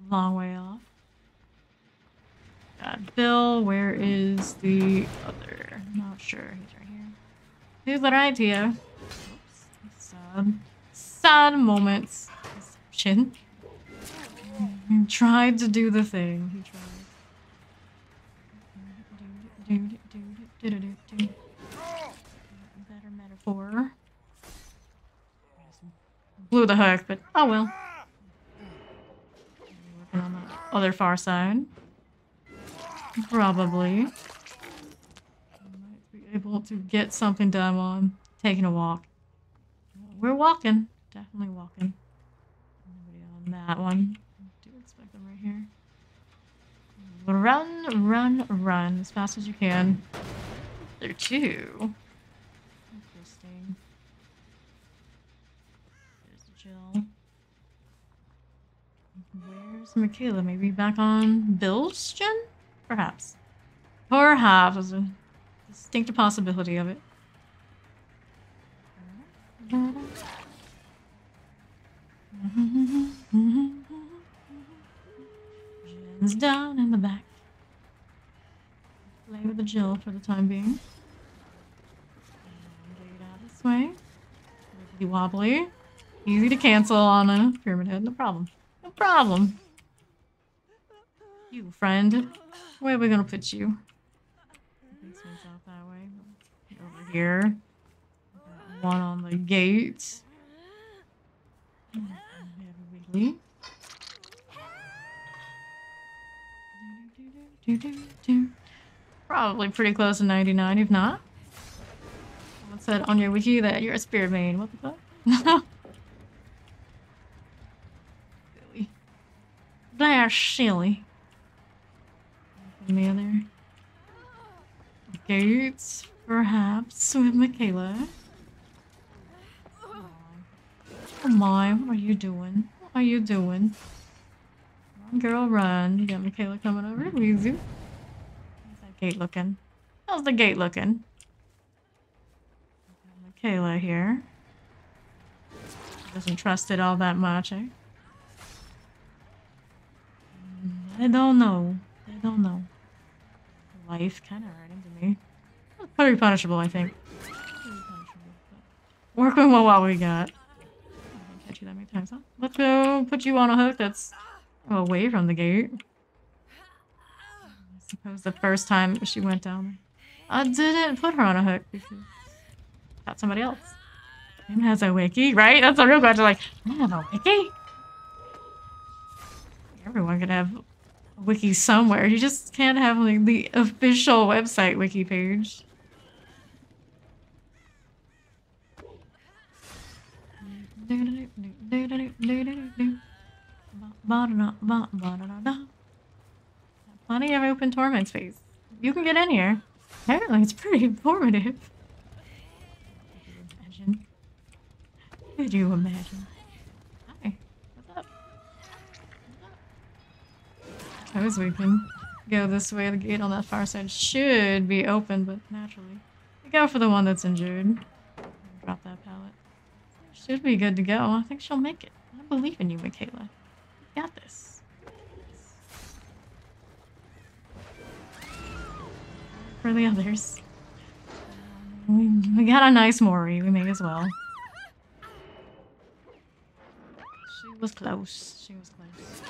Long way off. Got Bill. Where is the other? Not sure. He's right here. He's right here. Oops. Sad. Sad moments. Deception. He tried to do the thing. He tried. Better metaphor. Blew the hook, but oh well. Working on the other far side. Probably. Might be able to get something done while I'm taking a walk. We're walking. Definitely walking. Nobody on that one. I do expect them right here. Run, run, run as fast as you can. There are two. Interesting. There's Jill. Where's Michaela? Maybe back on Bill's gen? Perhaps. Perhaps. There's a distinct possibility of it. Jen's down in the back. Play with the Jill for the time being. And get out this way. Wibbly wobbly. Easy to cancel on a pyramid head. No problem. No problem. You, friend. Where are we gonna put you? Basement's out that way. Over here. Got one on the gate. Wiggly. Probably pretty close to 99, if not. Someone said on your wiki that you're a spirit main. What the fuck? Silly. They're silly. Any other gates, perhaps, with Michaela? Come on, what are you doing? What are you doing? Come on, girl, run. You got Michaela coming over. Easy. How's that gate looking? How's the gate looking? Michaela here. Doesn't trust it all that much, eh? I don't know. I don't know. Life kind of hurting to me. Pretty punishable, I think. Pretty punishable, but working with what we got. I didn't catch you that many times, huh? Let's go put you on a hook that's away from the gate. I suppose the first time she went down there. I didn't put her on a hook because I got somebody else. Him has a wiki, right? That's a real question. Like, I have a wiki? Everyone could have a wiki somewhere. You just can't have like the official website wiki page. Plenty of open torment space. You can get in here. Apparently, it's pretty informative. Imagine. Could you imagine? Hi. What's up? Suppose we can go this way. The gate on that far side should be open, but naturally. We go for the one that's injured. Drop that pallet. Should be good to go. I think she'll make it. I believe in you, Michaela. You got this. For the others. We got a nice Mori. We may as well. She was close. She was close.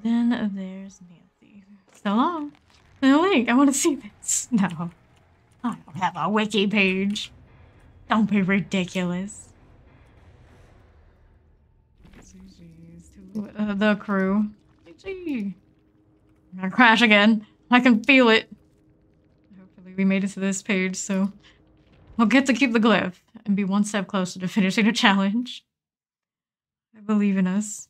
Then there's Nancy. So long. No, Link, I want to see this. No. I don't have a wiki page. Don't be ridiculous. GG's to the crew. GG. I'm gonna crash again. I can feel it. Hopefully we made it to this page, so we'll get to keep the glyph and be one step closer to finishing the challenge. I believe in us.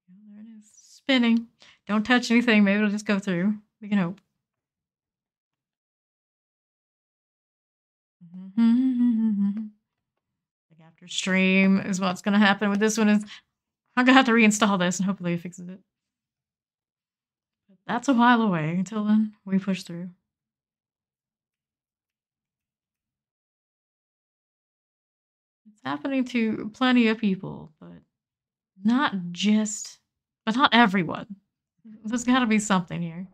There it is. Spinning. Don't touch anything. Maybe it'll just go through. We can hope. Like after stream is what's gonna happen with this one is I'm gonna have to reinstall this and hopefully it fixes it. But that's a while away. Until then, we push through. It's happening to plenty of people, but not everyone. There's gotta be something here.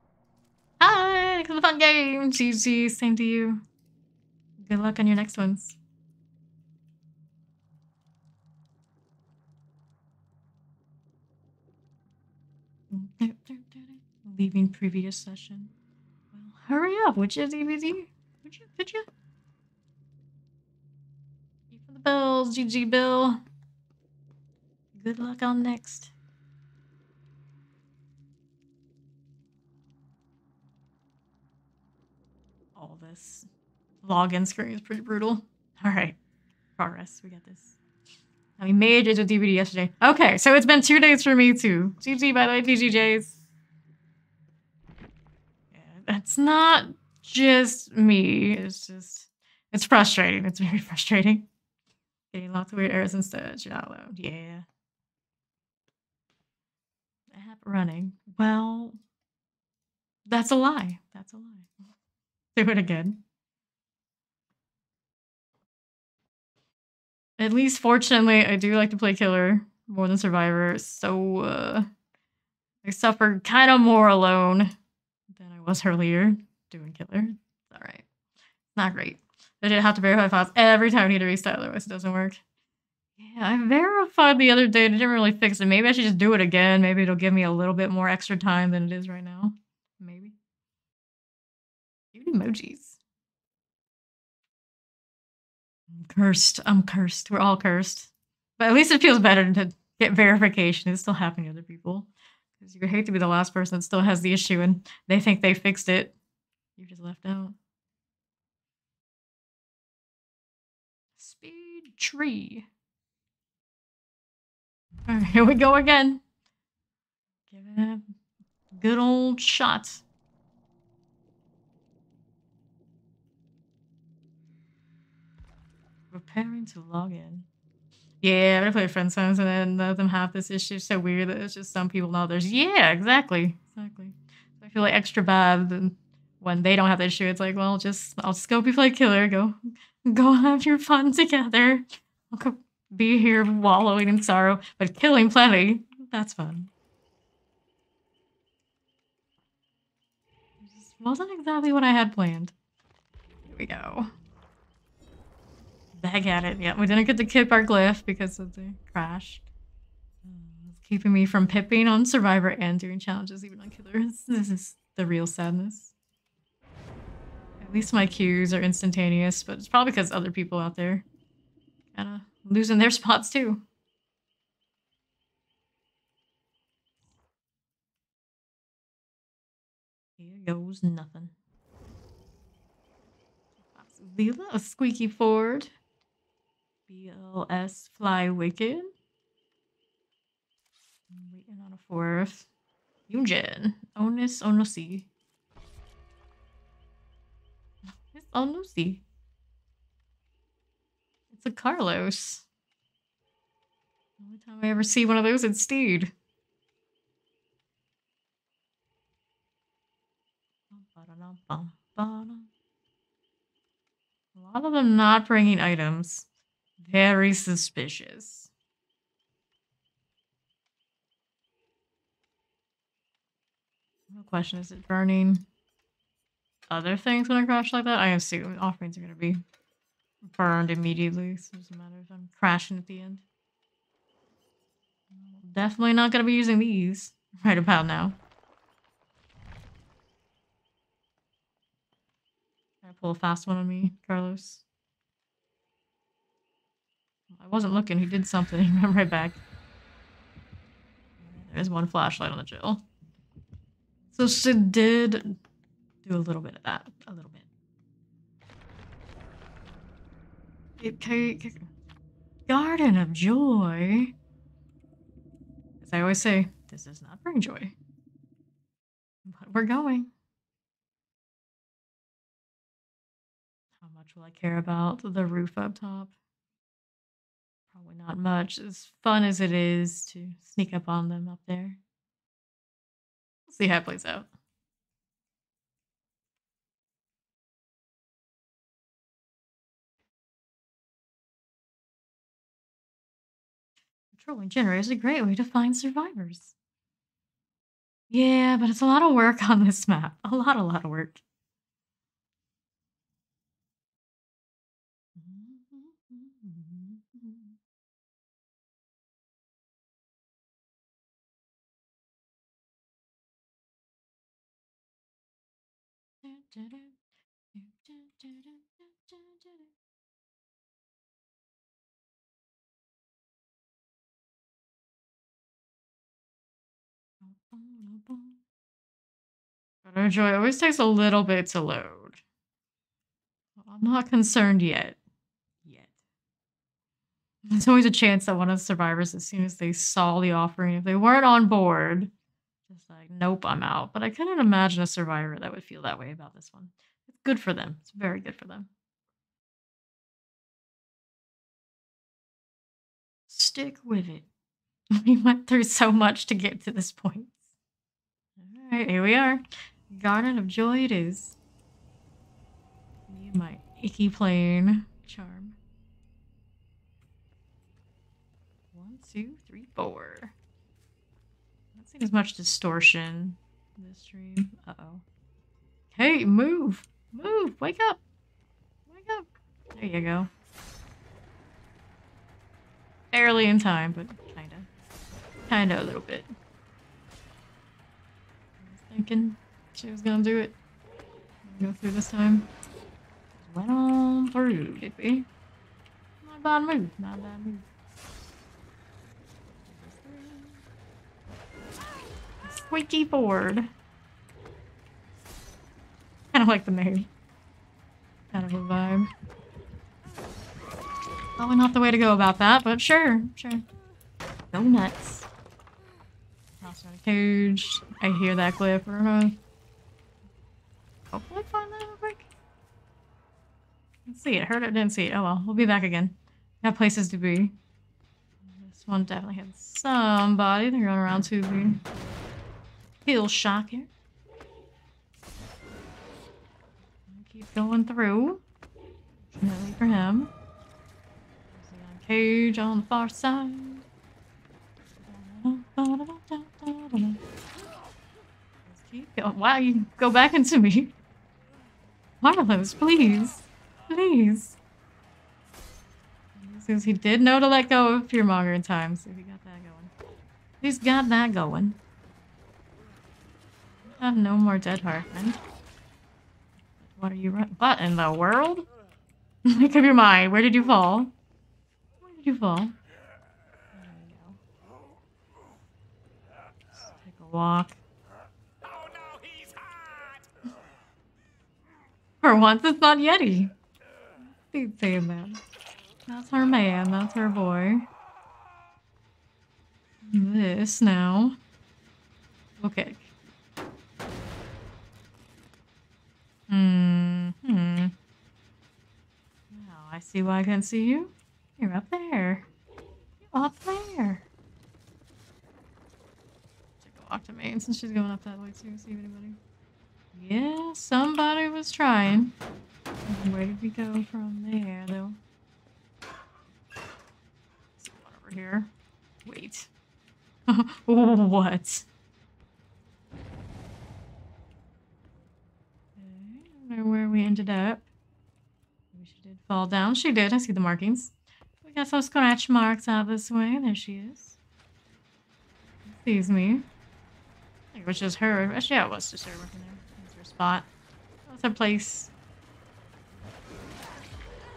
Hi, it's a fun game. GG, same to you. Good luck on your next ones. Leaving previous session. Well, hurry up, would you, DBZ? Could you? Keep for the bells, GG Bill. Good luck on next. All this login screen is pretty brutal. Alright. Progress. We got this. We made it with DVD yesterday. Okay, so it's been 2 days for me too. GG, by the way, PGJs. Yeah, that's not just me. It's frustrating. It's very frustrating. Getting lots of weird errors instead. You're not alone. Yeah. App running. Well, that's a lie. That's a lie. Do it again. At least, fortunately, I do like to play Killer more than Survivor, so I suffered kind of more alone than I was earlier doing Killer. It's alright. Not great. I did have to verify files every time I need to restart, otherwise it doesn't work. Yeah, I verified the other day. It didn't really fix it. Maybe I should just do it again. Maybe it'll give me a little bit more extra time than it is right now. Maybe. Cute emojis. I'm cursed. I'm cursed. We're all cursed. But at least it feels better to get verification. It's still happening to other people. Because you hate to be the last person that still has the issue and they think they fixed it. You're just left out. Speed tree. Alright, here we go again. Give it a good old shot. Preparing to log in. Yeah, I'm gonna play friend zones and then let them have this issue. It's so weird that it's just some people know there's. Yeah, exactly. Exactly. So I feel like extra bad when they don't have the issue. It's like, well, I'll just go be play killer. Go have your fun together. I'll go be here wallowing in sorrow, but killing plenty. That's fun. This wasn't exactly what I had planned. Here we go. Back at it. Yeah, we didn't get to keep our glyph because of the crash. It's keeping me from pipping on Survivor and doing challenges even on killers. This is the real sadness. At least my queues are instantaneous, but it's probably because other people out there kind of losing their spots too. Here goes nothing. Leela, a squeaky Ford. BLS Fly Wicked. I'm waiting on a fourth. Yunjin. Onus Onosi. It's Onusi. It's a Carlos. The only time I ever see one of those, it's Steed. A lot of them not bringing items. Very suspicious. No question, is it burning other things when I crash like that? I assume offerings are going to be burned immediately, so it doesn't matter if I'm crashing at the end. Definitely not going to be using these right about now. Trying to pull a fast one on me, Carlos. I wasn't looking, he did something. He ran right back. There's one flashlight on the Jill. So Sid did do a little bit of that. A little bit. Cake. Garden of Joy. As I always say, this does not bring joy. But we're going. How much will I care about the roof up top? Probably not much. As fun as it is to sneak up on them up there. We'll see how it plays out. Controlling generators is a great way to find survivors. Yeah, but it's a lot of work on this map. A lot of work. But Joy always takes a little bit to load. I'm not concerned yet. There's always a chance that one of the survivors, as soon as they saw the offering, if they weren't on board, just like, nope, I'm out. But I couldn't imagine a survivor that would feel that way about this one. It's good for them. It's very good for them. Stick with it. We went through so much to get to this point. Alright, here we are. Garden of Joy it is. Need my icky plane charm. 1, 2, 3, 4. Not seeing as much distortion in this stream. Uh-oh. Hey, move! Move! Wake up! Wake up! There you go. Barely in time, but kinda. Kinda a little bit. I was thinking she was gonna do it. Go through this time. Went on through, did we? Not a bad move. Not a bad move. Squeaky Ford. Kind of like the name. Kind of a vibe. Probably not the way to go about that, but sure, sure. Go nuts. House in a cage. I hear that glyph. We're gonna hopefully find that real quick. Let's see it. Heard it, didn't see it. Oh well, we'll be back again. Got places to be. This one definitely had somebody. They're going around to the kill shock here. Keep going through. Fortunately for him. There's a cage on the far side. Let's keep going. Wow, you go back into me. Marlos, please. Please. Since he did know to let go of Fearmonger in time, so he got that going. He's got that going. I have no more dead heart, friend. What are you running? What in the world? Make up your mind. Where did you fall? Where did you fall? There we go. Let's take a walk. Oh no, he's hot! For once, it's not Yeti. Keep saying that. That's her man. That's her boy. This now. Okay. Now I see why I can't see you. You're up there. You're up there. Take a walk to Maine since she's going up that way too. See if anybody. Yeah, somebody was trying. Where did we go from there, though? Someone over here. Wait. What? I don't know where we ended up. Maybe she did fall down. She did. I see the markings. We got some scratch marks out this way. There she is. Sees me. I think it was just her. Actually, yeah, it was just her working there. That's her spot. That's her place.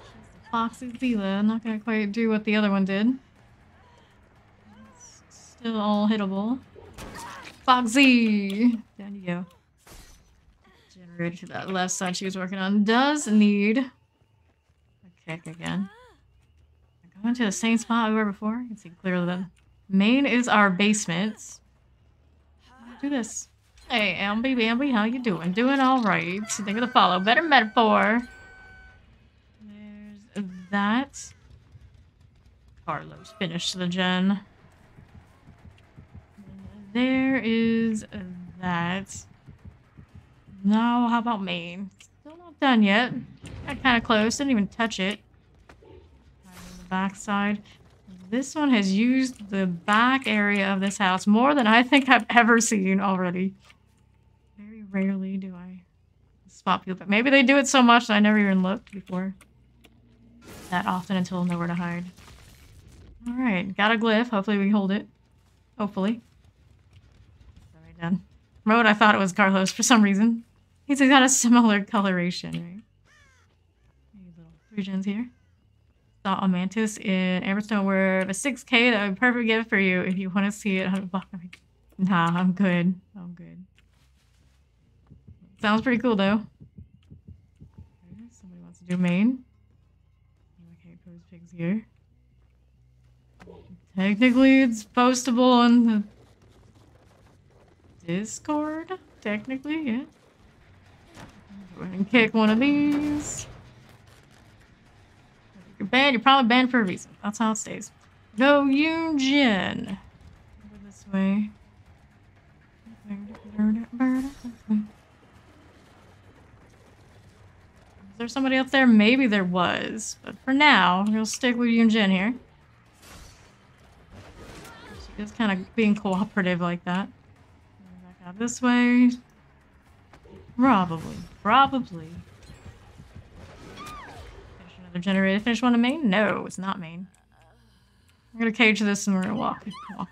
She's the Foxy Zila. Not gonna quite do what the other one did. It's still all hittable. Foxy! Down you go. Generator to that left side she was working on does need a kick again. Going to the same spot we were before. You can see clearly the main is our basement. Do this. Hey, Amby, how you doing? Doing all right. Think of the follow. Better metaphor. There's that. Carlos finished the gen. There is that. No, how about main? Still not done yet. Got kind of close. Didn't even touch it. On the back side. This one has used the back area of this house more than I think I've ever seen already. Very rarely do I spot people, but maybe they do it so much that I never even looked before. That often until I know where to hide. Alright, got a glyph. Hopefully we hold it. Hopefully. Alright, done. Road, I thought it was Carlos for some reason. He's got a similar coloration, right? These little 3 gens here. Saw a mantis in Amberstone Word. A 6K, that would be a perfect gift for you if you want to see it. Nah, I'm good. I'm good. Sounds pretty cool, though. Somebody wants to do main. Okay, pose pigs here. Technically, it's postable on the Discord. Technically, yeah. Go ahead and kick one of these. You're banned. You're probably banned for a reason. That's how it stays. Go Yunjin. Go this way. Is there somebody else there? Maybe there was. But for now, we'll stick with Yunjin here. She is kind of being cooperative like that. Back out this way. Probably. Probably. Generator. Finish one of main? No, it's not main. We're gonna cage this and we're gonna walk it off.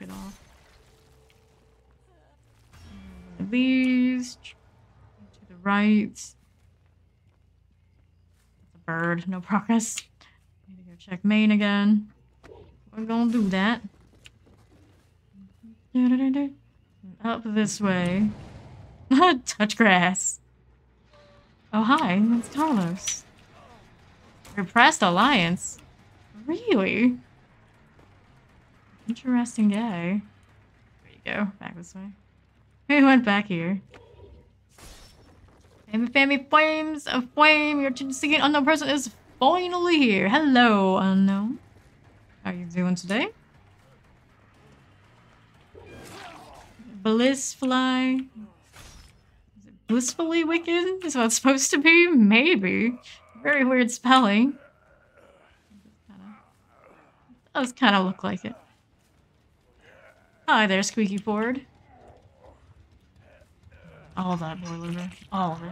These to the right. It's a bird. No progress. Need to go check main again. We're gonna do that. Up this way. Touch grass. Oh, hi. It's Carlos. Repressed Alliance? Really? Interesting guy. There you go. Back this way. We went back here. Family flames of flame. Your seeking unknown person is finally here. Hello, unknown. How are you doing today? Blissfly. Is it blissfully wicked? Is what it's supposed to be? Maybe. Very weird spelling. Does kind of look like it. Hi there, Squeaky Ford. All of that boiler. All of it.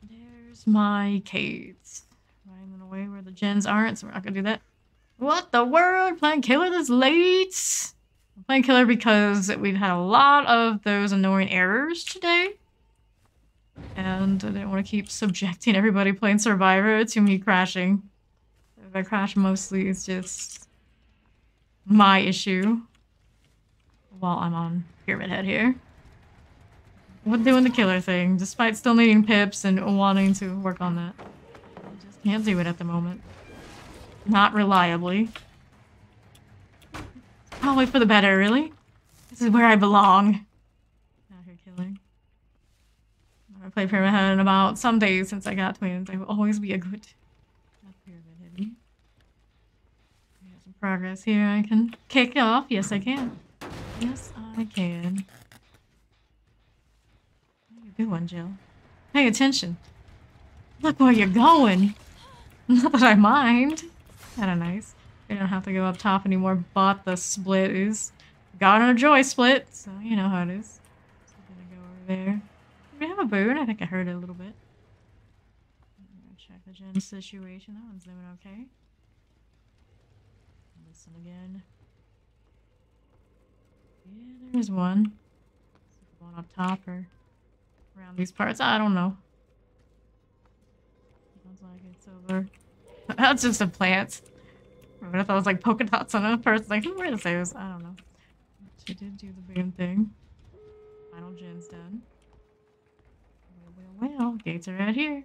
There's my Kates. Running away where the gens aren't, so we're not gonna do that. What the world? Playing killer this late? I'm playing killer because we've had a lot of those annoying errors today. And I didn't want to keep subjecting everybody playing Survivor to me crashing. If I crash mostly, it's just my issue. While I'm on Pyramid Head here. We're doing the killer thing, despite still needing pips and wanting to work on that. I just can't do it at the moment. Not reliably. Probably for the better, really. This is where I belong. Out here killing. I'm gonna play Pyramid Head in about some days since I got twins. I will always be a good Pyramid Head. We have some progress here. I can kick off. Yes, I can. Yes, I can. What are you doing, Jill? Pay attention. Look where you're going. Not that I mind. Kinda nice. You don't have to go up top anymore. Bought the split is. Got on a joy split, so you know how it is. So I'm gonna go over there. Do we have a boon? I think I heard it a little bit. I'm gonna check the gen situation. That one's doing okay. Listen again. Yeah, there's one. One up top or around these parts. I don't know. Sounds like it's over. That's just a plant. I thought it was like polka dots on a person. Like, who are those? I don't know. She did do the boom thing. Final gen's done. Well, gates are right here.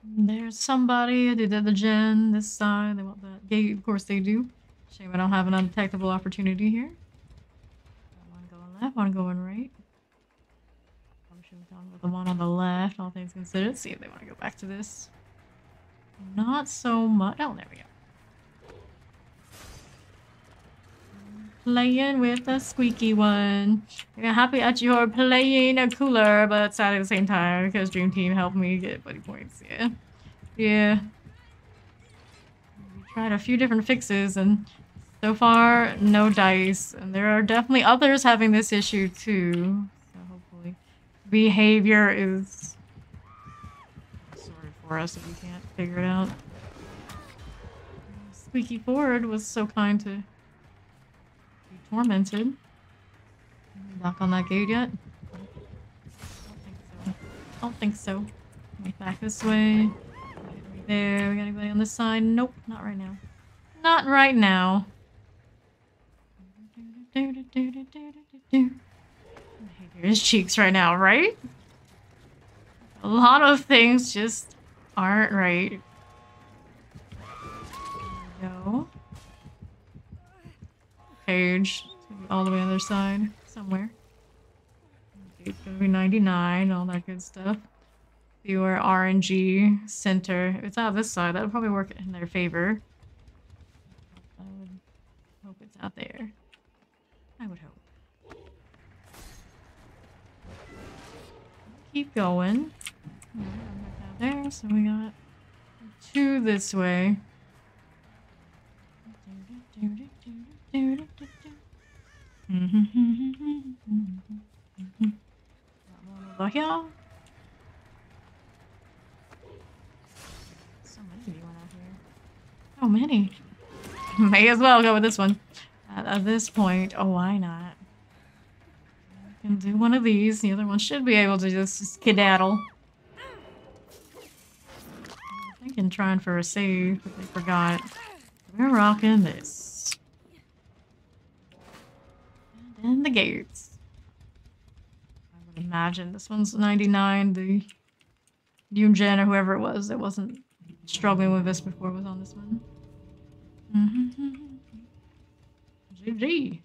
There's somebody who did the gen this side. They want that gate. Of course they do. Shame I don't have an undetectable opportunity here. One going left, one going right. Probably should have gone with the one on the left, all things considered. See if they want to go back to this. Not so much. Oh, there we go. Playing with a squeaky one. I'm happy that you're playing a cooler, but sad at the same time because Dream Team helped me get buddy points. Yeah. Yeah. We tried a few different fixes and so far, no dice. And there are definitely others having this issue too. So hopefully behavior is sorted for us if we can't figure it out. Squeaky Ford was so kind to be tormented. Knock on that gate yet? Don't think so. Back this way. Right there. We got anybody on this side? Nope, not right now. Not right now. His cheeks right now, right? A lot of things just aren't right. There we go. Page. All the way on the other side. Somewhere. It's gonna be 99, all that good stuff. Viewer, RNG, center. If it's out this side, that would probably work in their favor. I would hope it's out there. I would hope. Keep going. Back out there, so we got 2 this way. Over here. So many going out here. How many? May as well go with this one. At this point, oh, why not? I can do one of these. The other one should be able to just skedaddle. I'm thinking trying for a save, but they forgot. We're rocking this. And the gates. I would imagine this one's 99. The Yoon-Jen or whoever it was that wasn't struggling with this before was on this one. GG.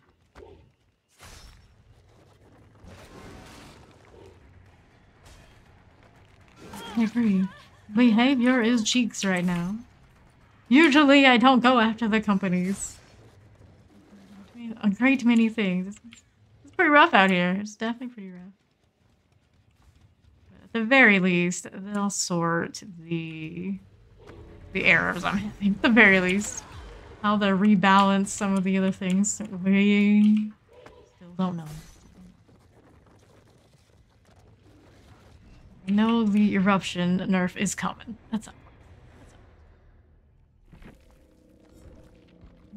I agree. Behavior is cheeks right now. Usually I don't go after the companies. A great many things. It's pretty rough out here. It's definitely pretty rough. But at the very least, they'll sort the errors I'm having. At the very least. How they'll rebalance some of the other things that we still don't know. I know the eruption nerf is coming. That's up.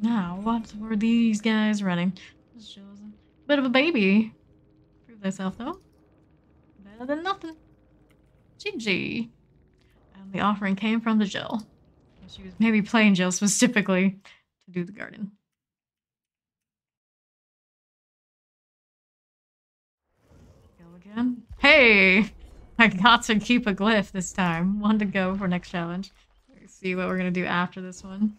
Now, what were these guys running? This shows a bit of a baby. Prove thyself, though. Better than nothing. GG. And the offering came from the Jill. She was maybe playing Jill specifically to do the garden. Go again. Hey! I got to keep a glyph this time. One to go for next challenge. Let's see what we're gonna do after this one.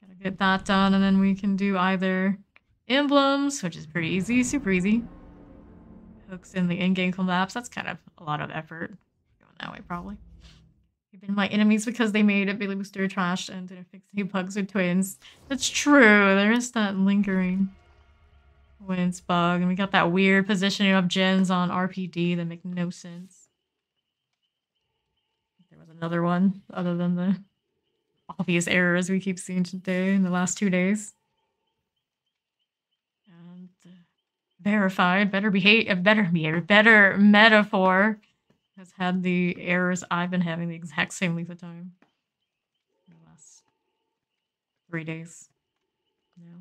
Gotta get that done, and then we can do either emblems, which is pretty easy, super easy. Hooks in the in-game collapse. That's kind of a lot of effort. Going that way, probably. Even my enemies because they made a Billy Booster trash and didn't fix any bugs or twins. That's true. There is that lingering winds bug, and we got that weird positioning of gens on RPD that make no sense. There was another one other than the obvious errors we keep seeing today in the last 2 days. And verified, better metaphor has had the errors I've been having the exact same length of time in the last 3 days. Yeah.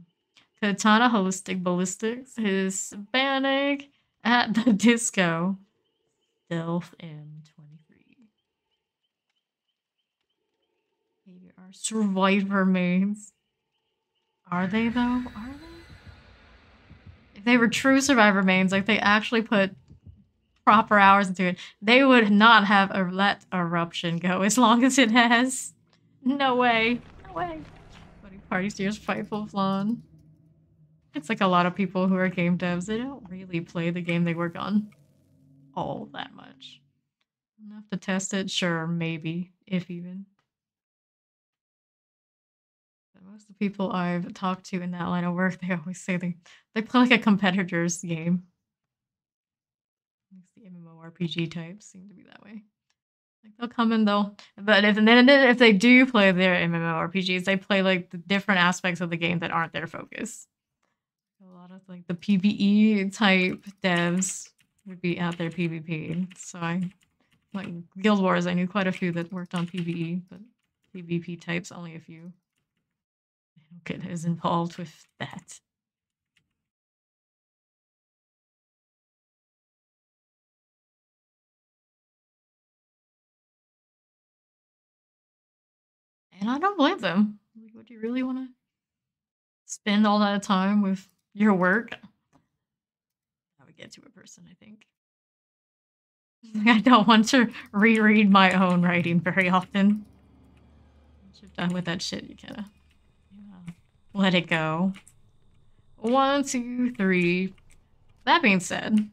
Katana Holistic Ballistics, Hispanic at the Disco, Stealth M23. Maybe our survivor mains. Are they though? Are they? If they were true survivor mains, like they actually put proper hours into it, they would not have let eruption go as long as it has. No way. No way. Buddy Party Steers Fightful Flan. It's like a lot of people who are game devs, they don't really play the game they work on all that much. Enough to test it? Sure, maybe, if even. But most of the people I've talked to in that line of work, they always say they play like a competitor's game. The MMORPG types seem to be that way. Like they'll come in though, but if they do play their MMORPGs, they play like the different aspects of the game that aren't their focus. A lot of like the PvE type devs would be out there PvP. So like Guild Wars, I knew quite a few that worked on PvE, but PvP types only a few. I don't get as involved with that. And I don't blame them. Like, would you really want to spend all that time with your work? That would get to a person, I think. I don't want to reread my own writing very often. Once you're done with that shit, you kind of let it go. 1, 2, 3. That being said,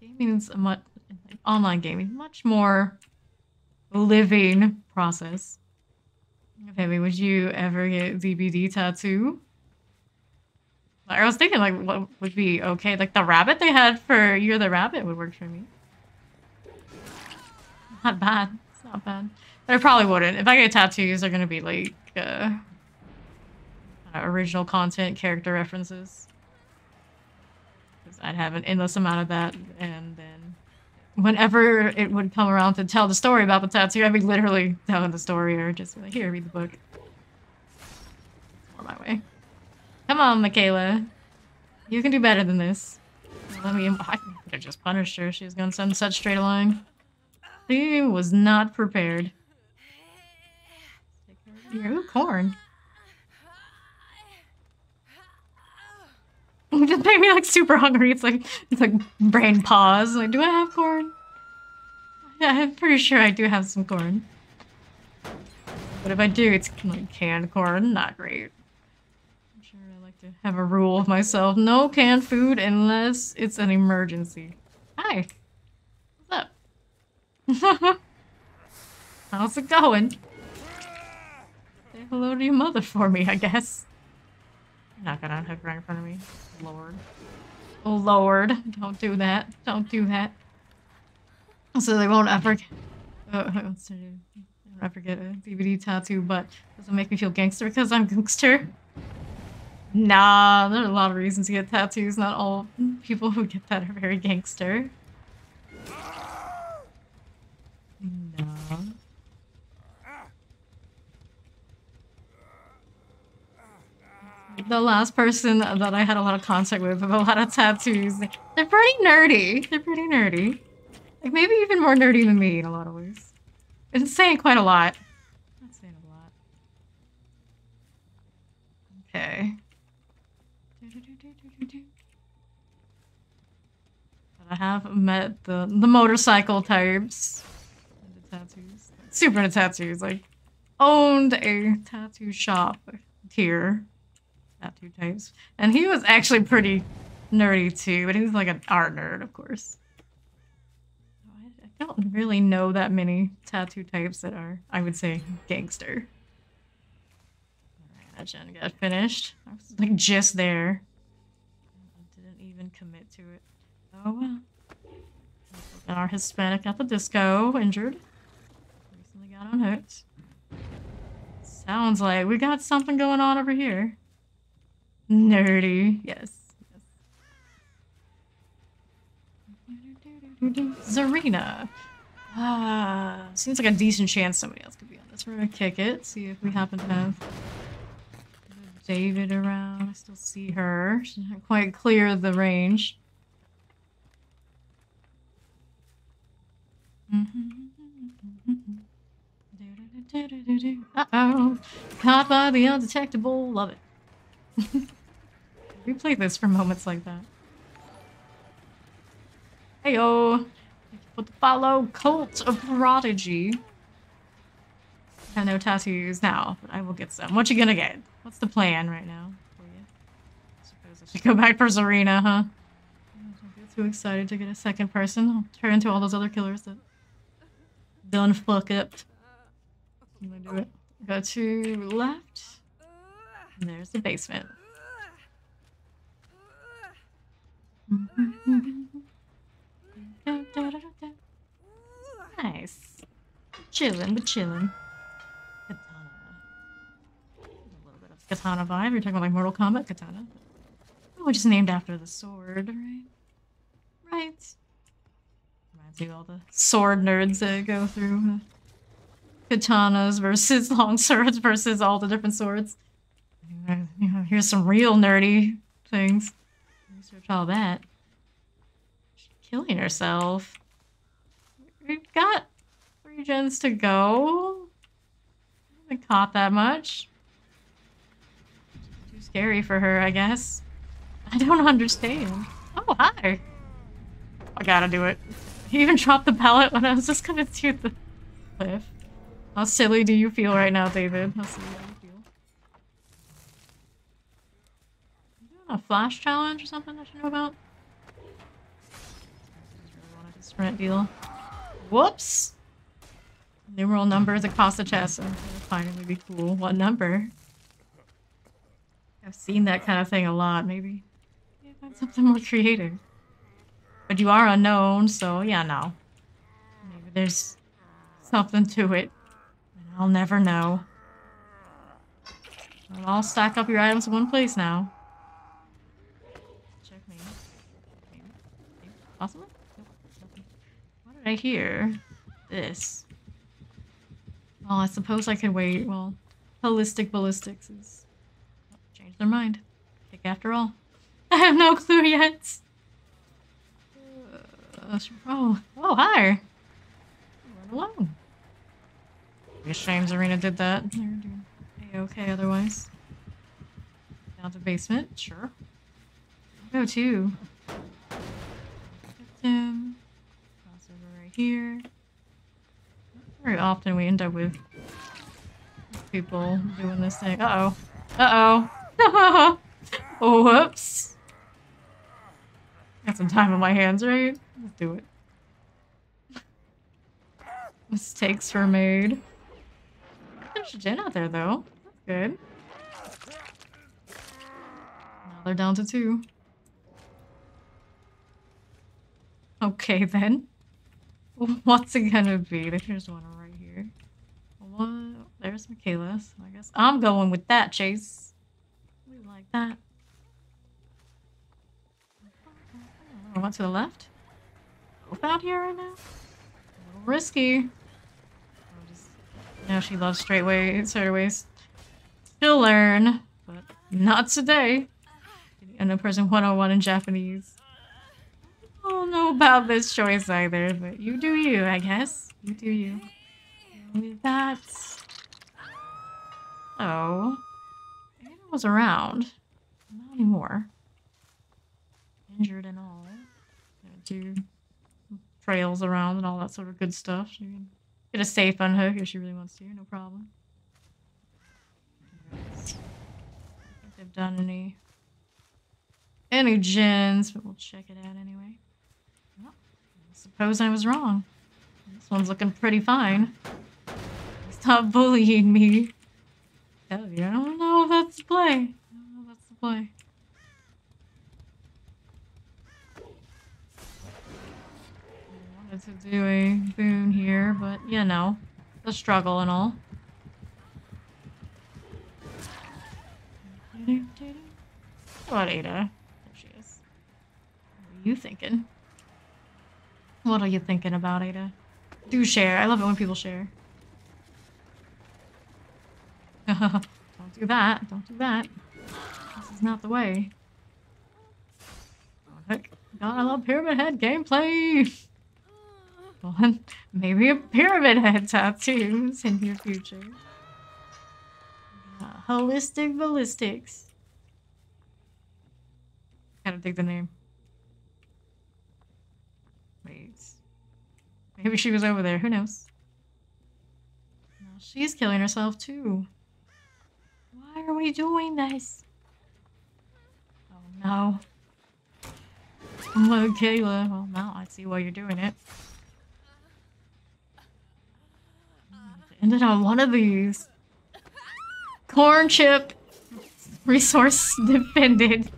gaming is online gaming, much more living process. Okay, would you ever get ZBD tattoo? I was thinking, like, what would be okay? Like, the rabbit they had for You're the Rabbit would work for me. Not bad. It's not bad. But I probably wouldn't. If I get tattoos, they're gonna be, like, original content, character references. Because I'd have an endless amount of that, and then whenever it would come around to tell the story about the tattoo, I'd be literally telling the story or just be like, here, read the book. More my way. Come on, Michaela. You can do better than this. I could have just punished her. She was going to send such straight a line. She was not prepared. Ooh, corn. Just made me like super hungry. It's like brain pause. Like, do I have corn? Yeah, I'm pretty sure I do have some corn. But if I do, it's like canned corn. Not great. I'm sure I like to have a rule of myself. No canned food unless it's an emergency. Hi. What's up? How's it going? Say hello to your mother for me, I guess. You're not gonna unhook right in front of me. Lord. Oh, Lord. Don't do that. Don't do that. So they won't ever get... I forget a DVD tattoo, but does it make me feel gangster because I'm gangster? Nah, there are a lot of reasons to get tattoos. Not all people who get that are very gangster. No. The last person that I had a lot of contact with a lot of tattoos, they're pretty nerdy. They're pretty nerdy. Like, maybe even more nerdy than me in a lot of ways. It's saying quite a lot. That's saying a lot. Okay. But I have met the motorcycle types. The tattoos. Super into tattoos. Like, owned a tattoo shop here. Tattoo types. And he was actually pretty nerdy too, but he was like an art nerd, of course. I don't really know that many tattoo types that are, I would say, gangster. Alright, that gen got finished. I was like just there. I didn't even commit to it. Oh well. And our Hispanic at the disco, injured. Recently got unhooked. Sounds like we got something going on over here. Nerdy, yes. Zarina. Seems like a decent chance somebody else could be on this. We're gonna kick it, see if we happen to have David around. I still see her. She's not quite clear the range. Uh-oh. Caught by the undetectable. Love it. Replay this for moments like that. Heyo! With the follow Cult of Prodigy. I have no tattoos now, but I will get some. What you gonna get? What's the plan right now for you? I suppose I should go back for Zarina, huh? Don't get too excited to get a second person. I'll turn into all those other killers that done fuck up. I'm gonna do it. Go to left. And there's the basement. Nice. Chillin', but chillin'. Katana. A little bit of katana vibe. You're talking about like Mortal Kombat katana. Oh, just named after the sword, right? Right. Reminds you of all the sword nerds that go through katanas versus long swords versus all the different swords. You know, here's some real nerdy things. Research all that. She's killing herself. We've got 3 gens to go. I haven't caught that much. Too scary for her, I guess. I don't understand. Oh, hi. I gotta do it. He even dropped the pellet when I was just gonna do the cliff. How silly do you feel right now, David? How silly do you feel? You doing a flash challenge or something I should know about? I just really wanted a sprint deal. Whoops! Numeral numbers across the chest. I'm gonna find it would be cool. What number? I've seen that kind of thing a lot. Maybe find something more creative. But you are unknown, so yeah, no. Maybe there's something to it. And I'll never know. Well, I'll stack up your items in one place now. Check me. Maybe. Possible? Nope. What did I hear? This. Well, I suppose I could wait. Well, holistic ballistics is... changed their mind. Kick after all. I have no clue yet. Oh, hi. You weren't alone. It's a shame Zarina did that. They're doing A-okay otherwise. Down to basement, sure. Go to. Victim. Crossover right here. Very often we end up with people doing this thing. Uh-oh. Uh-oh. Whoops. Got some time on my hands, right? Let's do it. Mistakes were made. There's a gen out there, though. That's good. Now they're down to 2. Okay, then. What's it gonna be? There's one right here. What? There's Michaela, so I guess I'm going with that, Chase. We like that. I went to the left. Both out here right now? A little risky. Now she loves straightaways. She'll learn, but not today. Unknown person 101 in Japanese. I don't know about this choice either, but you do you, I guess. You do you. With that. Oh. Ada was around. Not anymore. Injured and all. Two trails around and all that sort of good stuff. She can get a safe unhook if she really wants to, no problem. I don't think they've done any gens, but we'll check it out anyway. Well, I suppose I was wrong. This one's looking pretty fine. Stop bullying me. Hell yeah, I don't know if that's the play. I don't know if that's the play. I wanted to do a boon here, but you know, the struggle and all. What, Ada? There she is. What are you thinking? What are you thinking about, Ada? Do share. I love it when people share. Don't do that. Don't do that. This is not the way. Oh, heck. God, I love Pyramid Head gameplay! Well, maybe a Pyramid Head tattoos in your future. Holistic Ballistics. Gotta dig the name. Wait. Maybe she was over there. Who knows? No, she's killing herself too. Why are we doing this? Oh no. Well, Kayla. Well, now I see why you're doing it. Ended on one of these. Corn chip. Resource defended.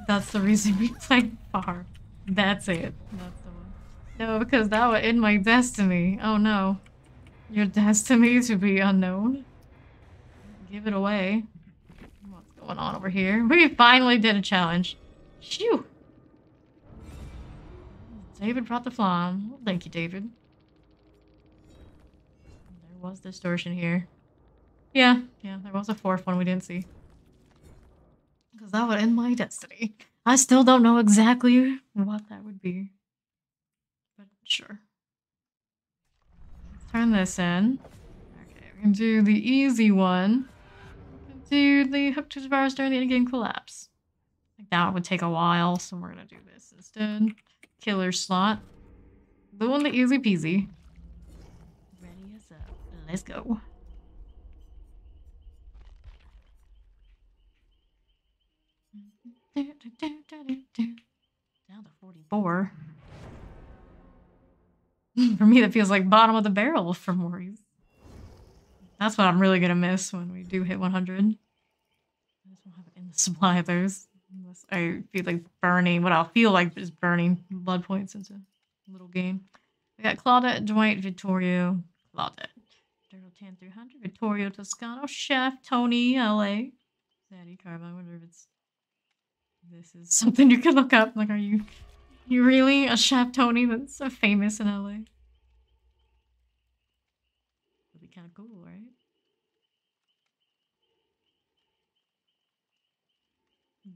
That's the reason we played far. That's it. That's the one. No, because that would end my destiny. Oh no. Your destiny to be unknown. Give it away. What's going on over here? We finally did a challenge. Phew. David brought the flan. Well, thank you, David. There was distortion here. Yeah, there was a 4th one we didn't see. Because that would end my destiny. I still don't know exactly what that would be. But sure. Let's turn this in. Okay, we can do the easy one. We can do the hook to bars during the endgame collapse. Like that would take a while, so we're gonna do this instead. Killer slot. Doing the easy peasy. Ready us up. Let's go. Down to 44. For me, that feels like bottom of the barrel for Maurice. That's what I'm really gonna miss when we do hit 100. I just won't have it in the supply of those. Unless I feel like burning, what I'll feel like is burning blood points into a little game. We got Claudette, Dwight, Vittorio, Claudette. Daryl 10 through 100, Vittorio, Toscano, Chef, Tony, LA. Zaddy, Carbine, I wonder if it's... This is something you can look up. Like, are you really a Chef Tony that's so famous in LA? That'd be kind of cool, right?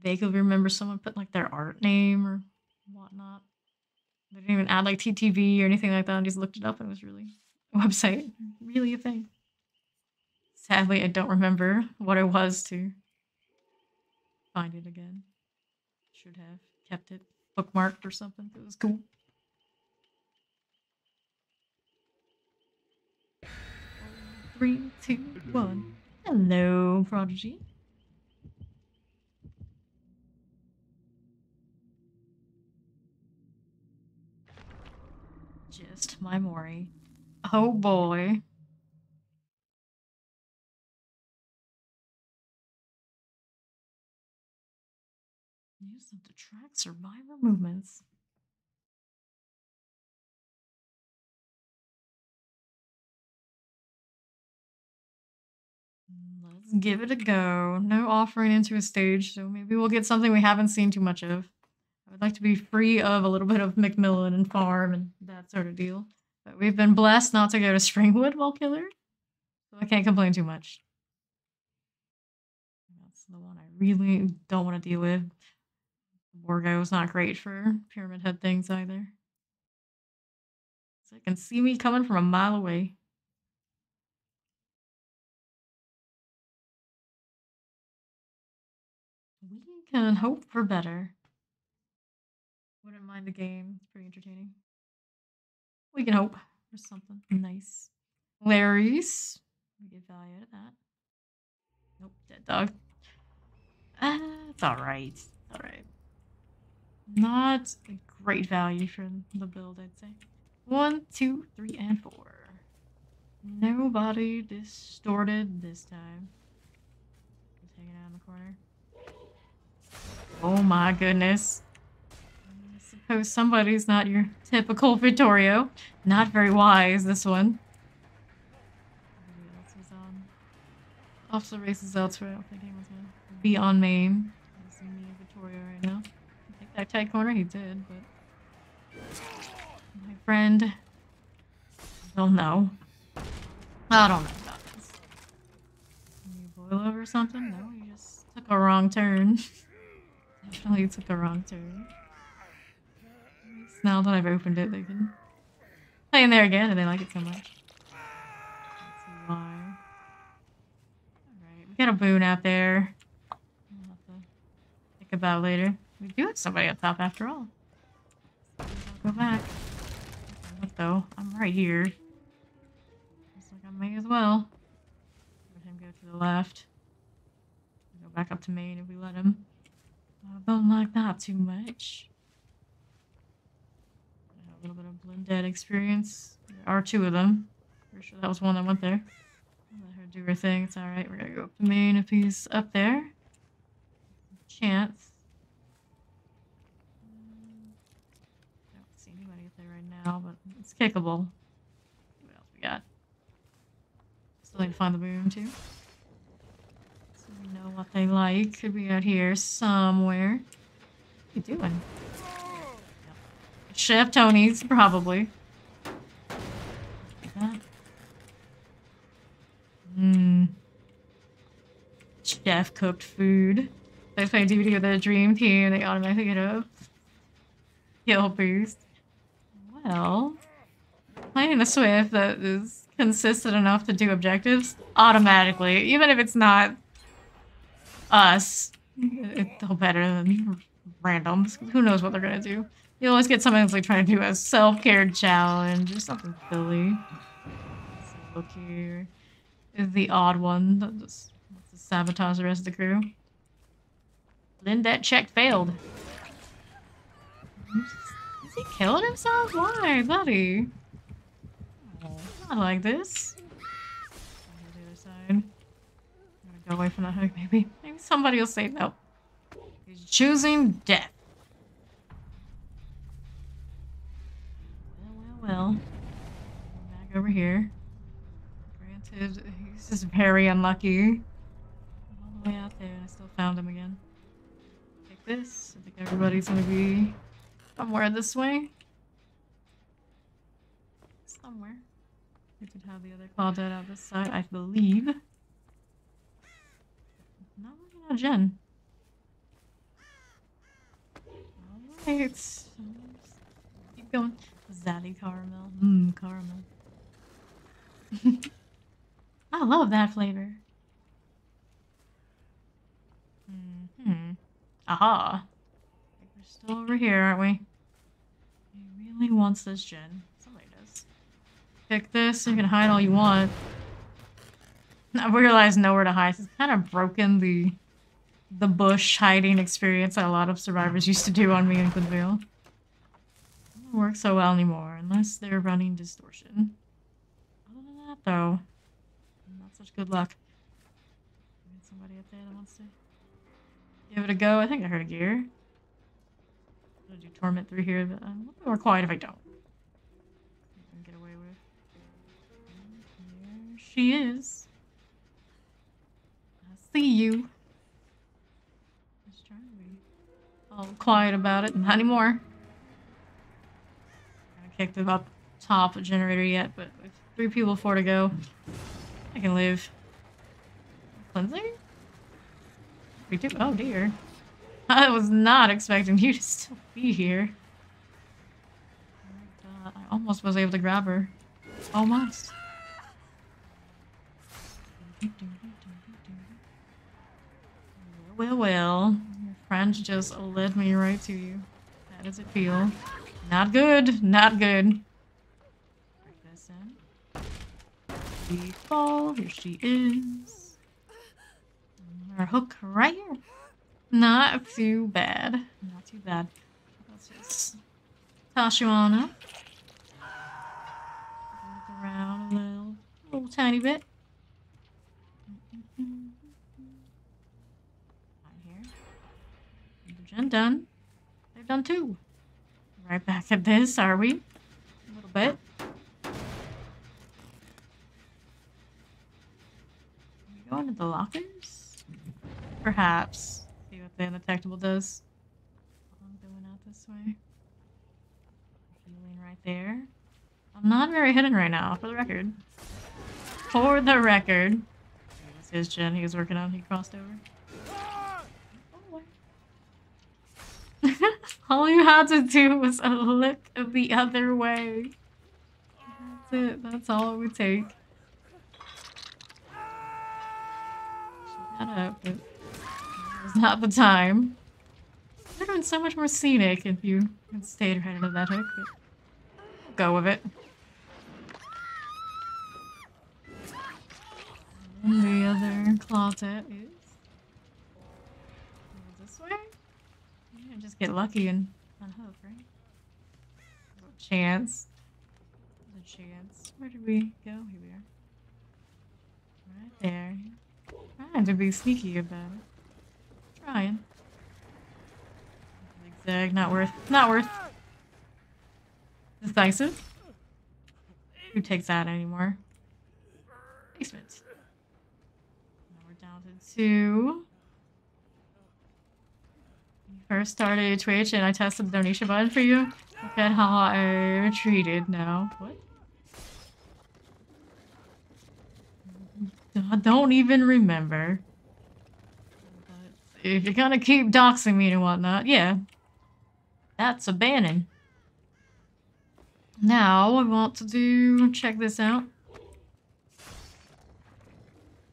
Vaguely remember someone put like their art name or whatnot. They didn't even add like TTV or anything like that. I just looked it up and it was really a website. Really a thing. Sadly, I don't remember what it was to find it again. Should have kept it bookmarked or something. It was cool. 3, 2, 1. Hello, Prodigy. Just my Mori. Oh boy. Use them to track survivor movements. Let's give it a go. No offering into a stage, so maybe we'll get something we haven't seen too much of. I would like to be free of a little bit of Macmillan and farm and that sort of deal. But we've been blessed not to go to Springwood while killer, so I can't complain too much. That's the one I really don't want to deal with. Borgo's not great for Pyramid Head things either. So I can see me coming from a mile away. We can hope for better. Wouldn't mind the game. It's pretty entertaining. We can hope for something nice. Larry's. We get value out of that. Nope, dead dog. It's alright. Alright. Not a great value for the build, I'd say. 1, 2, 3, and 4. Nobody distorted this time. Just hanging out in the corner. Oh my goodness. I suppose somebody's not your typical Vittorio. Not very wise, this one. Everybody else is on. Officer races elsewhere. I don't think anyone's gonna be on main. It's me and Vittorio right now. Take that tight corner, he did, but my friend, I don't know. I don't know about this. You boil over something? No, you just took a wrong turn. Definitely took a wrong turn. Now that I've opened it, they can play in there again, and they like it so much. Let's see why. Alright, we got a boon out there. We'll have to think about later. We do have somebody up top after all. So I'll go back. What though? I'm right here. Looks like I may as well. Let him go to the left. Go back up to main if we let him. I don't like that too much. A little bit of blended experience. There are 2 of them. Pretty sure that was one that went there. Let her do her thing. It's alright. We're gonna go up to main if he's up there. Chance. I don't see anybody up there right now, but it's kickable. Let's see what else we got. Still need to find the boom too. So we know what they like. Could be out here somewhere. What are you doing? Chef Tony's, probably. Like that. Chef cooked food. They play duty with a dream team, they automatically get a kill boost. Well, playing a Swift that is consistent enough to do objectives automatically, even if it's not us, it's still better than randoms. Who knows what they're gonna do? You always get something that's like trying to do a self-care challenge or something silly. Let's look here. Is the odd one that just wants to sabotage the rest of the crew. Lindette check failed. Is he killing himself? Why, buddy? Oh, not like this. The other side. I'm gonna go away from that hook, maybe. Maybe somebody will say no. He's choosing death. Well. Back over here. Granted, he's just very unlucky. All the way out there, and I still found him again. Take this. I think everybody's gonna be somewhere this way. Somewhere. We could have the other Claudette out this side, I believe. Not looking at Jen. Alright. Keep going. Zaddy caramel. Caramel. I love that flavor. Aha. We're still over here, aren't we? He really wants this gen. Somebody does. Pick this, you can hide all you want. I realize nowhere to hide. It's kind of broken the bush hiding experience that a lot of survivors used to do on me in Quinville. Doesn't work so well anymore, unless they're running distortion. Other than that, though, not such good luck. Somebody up there that wants to give it a go. I think I heard a gear. I'm gonna do torment through here, but I'm a little more quiet if I don't. I can get away with. Here she is. I see you. Just trying to be all quiet about it. Not anymore. I'm gonna kick the up top generator yet, but with 3 people, 4 to go, I can live. Cleansing? Oh dear. I was not expecting you to still be here. I almost was able to grab her. Almost. Well, well. Your friend just led me right to you. How does it feel? Not good. Not good. Break this in. We fall. Here she is. Our hook right here. Not too bad. Not too bad. Let's just toss you on up. Look around a little tiny bit. Right here. The gen done. They've done 2. Right back at this, are we? A little bit. Are we going to the lockers? Perhaps. See what the undetectable does. I'm going out this way. Healing right there. I'm not very hidden right now, for the record. For the record. That's his gen he was working on. He crossed over. Oh, all you had to do was look the other way. That's it. That's all it would take. Shut up, but it's not the time. It would have been so much more scenic if you had stayed right into that hook, but go with it. And the other closet is this way? Yeah, just get lucky and unhook, right? There's a chance. There's a chance. Where did we go? Here we are. Right there. Trying to be sneaky about it. Trying. Zigzag, not worth. Not worth. Decisive. Who takes that anymore? Basement. Now we're down to 2. When you first started Twitch and I tested the donation button for you. Look at how I retreated now. What? I don't even remember. But if you're gonna keep doxing me and whatnot, yeah. That's a banning. Now, I want to do... check this out.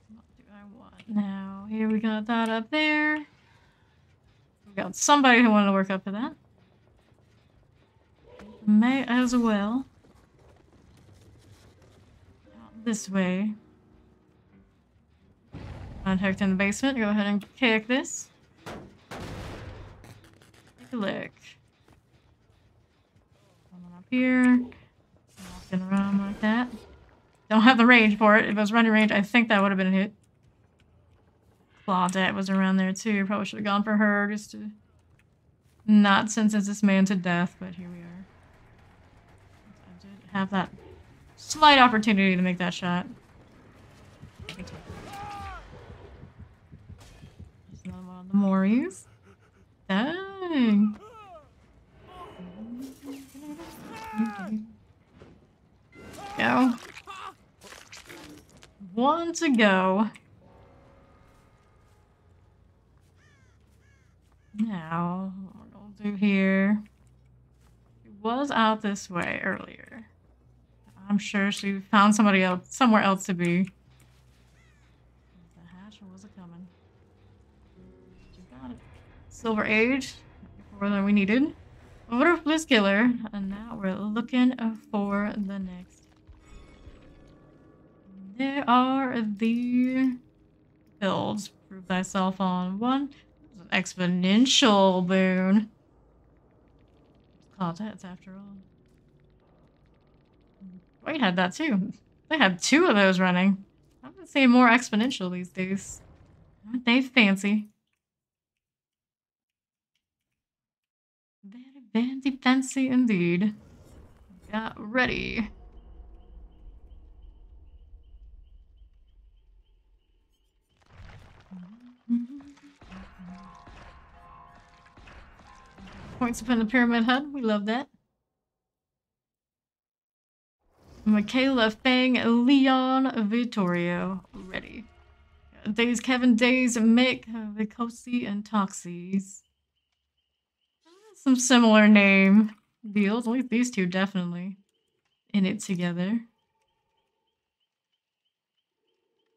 What do I want now? Here we got that up there. We got somebody who wanted to work up to that. May as well. Out this way. Contact in the basement. Go ahead and kick this. Take a look. Coming up here. Walking around like that. Don't have the range for it. If it was running range, I think that would have been a hit. Claudette was around there too. Probably should have gone for her just to not sentence this man to death, but here we are. I did have that slight opportunity to make that shot. There's another one on the Mories. Dang. Go. 1 to go. Now, what we'll do here. She was out this way earlier. I'm sure she found somebody else, somewhere else to be. The hatch was a coming. You got it. Silver Age. More than we needed. Order of Bliss Killer. And now we're looking for the next. There are the builds. Prove thyself on one. It's an exponential boon. Contents after all. We had that too. They had 2 of those running. I've been seeing more exponential these days. Aren't they fancy? Very, very fancy indeed. Got ready. Points up in the pyramid head. We love that. Michaela, Fang, Leon, Vittorio. Ready. Days, Kevin, Days, Mick, Vicosi, and Toxies. Some similar name deals. At least these 2 definitely in it together.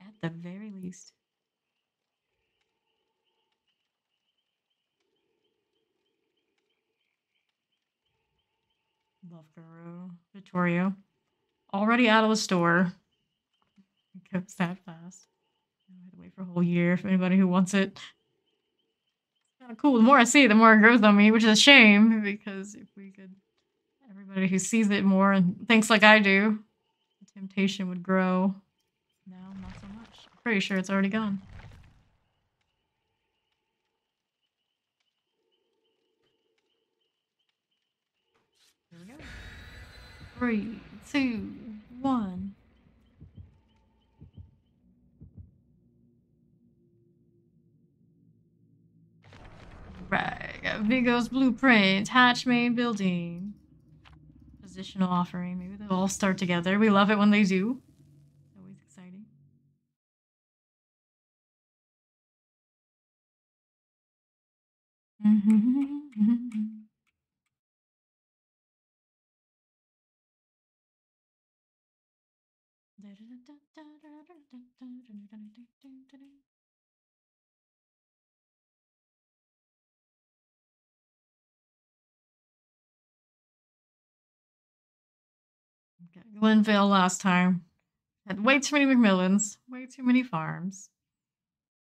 At the very least. Love Guru. Vittorio. Already out of the store. It goes that fast. I had to wait for a whole year for anybody who wants it. It's kind of cool. The more I see it, the more it grows on me, which is a shame because if we could, everybody who sees it more and thinks like I do, the temptation would grow. No, not so much. I'm pretty sure it's already gone. Here we go. 3, 2, 1. Right. Got Vigo's blueprint. Hatch main building. Positional offering. Maybe they'll all start together. We love it when they do. It's always exciting. Okay, Glenville last time. Had way too many McMillans, way too many farms.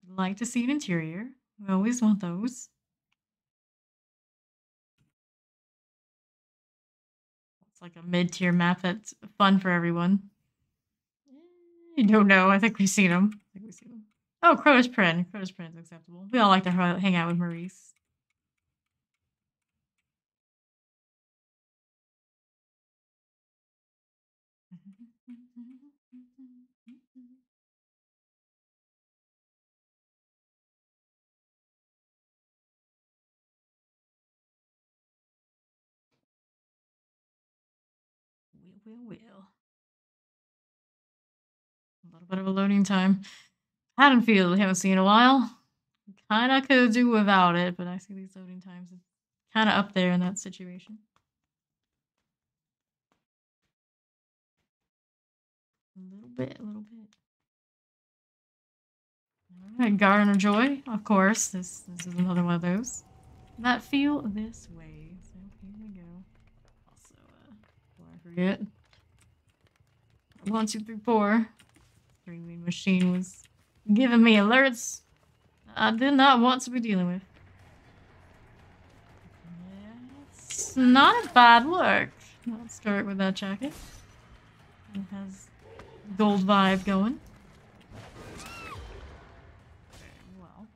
Like to see an interior. We always want those. It's like a mid-tier map that's fun for everyone. I don't know. I think we've seen them. Oh, Crow's Prin. Crow's Prin is acceptable. We all like to hang out with Maurice. We will. A little bit of a loading time. Haddonfield, we haven't seen in a while. Kinda could do without it, but I see these loading times. It's kinda up there in that situation. A little bit. Alright, Garden of Joy, of course. This is another one of those. That feel this way. So here we go. Also, before I forget. 1, 2, 3, 4. 3-wheel machine was giving me alerts I did not want to be dealing with. Yeah, it's not a bad look. Let's start with that jacket. It has gold vibe going. Well,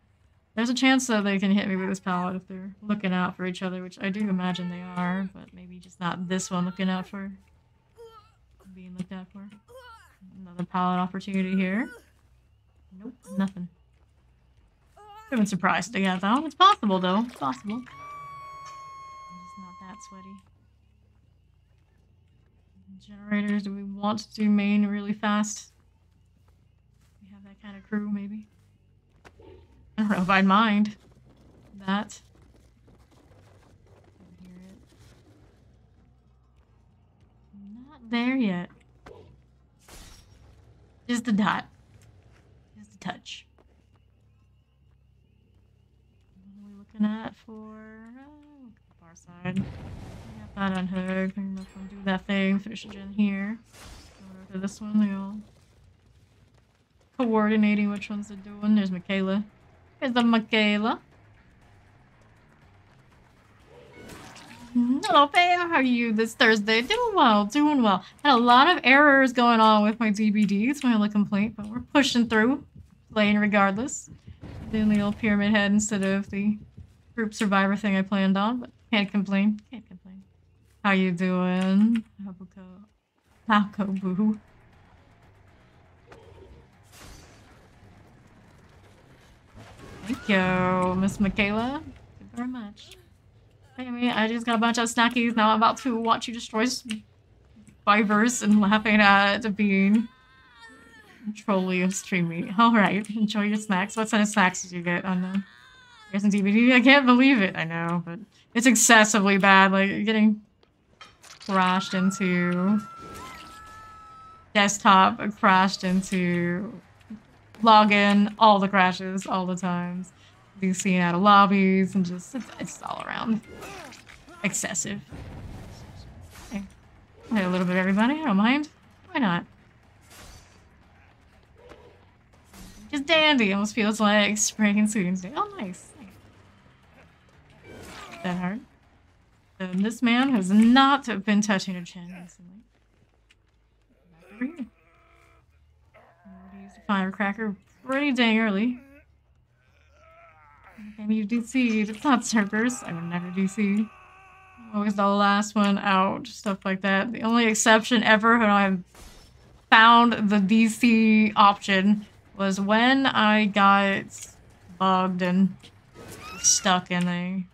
there's a chance that they can hit me with this pallet if they're looking out for each other, which I do imagine they are, but maybe just not this one looking out for being looked out for. Another pallet opportunity here. Nope, nothing. I've been surprised to get though. It's possible though. It's possible. I'm just not that sweaty. Generators, do we want to do main really fast? We have that kind of crew, maybe. I don't know if I'd mind that. I hear it. Not there yet. Just a dot. Just a touch. What are we looking looking at for far side. Got that unhooked. I'm gonna do that thing. Finish the gen here. Go over to this one. They all coordinating which ones they're doing. There's Michaela. Here's the Michaela. Hello, babe. How are you this Thursday? Doing well, doing well. Had a lot of errors going on with my DBD. It's my only complaint, but we're pushing through, playing regardless. Doing the old pyramid head instead of the group survivor thing I planned on, but can't complain. Can't complain. How you doing? Howko boo. Thank you, Miss Michaela. Thank you very much. Anyway, I just got a bunch of snackies. Now I'm about to watch you destroy survivors and laughing at being trolly of streaming. Alright, enjoy your snacks. What kind of snacks did you get on the Resident DVD? I can't believe it. I know, but it's excessively bad. Like, getting crashed into desktop, crashed into login, all the crashes, all the times. Being seen out of lobbies and just, it's all around excessive. Okay. I had a little bit of everybody, I don't mind. Why not? Just dandy, almost feels like spring and Sudan's Day. Oh, nice. That hard. And this man has not been touching a chin recently. Back over here. I used a firecracker pretty dang early. Okay, you DC. It's not Cerberus. I would never DC. Always the last one out. Stuff like that. The only exception ever when I found the DC option was when I got bugged and stuck in a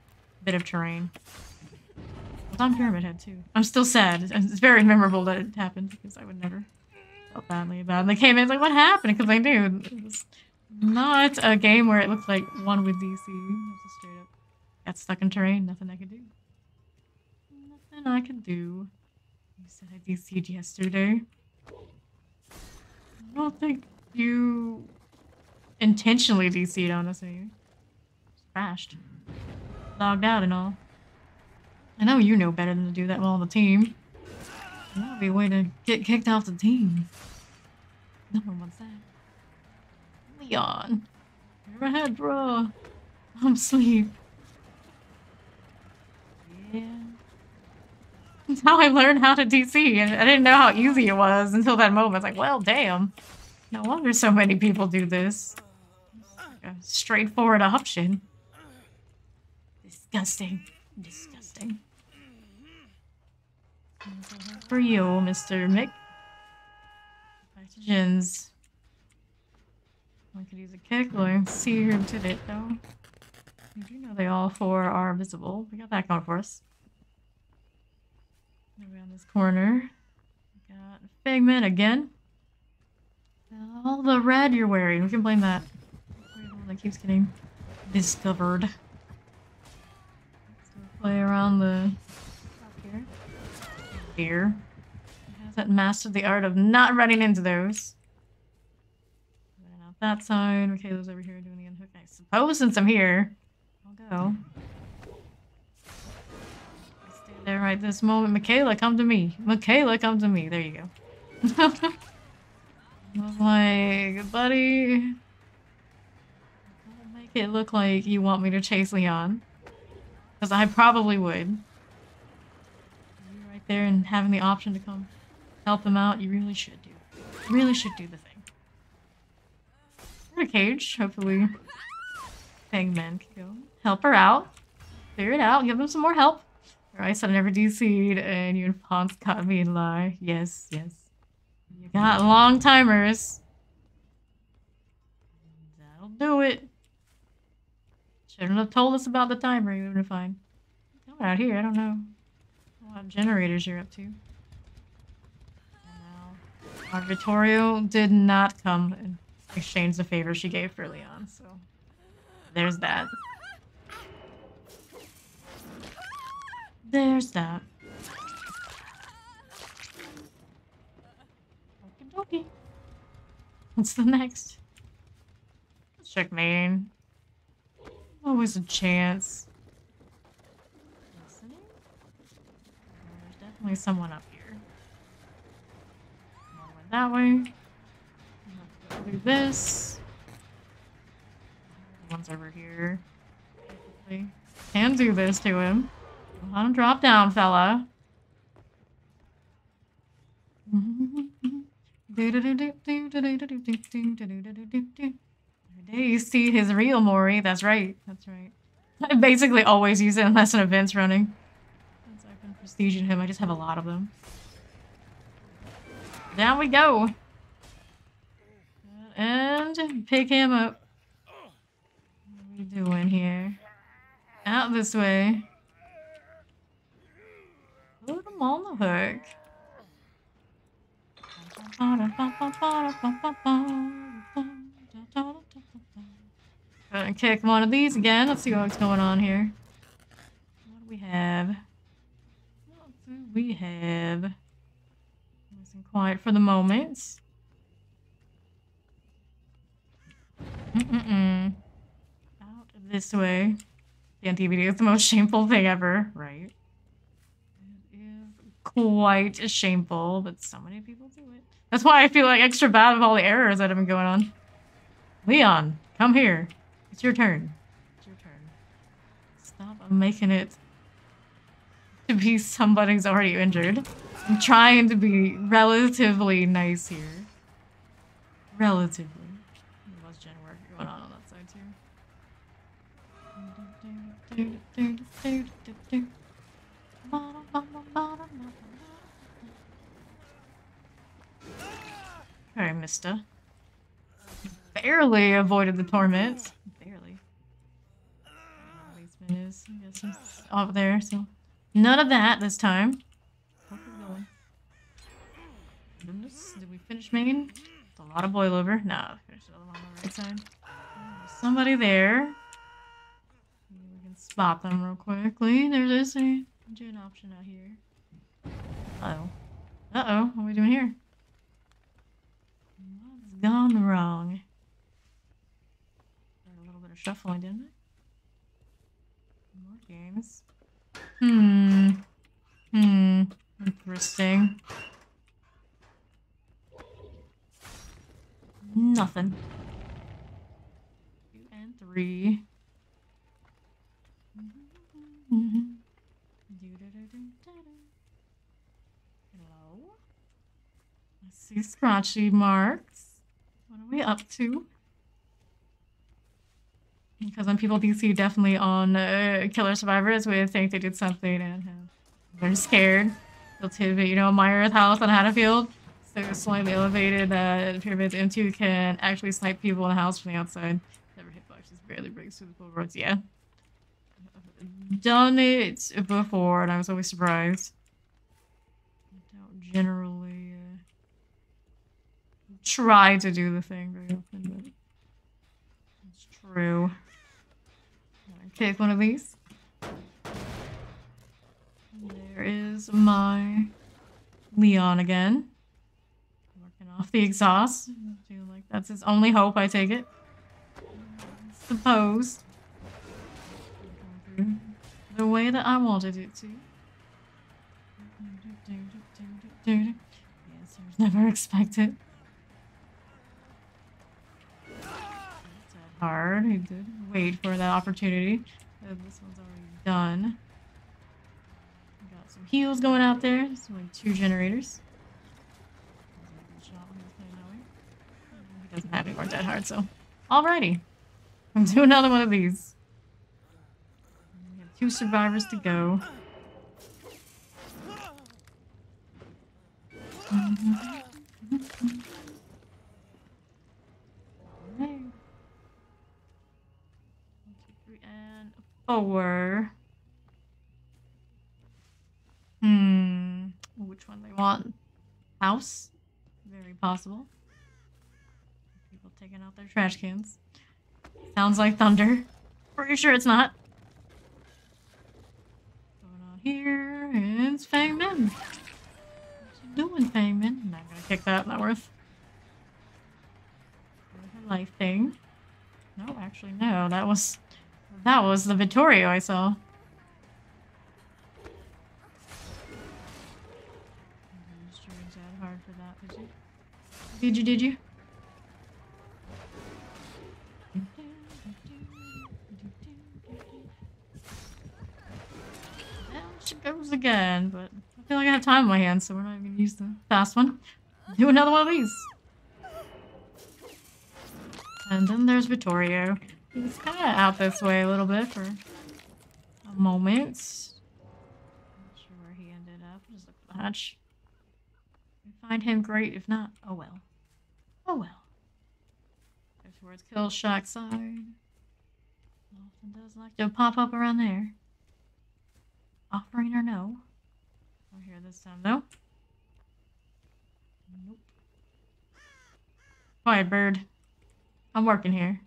bit of terrain. I was on Pyramid Head too. I'm still sad. It's very memorable that it happened because I would never felt badly about it. And they came in like, what happened? Because I knew it was not a game where it looked like one with DC. It was just straight up got stuck in terrain. Nothing I could do. Nothing I could do. You said I DC'd yesterday. I don't think you intentionally DC'd, honestly. Just crashed. Logged out and all. I know you know better than to do that while on the team. That would be a way to get kicked off the team. No one wants that. Leon. You're ahead, bro. I'm asleep. Yeah. That's how I learned how to DC, and I didn't know how easy it was until that moment. I was like, well, damn. No wonder so many people do this. Like a straightforward option. Disgusting. Disgusting. For you, Mr. Mick. Back to Jins. I could use a kick. Let's see who did it, though. You do know they all four are visible. We got that going for us. Around this corner. We got Figment again. All the red you're wearing. We can blame that. You're the one that keeps getting discovered. Let's go play around the top here. Here. Hasn't mastered the art of not running into those. Out that side. Michaela's over here doing the unhook. I suppose since I'm here, I'll go. Stay there right this moment. Michaela, come to me. Michaela, come to me. There you go. I was like, buddy, don't make it look like you want me to chase Leon. Because I probably would. You're right there and having the option to come help him out, you really should do. You really should do the thing. A cage, hopefully Hangman can go help her out, clear it out, give them some more help. I said I never DC'd and you and Ponce caught me in lie. Yes, yes. You got long timers. That'll do it. Shouldn't have told us about the timer, you would have been fine. Come out here, I don't know what generators you're up to. Our Vittorio did not come and exchange the favor she gave for Leon, so there's that. There's that. Okie dokie. What's the next? Let's check main. Always a chance. Listening? There's definitely someone up here. One went that way. Let's go do this. One's over here. Can do this to him. Let him drop down, fella. You see his real Mori. That's right. That's right. I basically always use it unless an event's running. Since I've been prestiging him, I just have a lot of them. Down we go. And pick him up. What are we doing here? Out this way. Put him on the hook. Gonna kick one of these again. Let's see what's going on here. What do we have? What do we have? Nice and quiet for the moment. Out this way. The DVD is the most shameful thing ever, right? It is quite shameful, but so many people do it. That's why I feel like extra bad with all the errors that have been going on. Leon, come here. It's your turn. It's your turn. Stop making it to be somebody who's already injured. I'm trying to be relatively nice here. Relatively. There's gen work going on that side too. Okay, mister. Barely avoided the torment. Barely. Basement is, I guess he's over there, so none of that this time. Did we finish main? It's a lot of boil over. Nah, finish another one on the right side. There's somebody there. We can spot them real quickly. There's a gen option out here. Uh-oh. Uh-oh, what are we doing here? What's gone wrong? A little bit of shuffling, didn't it? More games. Interesting. Nothing. 2 and 3. Hello? I see scratchy marks. What are we up to? Because when people DC definitely on Killer Survivors, we think they did something and they're scared. They'll tidbit, you know, Myra's house on Haddonfield. So slightly elevated that pyramids into can actually snipe people in the house from the outside. Never hitbox just barely breaks through the floorboards. Yeah. Done it before and I was always surprised. I don't generally try to do the thing very often, but it's true. Take one of these. There is my Leon again. Working off the exhaust. I feel like that's his only hope, I take it. Suppose. The way that I wanted it to. Yes, I was never expected. Hard. He did wait for that opportunity. This one's already done. Got some heals going out there. There's only 2 generators. He doesn't have any more dead hard, so. Alrighty. I'm doing another one of these. We have 2 survivors to go. And 4. Which one they want? House? Very possible. People taking out their trash cans. Sounds like thunder. Pretty sure it's not. Going on here is Fangman. What you doing, Fangman? I'm not gonna kick that, not worth. Her life thing. No, actually, no. That was That was the Vittorio I saw. Hard for that, did you? Did you? There she goes again, but I feel like I have time on my hands, so we're not even gonna use the fast one. Do another one of these. And then there's Vittorio. He's kind of out this way a little bit for a moment. Not sure where he ended up. Just look for the hatch. If we find him, great. If not, oh well. Oh well. There's towards Kill Shock side. Often does like to pop up around there. Offering or no. We're here this time though. Nope. Quiet bird. I'm working here.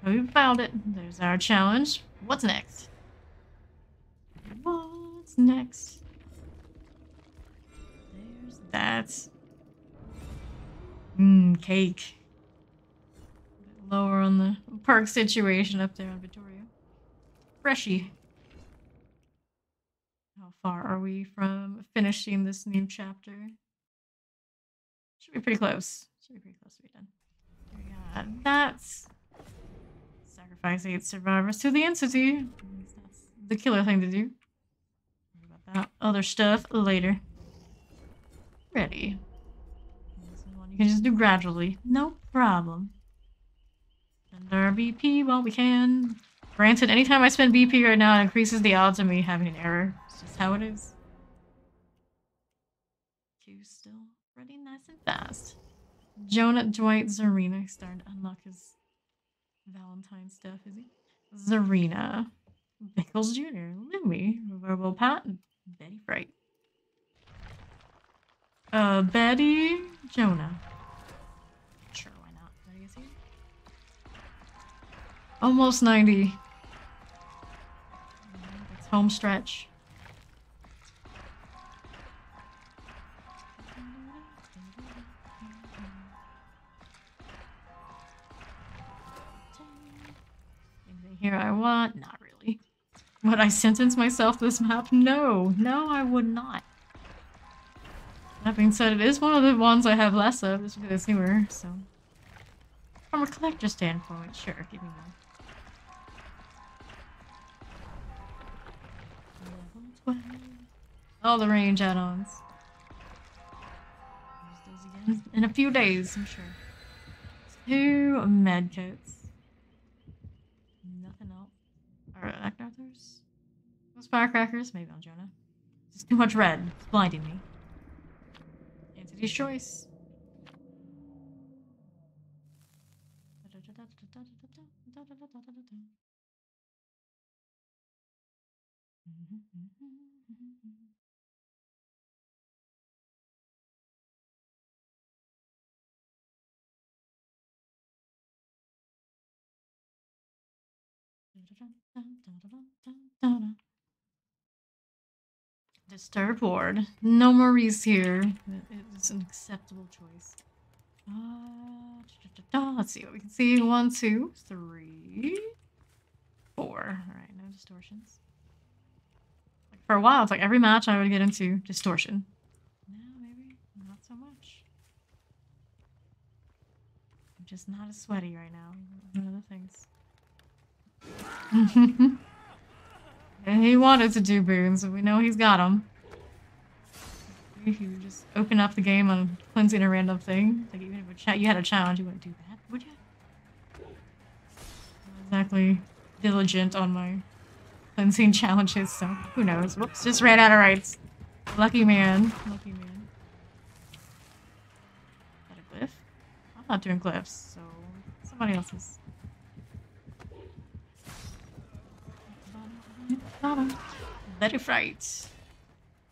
We found it. There's our challenge. What's next? What's next? There's that. Cake. A bit lower on the perk situation up there on Vittorio. Freshy. How far are we from finishing this new chapter? Should be pretty close. Should be pretty close to be done. Yeah, that's sacrifice 8 survivors to the entity. That's the killer thing to do. Worry about that other stuff later. Ready. This is one you can just do gradually. No problem. Spend our BP while we can. Granted, anytime I spend BP right now, it increases the odds of me having an error. It's just how it is. Q's still ready nice and fast. Jonah, Dwight, Zarina starting to unlock his Valentine stuff, is he? Zarina. Bickles Jr., Lumi, Verbal Pat, Betty Fright. Betty, Jonah. Sure, why not? Betty is here. Almost 90. That's home stretch. Anything here I want? Not really. Would I sentence myself to this map? No. No, I would not. That being said, it is one of the ones I have less of, just because it's newer, so. From a collector standpoint, sure, give me one. All the range add-ons. Use those again in a few days, I'm sure. 2 medkits. Nothing else. Alright, Actarthurs? Those firecrackers? Maybe on Jonah. Just too much red. It's blinding me. Entity's choice. Disturbed ward. No Maurice here. It is an acceptable choice. Let's see what we can see. 1, 2, 3, 4. Alright, no distortions. Like for a while, it's like every match I would get into distortion. Now maybe not so much. I'm just not as sweaty right now. One of the things. He wanted to do boons, and we know he's got them. If you just open up the game on cleansing a random thing, like even if you had a challenge, you wouldn't do that, would you? Not exactly diligent on my cleansing challenges, so who knows? Whoops, just ran out of rights. Lucky man. Lucky man. Is that a glyph? I'm not doing glyphs, so somebody else is. Very fright.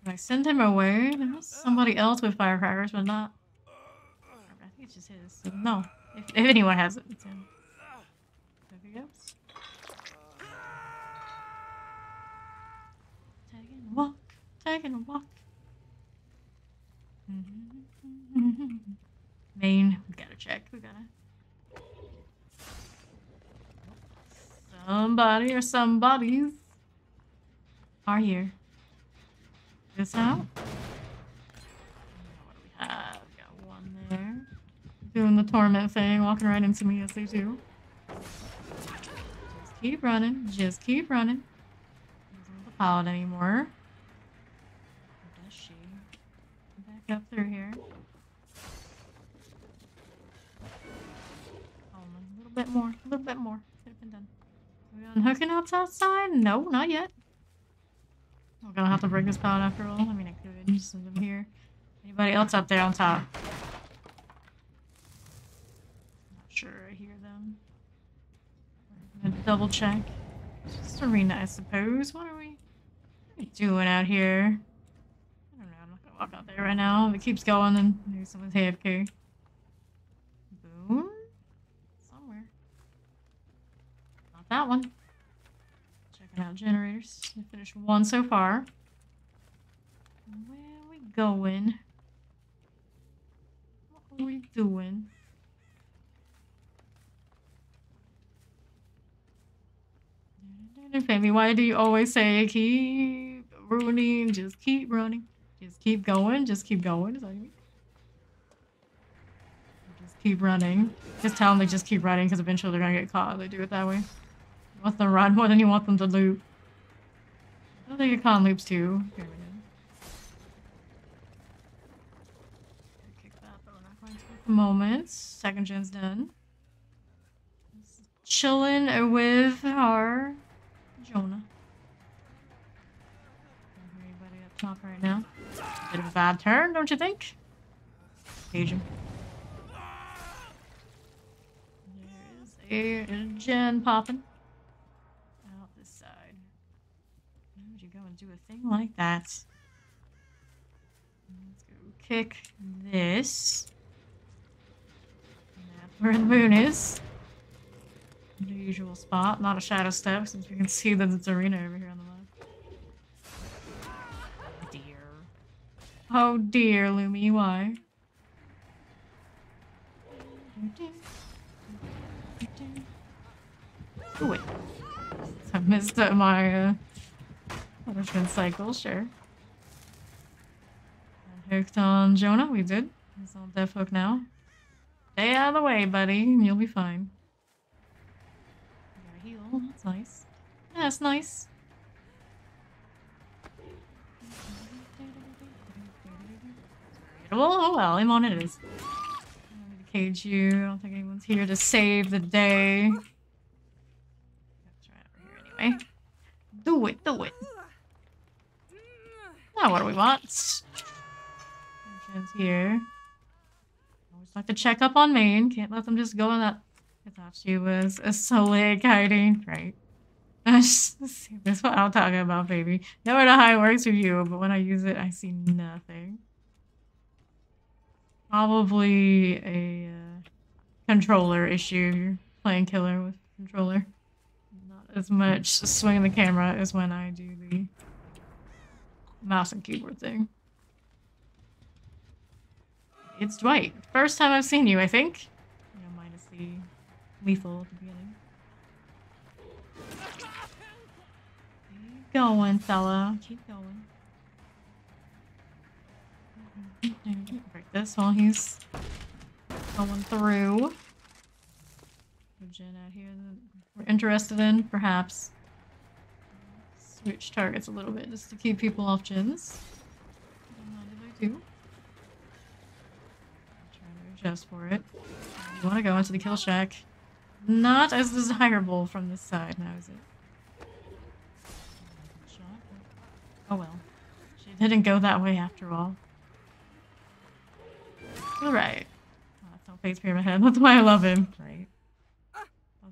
When I send him away, there was somebody else with firecrackers, but not. I think it's just his. So no, if anyone has it, it's him. There he goes. Taking a walk, taking a walk. Main, we gotta check. We gotta. Somebody or somebodies are here. This out. What do we have? Got one there. Doing the torment thing, walking right into me as they do. Just keep running. Just keep running. Doesn't the paladin anymore. Or does she? Back up through here. Oh, a little bit more. A little bit more. Could have been done. Are we unhooking outside? No, not yet. We're gonna have to break this paladin after all. I mean, I could just send them here. Anybody else up there on top? Not sure I hear them. I'm gonna double check. Just arena, I suppose. What are we doing out here? I don't know. I'm not gonna walk out there right now. If it keeps going, then maybe someone's AFK. Boom? Somewhere. Not that one. Checking out generators. We finished one so far. Where are we going? What are we doing? Baby, why do you always say keep running? Just keep running. Just keep going. Just keep going. Is that what you mean? Just keep running. Just tell them they just keep running because eventually they're gonna get caught. They do it that way. You want them to run more than you want them to loop. I don't think you get caught in loops too. Here we go. Kick that, but we're not going to at the moment. Second gen's done. Just chilling with our Jonah. Don't hear anybody up top right now. Bit of a bad turn, don't you think? Page him. There's a gen popping out this side. Why would you go and do a thing like that? Let's go kick this. And that's where the moon is. The usual spot, not a shadow step, since we can see that it's arena over here on the left. Oh dear. Oh dear, Lumi, why? Oh wait. I missed my punishment cycle, sure. Hooked on Jonah, we did. He's on death hook now. Stay out of the way, buddy, and you'll be fine. Heal. That's nice. Yeah, that's nice. Oh well, I'm on it is. I don't need to cage you. I don't think anyone's here to save the day. Let's try it over here anyway. Do it, do it. Now what do we want? Entrance here. Always like to check up on main. Can't let them just go in that. I thought she was a Soleil hiding, right? That's what I'm talking about, baby. Never know how it works for you, but when I use it, I see nothing. Probably a controller issue. You're playing killer with controller. Not as much swinging the camera as when I do the mouse and keyboard thing. It's Dwight. First time I've seen you, I think. You know, minus the lethal at the beginning. Keep going, fella. Keep going. Break this while he's going through. Good gen out here that we're interested in, perhaps. Switch targets a little bit just to keep people off gens. Don't mind if I do. I'm trying to adjust for it. You want to go into the kill shack. Not as desirable from this side now, is it? Oh well. She didn't go that way after all. Alright. Oh, that's no face pyramid head. That's why I love him. Right.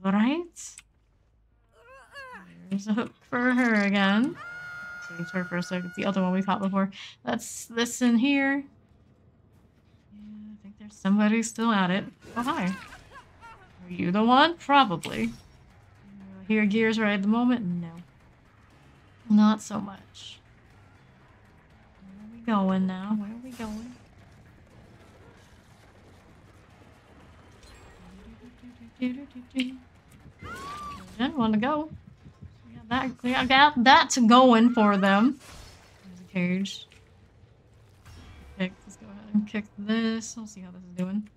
Alright. There's a hook for her again. Save her for a second. It's the other one we caught before. Let's listen here. Yeah, I think there's somebody still at it. Oh, hi. Are you the one? Probably. Hear gears right at the moment? No. Not so much. Where are we going now? Where are we going? Jen want to go. We got that going for them. There's a cage. Let's go ahead and kick this. We'll see how this is doing.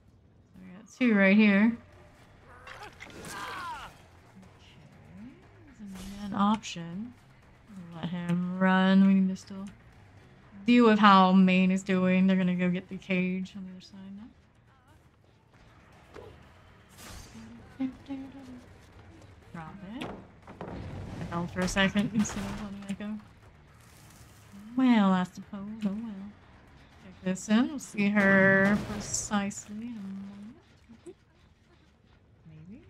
So we got 2 right here. Okay. There's an option. Let him run. We need to still deal with how Maine is doing. They're gonna go get the cage on the other side now. Drop it. I held for a second instead of letting it go. Well, I suppose. Oh well. Check this in. We'll see her precisely in a moment. Maybe.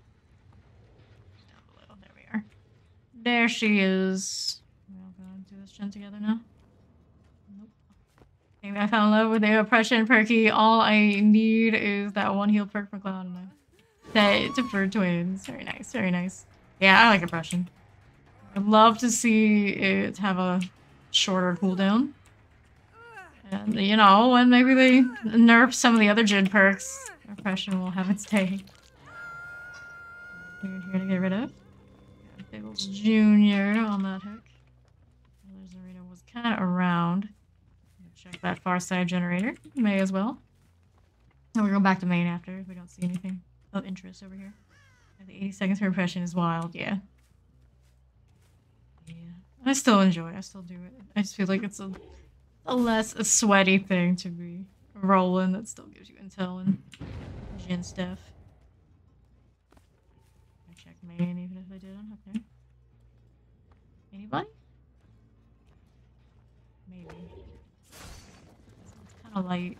Down below. There we are. There she is. We're all gonna do this gen together now. Nope. Maybe I fell in love with the oppression perky. All I need is that 1 heal perk for Cloud and I. That for twins. Very nice, very nice. Yeah, I like oppression. I'd love to see it have a shorter cooldown. And, you know, when maybe they nerf some of the other gen perks, oppression will have its day. Here to get rid of. Biggles Jr. on that hook. There's Arena was kind of around. Check that far side generator. May as well. And we'll go back to main after if we don't see anything of interest over here. And the 80 seconds per impression is wild, yeah. Yeah. I still enjoy it. I still do it. I just feel like it's a less sweaty thing to be rolling that still gives you intel and gen stuff. I check main even if I did on hook there. Anybody? Maybe. It's kind of light.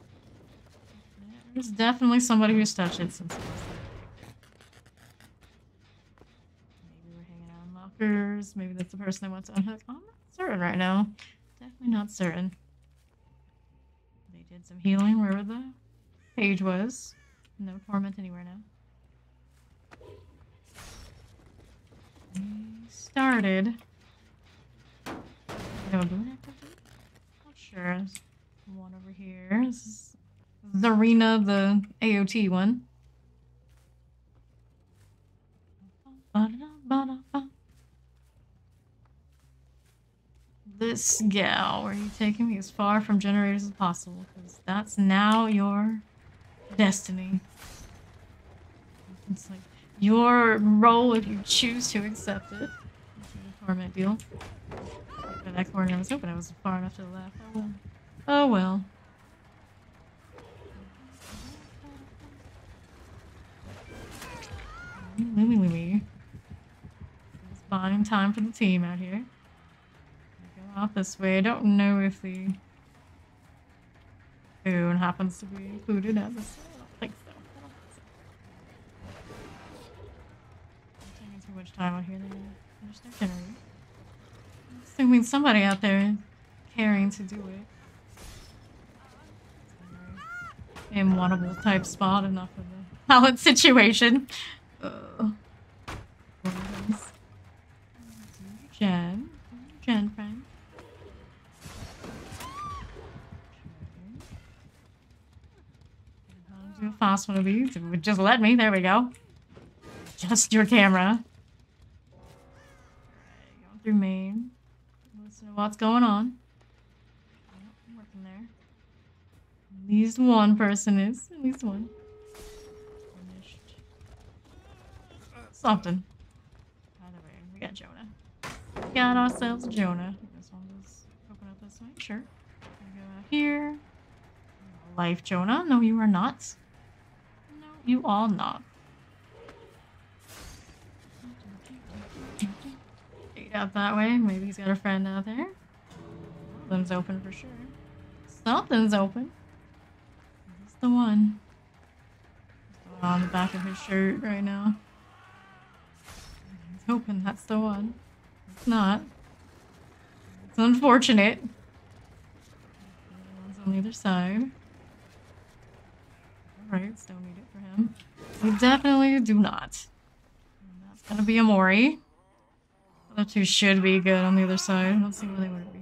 There's definitely somebody who's touched it since it was there. Maybe we're hanging out in lockers. Maybe that's the person I want to unhook. I'm not certain right now. Definitely not certain. They did some healing wherever the page was. No torment anywhere now. We started. No, do it actively? Not sure. There's one over here. This is Zarina, the AOT one. This gal, where are you taking me as far from generators as possible? Because that's now your destiny. It's like your role if you choose to accept it. The torment deal. That corner I was hoping I was far enough to the left. Oh well. Oh well. It's bonding time for the team out here. Go out this way. I don't know if the Boon happens to be included at this. I don't think so. I'm taking too much time out here. They're just not generating. I'm assuming somebody out there is caring to do it. Imwantable type spot, enough of the palette situation. Jen. Jen, friend. I'll do a fast one of these. If it would just let me. There we go. Just your camera. Going through main. Listen to what's going on. I'm working there. At least one person is. At least one. Finished. Something. By the way, we got Jonah. We got ourselves Jonah. This one was open up this way. Sure. Go out here. Life, Jonah. No, you are not. No, you are not. Get out that way. Maybe he's got a friend out there. Something's open for sure. Something's open. This is the one. What's going on the back of his shirt right now? He's hoping that's the one. It's not. It's unfortunate. The one's on the other side. Alright, still need it for him. We definitely do not. And that's gonna be Amori. The other two should be good on the other side. I don't see why they wouldn't be.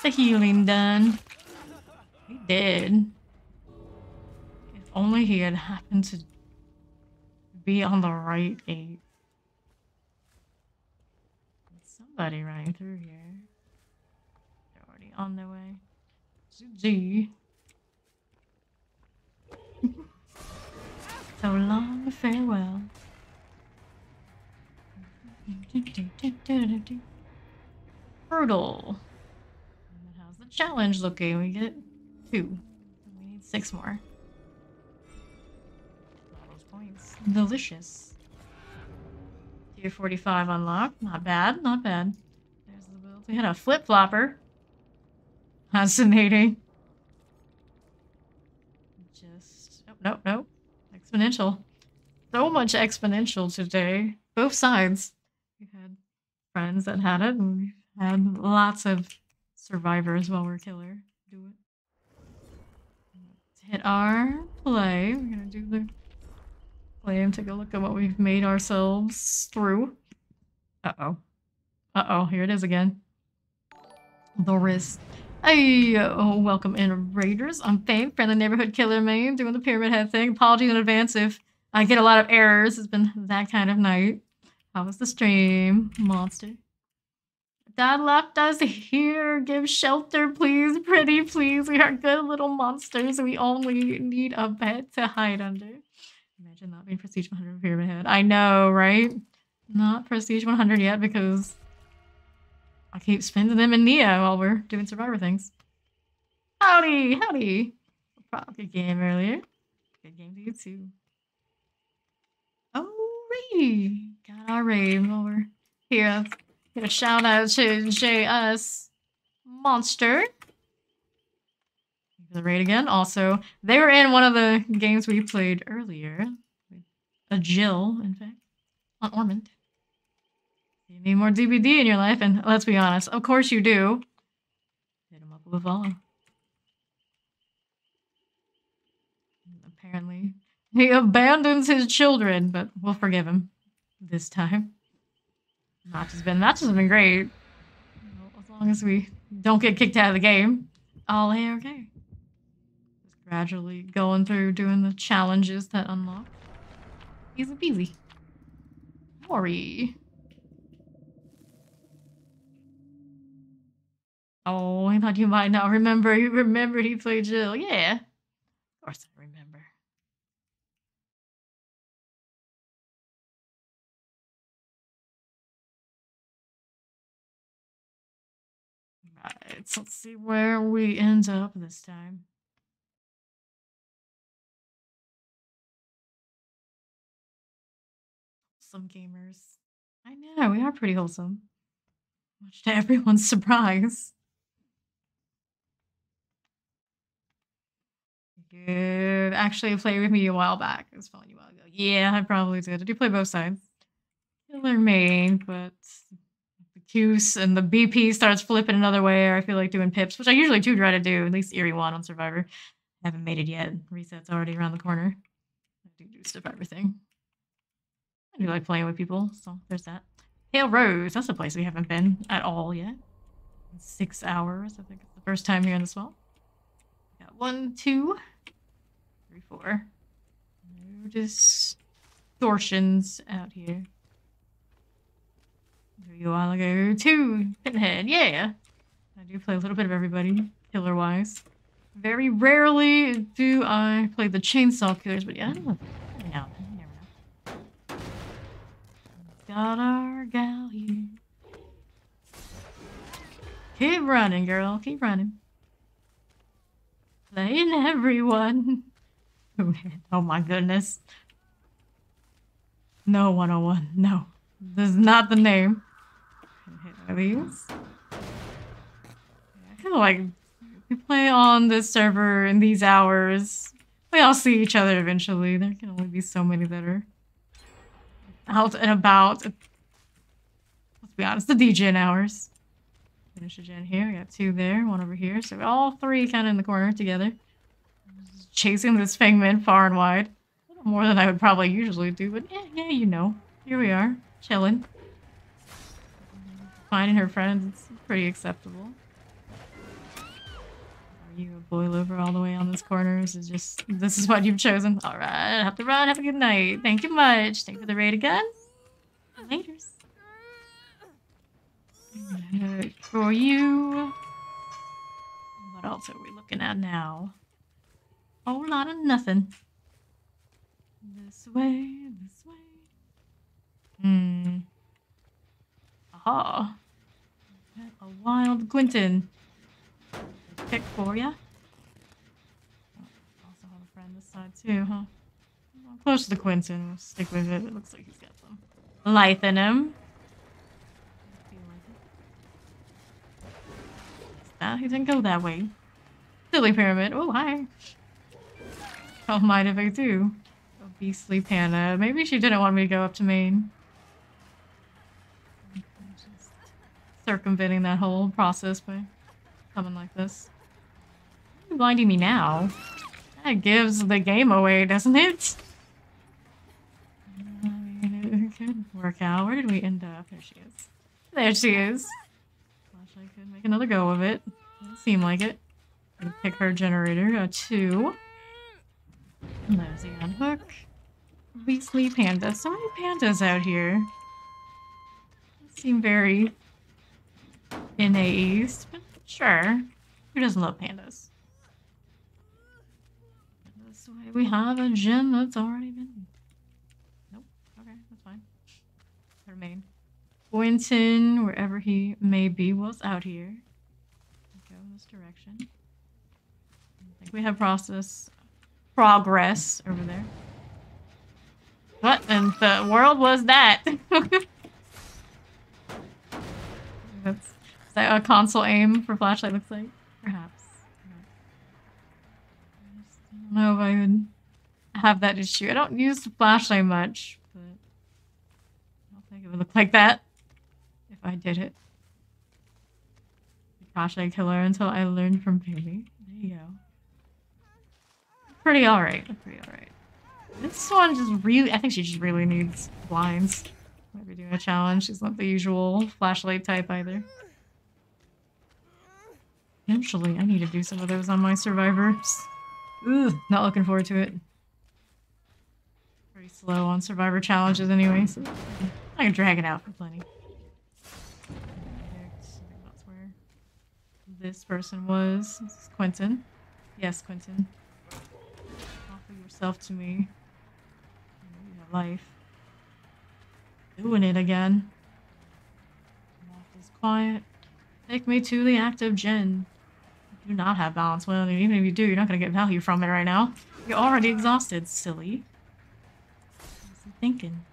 The healing done. He did. If only he had happened to be on the right gate. Somebody running through here. They're already on their way. G. So long, farewell. Brutal. How's the challenge looking? We get 2. We need 6 more. All those points. Delicious. Tier 45 unlocked. Not bad, not bad. There's the build. We had a flip-flopper. Fascinating. Just... Oh, nope. Exponential. So much exponential today. Both sides. We've had friends that had it, and we've had lots of survivors while we're killer. Do it. Let's hit our play. We're gonna do the play and take a look at what we've made ourselves through. Uh-oh, here it is again. The wrist. Hey, welcome in, Raiders. I'm Fame, friendly neighborhood killer main, doing the pyramid head thing. Apologies in advance if I get a lot of errors. It's been that kind of night. How was the stream, monster? Dad left us here. Give shelter, please. Pretty, please. We are good little monsters. We only need a bed to hide under. Imagine not being Prestige 100 pyramid head. I know, right? Not Prestige 100 yet because I keep spending them in Nia while we're doing survivor things. Howdy! Good game earlier. Good game to you too. Alrighty. Got our raid while we're here. Give a shout out to JS Monster. The raid again. Also, they were in one of the games we played earlier. A Jill, in fact. On Ormond. You need more DBD in your life, and let's be honest, of course you do. Hit him up with all. Apparently, he abandons his children, but we'll forgive him this time. Matches have been great. As long as we don't get kicked out of the game, all okay. Just gradually going through doing the challenges that unlock. Easy peasy. Worry. Oh, I thought you might not remember. You remembered he played Jill. Yeah. Of course I remember. Right, so let's see where we end up this time. Some gamers. I know, we are pretty wholesome. Much to everyone's surprise. You actually played with me a while back. It was fun a while ago. Yeah, I probably did. I do play both sides. Killer main, but the Q's and the BP starts flipping another way, or I feel like doing pips, which I usually do try to do, at least Eerie 1 on Survivor. Haven't made it yet. Reset's already around the corner. I do stuff everything. I do like playing with people, so there's that. Hale Rose, that's a place we haven't been at all yet. 6 hours, I think it's the first time here in the swamp. Got 1, 2, 3, 4. No distortions out here. A while ago, 2 Pinhead, yeah. I do play a little bit of everybody, killer-wise. Very rarely do I play the chainsaw killers, but yeah, I don't know. Every now and then, you never know. Got our gal here. Keep running, girl, keep running. Playing everyone. Oh my goodness. No 101, no. This is not the name. Hit one of these. I feel like we play on this server in these hours. We all see each other eventually. There can only be so many that are out and about. Let's be honest, the DJ hours. Finish a gen here. We got 2 there, 1 over here. So all 3 kind of in the corner together. Just chasing this Fangman far and wide. A little more than I would probably usually do, but yeah, you know. Here we are, chilling. Finding her friends, it's pretty acceptable. You boil over all the way on this corner. This is what you've chosen. All right, I have to run. Have a good night. Thank you much. Thank you for the raid again. Laters. For you. What else are we looking at now? A whole lot of nothing. This way, this way. Aha. A wild Quentin. Pick for ya. Also have a friend this side too, huh? Well, close to the Quentin. We'll stick with it. It looks like he's got some life in him. He didn't go that way. Silly pyramid. Oh, hi. How might have I do? A beastly panda. Maybe she didn't want me to go up to Maine. Just circumventing that whole process by coming like this. Why are you blinding me now? That gives the game away, doesn't it? I mean, it could work out. Where did we end up? There she is. There she is. I could make another go of it. Doesn't seem like it. I'm gonna pick her generator. 2. And there's the unhook. Beastly panda. So many pandas out here. They seem very innate, but sure. Who doesn't love pandas? This way we have a gem that's already been. Nope. Okay, that's fine. Remain. Quentin, wherever he may be, was out here. Go in this direction. I think we have progress over there. What in the world was that? Is that a console aim for flashlight looks like? Perhaps. I just don't know if I would have that issue. I don't use the flashlight much, but I don't think it would look like that. I did it. Gosh, I kill her until I learned from Baby. There you go. Pretty alright. Pretty alright. This one just really... I think she just really needs blinds. Might be doing a challenge. She's not the usual flashlight type either. Eventually, I need to do some of those on my survivors. Ugh, not looking forward to it. Pretty slow on survivor challenges anyway, so I can drag it out for plenty. This person was. This is Quentin. Yes, Quentin. Offer yourself to me. You have life. Doing it again. Mouth is quiet. Take me to the active gen. You do not have balance. Well, even if you do, you're not going to get value from it right now. You're already exhausted, silly. What was he thinking?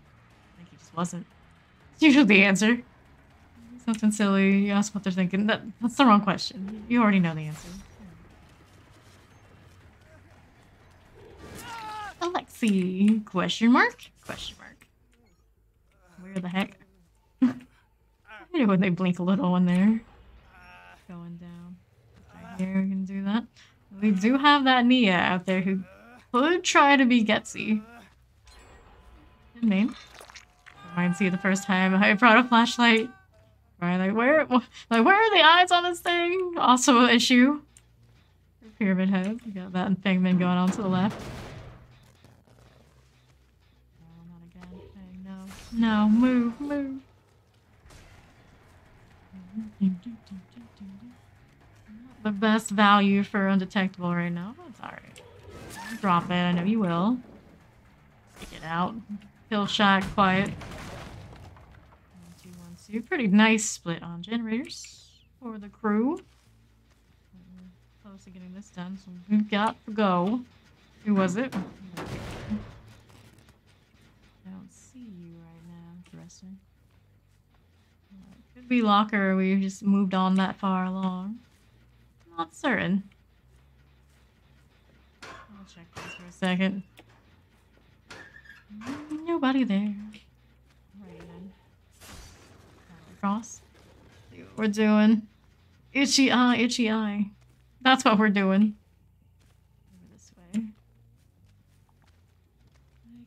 I think he just wasn't. It's usually the answer. Something silly. You ask what they're thinking. That's the wrong question. You already know the answer. Alexi? Question mark? Question mark. Where the heck? I hate it when they blink a little when they're going down. Right here, we can do that. We do have that Nia out there who could try to be Getsy. Good name. Reminds you the first time I brought a flashlight. Right, where are the eyes on this thing? Also an issue. Pyramid head. We got that Fangman going on to the left. No, not again. Hey, no. No, move, move. Not the best value for undetectable right now. That's alright. Drop it, I know you will. Take it out. Kill shot, quiet. Pretty nice split on generators for the crew. Close to getting this done, so we've got to go. Who was it? I don't see you right now. Interesting. Could be Locker. We just moved on that far along. Not certain. I'll check this for a second. Nobody there. Cross. See what we're doing. Itchy eye, itchy eye. That's what we're doing. Over this way.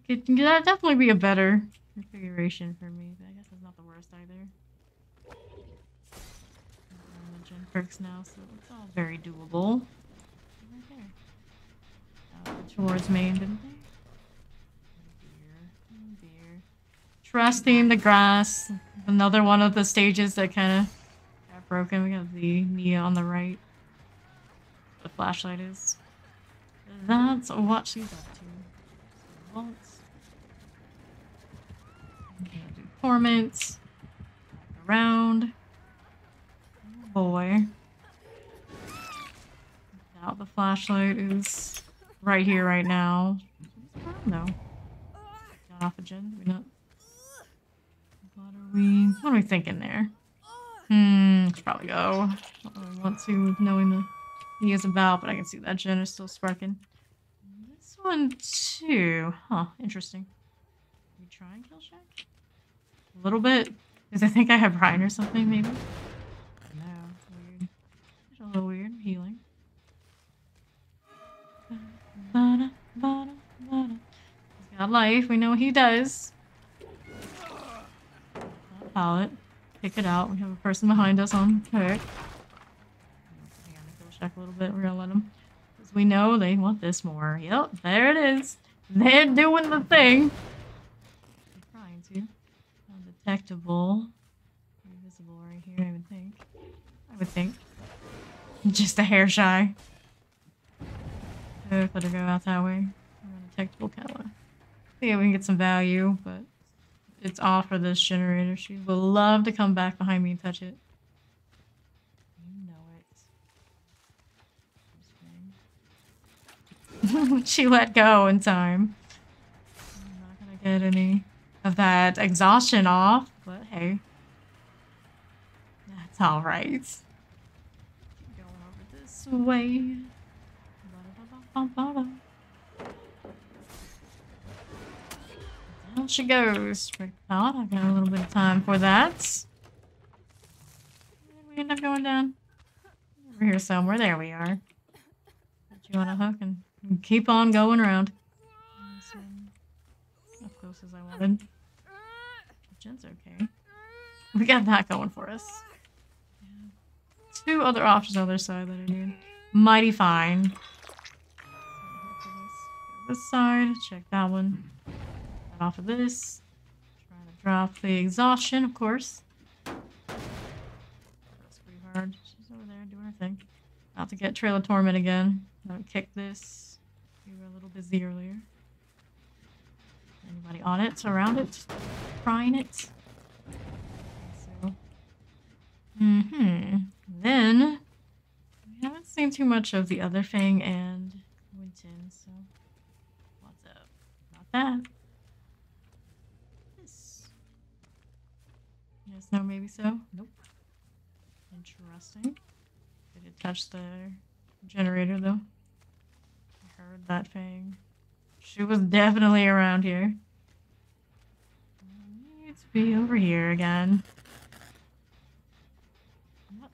It could definitely be a better configuration for me, but I guess it's not the worst either. I'm on the gen perks now, so it's all very doable. right there. Towards me, didn't they? Oh dear. Trusting the grass. Another one of the stages that kind of got broken. We got the Mia on the right. The flashlight is. That's what she's up to. Vaults. Do torments. Around. Oh boy. Now the flashlight is right here, right now. No. Got off a gen. We not. What are we thinking there? Should probably go. I don't really want to, knowing the he is about, but I can see that gen is still sparking. This one too. Huh, interesting. We try and kill Shack? A little bit. Because I think I have Ryan or something, maybe? No, it's weird. It's a little weird. Healing. He's got life. We know what he does. Pallet. Pick it out. We have a person behind us on pick. Hang on, kill Shack a little bit. We're gonna let him. Because we know they want this more. Yep, there it is. They're doing the thing. I'm trying to. Undetectable. Invisible right here, I would think. I would think. Just a hair shy. Let her go out that way. Undetectable Kella. See if we can get some value, but it's off for this generator. She will love to come back behind me and touch it. You know it. She let go in time. I'm not gonna get any of that exhaustion off, but hey. That's alright. Keep going over this way. Down she goes. Thought I got a little bit of time for that. We end up going down. Over here somewhere. There we are. Put you on a hook and keep on going around. As close as I wanted. Jen's okay. We got that going for us. Yeah. 2 other options on the other side that I need. Mighty fine. This side. Check that one. Off of this. Trying to drop the exhaustion, of course. That's pretty hard. She's over there doing her thing. About to get Trail of Torment again. Gonna kick this. We were a little busy earlier. Anybody on it? Around it? Prying it? So. Then we haven't seen too much of the other Fang and Winton, so what's up? Not that. Yes, no, maybe so. Nope. Interesting. Did it touch the generator, though? I heard that Fang. She was definitely around here. Needs to be over here again. What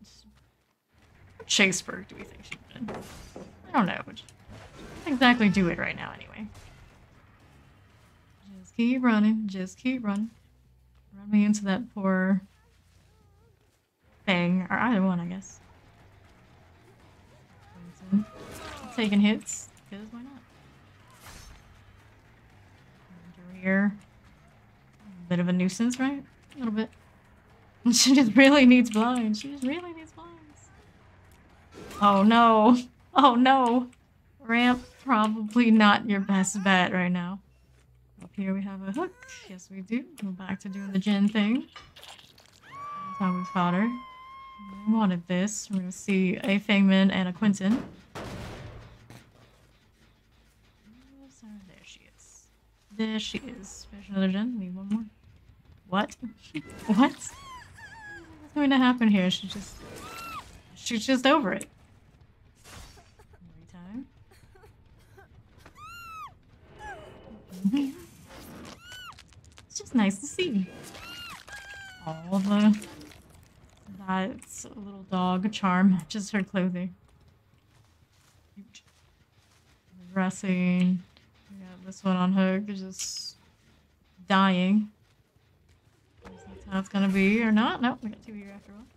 Chaseberg do we think she's in? I don't know. But she can't exactly do it right now, anyway. Just keep running. Just keep running. Run me into that poor Fang, or either one, I guess. Taking hits, because why not? Over here. A bit of a nuisance, right? A little bit. She just really needs blinds. She just really needs blinds. Oh no. Oh no. Ramp, probably not your best bet right now. Up here we have a hook. Yes, we do. Go back to doing the gen thing. That's how we caught her. We wanted this. We're going to see a Fangman and a Quentin. There she is. There she is. Finish another gen. Need one more. What? What? What's going to happen here? She's just over it. Every time. It's just nice to see. All that's a little dog charm, just her clothing. Cute. Dressing. We got this one on hook, just dying. That's how it's gonna be, or not. Nope, we got 2 here after all.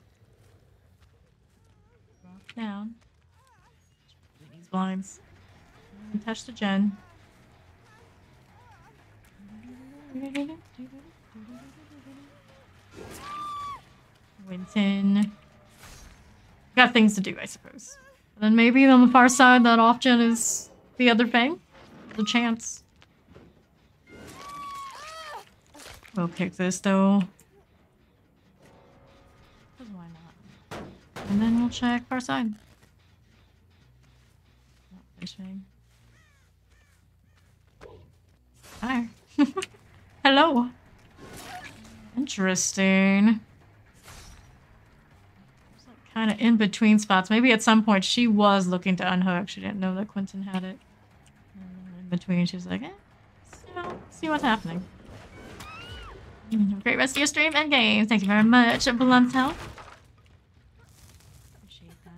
Drop down. She needs blinds. Touch the gen. Winton. Got things to do, I suppose. And then maybe on the far side, that off gen is the other thing. The chance. We'll kick this though. Because why not? And then we'll check far side. Oh, there's Fang. Hi. Hello. Interesting. Kind of in between spots. Maybe at some point she was looking to unhook. She didn't know that Quentin had it. And in between, she's like, see what's happening. Great rest of your stream and game. Thank you very much, Bluntel. Appreciate that.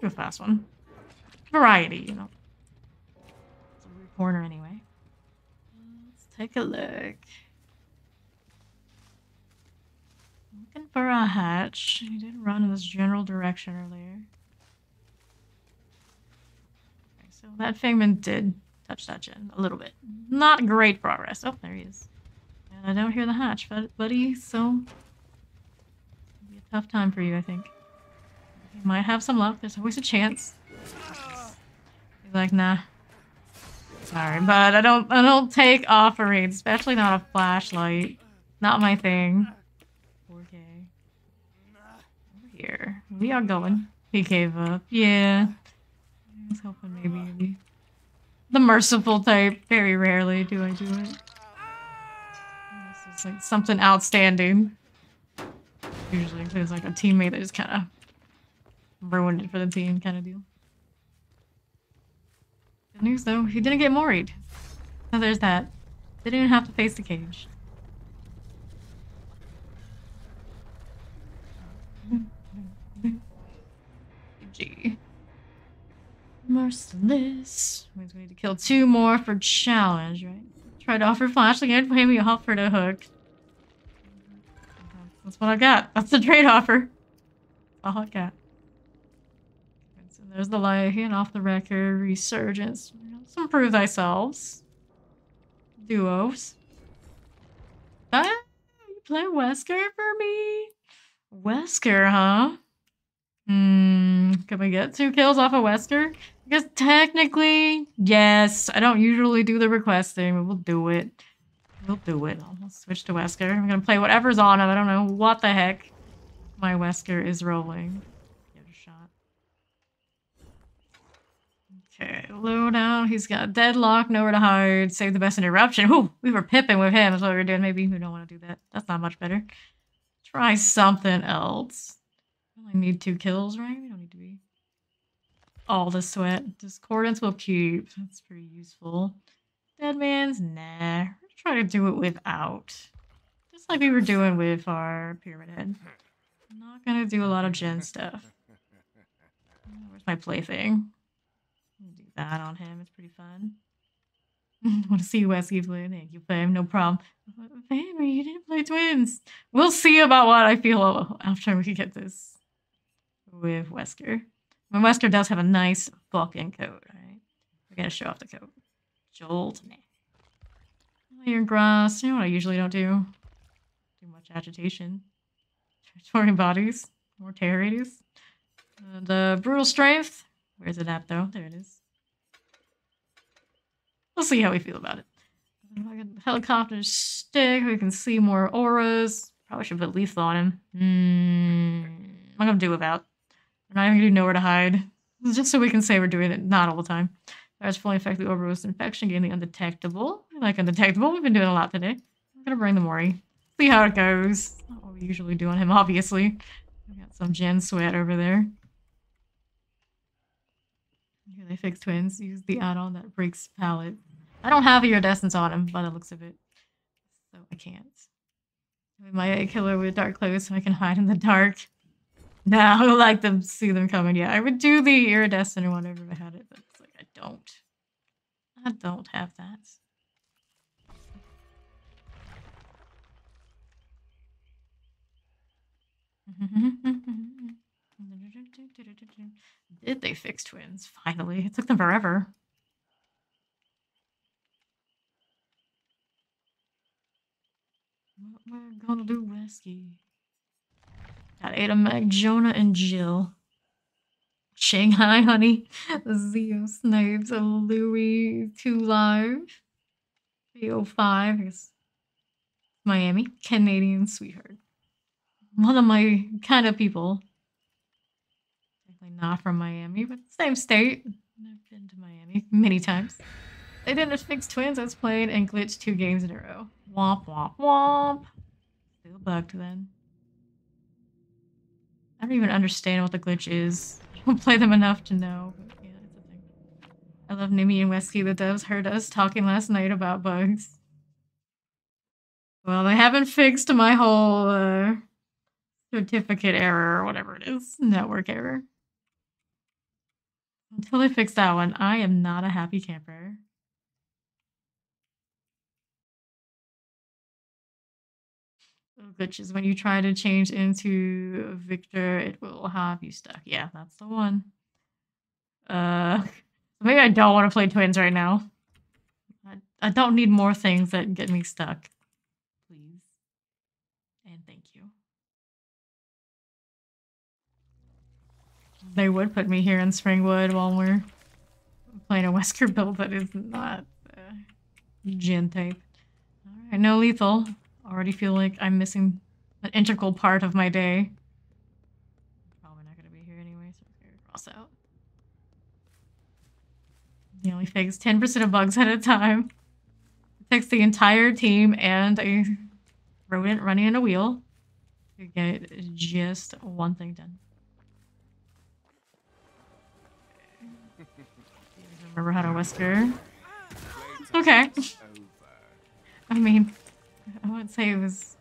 Do a fast one. Variety, you know. It's a weird corner anyway. Let's take a look. Looking for a hatch. He did run in this general direction earlier. Okay, so that Figment did touch that gen a little bit. Not great progress. Oh, there he is. And I don't hear the hatch, buddy, so it'll be a tough time for you, I think. You might have some luck. There's always a chance. He's like, nah. Sorry, but I don't take offerings, especially not a flashlight. Not my thing. 4K. Over here. We are going. He gave up. Yeah. I was hoping maybe the merciful type. Very rarely do I do it. This is like something outstanding. Usually includes like a teammate that just kind of ruined it for the team kind of deal. Good news though, he didn't get moried. So there's that. Didn't even have to face the cage. GG. Merciless. Means we need to kill 2 more for challenge, right? Try to offer flash again, pay me off for the hook. That's what I got. That's the trade offer. That's all I got. So there's the Lycan off the record, resurgence. Let's improve thyself. Duos. Ah, you play Wesker for me? Wesker, huh? Can we get 2 kills off of Wesker? Because technically, yes. I don't usually do the requesting, but we'll do it. We'll do it. I'll switch to Wesker. I'm gonna play whatever's on him. I don't know what the heck my Wesker is rolling. Give it a shot. Okay, loadout. He's got deadlock, nowhere to hide. Save the best interruption. Ooh, we were pipping with him. That's what we were doing. Maybe we don't want to do that. That's not much better. Try something else. I only need 2 kills, right? We don't need to be all the sweat. Discordance will keep. That's pretty useful. Dead man's nah. We're trying to do it without. Just like we were doing with our pyramid head. I'm not gonna do a lot of gen stuff. Where's my plaything? Do that on him. It's pretty fun. Want to see Wesker play? Thank you, Fame. No problem. Fame, you didn't play twins. We'll see about what I feel after we get this with Wesker. When Wesker does have a nice fucking coat, right? We're gonna show off the coat. Jolt. Nah. Iron grass. You know what I usually don't do? Too much agitation. Transforming bodies. Mortarities. And brutal strength. Where's it at though? There it is. We'll see how we feel about it. Helicopter stick. We can see more auras. Probably should put lethal on him. I'm gonna do without. We're not even gonna do nowhere to hide. Just so we can say we're doing it not all the time. Virus fully affect the overgrowth infection, gain the undetectable. I like undetectable. We've been doing a lot today. I'm gonna bring the Mori. See how it goes. Not what we usually do on him, obviously. We got some gen sweat over there. Here they fix twins. Use the add-on that breaks pallet. I don't have iridescence on him by the looks of it. So I can't. My egg killer with dark clothes so I can hide in the dark. Nah, I would like to see them coming. Yeah, I would do the iridescent or whatever if I had it, but it's like I don't. I don't have that. Did they fix twins? Finally. It took them forever. What we're gonna do, Whiskey. Got Ada, Meg, Jonah, and Jill. Shanghai, honey. Zio, Snipes, Louis, 2 Live. 305. I guess Miami. Canadian sweetheart. One of my kind of people. Definitely not from Miami, but same state. I've been to Miami many times. They didn't fix twins. I was playing and glitched 2 games in a row. Womp, womp, womp. Still bugged then. I don't even understand what the glitch is. I don't play them enough to know. But yeah, it's a thing. I love Nimi and Wesky. The devs heard us talking last night about bugs. Well, they haven't fixed my whole certificate error or whatever it is. Network error. Until they fix that one, I am not a happy camper. Glitches when you try to change into Victor, it will have you stuck. Yeah, that's the one. Maybe I don't want to play twins right now. I don't need more things that get me stuck. Please. And thank you. They would put me here in Springwood while we're playing a Wesker build that is not Gen type. Alright, no lethal. Already feel like I'm missing an integral part of my day. Probably not going to be here anyway, so I'm going to cross out. He only fixes 10% of bugs at a time. It takes the entire team and a rodent running in a wheel to get just one thing done. Remember how to Wesker? Okay. I mean, I wouldn't say it was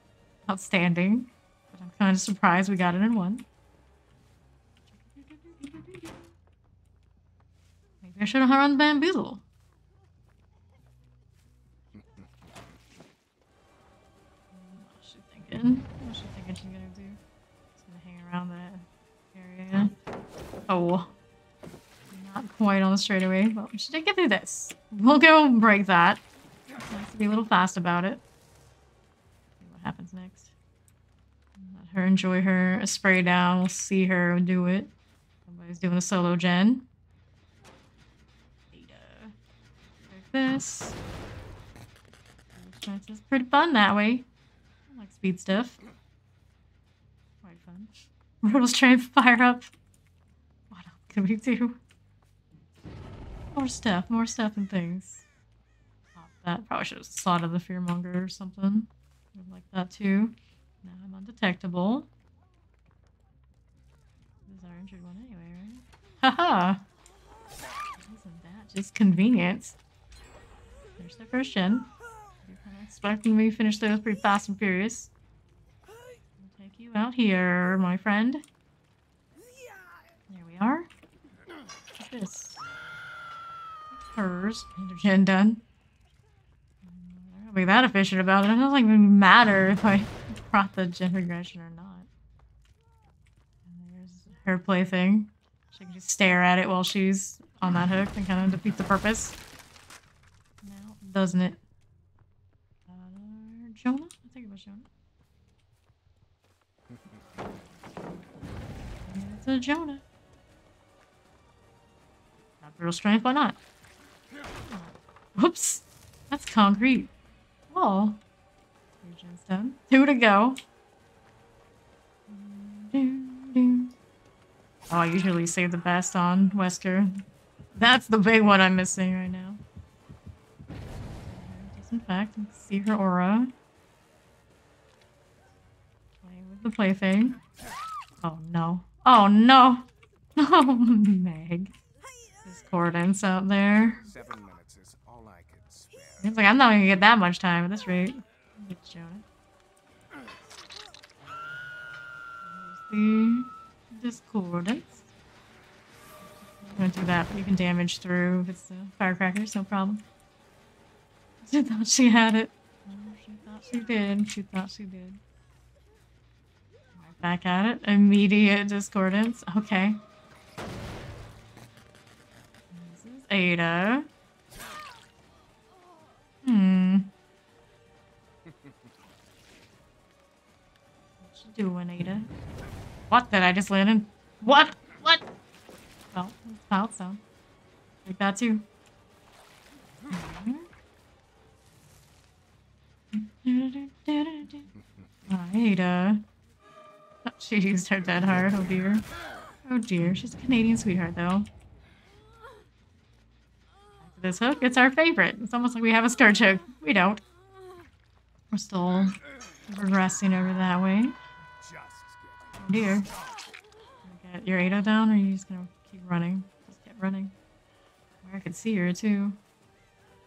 outstanding, but I'm kind of surprised we got it in one. Maybe I should have run Bamboozle. What's she thinking? What's she thinking she's gonna do? She's gonna hang around that area. Oh. Not quite on the straightaway. Well, she did get through this. We'll go break that. Nice to be a little fast about it. See what happens next. Let her enjoy her spray down. We'll see her do it. Somebody's doing a solo gen. Like this. It's pretty fun that way. I like speed stuff. Quite fun. Riddle's trying to fire up. What else can we do? More stuff and things. Pop that. Probably should have slotted the fearmonger or something. Like that too. Now I'm undetectable. This is our injured one anyway, right? Haha! Isn't that just convenient? There's the first gen. You're kind of expecting me to finish those pretty fast and furious. I'll take you out here, my friend. There we are. What's this? Hers. Gen done. I'm not be that efficient about it. It doesn't even matter if I brought the gen regression or not. And there's her plaything. She can just stare at it while she's on that hook and kind of defeat the purpose. Now, doesn't it? Jonah? I think it was Jonah. It's a Jonah. Not real strength, why not? Whoops. That's concrete. Oh. 3 gens done. 2 to go. Oh, I usually save the best on Wesker. That's the big one I'm missing right now. Disinfect and see her aura. Playing with the plaything. Oh no. Oh no! Oh, Meg. Discordance out there. 7 minutes is all I can spare. It's like I'm not gonna get that much time at this rate. Get Jonah. There's the discordance. I'm gonna do that, but you can damage through if it's the firecrackers, no problem. She thought she had it. Oh, she thought she did. She thought she did. Back at it. Immediate discordance. Okay. This is Ada. What you doing, Ada? What did I just land in? What? What? Well, cloud sound. Like that too. Ada. Oh, she used her dead heart. Oh dear. Oh dear. She's a Canadian sweetheart though. This hook, it's our favorite. It's almost like we have a scourge hook. We don't. We're still progressing over that way. Oh dear. Get your Ada down, or are you just gonna keep running? Just keep running. Where I could see her too.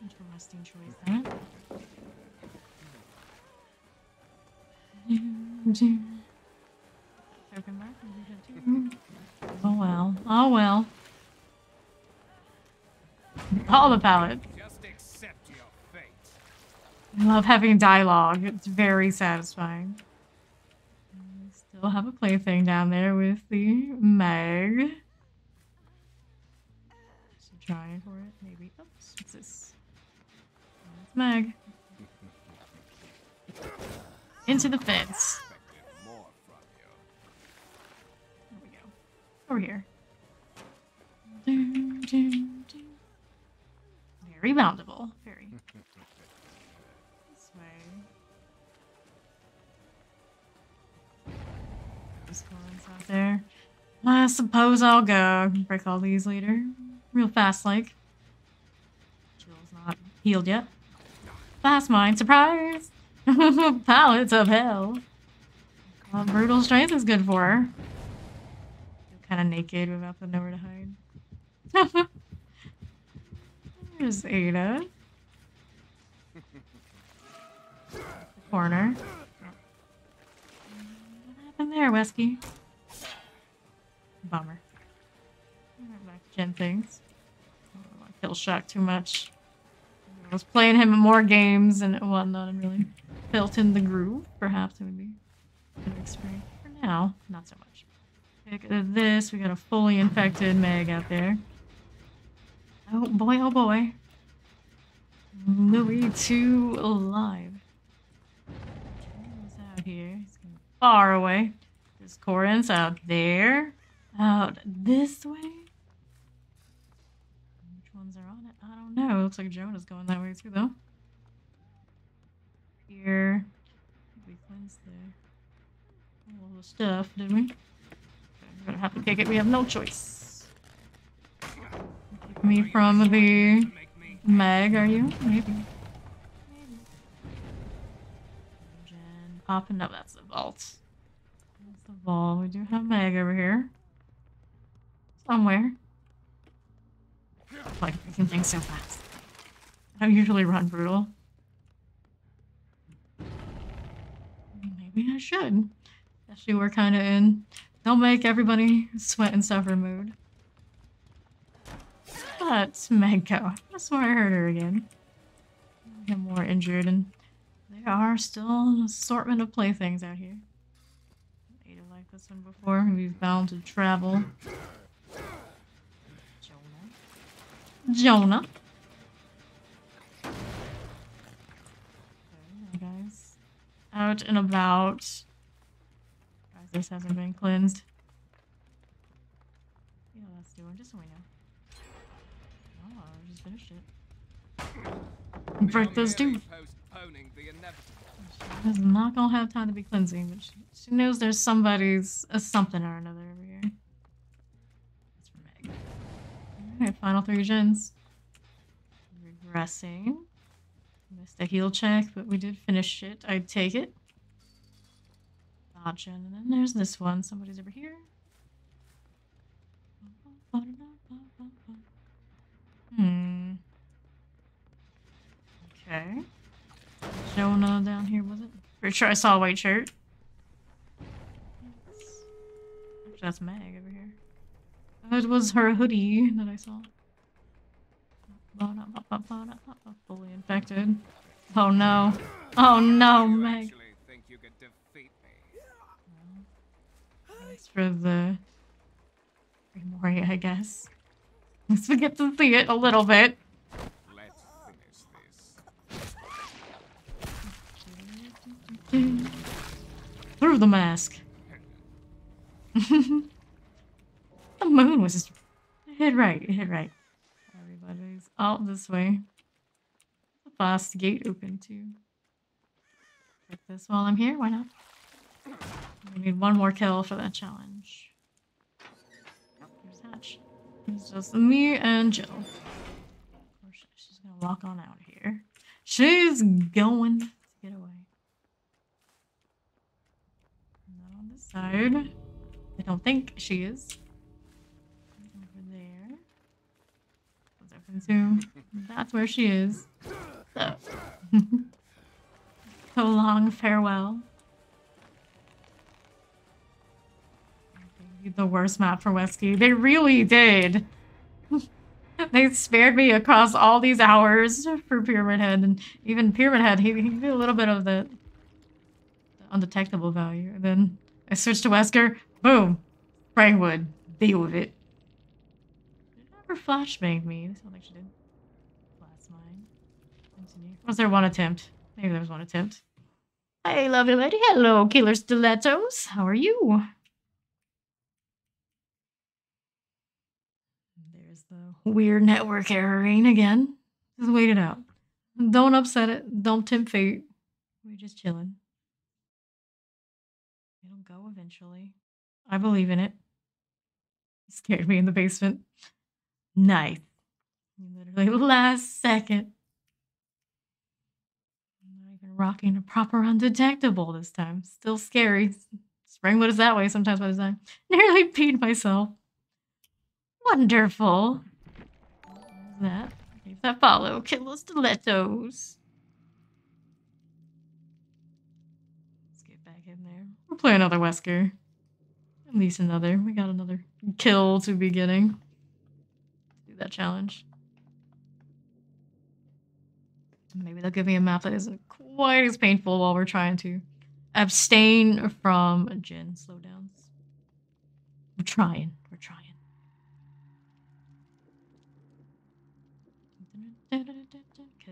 Interesting choice, huh? Oh well. Oh well. All the palette. Just accept your fate. I love having dialogue. It's very satisfying. We still have a plaything down there with the Meg. So trying for it, maybe. Oops, what's this? Oh, it's Meg. Into the fence. More from you. There we go. Over here. Very boundable. Very. This way. There's ones out there. I suppose I'll go. Break all these later. Real fast, like. Jill's not healed yet. Fast mine. Surprise! Pallets of hell. Brutal strength is good for her. Kind of naked without the nowhere to hide. There's Ada. The corner. What happened there, Wesky? Bummer. Back to Gen things. I don't want to kill Shock too much. I was playing him in more games and whatnot and really built in the groove. Perhaps it would be a good experience. For now, not so much. Pick this. We got a fully infected Meg out there. Oh boy, oh boy. Louis 2 alive. He's out here. He's going far away. There's Corin's out there. Out this way? Which ones are on it? I don't know. It looks like Jonah's going that way too, though. Here. We cleansed all the stuff, did we? We're gonna have to take it. We have no choice. Keep me from the Meg, are you? Maybe. Gen popping up. That's the vault. That's the vault. We do have Meg over here. Somewhere. Like, I can think so fast. I don't usually run brutal. Maybe I should. Especially we're kind of in don't make everybody sweat and suffer mood. But Meg go. I swear I heard her again. Get more injured, and there are still an assortment of playthings out here. Ada like this one before. We've bound to travel. Jonah. Okay, guys. Out and about. Guys, this hasn't been cleansed. Yeah, let's do it just so we know. Oh, I just finished it. Break those two. She's not gonna have time to be cleansing, but she knows there's somebody's something or another over here. That's for Meg. Alright, final 3 gens. Regressing. Missed a heal check, but we did finish it. I'd take it. Gotcha. And then there's this one. Somebody's over here. Okay. Jonah down here, was it? Pretty sure I saw a white shirt. That's Meg over here. Oh, it was her hoodie that I saw. Fully infected. Oh no. Oh no, Meg. Think you could defeat me. That's for the Moria, I guess. Let's get to see it a little bit. Let's finish this. Through the mask. The moon was just... It hit right, it hit right. Everybody's out this way. The fast gate open too. Get this while I'm here, why not? We need one more kill for that challenge. Oh, here's Hatch. It's just me and Jill. Of course, she's gonna walk on out here. She's going to get away. Not on this side. I don't think she is. Over there. That's open too. That's where she is. So, so long farewell. The worst map for Wesker. They really did. They spared me across all these hours for Pyramid Head, and even Pyramid Head, he did a little bit of the undetectable value. And then I switched to Wesker. Boom. Fragwood. Deal with it. Did it ever flashbang me? This sounds like she did. Last mine. Continue. Was there one attempt? Maybe there was one attempt. Hey, lovely lady. Hello, Killer Stilettos. How are you? There's the weird network erroring again. Just wait it out. Don't upset it. Don't tempt fate. We're just chilling. It'll go eventually. I believe in it. It scared me in the basement. Nice. Literally last second. I'm not even rocking a proper undetectable this time. Still scary. Springwood is that way sometimes by design. Nearly peed myself. Wonderful. What was that? Give that follow. Killer Stilettos. Let's get back in there. We'll play another Wesker. At least another. We got another kill to be getting. Do that challenge. Maybe they'll give me a map that isn't quite as painful while we're trying to abstain from Jin slowdowns. We're trying. We're trying.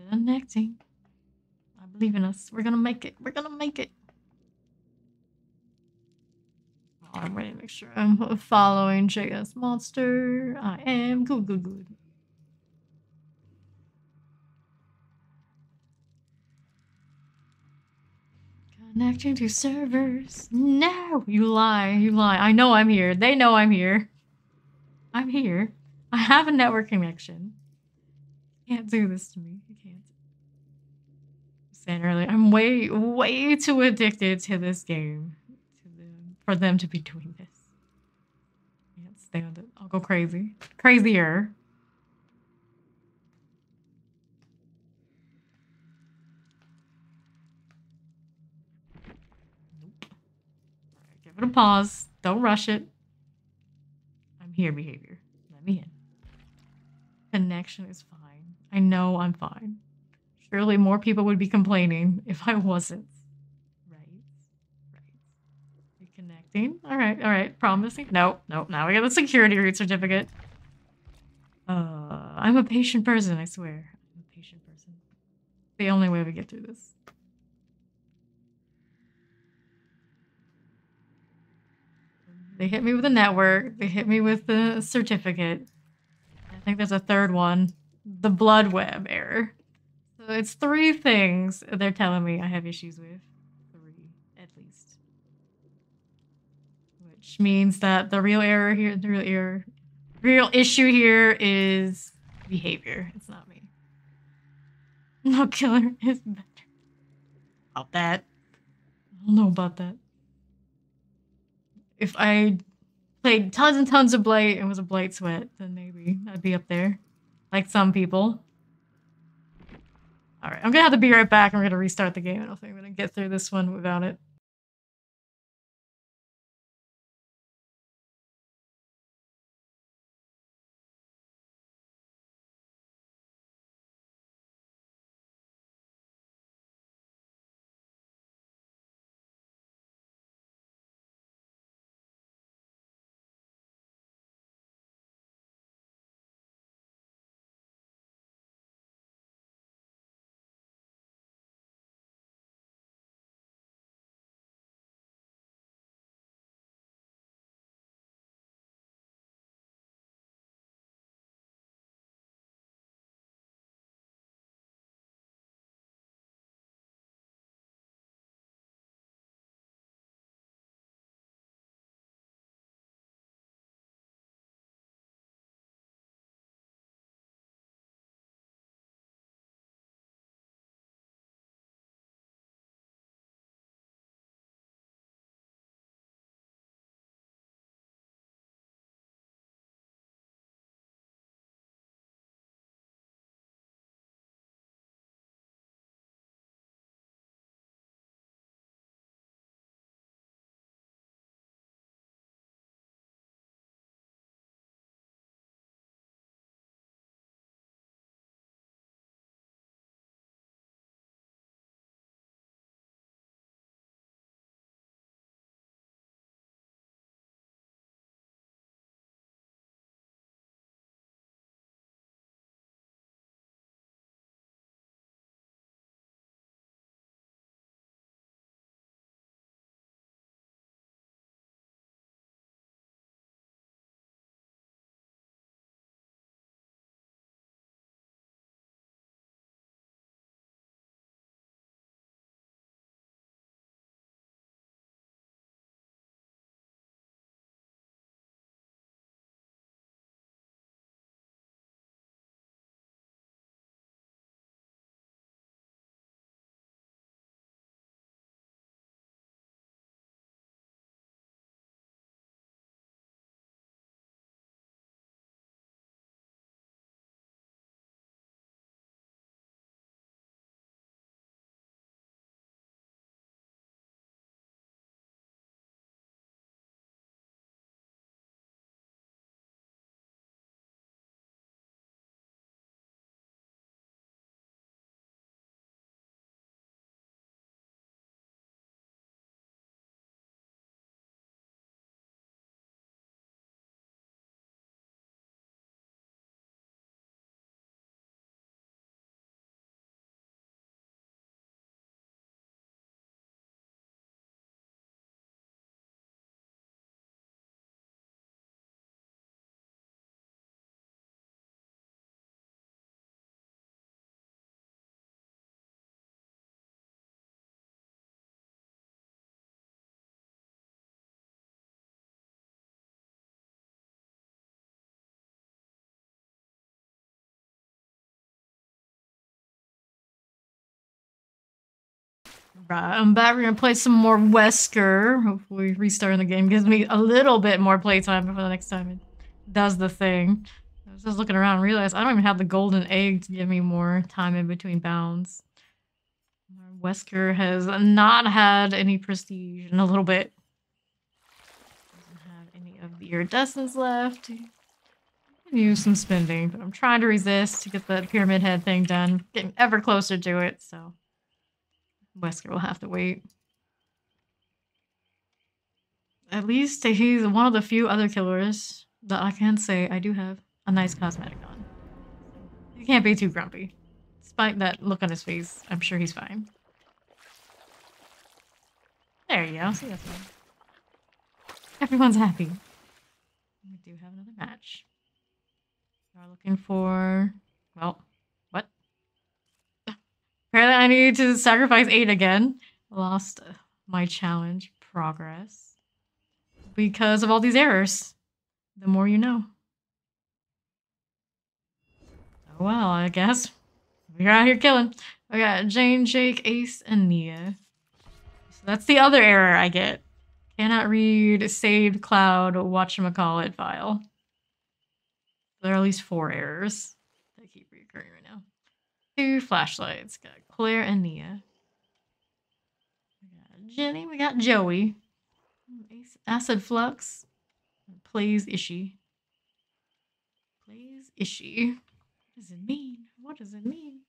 Connecting. I believe in us. We're gonna make it. We're gonna make it. Oh, I'm ready to make sure I'm following JS Monster. I am. Good, good, good. Connecting to servers. No! You lie. You lie. I know I'm here. They know I'm here. I'm here. I have a network connection. You can't do this to me. You can't. I was saying earlier, I'm way, way too addicted to this game for them to be doing this. I can't stand it. I'll go crazy. Crazier. Nope. Alright, give it a pause. Don't rush it. I'm here, behavior. Let me in. Connection is fine. I know I'm fine. Surely more people would be complaining if I wasn't. Right. Right. Reconnecting. Alright. Promising. Nope. Now we got the security root certificate. I'm a patient person, I swear. I'm a patient person. The only way we get through this. They hit me with a network. They hit me with the certificate. I think there's a third one. The blood web error. So it's 3 things they're telling me I have issues with. 3, at least. Which means that the real error here, real issue here is behavior. It's not me. No killer is better. About that. I don't know about that. If I played tons and tons of Blight and was a Blight sweat, then maybe I'd be up there. Like some people. Alright, I'm gonna have to be right back. I'm gonna restart the game. I don't think I'm gonna get through this one without it. Right, I'm back. We're gonna play some more Wesker. Hopefully restarting the game gives me a little bit more playtime before the next time it does the thing. I was just looking around and realized I don't even have the golden egg to give me more time in between bounds. Wesker has not had any prestige in a little bit. Doesn't have any of the iridescence left. Can use some spending, but I'm trying to resist to get the pyramid head thing done. Getting ever closer to it, so Wesker will have to wait. At least he's one of the few other killers that I can say I do have a nice cosmetic on. He can't be too grumpy. Despite that look on his face, I'm sure he's fine. There you go. See, that's fine. Everyone's happy. We do have another match. We're looking for... Well, what? Apparently I need to sacrifice 8 again. Lost my challenge progress. Because of all these errors. The more you know. Oh well, I guess. We're out here killing. I got Jane, Jake, Ace, and Nia. So that's the other error I get. Cannot read saved cloud whatchamacallit file. There are at least 4 errors that keep recurring right now. 2 flashlights. Got Claire and Nia. We got Jenny. We got Joey. Acid Flux. Plays Ishi. Plays Ishi. What does it mean? What does it mean?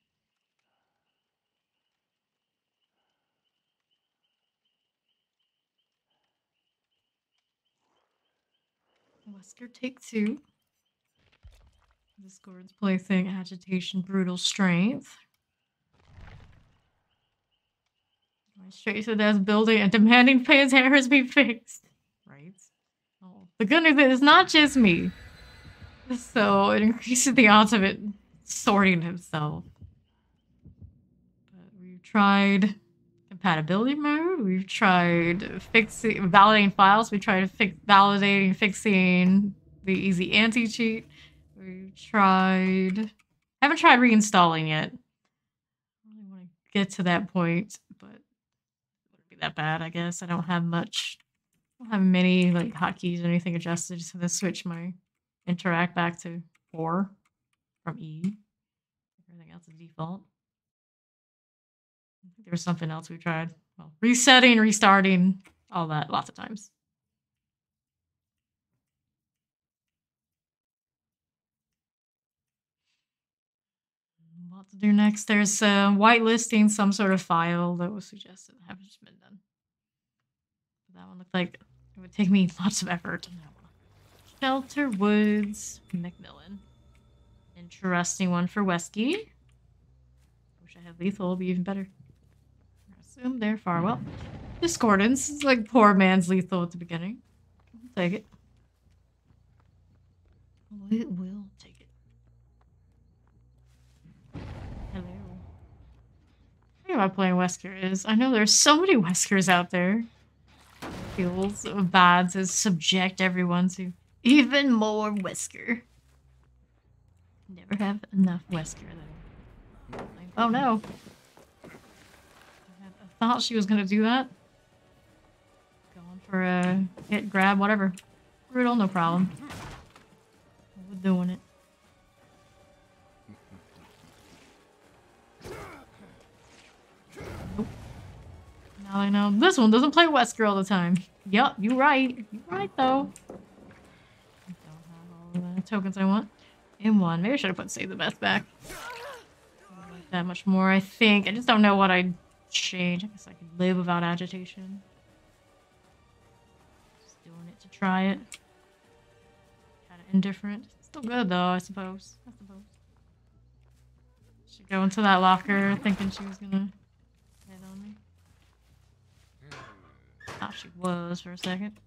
Wesker take 2. Discord's plaything, agitation, brutal strength. Going straight to this building and demanding Payne's errors be fixed. Right? Oh. The good news is it's not just me. So it increases the odds of it sorting himself. But we've tried compatibility mode. We've tried validating files. We tried validating, fixing the easy anti-cheat. We've tried... haven't tried reinstalling yet. I really want to get to that point, but it wouldn't be that bad, I guess. I don't have much... I don't have many like hotkeys or anything adjusted, so to switch my interact back to 4 from E. Everything else is default. I think there was something else we tried. Well, resetting, restarting, all that, lots of times. What to do next? There's whitelisting some sort of file that was suggested. Haven't just been done. That one looked like it would take me lots of effort. Shelter Woods Macmillan. Interesting one for Wesky. Wish I had lethal, would be even better. I assume they're far. Well, Discordance is like poor man's lethal at the beginning. I'll take it. We will take it. Hello. The thing about playing Wesker is I know there's so many Weskers out there. It feels bad to subject everyone to even more Wesker. Never have enough Wesker though. Oh no. I thought she was gonna do that. Going for a hit, grab, whatever. Brutal, no problem. We're doing it. Nope. Now I know this one doesn't play Wesker all the time. Yup, you're right. You're right though. I don't have all the tokens I want. In one. Maybe I should have put save the best back. I don't like that much more, I think. I just don't know what I'd change. I guess I could live without agitation. Just doing it to try it. Kind of indifferent. Still good though, I suppose. Should go into that locker thinking she was gonna hit on me. Thought she was for a second.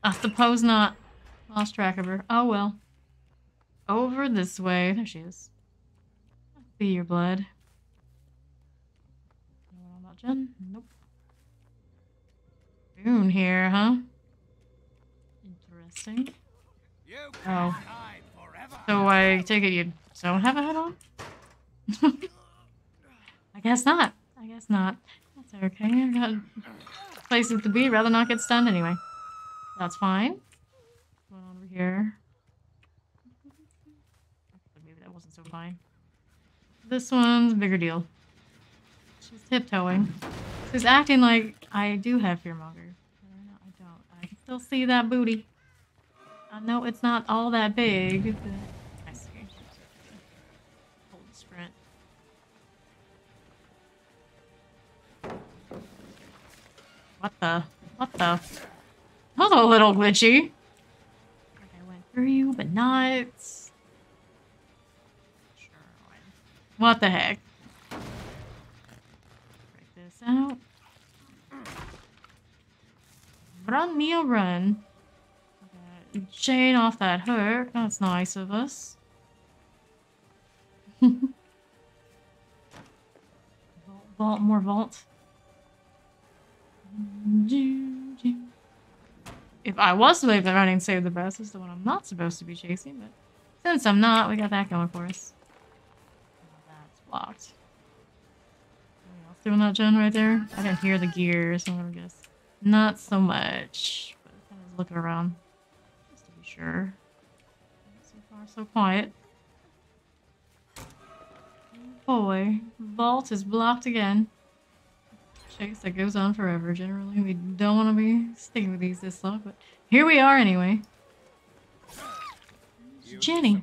I suppose not. Lost track of her. Oh well. Over this way. There she is. I see your blood. Know about Jen? Nope. Boone here, huh? Interesting. Oh. So I take it you don't have a head on? I guess not. I guess not. It's okay. I got places to be. Rather not get stunned anyway. That's fine. What's going on over here? Maybe that wasn't so fine. This one's a bigger deal. She's tiptoeing. She's acting like I do have fearmonger. No, I don't. I can still see that booty. I know it's not all that big, but I see. Hold the sprint. What the? What the? That was a little glitchy. Like I went through you, but not. Sure. What the heck? Break this out. Run, Mia, run. Jane off that hook. That's nice of us. Vault, more vault. If I was to leave the running save the best, is the one I'm not supposed to be chasing, but since I'm not, we got that going for us. That's blocked. Anything else doing that gen right there? I didn't hear the gears, so I'm gonna guess not so much. But I was looking around just to be sure. So far, so quiet. Oh boy, vault is blocked again. Chase that goes on forever. Generally, we don't want to be sticking with these this long, but here we are anyway. Jenny.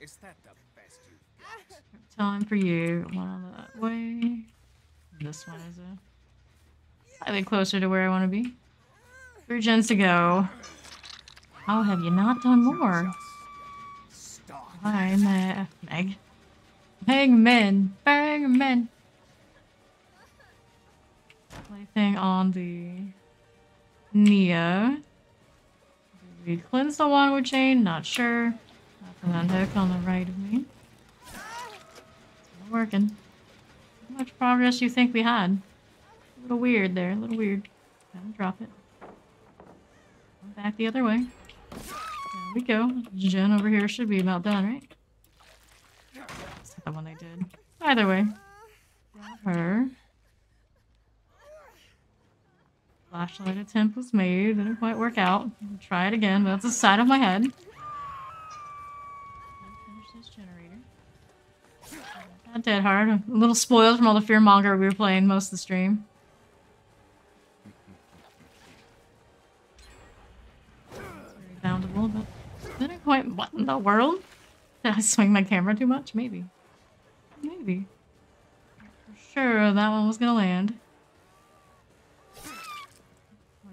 Is that the best you got? Time for you. One on that way. This one is slightly closer to where I want to be. 3 gens to go. How have you not done more? Hi, Meg. Bang men. Bang men. Plaything on the Nia. Did we cleanse the one with chain? Not sure. Nothing unhooked on the right of me. It's not working. How much progress do you think we had? A little weird there, a little weird. Gotta drop it. Back the other way. There we go. Jen over here should be about done, right? That's not the one they did. Either way. Got her. Flashlight attempt was made. Didn't quite work out. I'll try it again. That's the side of my head. Finish this generator. Not dead hard. A little spoiled from all the fearmonger we were playing most of the stream. Very boundable, but didn't quite. What in the world? Did I swing my camera too much? Maybe. Maybe. For sure, that one was gonna land.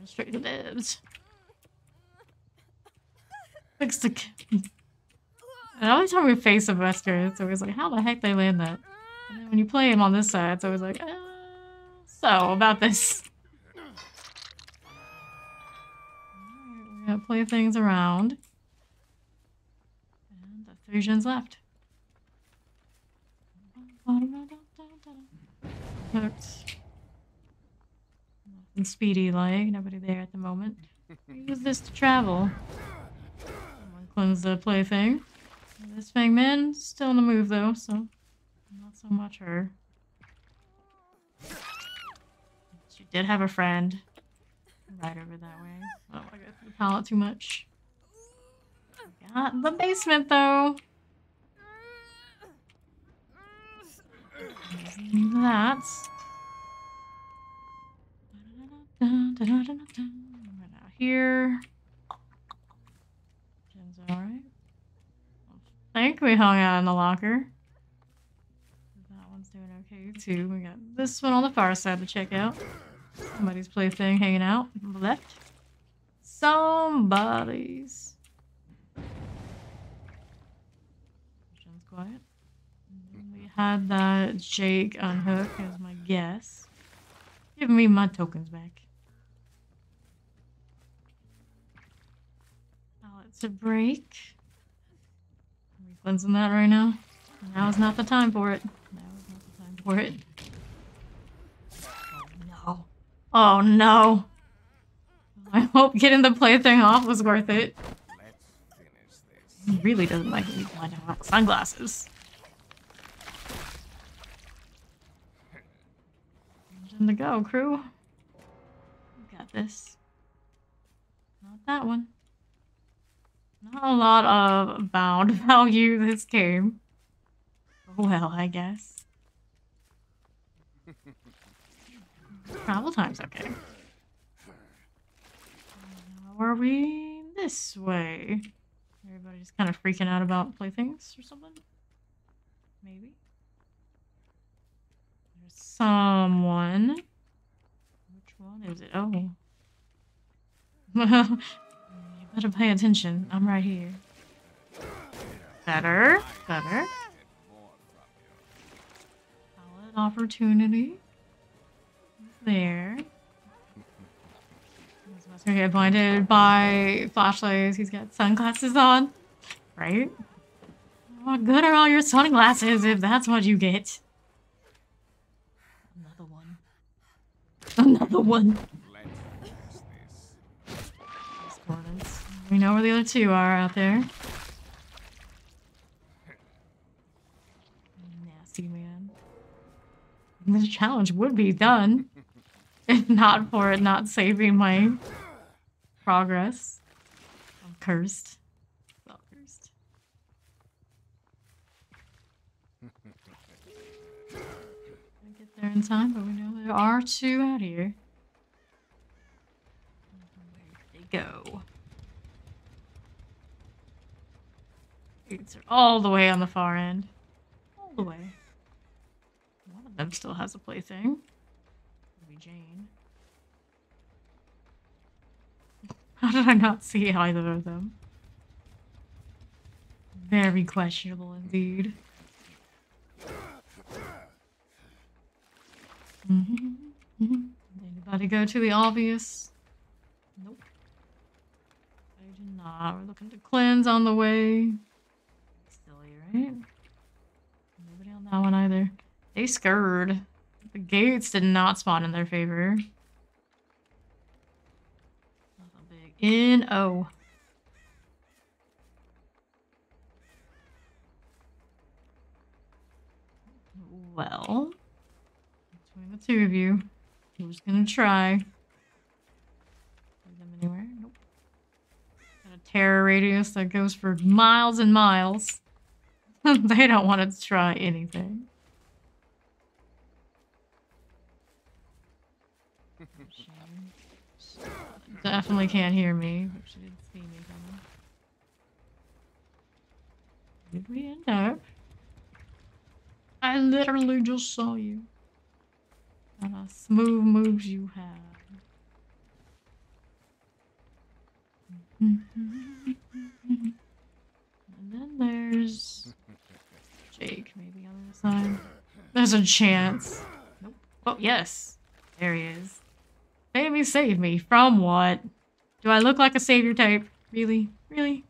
Straight to dibs. Fix the. And every time we face a Wesker, it's always like, how the heck they land that? And then when you play him on this side, it's always like, so about this. We're gonna play things around. And the 3 gens left. Hooked. Speedy like, nobody there at the moment. Use this to travel. Someone cleanse the plaything. This Fangman still on the move though, so not so much her. She did have a friend right over that way. I don't want to go through the pallet too much. Got the basement though. That. Right out here. Jen's alright. I think we hung out in the locker. That one's doing okay too. We got this one on the far side to check out. Somebody's plaything hanging out on the left. Somebody's. Jen's quiet. We had that Jake unhook as my guess. Give me my tokens back. To break. Are we cleansing that right now? Now is not the time for it. Now is not the time for it. Oh no. Oh no. I hope getting the plaything off was worth it. Let's finish this. He really doesn't like me blinding out sunglasses. Time to go, crew. You got this. Not that one. Not a lot of bound value this game. Well, I guess. Travel time's okay. Now are we this way? Everybody's kind of freaking out about playthings or something? Maybe. There's someone. Which one is it? Oh. Well, you better pay attention. I'm right here. Better. Better. Solid opportunity. There. He's gonna get blinded by flashlights. He's got sunglasses on. Right? What good are all your sunglasses if that's what you get? Another one. Another one. Discordance. We know where the other two are out there. Nasty man. This challenge would be done if not for it not saving my progress. I'm cursed. Well cursed. I get there in time, but we know there are two out here. Where they go? It's all the way on the far end. All the way. One of them still has a plaything. Maybe Jane. How did I not see either of them? Very questionable indeed. Anybody go to the obvious? Nope. I do not. We're looking to cleanse on the way. Silly, right? Nobody on that one either. They scurred. The gates did not spawn in their favor. A big N-O. Well, between the two of you, who's gonna try? Lead them anywhere? Nope. Got a terror radius that goes for miles and miles. They don't want to try anything. She definitely can't hear me, but she did see me coming. Did we end up? I literally just saw you. And a smooth moves you have. And then there's Jake, maybe on the other side. There's a chance. Nope. Oh, yes. There he is. Baby, save me. From what? Do I look like a savior type? Really? Really?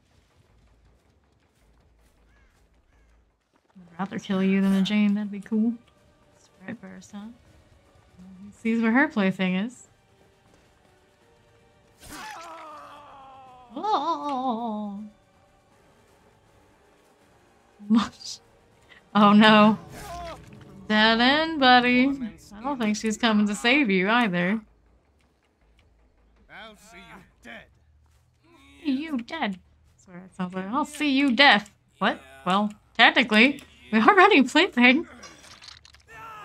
I'd rather kill you than a Jane. That'd be cool. Sprite burst, huh? He sees where her plaything is. Oh! Oh no. Dead end, buddy. I don't think she's coming to save you either. I'll see you dead. See you dead. That's what it sounds like. I'll see you deaf. What? Well, technically, we already plaything.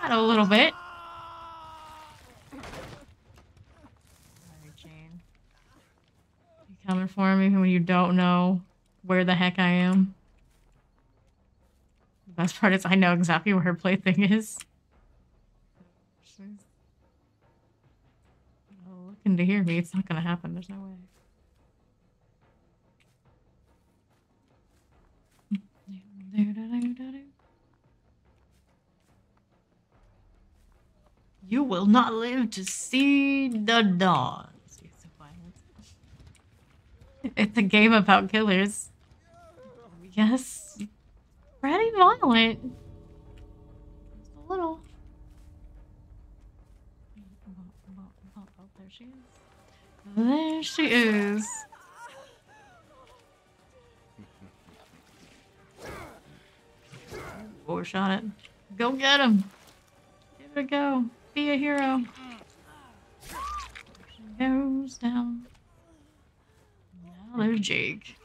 Not a little bit. Alright, Jane. You coming for me when you don't know where the heck I am? The best part is I know exactly where her plaything is. She's looking to hear me. It's not gonna happen. There's no way. You will not live to see the dawn. It's a game about killers. Yes. Pretty violent. Just a little. Oh, there she is. There she is. Overshot it. Go get him. Give it a go. Be a hero. Goes down. Now there's Jake.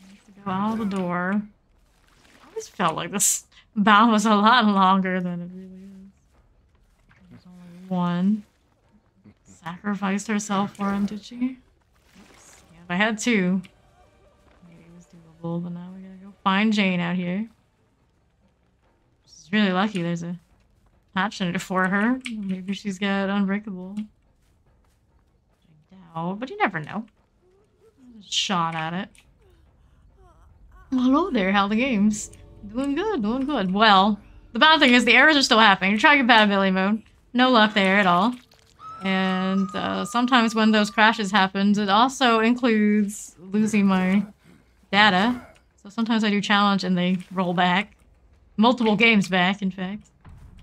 Has to go out the door. I always felt like this bound was a lot longer than it really is. There's only one. Sacrificed herself for him, did she? Oops. Yeah, if I had two, maybe it was doable, but now we gotta go find Jane out here. She's really lucky there's a hatch in it for her. Maybe she's got unbreakable. I doubt, but you never know. Just shot at it. Hello there, how the games? Doing good, doing good. Well, the bad thing is the errors are still happening. You're trying compatibility mode. No luck there at all. And sometimes when those crashes happen, it also includes losing my data. So sometimes I do challenge and they roll back. Multiple games back, in fact.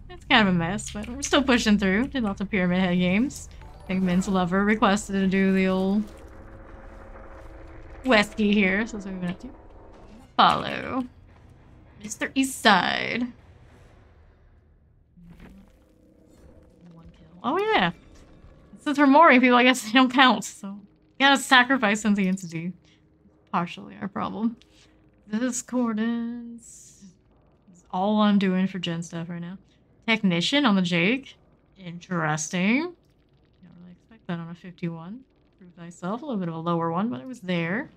It's kind of a mess, but we're still pushing through. Did lots of Pyramid Head games. Pigment's Lover requested to do the old Wesker here, so that's what we're gonna do. Follow Mr. Eastside. One kill. Oh yeah. Since we're mooring people, I guess they don't count, so you gotta sacrifice something entity. Partially our problem. Discordance is all I'm doing for gen stuff right now. Technician on the Jake. Interesting. Don't really expect that on a 51. Prove thyself. A little bit of a lower one, but it was there.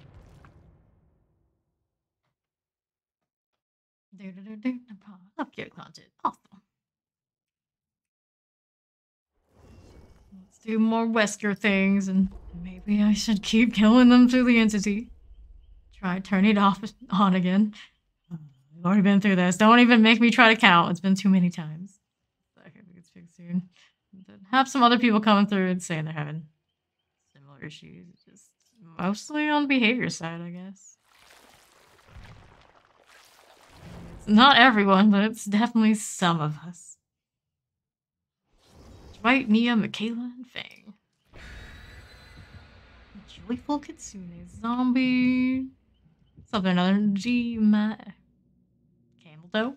Upgrade content. Awesome. Let's do more Wesker things, and maybe I should keep killing them through the entity. Try turning it off on again. I've already been through this. Don't even make me try to count. It's been too many times. I think it's fixed soon. Have some other people coming through and saying they're having similar issues. Just mostly on the behavior side, I guess. It's not everyone, but it's definitely some of us. Dwight, Mia, Michaela, and Fang. Joyful Kitsune. Zombie. Something another. G. Camel Toe.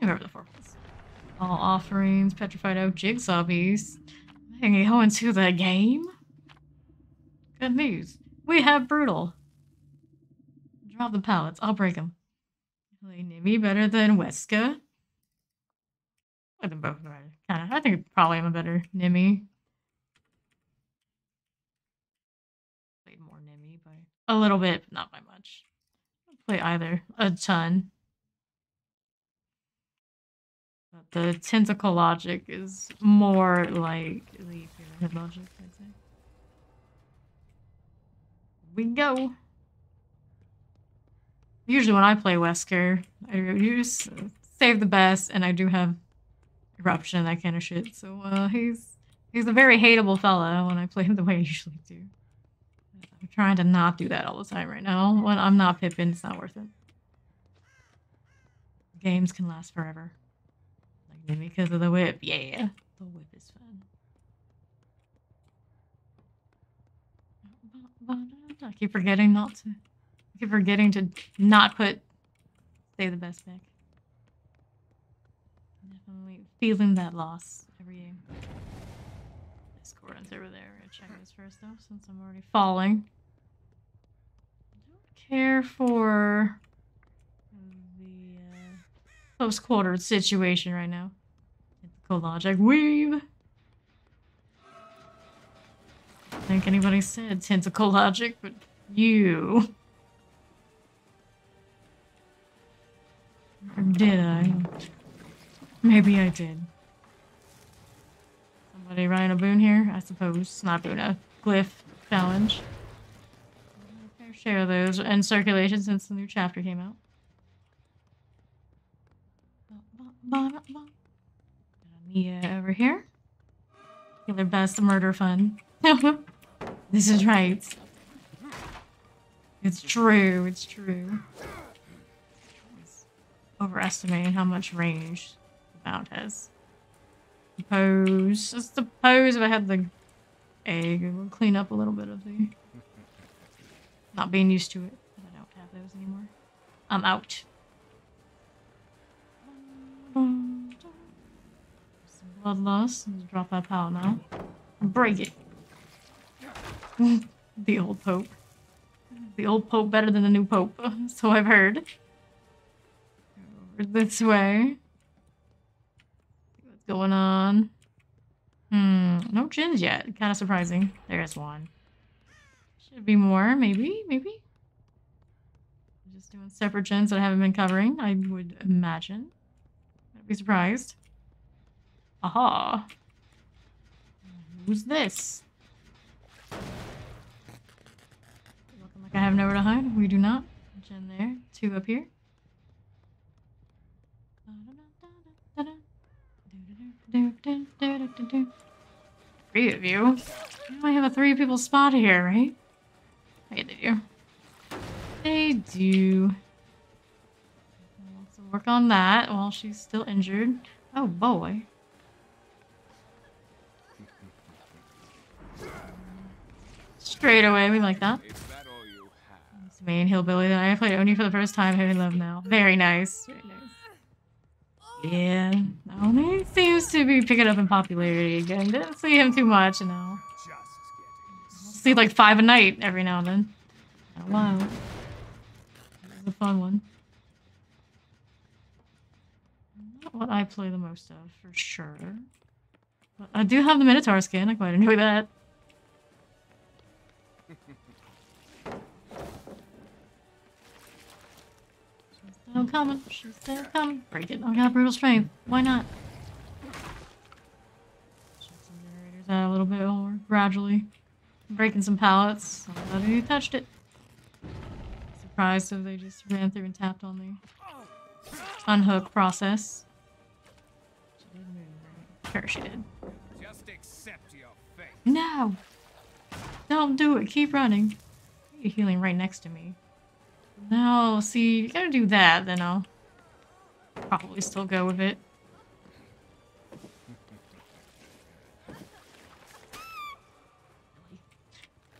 Whoever the fork was. All offerings. Petrified Oak. Jigsaw Beast. I can go into the game. Good news. We have Brutal. Drop the pallets. I'll break them. Play Nimmy better than Wesker. I think both are kind of. I think probably I'm a better Nimmy. Played more Nimmy by a little bit, but not by much. I play either a ton. But the tentacle logic is more like the pyramid logic, I'd say. We go. Usually when I play Wesker, I use save the best, and I do have eruption and that kind of shit. So he's a very hateable fella when I play him the way I usually do. I'm trying to not do that all the time right now. When I'm not Pippin, it's not worth it. Games can last forever. Like maybe because of the whip. Yeah, the whip is fun. I keep forgetting not to. I keep forgetting to not put save the best back. Definitely feeling that loss every game. Discordance over there. We're gonna check this first though, since I'm already falling. I don't care for the close quarters situation right now. Typical logic. Weave. I don't think anybody said tentacle logic, but you. Or did I? Maybe I did. Somebody running a boon here? I suppose. Not boon, a glyph challenge. Fair share of those in circulation since the new chapter came out. Mia over here. Killer best murder fun. This is right. It's true, it's true. Overestimating how much range the mount has. Suppose. Just suppose if I had the egg, it would clean up a little bit of the not being used to it. But I don't have those anymore. I'm out. Bloodlust. Let's drop that pallet now. Break it. The old Pope. The old Pope better than the new Pope. So I've heard. Over this way. What's going on? No gins yet. Kind of surprising. There's one. Should be more, maybe. Just doing separate gins that I haven't been covering, I would imagine. I'd be surprised. Aha. Who's this? Looking like I have nowhere to hide. We do not. Gen there. 2 up here. Three of you. I have a 3 people spot here, right? Hey, they do. They do. Let's work on that while she's still injured. Oh boy. Straight away, we like that. Is that all you have? It's the main hillbilly that I played Oni for the first time. Who I love now. Very nice. Very nice. Yeah, Oni seems to be picking up in popularity again. Didn't see him too much, you know. Just getting See like 5 a night every now and then. Oh wow. This is a fun one. Not what I play the most of, for sure. But I do have the Minotaur skin. I quite enjoy that. She's still coming. She's still coming. Break it. I got brutal strength. Why not? Shut some generators out a little bit more gradually. Breaking some pallets. Somebody touched it. Surprised if they just ran through and tapped on the unhook process. She did move, right? Sure she did. just accept your fate. No! Don't do it. Keep running. You're healing right next to me. No, see, you gotta do that, then I'll probably still go with it.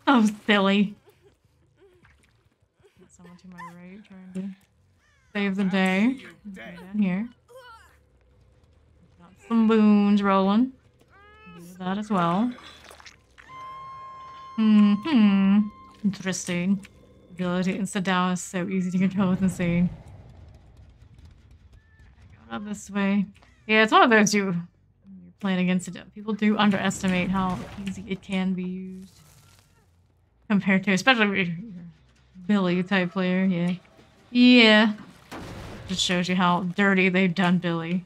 Oh, silly. Got someone to my right trying to save the day. Down here. Got some boons rolling. Do that as well. Interesting. Ability insta down is so easy to control. It's insane. Going up this way. Yeah, it's one of those you're playing against it. People do underestimate how easy it can be used. Compared to, especially if you're a Billy type player, yeah. Yeah. Just shows you how dirty they've done Billy.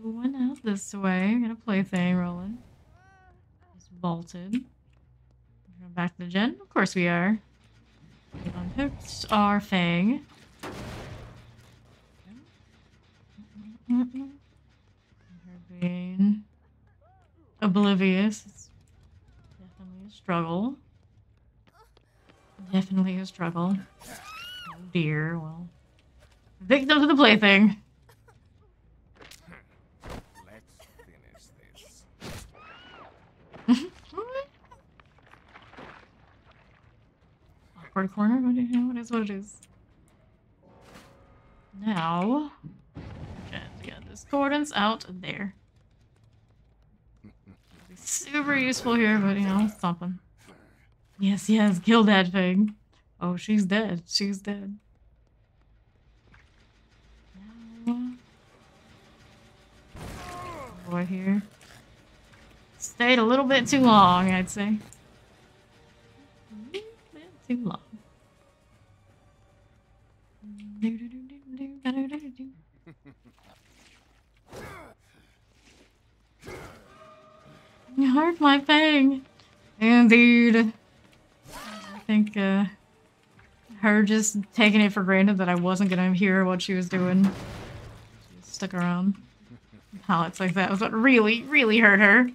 Doing out this way. Got a plaything rolling. Just vaulted. Going back to the gen? Of course we are. We unhooked our fang. Her being oblivious. It's definitely a struggle. Definitely a struggle. Oh dear, well. Victim to the plaything. Let's finish this. Awkward corner? What do you know? What is what it is? Now. Get discordance out there. Super useful here, but you know, something. Yes, yes, kill that thing. Oh, she's dead. She's dead. Boy here. Stayed a little bit too long, I'd say. A little bit too long. You hurt my fang. Indeed. I think her just taking it for granted that I wasn't gonna hear what she was doing. She just stuck around. Pallets like that was what really, really hurt her.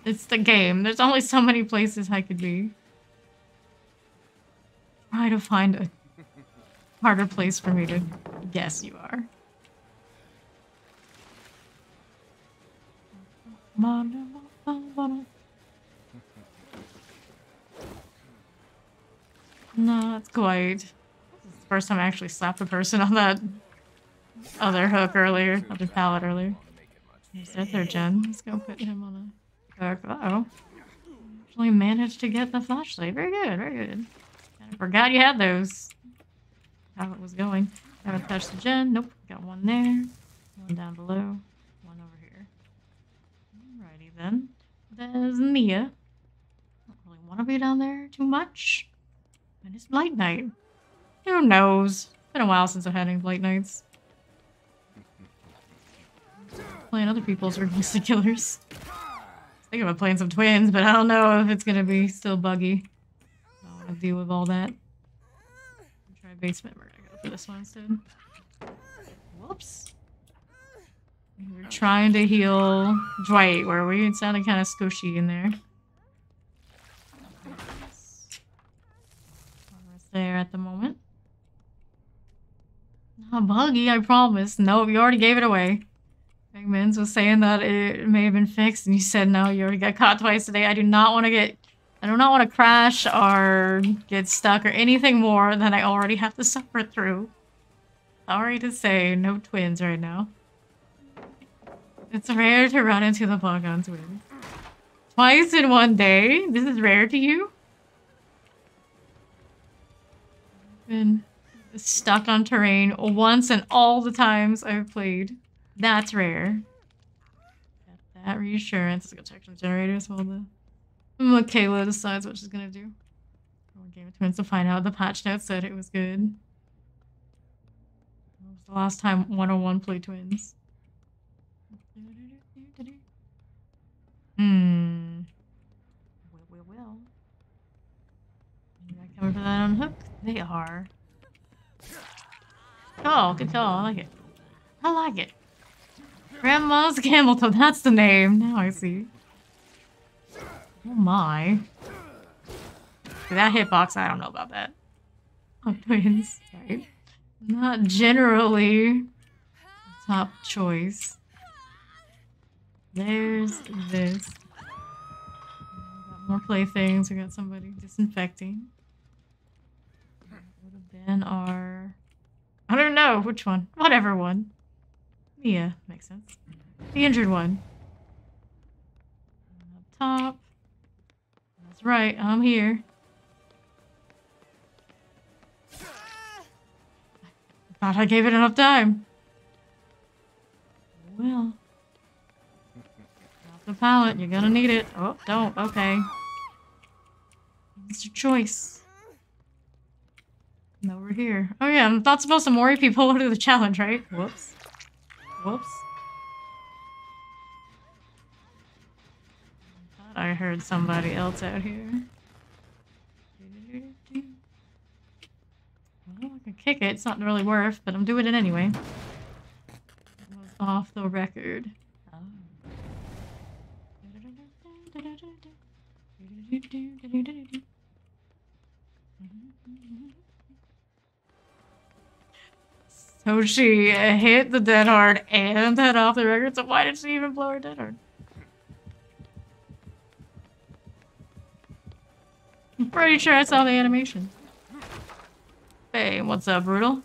It's the game. There's only so many places I could be. Try to find a harder place for me to guess you are. Not quite. This is first time I actually slapped a person on that other hook earlier, other pallet earlier. He's dead there, Jen. Let's go put him on a hook. Uh-oh. Actually managed to get the flashlight. Very good, very good. I forgot you had those. How it was going. Haven't touched the Jen. Nope. Got one there. One down below. One over here. Alrighty then. There's Mia. Don't really want to be down there too much. And it's late night. Who knows? Been a while since I've had any late nights. Playing other people's realistic killers. Thinking about playing some twins, but I don't know if it's gonna be still buggy. I don't want to deal with all that. Try basement. We're gonna go for this one instead. Whoops. We're trying to heal Dwight, were we? It sounded kind of squishy in there. Almost there at the moment. Not buggy, I promise. Nope, you already gave it away. Eggmans was saying that it may have been fixed, and you said no, you already got caught twice today. I do not want to crash or get stuck or anything more than I already have to suffer through. Sorry to say, no twins right now. It's rare to run into the bug on twins. Twice in one day? This is rare to you? Been stuck on terrain once in all the times I've played. That's rare. Got that reassurance. Let's go check some generators while the Michaela decides what she's gonna do. One Game of Twins to find out the patch notes said it was good. It was the last time 101 played twins. Well. You got coming for that on hook? They are. Oh, good call. I like it. I like it. Grandma's Campbellton, that's the name. Now I see. Oh my. See, that hitbox, I don't know about that. Oh, twins, right? Not generally top choice. There's this. Got more playthings. We got somebody disinfecting. Would have been our... I don't know which one. Whatever one. Yeah, makes sense. The injured one. Up top. That's right, I'm here. I thought I gave it enough time. Well. Off the pallet, you're gonna need it. Oh, don't. Okay. It's your choice. No, we're here. Oh yeah, I'm not supposed to Mori people to the challenge, right? Whoops. Whoops. Thought I heard somebody else out here. Well, I can kick it. It's not really worth, but I'm doing it anyway. It was off the record. Oh. So she hit the dead hard and head off the record, so why did she even blow her dead hard? I'm pretty sure I saw the animation. Hey, what's up, Brutal?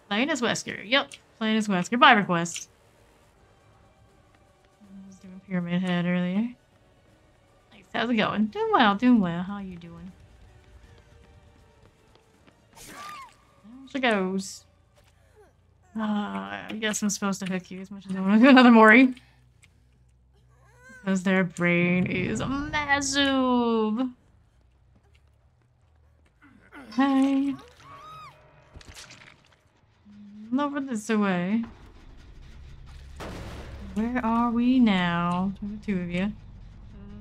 Playing as Wesker. Yep, playing as Wesker. By request. I was doing Pyramid Head earlier. Nice, how's it going? Doing well, doing well. How you doing? There she goes. I guess I'm supposed to hook you as much as I want to do another Mori. Because their brain is massive. Hey. Over this way. Where are we now? The two of you.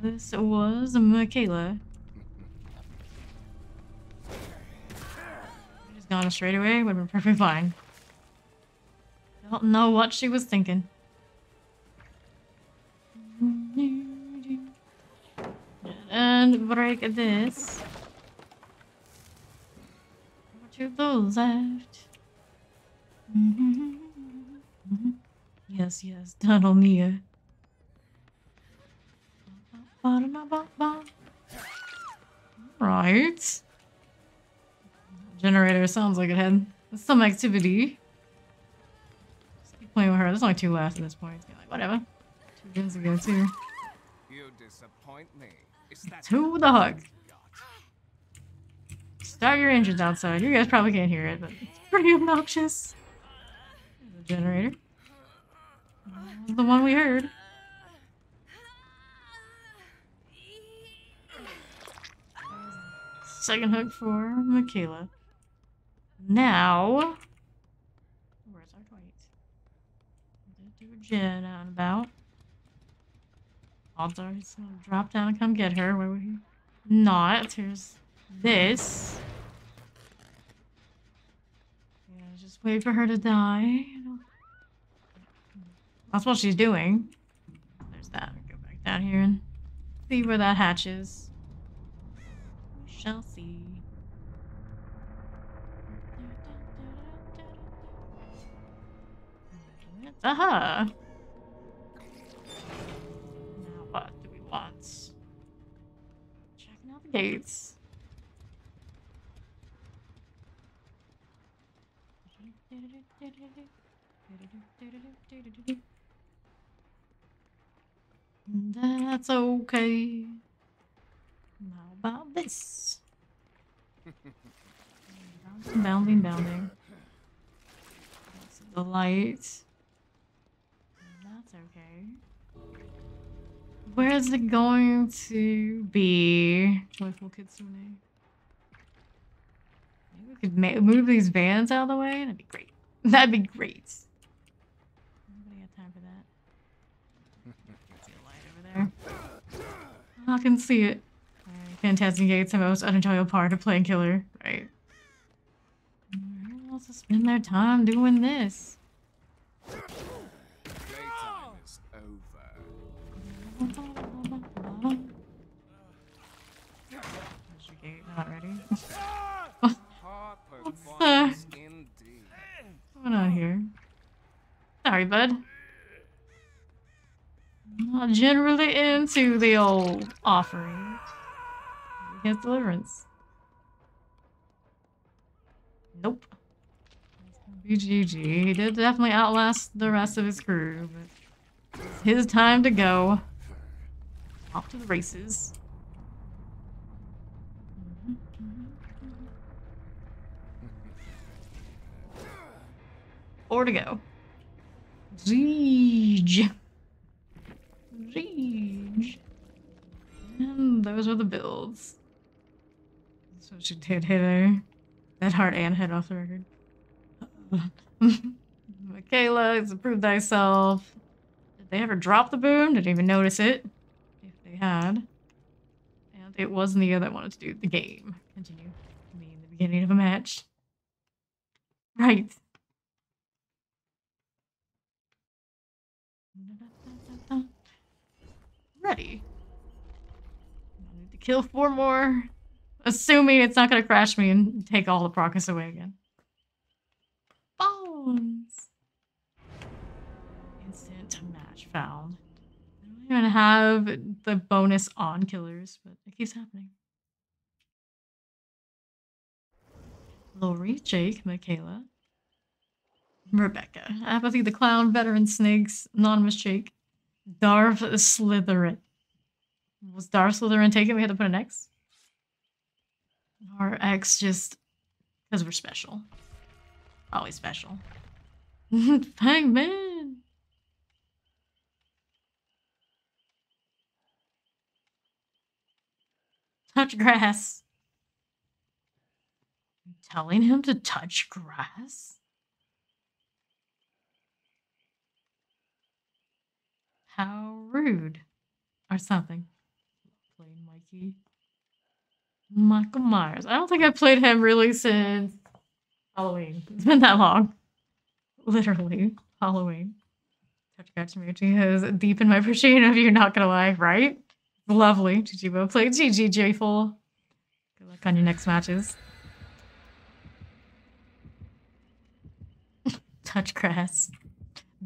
This was Michaela. Just gone straight away. Would have been perfectly fine. Don't know what she was thinking. And break this. To the left. Yes, yes, Tunnel Nia. Right. Generator sounds like it had some activity. Just keep playing with her. There's only 2 left at this point. It's like, whatever. 2 gens ago, too. You disappoint me. Is that To the hug. Start your engines outside. You guys probably can't hear it, but it's pretty obnoxious. There's a generator. That's the one we heard. Second hook for Michaela. Now, where's our tweet? Do a gen out and about. Odds are he's gonna drop down and come get her. Where would he? Not. Here's this. Yeah, just wait for her to die. That's what she's doing. There's that. Go back down here and see where that hatch is. We shall see. Aha! Now what do we want? Checking out the gates. That's okay. How about this? Bounding, bounding. That's a delight. That's okay. Where is it going to be? Joyful Kitsune. Maybe we could move these vans out of the way. That'd be great. That'd be great. Nobody got time for that. See a light over there. I can see it. Fantastic Gates, the most unenjoyable part of playing killer, right? Who wants to spend their time doing this? playtime is over? Where's your gate? Not ready. Poor performance indeed. What's going on here? Sorry, bud. Not generally into the old offering. Against deliverance. Nope. BGG. He did definitely outlast the rest of his crew, but it's his time to go. Off to the races. Four to go. Dredge. Dredge. And those were the builds. So she did hit her. That heart and head off the record. Michaela, it's approved thyself. Did they ever drop the boom? Didn't even notice it. If they had. And it was Nia that wanted to do the game. Continue. I mean, the beginning of a match. Right. Ready. I need to kill 4 more. Assuming it's not going to crash me and take all the progress away again. Bones! Instant match found. I don't even have the bonus on killers, but it keeps happening. Lori, Jake, Michaela, Rebecca, Apathy the Clown, Veteran Snakes, Anonymous Jake, Darth Slytherin. Was Darth Slytherin taken? We had to put an X? Our X just because we're special. Always special. Hangman! Touch grass. I'm telling him to touch grass? How rude. Or something. Playing Mikey. Michael Myers. I don't think I've played him really since Halloween. It's been that long. Literally. Halloween. Touch grass community has deepened my appreciation of you, not gonna lie, right? Lovely. GG well played. GG Joyful. Good luck on your next matches. Touch grass.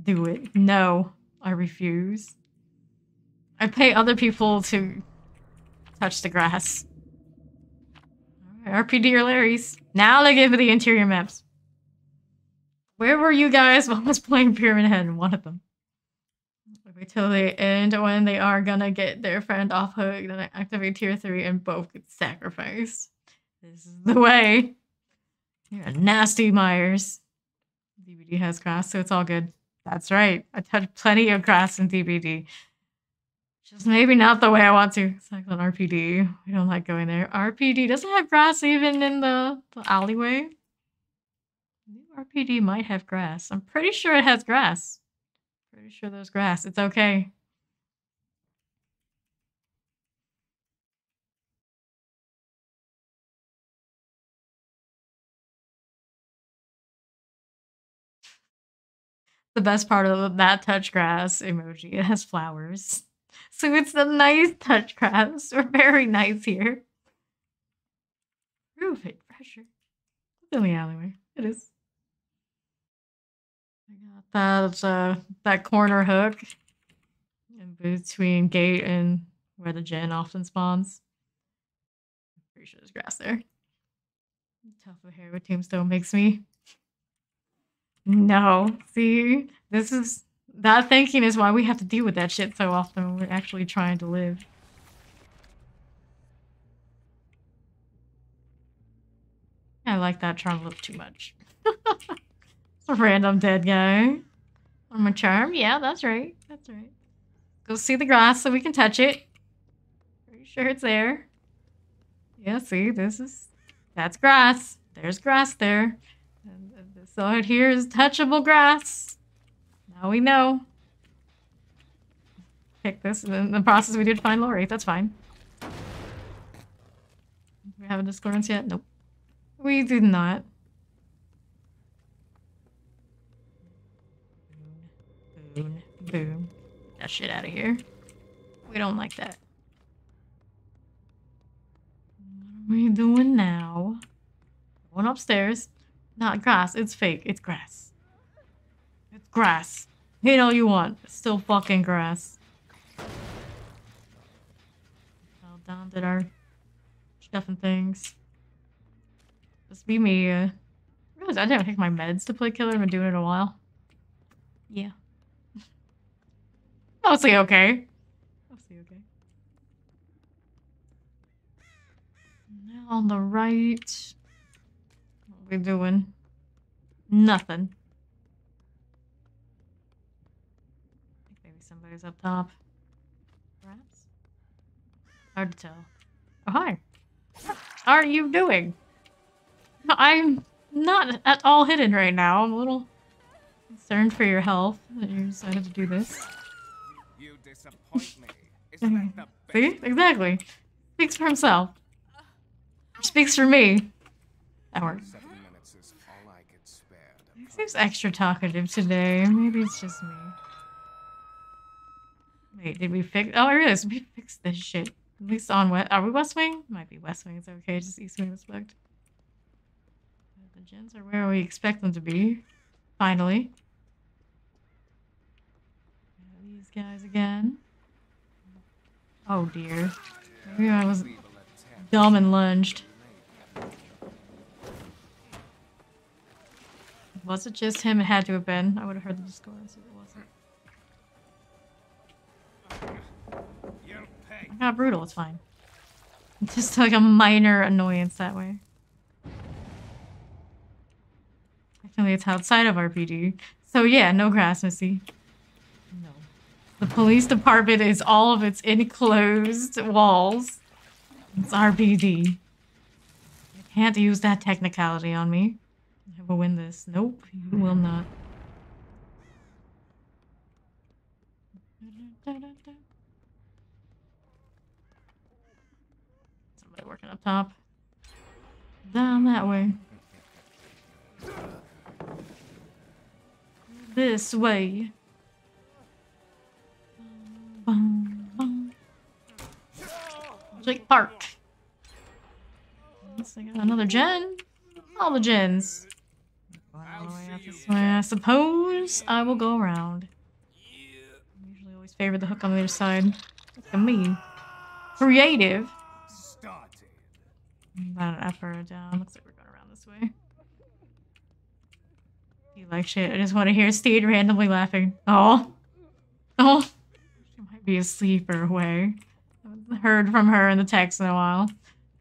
do it. No, I refuse. I pay other people to touch the grass. Alright, RPD or Larry's. Now they give me the interior maps. Where were you guys while I was playing Pyramid Head in one of them? Wait till the end when they are gonna get their friend off hook, then I activate tier 3 and both get sacrificed. This is the way. You're a nasty Myers. DBD has grass, so it's all good. That's right. I touched plenty of grass in DBD. Just maybe not the way I want to. Cycle on RPD. We don't like going there. RPD doesn't have grass even in the alleyway. New RPD might have grass. I'm pretty sure it has grass. Pretty sure there's grass. It's okay. The best part of that touch grass emoji, it has flowers. So it's a nice touch grass. We're very nice here. Prove it, pressure. It's in the alleyway. It is. I got that corner hook in between gate and where the gen often spawns. I'm pretty sure there's grass there. Tough of hair with tombstone makes me. No, see, that thinking is why we have to deal with that shit so often when we're actually trying to live. I like that charm look too much. It's a random dead guy. On my charm? Yeah, that's right. That's right. Go see the grass so we can touch it. Pretty sure it's there. Yeah, see, that's grass. There's grass there. And this side here is touchable grass. Now we know. Pick this, and in the process we did find Lori. That's fine. Do we have a discordance yet? Nope. We did not. Boom. Boom. Get that shit out of here. We don't like that. What are we doing now? Going upstairs. Not grass. It's fake. It's grass. It's grass. Hate all you want. It's still fucking grass. Fell down, did our stuff and things. Just be me. I realized I didn't take my meds to play killer. I've been doing it a while. Yeah. Mostly okay. Mostly okay. Now on the right. What are we doing? Nothing. I think maybe somebody's up top. Perhaps? Hard to tell. Oh, hi. What are you doing? I'm not at all hidden right now. I'm a little concerned for your health that you decided to do this. You disappoint me. Is that the best? See? Exactly. Speaks for himself. Speaks for me. That works. 7 minutes is all I could spare. He seems extra talkative today. Maybe it's just me. Wait, did we fix? Oh, I realized we fixed this shit. At least on West. Are we West Wing? Might be West Wing. It's okay. Just East Wing is fucked. The gens are where we expect them to be. Finally. These guys again. Oh dear. Maybe I was dumb and lunged. Was it just him? It had to have been. I would have heard the discordance if it wasn't. I got brutal, it's fine. It's just like a minor annoyance that way. Actually, it's outside of RPD. So yeah, no grass, Missy. No. The police department is all of its enclosed walls. It's RPD. You can't use that technicality on me. I will win this. Nope, you will not. Somebody working up top. Down that way. This way. Jake Park. I got another gen. All the gens. the way out this way. I suppose I will go around. I usually always favor the hook on the other side. Look at me. Creative. Started. About an up or a down. Looks like we're going around this way. You like shit. I just want to hear Steed randomly laughing. Oh. Oh. She might be asleep or away. I haven't heard from her in the text in a while.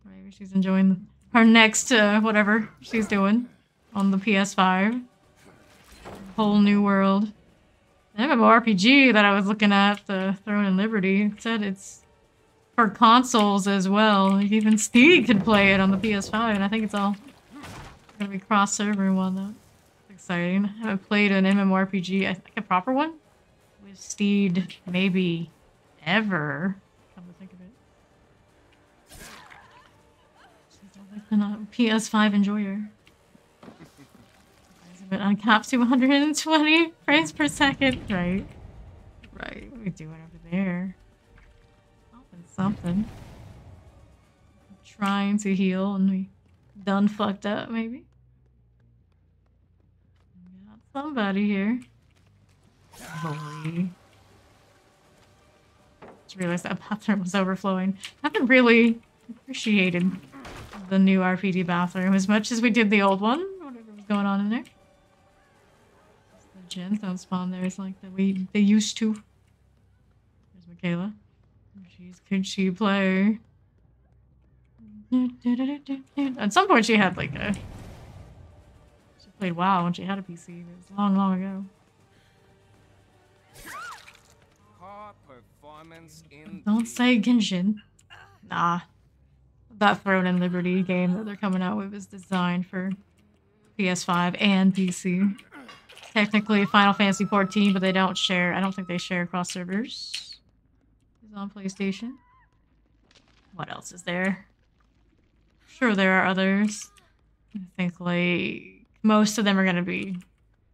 Maybe she's enjoying her next, whatever she's doing on the PS5. Whole new world. The MMORPG that I was looking at, the Throne and Liberty, said it's for consoles as well. Even Steed could play it on the PS5, and I think it's all gonna be cross-server and whatnot. Exciting. I haven't played an MMORPG, I think a proper one, with Steed maybe ever. Come to think of it. She's always been a PS5 enjoyer. But on cap 220 frames per second. Right. Right. What are we doing over there? Something. Trying to heal and we done fucked up, maybe. Got somebody here. Boy. Just realized that bathroom was overflowing. I haven't really appreciated the new RPG bathroom as much as we did the old one. Whatever was going on in there. The gens don't spawn there as like they used to. There's Michaela. Jeez, could she play? At some point she had like a... She played WoW when she had a PC. It was long, long ago. Hard performance in. Don't say Genshin. Nah. That Throne and Liberty game that they're coming out with is designed for PS5 and PC. Technically Final Fantasy 14, but they don't share... I don't think they share across servers. On PlayStation. What else is there? Sure, there are others. I think like most of them are gonna be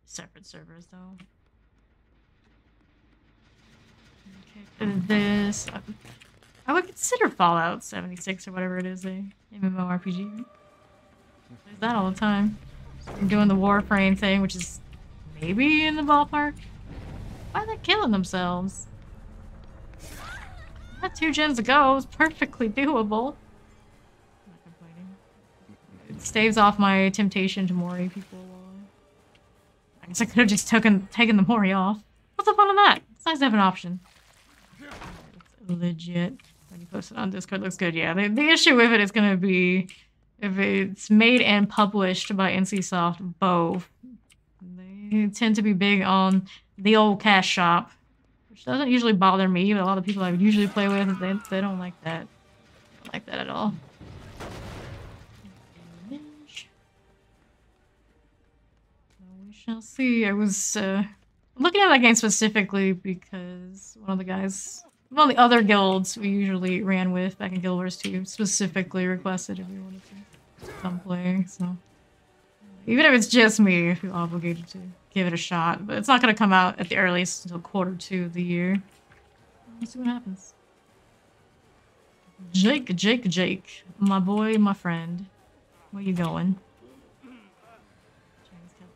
separate servers though. Okay, this I would consider Fallout 76 or whatever it is, a MMORPG. There's that all the time. I'm doing the Warframe thing, which is maybe in the ballpark. Why are they killing themselves? Not 2 gens ago, it was perfectly doable. I'm not complaining. It staves off my temptation to Mori people. I guess I could have just taken the Mori off. What's the fun of that? It's nice to have an option. It's legit. When you post it on Discord, looks good. Yeah, the issue with it is going to be if it's made and published by NCSoft, both. They tend to be big on the old cash shop. Which doesn't usually bother me, but a lot of people I would usually play with, they don't like that. They don't like that at all. We shall see. I was looking at that game specifically because one of the other guilds we usually ran with back in Guild Wars 2 specifically requested if we wanted to come play, so... Even if it's just me, I feel obligated to give it a shot. But it's not going to come out at the earliest until Q2 of the year. Let's see what happens. Jake. My boy, my friend. Where you going?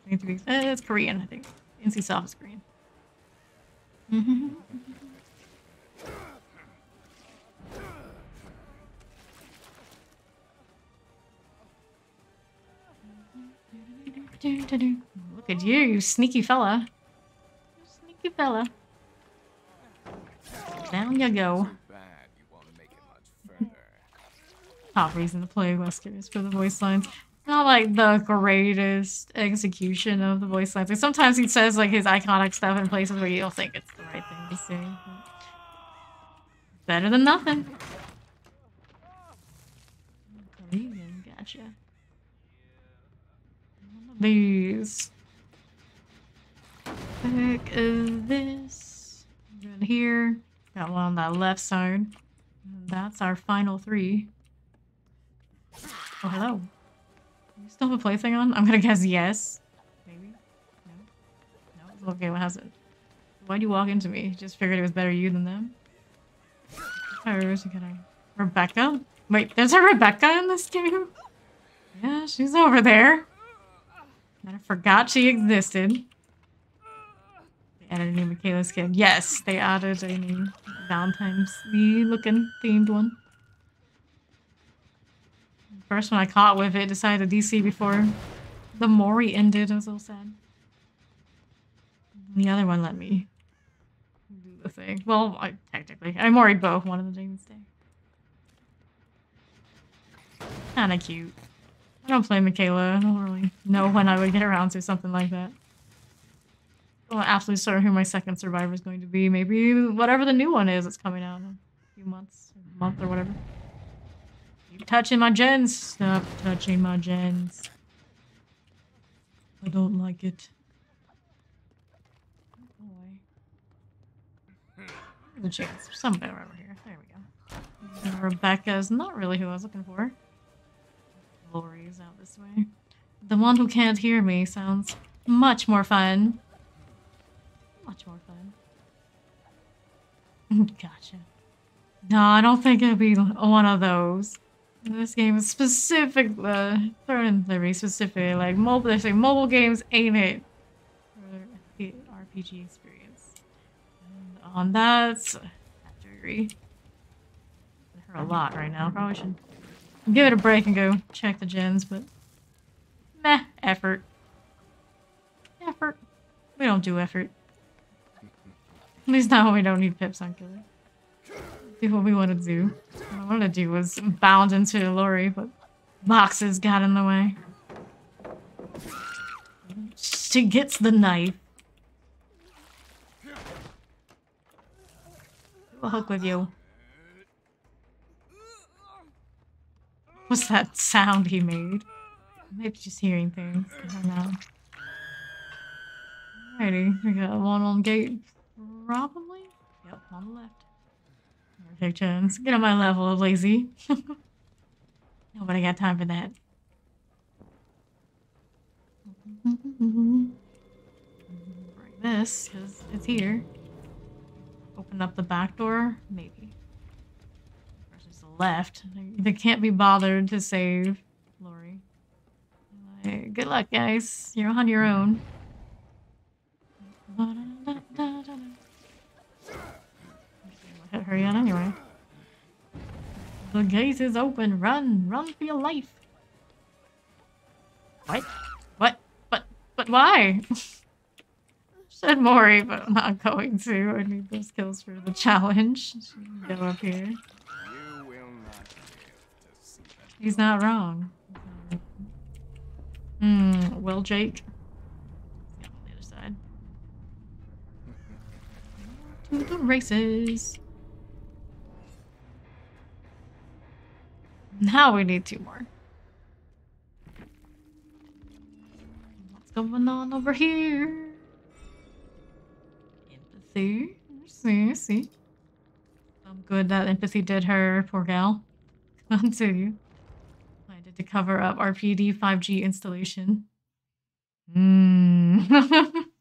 It's Korean, I think. NCSoft is Korean. Look at you, you sneaky fella. Sneaky fella. Down you go. Top reason to play Wesker is for the voice lines. It's not like the greatest execution of the voice lines. Like sometimes he says like his iconic stuff in places where you'll think it's the right thing to say. Better than nothing. Gotcha. These. Pick this. Good here. Got one on that left side. And that's our final 3. Oh, hello. You still have a plaything on? I'm gonna guess yes. Maybe? No? No? Okay, what has it? Why'd you walk into me? Just figured it was better you than them? Where's Rebecca? Wait, there's a Rebecca in this too? Yeah, she's over there. I forgot she existed. They added a new Michaela skin. Yes, they added a new Valentine's looking themed one. The first one I caught with it decided to DC before the Mori ended. I was a little sad. The other one let me do the thing. Well, technically, I Mori'd both. One of them didn't stay. Kinda cute. I don't play Michaela. I don't really know when I would get around to something like that. I'm absolutely certain who my second survivor is going to be. Maybe whatever the new one is that's coming out in a few months, a month or whatever. Keep touching my gens. Stop touching my gens. I don't like it. Boy. There's a chance. Somewhere over here. There we go. Rebecca's not really who I was looking for. Lori's out this way. The one who can't hear me sounds much more fun. Much more fun. Gotcha. No, I don't think it'll be one of those. This game is specific, Throne and Liberty specifically, like mobile. They say mobile games ain't it for the RPG experience. And on that, I have to agree. I heard a lot right now. Probably should give it a break and go check the gens, but meh, effort. Effort. We don't do effort. At least not when we don't need pips on killer. Do what we want to do. What I wanted to do was bound into Lori, but boxes got in the way. She gets the knife. We'll hook with you. What's that sound he made? Maybe just hearing things. I don't know. Alrighty, we got one on gate. Probably? Yep, on the left. Take turns. Get on my level, lazy. Nobody got time for that. Break this, because it's here. Open up the back door? Maybe. Versus the left. They can't be bothered to save Lori. Like, good luck, guys. You're on your own. Hurry on anyway. The gate is open. Run. Run for your life. What? But why? Said Mori, but I'm not going to. I need those kills for the challenge. She can go up here. You will not live to see that. He's not wrong. Well, Jake. He's on the other side. To the races. Now we need 2 more. What's going on over here? Empathy. See. I'm good that empathy did her, poor gal. Continue. I did to cover up RPD 5G installation. 5G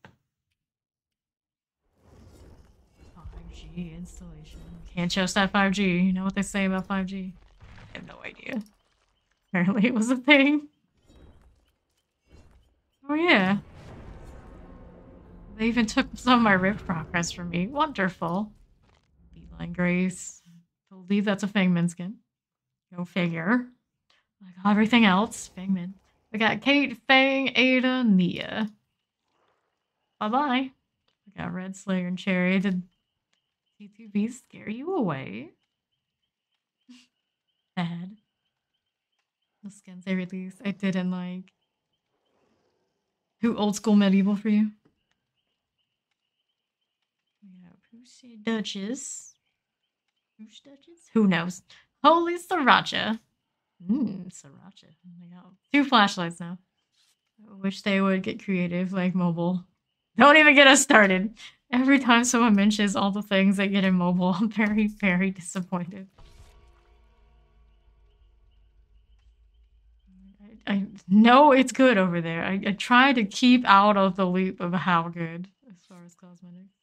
installation. Can't trust that 5G. You know what they say about 5G? I have no idea. Apparently it was a thing. Oh yeah. They even took some of my rift progress from me. Wonderful. Beeline Grace. Believe that's a Fangman skin. Go figure. Like everything else, Fangman. We got Kate, Fang, Ada, Nia. Bye-bye. We got Red Slayer and Cherry. Did T2B scare you away? Bad. The skins they released, I didn't like. Who old school medieval for you? We got Pushy Duchess. Push Duchess? Who knows? Holy Sriracha. Sriracha. They got 2 flashlights now. I wish they would get creative like mobile. Don't even get us started. Every time someone mentions all the things they get in mobile, I'm very, very disappointed. I know it's good over there. I try to keep out of the loop of how good as far as cosmetics.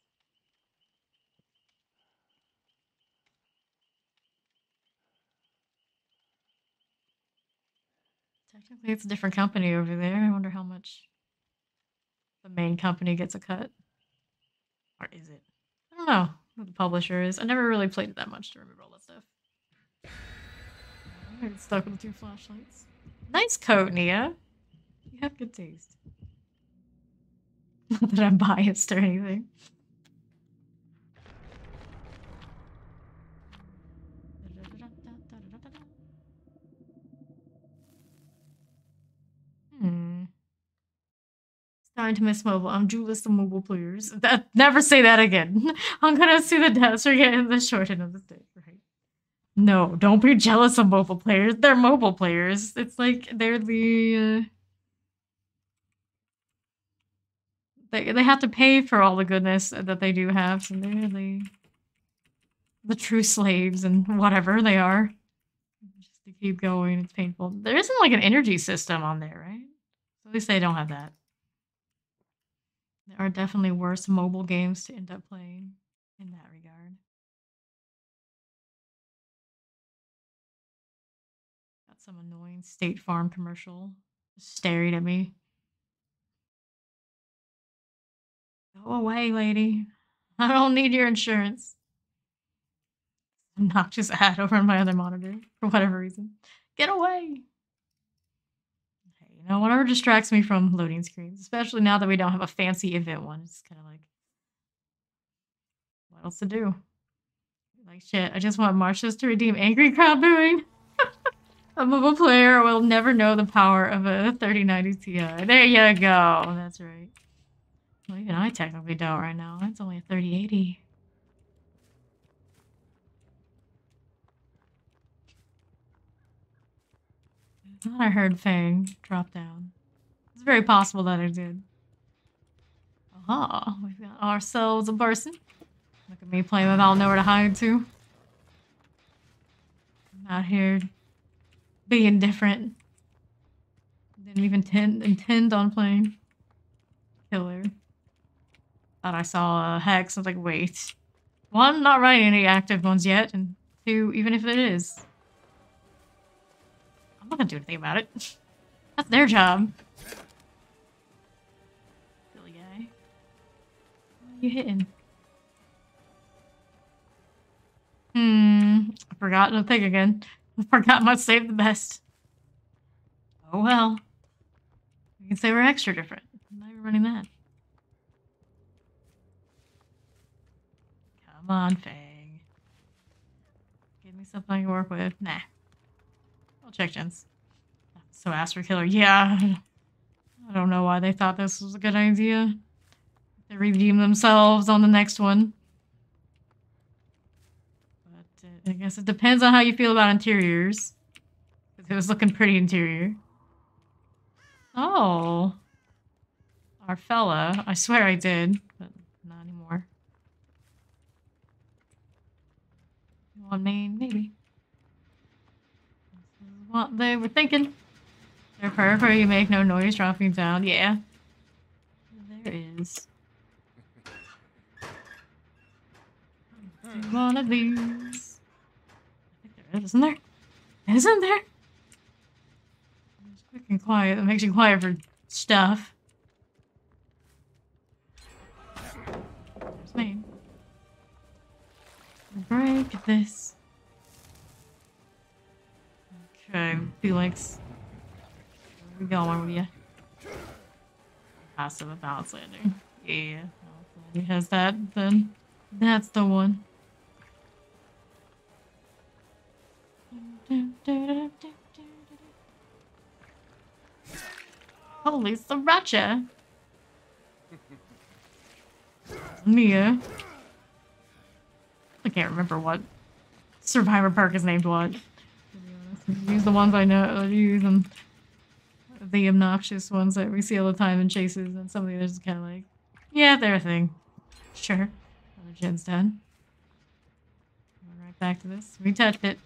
Technically, it's a different company over there. I wonder how much the main company gets a cut. Or is it? I don't know who the publisher is. I never really played it that much to remember all that stuff. I get stuck with 2 flashlights. Nice coat, Nia. You have good taste. Not that I'm biased or anything. Starting to miss mobile. I'm Julius the mobile players. Never say that again. I'm gonna sue the devs for getting the short end of the stick, right? No, don't be jealous of mobile players. They're mobile players. It's like they're the they have to pay for all the goodness that they do have, so they're the true slaves and whatever they are. Just to keep going, it's painful. There isn't like an energy system on there, right? So at least they don't have that. There are definitely worse mobile games to end up playing in that regard. Got some annoying State Farm commercial just staring at me. Go away, lady. I don't need your insurance. Obnoxious ad over on my other monitor for whatever reason. Get away. Hey, you know, whatever distracts me from loading screens, especially now that we don't have a fancy event one. It's kind of like, what else to do? Like, shit, I just want marches to redeem angry crowd booing. A mobile player will never know the power of a 3090 Ti. There you go. That's right. Well, even I technically don't right now. It's only a 3080. I thought I heard Fang drop down. It's very possible that I did. Aha, we've got ourselves a person. Look at me playing without nowhere to hide to. I'm out here being different. Didn't even intend on playing killer. Thought I saw a hex. I was like, wait. 1, not writing any active ones yet, and 2, even if it is, I'm not gonna do anything about it. That's their job. Silly guy. What are you hitting? I forgot to think again. I forgot my save the best. Oh well. You can say we're extra different. I'm not even running that. Come on, Fang. Give me something I can work with. Nah. I'll check gens. So ask for killer. Yeah. I don't know why they thought this was a good idea. They redeem themselves on the next one. But I guess it depends on how you feel about interiors. Because it was looking pretty interior. Oh. Our fella. I swear I did, but not anymore. One main, maybe. This is what they were thinking. Their periphery, you make no noise dropping down. Yeah. There is. One of these. I think there is, isn't there? Isn't there? It's quick and quiet. That makes you quiet for stuff. There's me. Break this. Okay, Felix. Where we going with you? Passive with balance landing. Yeah, he has that, then that's the one. Holy sriracha! Mia. I can't remember what survivor perk is named what. To be honest, use the ones I know. Use them. The obnoxious ones that we see all the time in chases, and some of the others is kind of like, yeah, they're a thing. Sure. Another gen's done. Going right back to this. We touched it.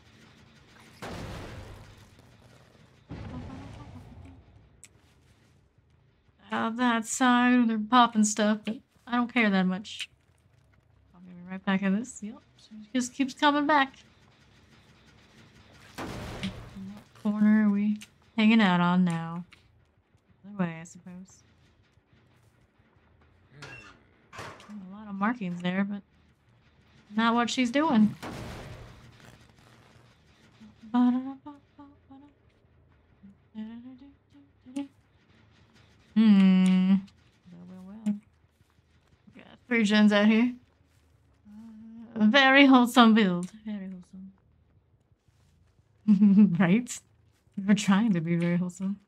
Out that side, they're popping stuff, but I don't care that much. I'll be right back at this. Yep, she just keeps coming back. What corner are we hanging out on now? Other way, I suppose. A lot of markings there, but not what she's doing. Well. Got 3 gens out here. Very wholesome build. Very wholesome. Right? We're trying to be very wholesome.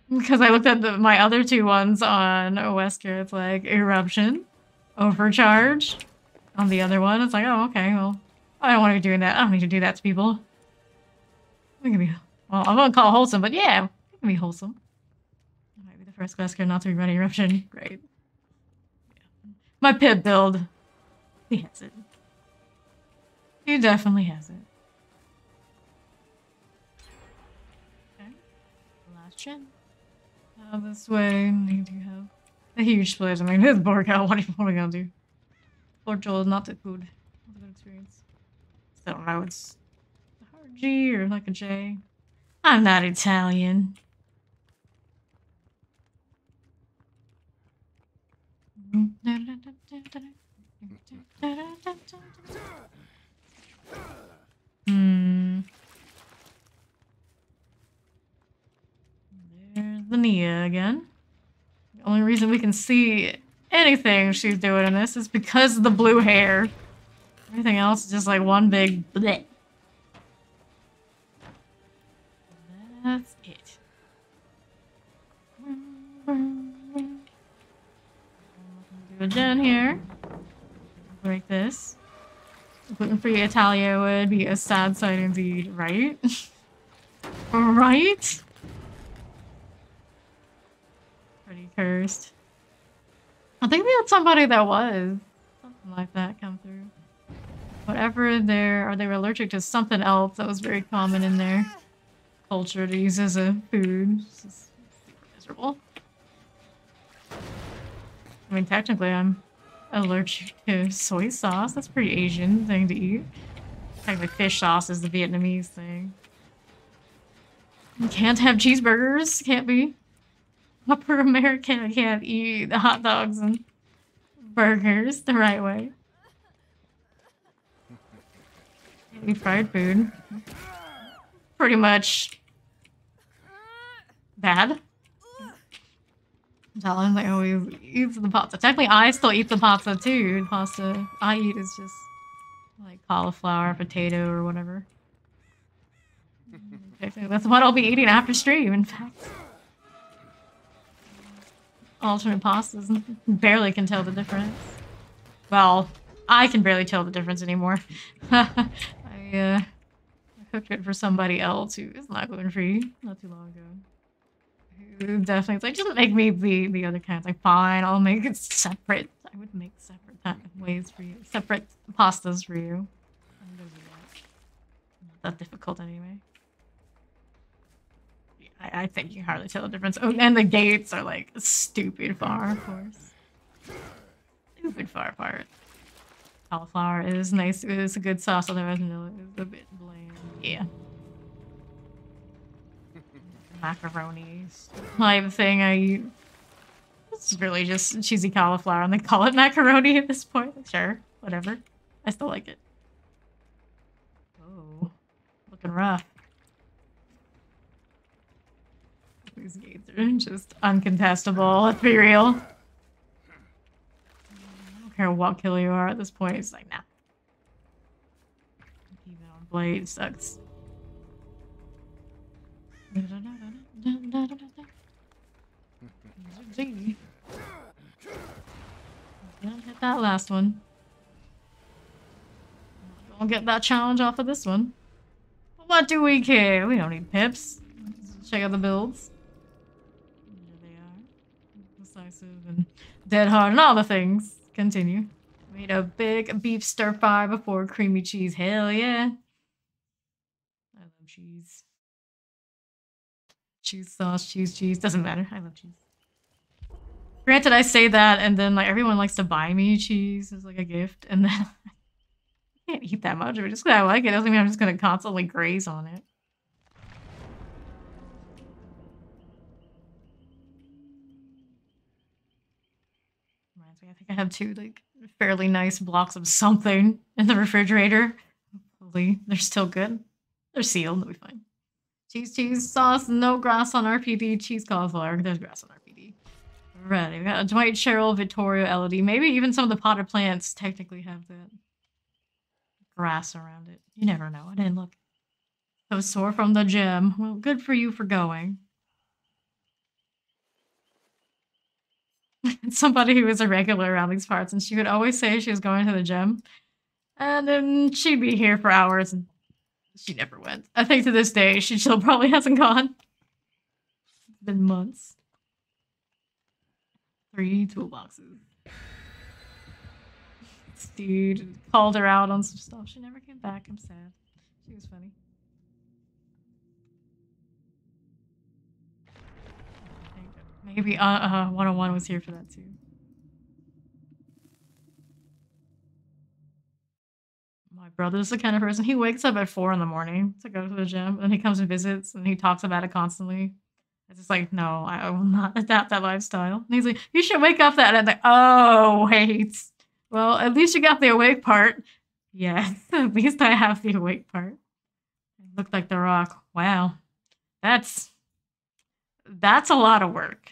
Because I looked at my other 2 ones on Wesker. It's like eruption, overcharge. On the other one, it's like, oh, okay, well, I don't want to be doing that. I don't need to do that to people. We can be, well, I won't call it wholesome, but yeah, it can be wholesome. I might be the first Wesker not to be running eruption. Great. Yeah. My pip build. He has it. He definitely has it. Okay. Last gen. This way, we do have a huge split. I mean, this board out. What are we gonna do? Portugal is not that good. Not a good experience. I don't know, it's a hard G or like a J. I'm not Italian. There's Mania again. The only reason we can see anything she's doing in this is because of the blue hair. Everything else is just like one big bleh. That's it. Do a gen here. Break this. Gluten-free Italia would be a sad sight indeed, right? Right? Pretty cursed. I think we had somebody that was something like that come through. Whatever they were allergic to something else that was very common in their culture to use as a food. This is super miserable. I mean, technically, I'm allergic to soy sauce. That's a pretty Asian thing to eat. Technically, fish sauce is the Vietnamese thing. You can't have cheeseburgers. Can't be. Upper American, I can't eat hot dogs and burgers the right way. Can't eat fried food. Pretty much bad. Talon, I always eat the pasta. Technically, I still eat the pasta too. The pasta I eat is just like cauliflower, potato, or whatever. That's what I'll be eating after stream, in fact. Alternate pastas. Barely can tell the difference. Well, I can barely tell the difference anymore. I cooked it for somebody else who is not gluten-free not too long ago. Who definitely, it's like, just make me the other kind. It's like, fine, I'll make it separate. I would make separate ways for you. Separate pastas for you. I'm gonna do that. Not that difficult anyway. I think you can hardly tell the difference. Oh, and the gates are like stupid far, of course. Stupid far apart. Cauliflower is nice. It's a good sauce, otherwise no, it's a bit bland. Yeah. Macaronis. My thing I eat. It's really just cheesy cauliflower and they call it macaroni at this point. Sure, whatever. I still like it. Oh, looking rough. These gates are just uncontestable, let's be real. I don't care what kill you are at this point, it's like, nah. Keep it on blade, sucks. Hit that last one. Don't get that challenge off of this one. What do we care? We don't need pips. Check out the builds. There they are. Decisive and dead hard and all the things. Continue. Made a big beef stir fry before creamy cheese. Hell yeah. I love cheese. Cheese sauce, cheese. Doesn't matter. I love cheese. Granted, I say that and then like everyone likes to buy me cheese as like a gift and then I can't eat that much of it just because I like it. Doesn't mean I'm just gonna constantly graze on it. reminds me, I think I have 2 like fairly nice blocks of something in the refrigerator. Hopefully they're still good. They're sealed, they'll be fine. Cheese sauce, no grass on RPD, cheese cauliflower. There's grass on RPD. Ready. We got a Dwight, Cheryl, Victoria, Elodie. Maybe even some of the potted plants technically have that grass around it. You never know. I didn't look. I was sore from the gym. Well, good for you for going. Somebody who was a regular around these parts, and she would always say she was going to the gym. And then she'd be here for hours, and she never went. I think to this day, she still probably hasn't gone. It's been months. 3 toolboxes. This dude called her out on some stuff. She never came back. I'm sad. She was funny. I think maybe 101 was here for that too. My brother's the kind of person, he wakes up at 4 in the morning to go to the gym, and he comes and visits, and he talks about it constantly. It's just like, no, I will not adapt that lifestyle. And he's like, you should wake up that. And I'm like, oh, wait. Well, at least you got the awake part. Yes, at least I have the awake part. It looked like The Rock. Wow. That's a lot of work.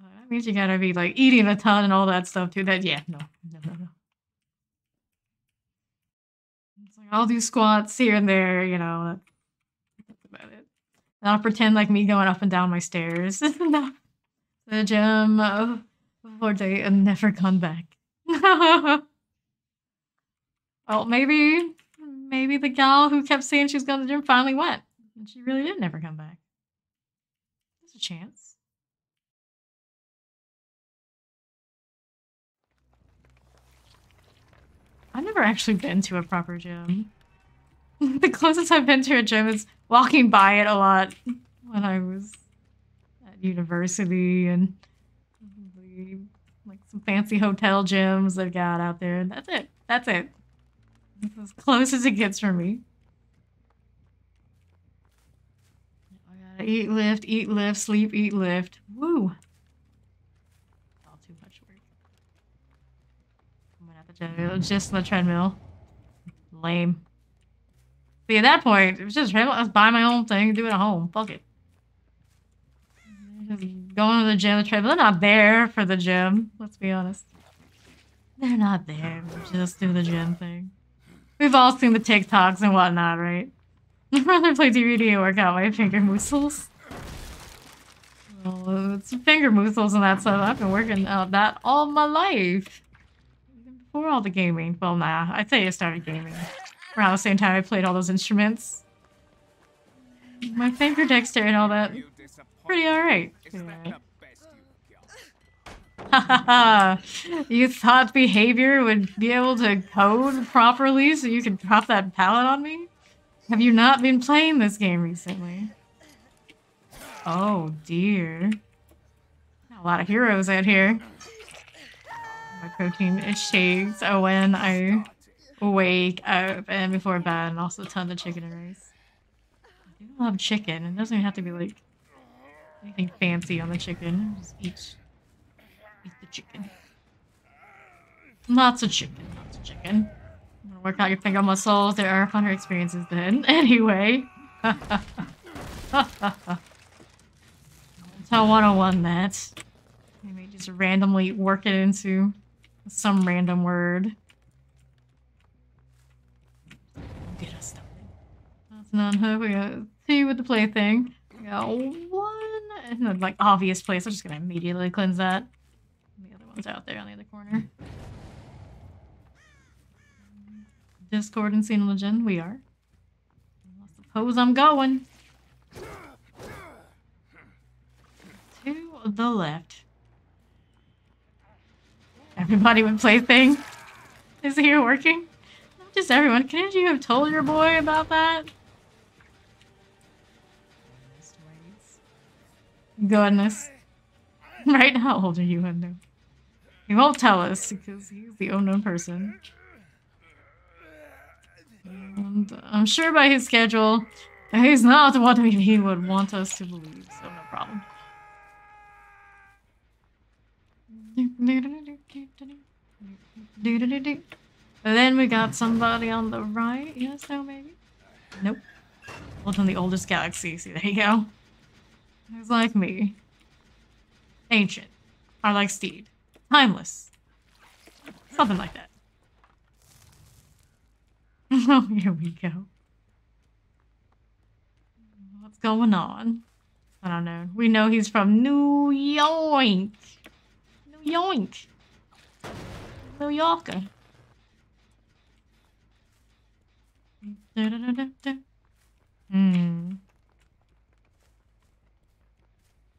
That means you gotta be, like, eating a ton and all that stuff, too. Yeah, no. It's like, I'll do squats here and there, you know. That's about it. And I'll pretend like me going up and down my stairs. No. The gym before day and never come back. Well, maybe the gal who kept saying she was going to the gym finally went. And she really did never come back. There's a chance. I've never actually been to a proper gym. The closest I've been to a gym is walking by it a lot when I was at university, and like some fancy hotel gyms they've got out there. And that's it. That's it. It's as close as it gets for me. I gotta eat, lift, sleep, eat, lift. Woo! All too much work. I'm at the gym, just on the treadmill. Lame. See, at that point, it was just treadmill. I was buying my own thing, do it at home. Fuck it. Just going to the gym, the treadmill. They're not there for the gym. Let's be honest. They're not there. Just do the gym thing. We've all seen the TikToks and whatnot, right? I'd rather play DVD and work out my finger muscles. Well, it's finger muscles and that stuff. I've been working out that all my life. Even before all the gaming. Well, nah. I'd say I started gaming around the same time I played all those instruments. My finger dexterity and all that. Pretty alright. Haha. You thought behavior would be able to code properly so you could drop that pallet on me? Have you not been playing this game recently? Oh dear. Got a lot of heroes out here. My protein shakes when I wake up and before bed, and also tons of chicken and rice. I do love chicken. It doesn't even have to be like anything fancy on the chicken. Just eat the chicken. Lots of chicken. I'm gonna work out your finger muscles. There are funner experiences then. Anyway. Tell 101 that. You may just randomly work it into some random word. Get us started. That's an unhook. We got 2 with the plaything. We got 1 in the like obvious place. I'm just gonna immediately cleanse that. The other one's out there on the other corner. Discord and Cena Legend, we are. I suppose I'm going. To the left. Everybody with plaything is here working. Not just everyone. Can't you have told your boy about that? Goodness. Right? How old are you, Hendo? He won't tell us because he's the unknown person. And I'm sure by his schedule, he's not what he would want us to believe, so no problem. And then we got somebody on the right. Yes, no, maybe. Nope. Lived in the oldest galaxy. See, there you go. He's like me. Ancient. Or like Steed. Timeless. Something like that. Oh, here we go. What's going on? I don't know. We know he's from New York. New York. New Yorker.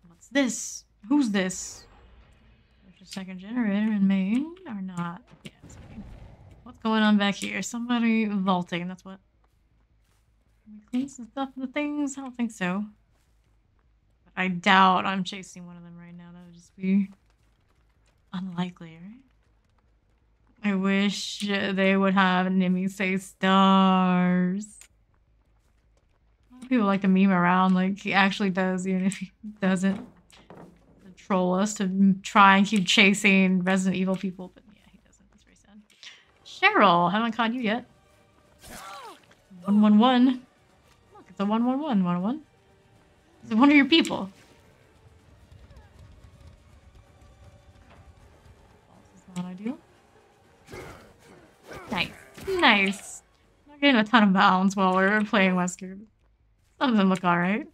What's this? Who's this? There's a second generator in Maine or not? Yeah, it's Maine. What's going on back here? Somebody vaulting. That's what. Can we clean some stuff in the things? I don't think so. But I doubt I'm chasing one of them right now. That would just be unlikely, right? I wish they would have Nimi say stars. A lot of people like to meme around like he actually does, even if he doesn't. To troll us to try and keep chasing Resident Evil people, but yeah, he doesn't. That's very sad. Cheryl, haven't caught you yet. 111. Look, it's a 111. 111. Is it one of your people? This is not ideal. Nice. Nice. Not getting a ton of bounds while we're playing Wesker. Some of them look alright.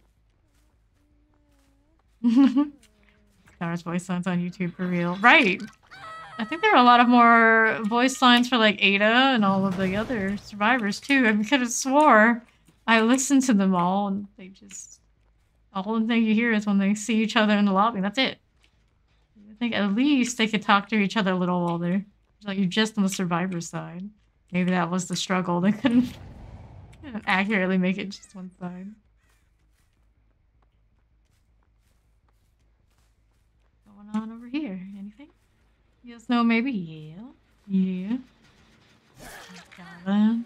Star's voice lines on YouTube for real. Right! I think there are a lot of more voice lines for like Ada and all of the other survivors too. I could have swore I listened to them all and they just... The whole thing you hear is when they see each other in the lobby. That's it. I think at least they could talk to each other a little while they're... Like you're just on the survivor side. Maybe that was the struggle. They couldn't accurately make it just one side. What's going on over here? Anything? Yes, no, maybe? Yeah. Yeah. Got an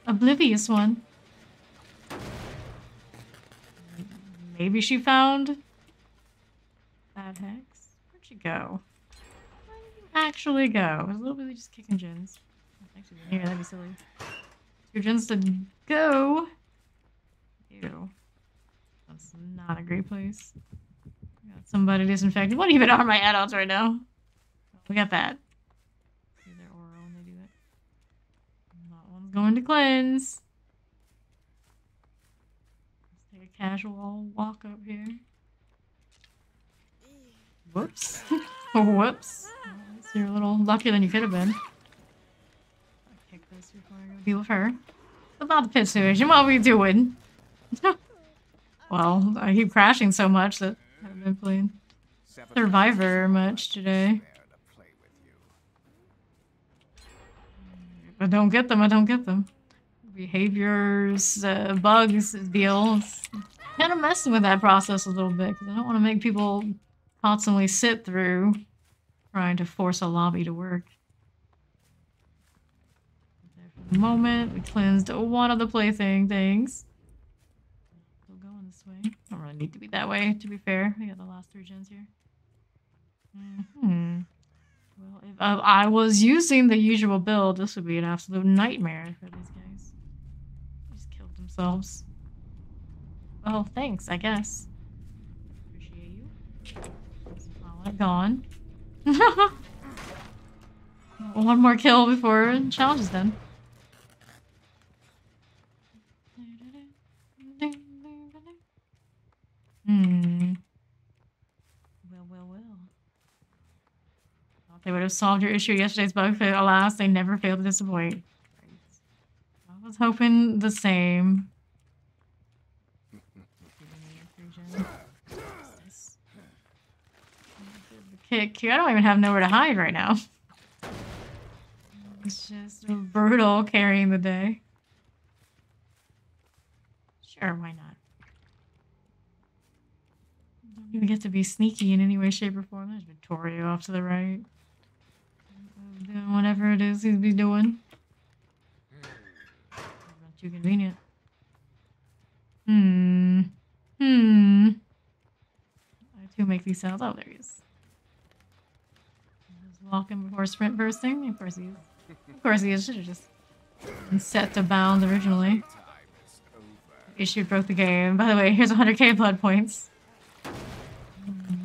oblivious one. Maybe she found that hex. Where'd she go? Actually go. Is Little Billy just kicking gens? Actually, in here, that'd be silly. 2 gens to go. Ew. That's not a great place. Got somebody disinfected. What even are my add-ons right now? We got that. See their aura when they do it. That one's going to cleanse. Let's take a casual walk up here. Whoops. Whoops. You're a little luckier than you could have been. I'll kick this before I go deal with her. About the pit situation, what are we doing? Well, I keep crashing so much that I haven't been playing Survivor much today. I don't get them, I don't get them. Behaviors, bugs deal. It's kind of messing with that process a little bit because I don't want to make people constantly sit through trying to force a lobby to work. For the moment, we cleansed one of the plaything things. Still going this way. Don't really need to be that way, to be fair. We got the last 3 gens here. Well, if I was using the usual build, this would be an absolute nightmare for these guys. They just killed themselves. Well, thanks, I guess. Appreciate you. Oh, gone. One more kill before challenge is done. Well. Thought they would have solved your issue yesterday's bug fix. Alas, they never failed to disappoint. I was hoping the same. Kick here. I don't even have nowhere to hide right now. It's just brutal carrying the day. Sure, why not? Don't even get to be sneaky in any way, shape, or form. There's Vittorio off to the right. Doing whatever it is he'd be doing. Not too convenient. I too make these sounds. Oh, there he is. walking before sprint bursting? Of course he is. Of course he is. Should have just been set to bounds originally. Issue broke the game. By the way, here's 100k blood points.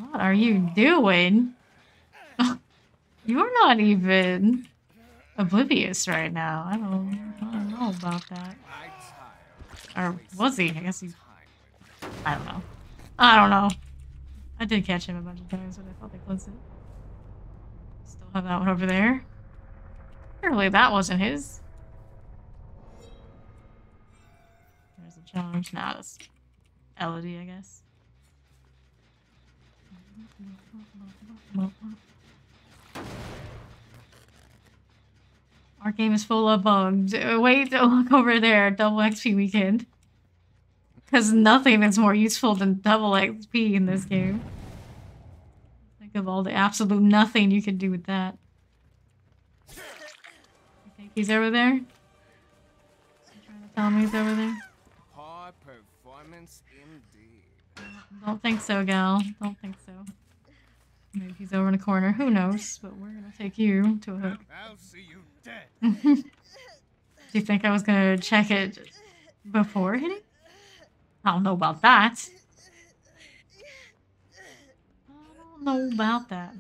What are you doing? You're not even oblivious right now. I don't know about that. Or was he? I guess he's... I don't know. I don't know. I did catch him a bunch of times, but I thought they closed it. Still have that one over there. Surely that wasn't his. There's a challenge. Nah, that's Elodie, I guess. Our game is full of bugs. Wait, look over there. Double XP weekend. Because nothing is more useful than double XP in this game. Think of all the absolute nothing you could do with that. You think he's over there? You trying to tell me he's over there? High performance indeed. Don't think so, gal. Don't think so. Maybe he's over in the corner. Who knows? But we're gonna take you to a hook. I'll see you dead. Do you think I was gonna check it before hitting? I don't know about that. I don't know about that.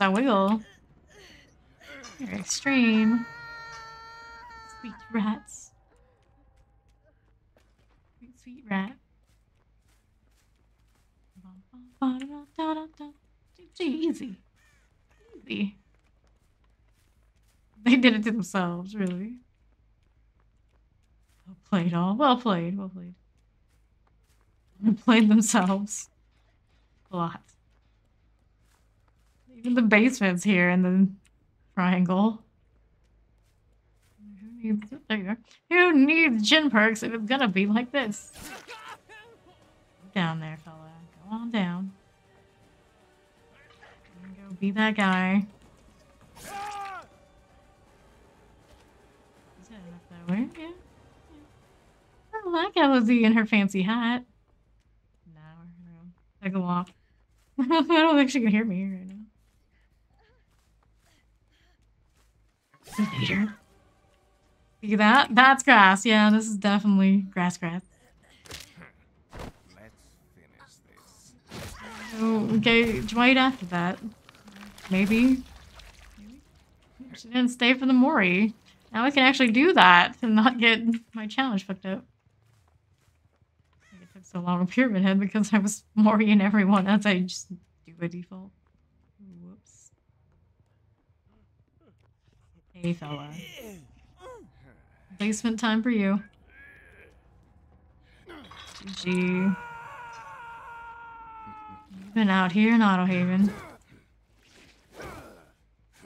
I will. You're extreme. Sweet rats. Sweet, sweet rat. Easy. Easy. They did it to themselves, really. Well played, all. Well played, well played. They played themselves. A lot. Even the basement's here in the triangle. Who needs... There you are. Who needs gin perks if it's gonna be like this? Go down there, fella. Go on down. Go be that guy. He's heading up that way. Yeah. I like Elodie and her fancy hat. No. Take a walk. I don't think she can hear me right now. Later. See that? That's grass. Yeah, this is definitely grass. Let's finish this. Okay, right after that. Maybe. She didn't stay for the Mori. Now I can actually do that and not get my challenge fucked up. I think it took so long with Pyramid Head because I was Moriing everyone else. I just do by default. Whoops. Hey, fella. Basement time for you. GG. You've been out here in Autohaven.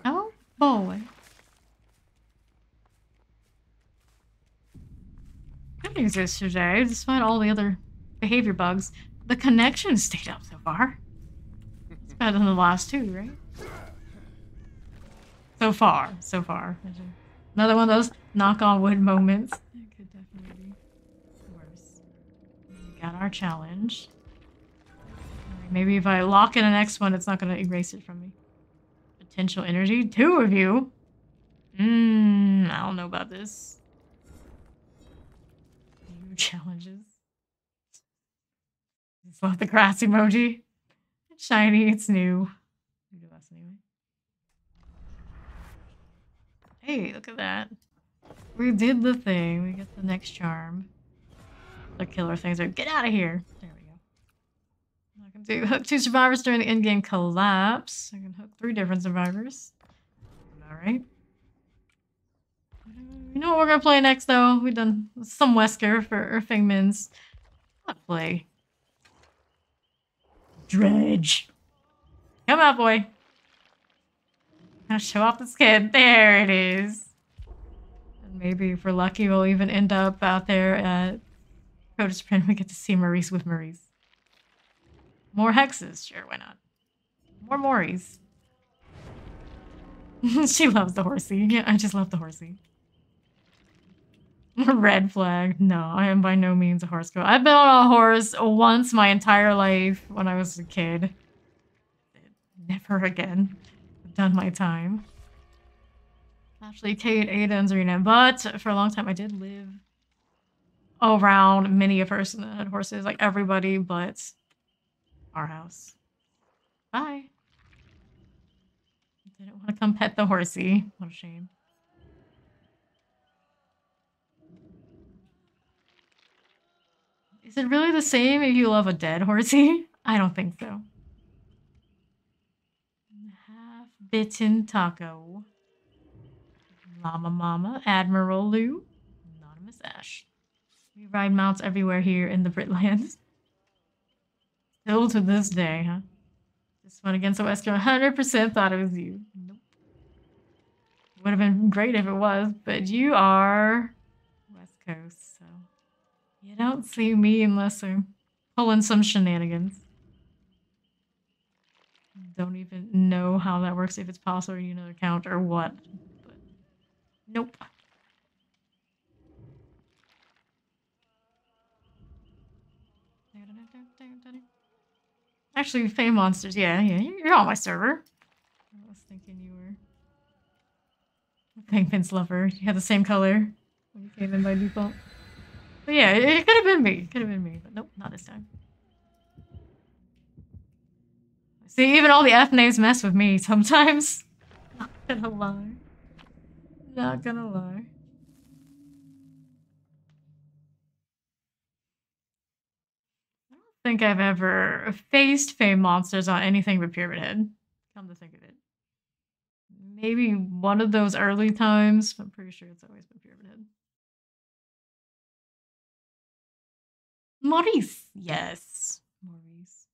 Oh, boy. Good news is today, despite all the other behavior bugs, the connection stayed up so far. It's better than the last two, right? So far. Another one of those knock on wood moments. It could definitely be worse. We got our challenge. Maybe if I lock in the next one, it's not going to erase it from me. Potential energy. 2 of you. I don't know about this. New challenges. Just love the grass emoji. It's shiny. It's new. We do this anyway. Hey, look at that. We did the thing. We get the next charm. The killer things are get out of here. There we go. I can do hook 2 survivors during the in-game collapse. I can hook 3 different survivors. Alright. You know what we're gonna play next though? We've done some Wesker for Fingmans. Let's play Dredge. Come out, boy. I'll show off this kid. There it is. And maybe if we're lucky, we'll even end up out there at Code Sprint. We get to see Maurice with Maurice. More hexes. Sure, why not? More Moris. She loves the horsey. Yeah, I just love the horsey. Red flag. No, I am by no means a horse girl. I've been on a horse once my entire life when I was a kid. Never again. done my time. Actually, Kate, Ada, and Zarina. But for a long time, I did live around many a person that had horses. Like everybody but our house. Bye. Didn't want to come pet the horsey. What a shame. Is it really the same if you love a dead horsey? I don't think so. Half-bitten taco. Llama Mama, Admiral Lou, Anonymous Ash. We ride mounts everywhere here in the Britlands. Still to this day, huh? This one against the Wesker 100% thought it was you. Nope. Would have been great if it was, but you are West Coast, so you don't see me unless I'm pulling some shenanigans. Don't even know how that works, if it's possible or another account or what. But nope. Actually, Fey Monsters, yeah, you're on my server. I was thinking you were Penguin's lover. You had the same color when you came in by default. But yeah, it could have been me. Could have been me, but nope, not this time. See, even all the F names mess with me sometimes. Not gonna lie. Not gonna lie. I don't think I've ever faced Fey Monsters on anything but Pyramid Head. Come to think of it. Maybe one of those early times, but I'm pretty sure it's always been Pyramid Head. Maurice! Yes. Maurice.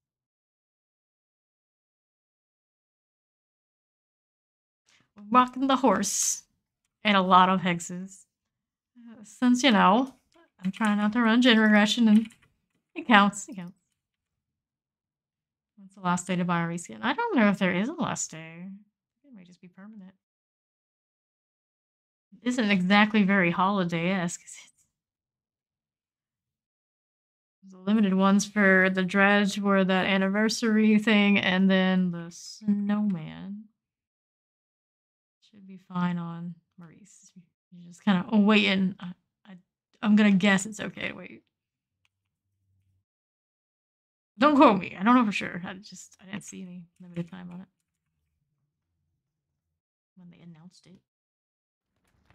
Rocking the horse. And a lot of hexes. Since, you know, I'm trying not to run gen regression and it counts. It counts. When's the last day to buy a reskin? I don't know if there is a last day. It might just be permanent. It isn't exactly very holiday-esque. The limited ones for the Dredge were that anniversary thing, and then the snowman. Should be fine on Maurice. You're just kind of waiting. I'm gonna guess it's okay to wait. Don't quote me. I don't know for sure. I didn't see any limited time on it when they announced it.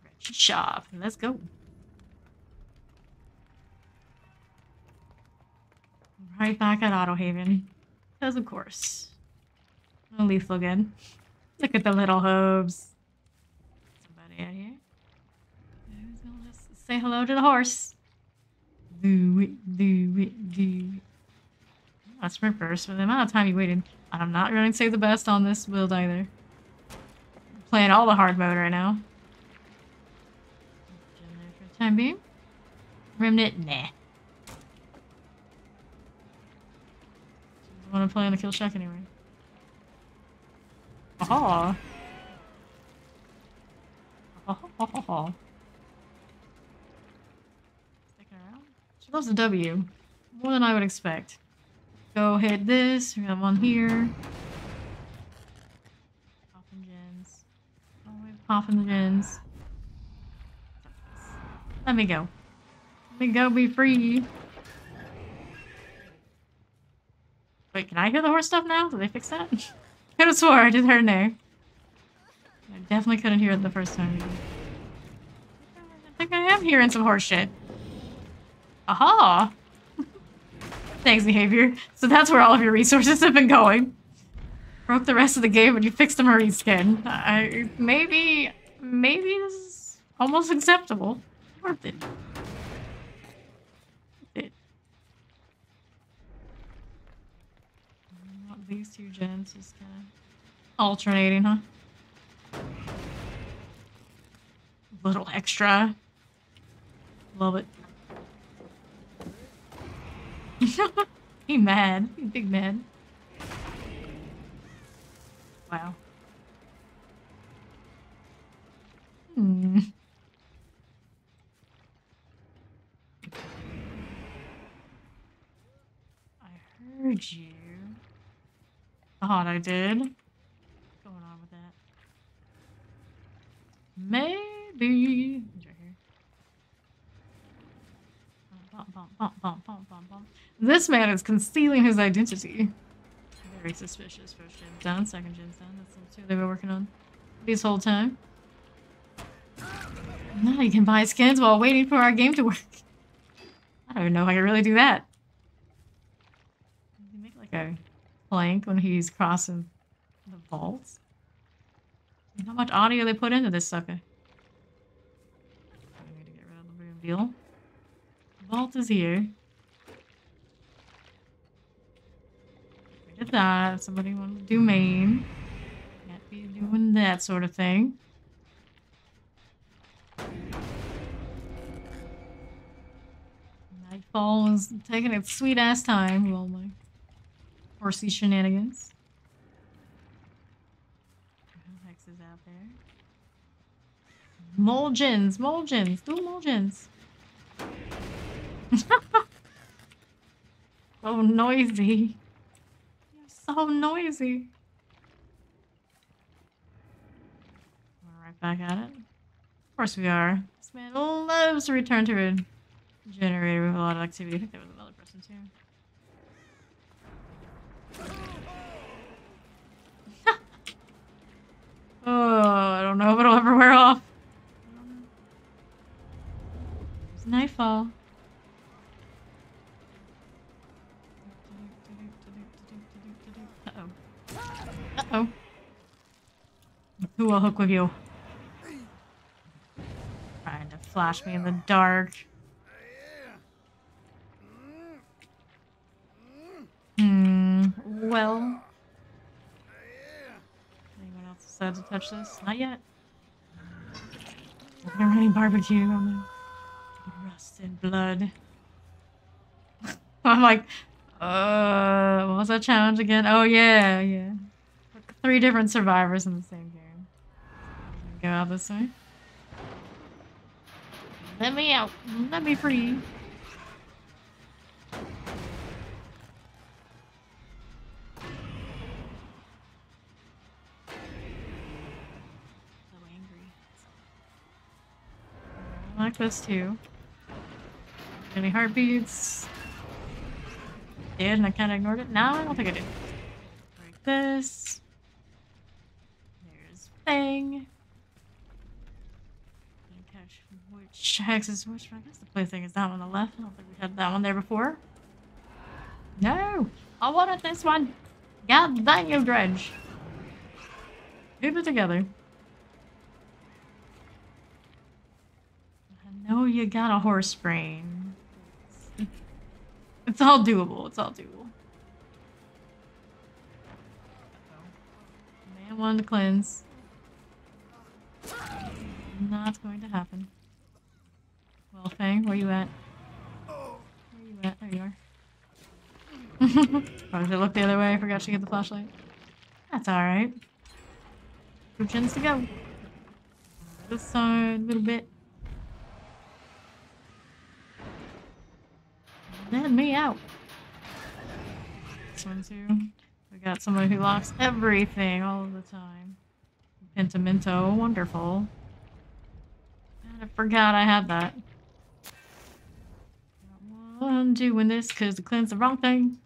Dredge shop. Let's go. Right back at Autohaven. Because of course. No lethal again. Look at the little hooves. Somebody out here. Who's gonna just say hello to the horse? Do it, do it, do it. Not sprint burst, for the amount of time you waited. I'm not running Save the Best on this build either. I'm playing all the hard mode right now. For the time being. Remnant, nah. I want to play on the kill shack anyway. Aha! Aha! Sticking around. She loves a W. More than I would expect. Go hit this. We got one here. Popping gens. Oh, we're popping the gens. Let me go. Let me go be free. Wait, can I hear the horse stuff now? Did they fix that? I could have swore I just heard no. I definitely couldn't hear it the first time. I think I am hearing some horse shit. Aha! Thanks, behavior. So that's where all of your resources have been going. Broke the rest of the game and you fixed the Marie skin. Maybe this is almost acceptable. Worth it. These two gens just kind of alternating, huh? A little extra. Love it. He mad. He big mad. Wow. I heard you. Thought I did. What's going on with that? Maybe. He's right here. This man is concealing his identity. Very suspicious. First gen's done, second gen's done. That's the two they've been working on this whole time. Now you can buy skins while waiting for our game to work. I don't even know if I can really do that. Does he make like a plank when he's crossing the vaults? And how much audio they put into this sucker? I need to get rid of the boom deal. Vault is here. Look at that. If somebody wants to do main, can't be doing that sort of thing. Nightfall is taking its sweet ass time with all my horsey shenanigans. Hex is out there. Mulgens, do mulgens. So noisy. You're so noisy. We're right back at it. Of course we are. This man loves to return to a generator with a lot of activity. I think there was another person too. Oh, I don't know if it'll ever wear off. It's nightfall. Uh-oh. Who will hook with you? Trying to flash me in the dark. Well. Anyone else decide to touch this? Not yet. We're running barbecue on the rusted blood. I'm like, what was that challenge again? Oh yeah. 3 different survivors in the same game. Go out this way. Let me out. Let me free. I like this too. Any heartbeats? Did and I kind of ignored it? No, I don't think I did. Like this. There's Bang. Catch which hex is which? I guess the play thing is that one on the left. I don't think we had that one there before. No! I wanted this one! God dang you, Dredge! Keep it together. I know you got a horse brain. It's all doable. It's all doable. Man wanted to cleanse. Not going to happen. Well, Fang, where you at? Where you at? There you are. Probably should look the other way. I forgot to get the flashlight. That's alright. 2 chins to go. This side, a little bit. Let me out. This one too. We got somebody who locks everything all of the time. Pentimento, wonderful. I forgot I had that. I'm doing this because I cleansed the wrong thing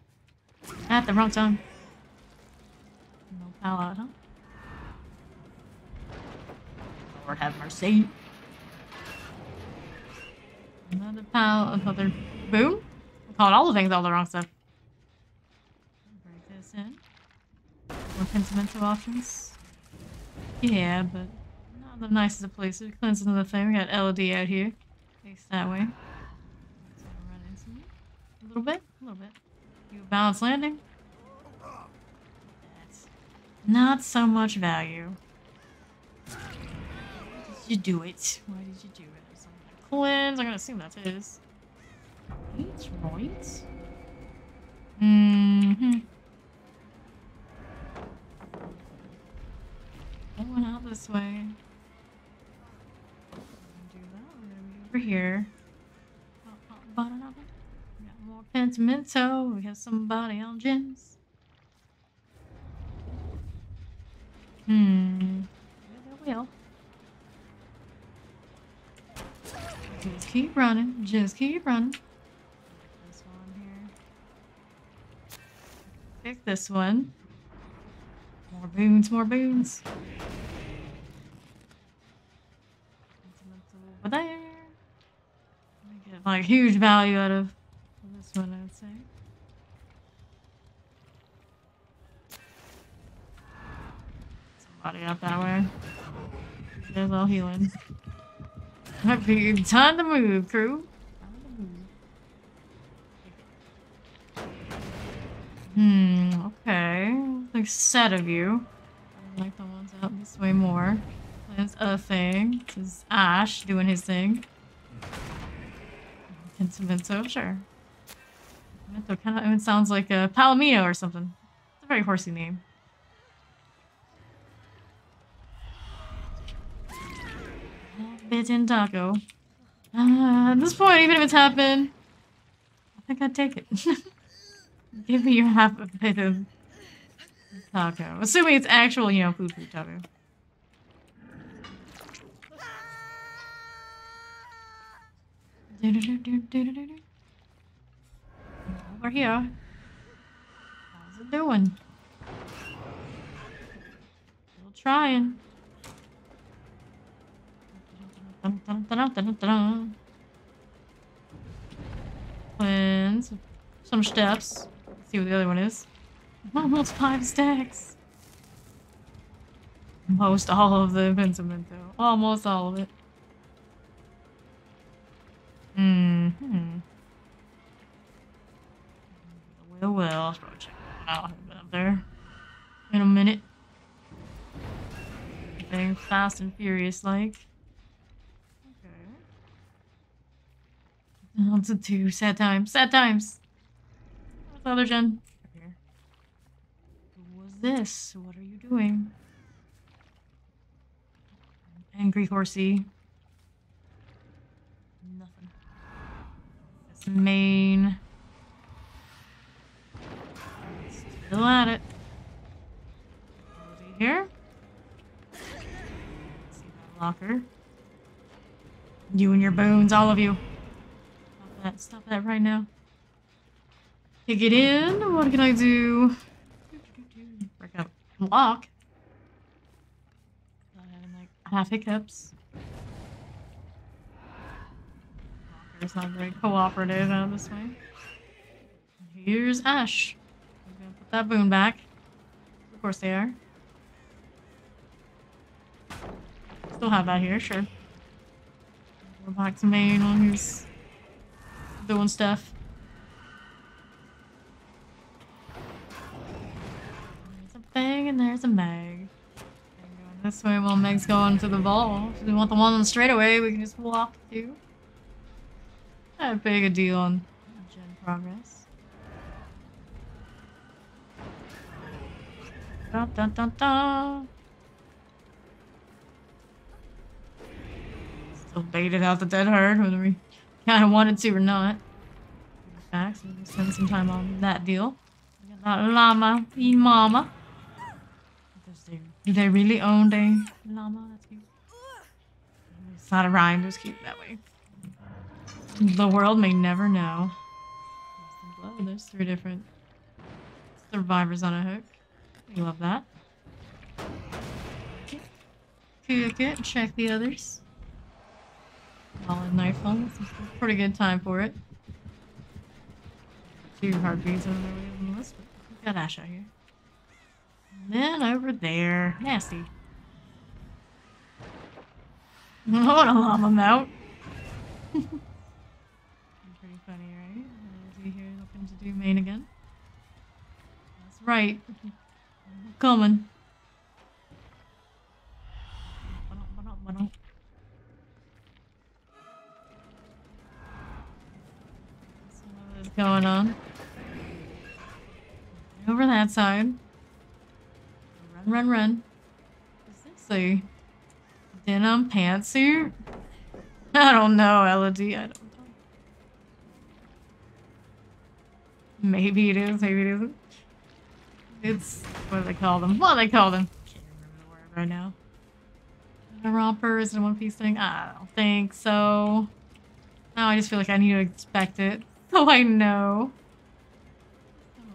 at the wrong time. No pallet, huh? Lord have mercy. Another pallet, another boom. I called all the things all the wrong stuff. Break this in. More pentimento options. Yeah, but not the nicest of places. Cleanse another thing. We got LOD out here. Face that way. So run into me. A little bit. You balance landing. That's not so much value. Why did you do it? Why did you do it? So I'm gonna cleanse. I'm gonna assume that's his. Right. Going out this way. We're gonna do that. We're gonna be over here. We got more pentimento. We have somebody on gens. There we go. keep running. Just keep running. This one here. Pick this one. More boons, more boons. Over there. We get like huge value out of this one, I would say. Somebody out that way. There's all healing. Time to move, crew. Okay. Like a set of you. I like the ones out this way more. There's a thing. This is Ash doing his thing. Vincenzo, sure. Vincenzo kind of even sounds like a Palomino or something. It's a very horsey name. Bitten taco. At this point, even if it's happened, I think I'd take it. Give me your half a bit of taco. Assuming it's actual, you know, food taco. Over here. How's it doing? Still trying. Cleanse. Some steps. Let's see what the other one is. Almost 5 stacks. Most all of the Vincemento. Almost all of it. Well, I'll probably check that out. I haven't been up there in a minute. Being fast and furious like. Okay. On to 2. Sad times. Sad times. What's the other gen? Here. Who was this? What are you doing? Angry horsey. Nothing. That's main. Still at it. Over here. See that locker. You and your bones, all of you. Stop that right now. Kick it in. What can I do? Break up. Lock. Not having like half hiccups. Locker's not very cooperative out this way. Here's Ash. I'm gonna put that boon back. Of course they are. Still have that here, sure. Go back to main on who's doing stuff. There's a bang and there's a Meg. Going this way while Meg's going to the vault. If we want the one on the straightaway, we can just walk to. Not big a deal on gen progress. Dun dun dun dun. Still baited out the dead herd, whether we kind of wanted to or not. In fact, so we'll spend some time on that deal. We got that llama, mama. Do they really own a llama? That's cute. It's not a rhyme, it was cute that way. The world may never know. There's 3 different survivors on a hook. We love that. Cook it, check the others. Solid nightfall. That's a pretty good time for it. 2 heartbeats over there on the list, but we've got Ash out here. And then over there. Nasty. What a llama mount. Pretty funny, right? Is he here looking to do main again? That's right. I'm coming. Going on. Over that side. Run, run, run. Is this a denim pantsuit? I don't know, Elodie. I don't know. Maybe it is, maybe it isn't. It's, what do they call them? What do they call them? Can't remember the word right now. A romper is it a one-piece thing? I don't think so. Now I just feel like I need to expect it. So I know. So I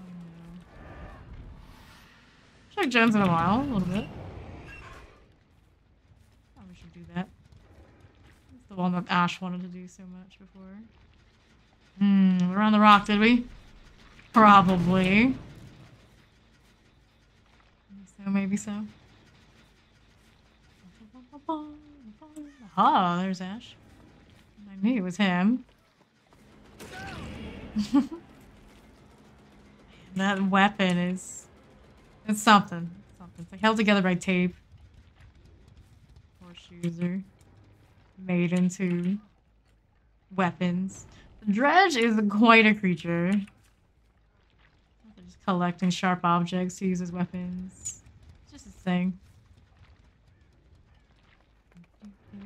know. Check Jones in a while, a little bit. Probably should do that. It's the one that Ash wanted to do so much before. We're on the rock, did we? Probably. So, maybe so. Ah, there's Ash. I knew it was him. That weapon is... It's something. It's something. It's like held together by tape. Horseshoes are made into weapons. The Dredge is quite a creature. Just collecting sharp objects to use as weapons. It's just his thing.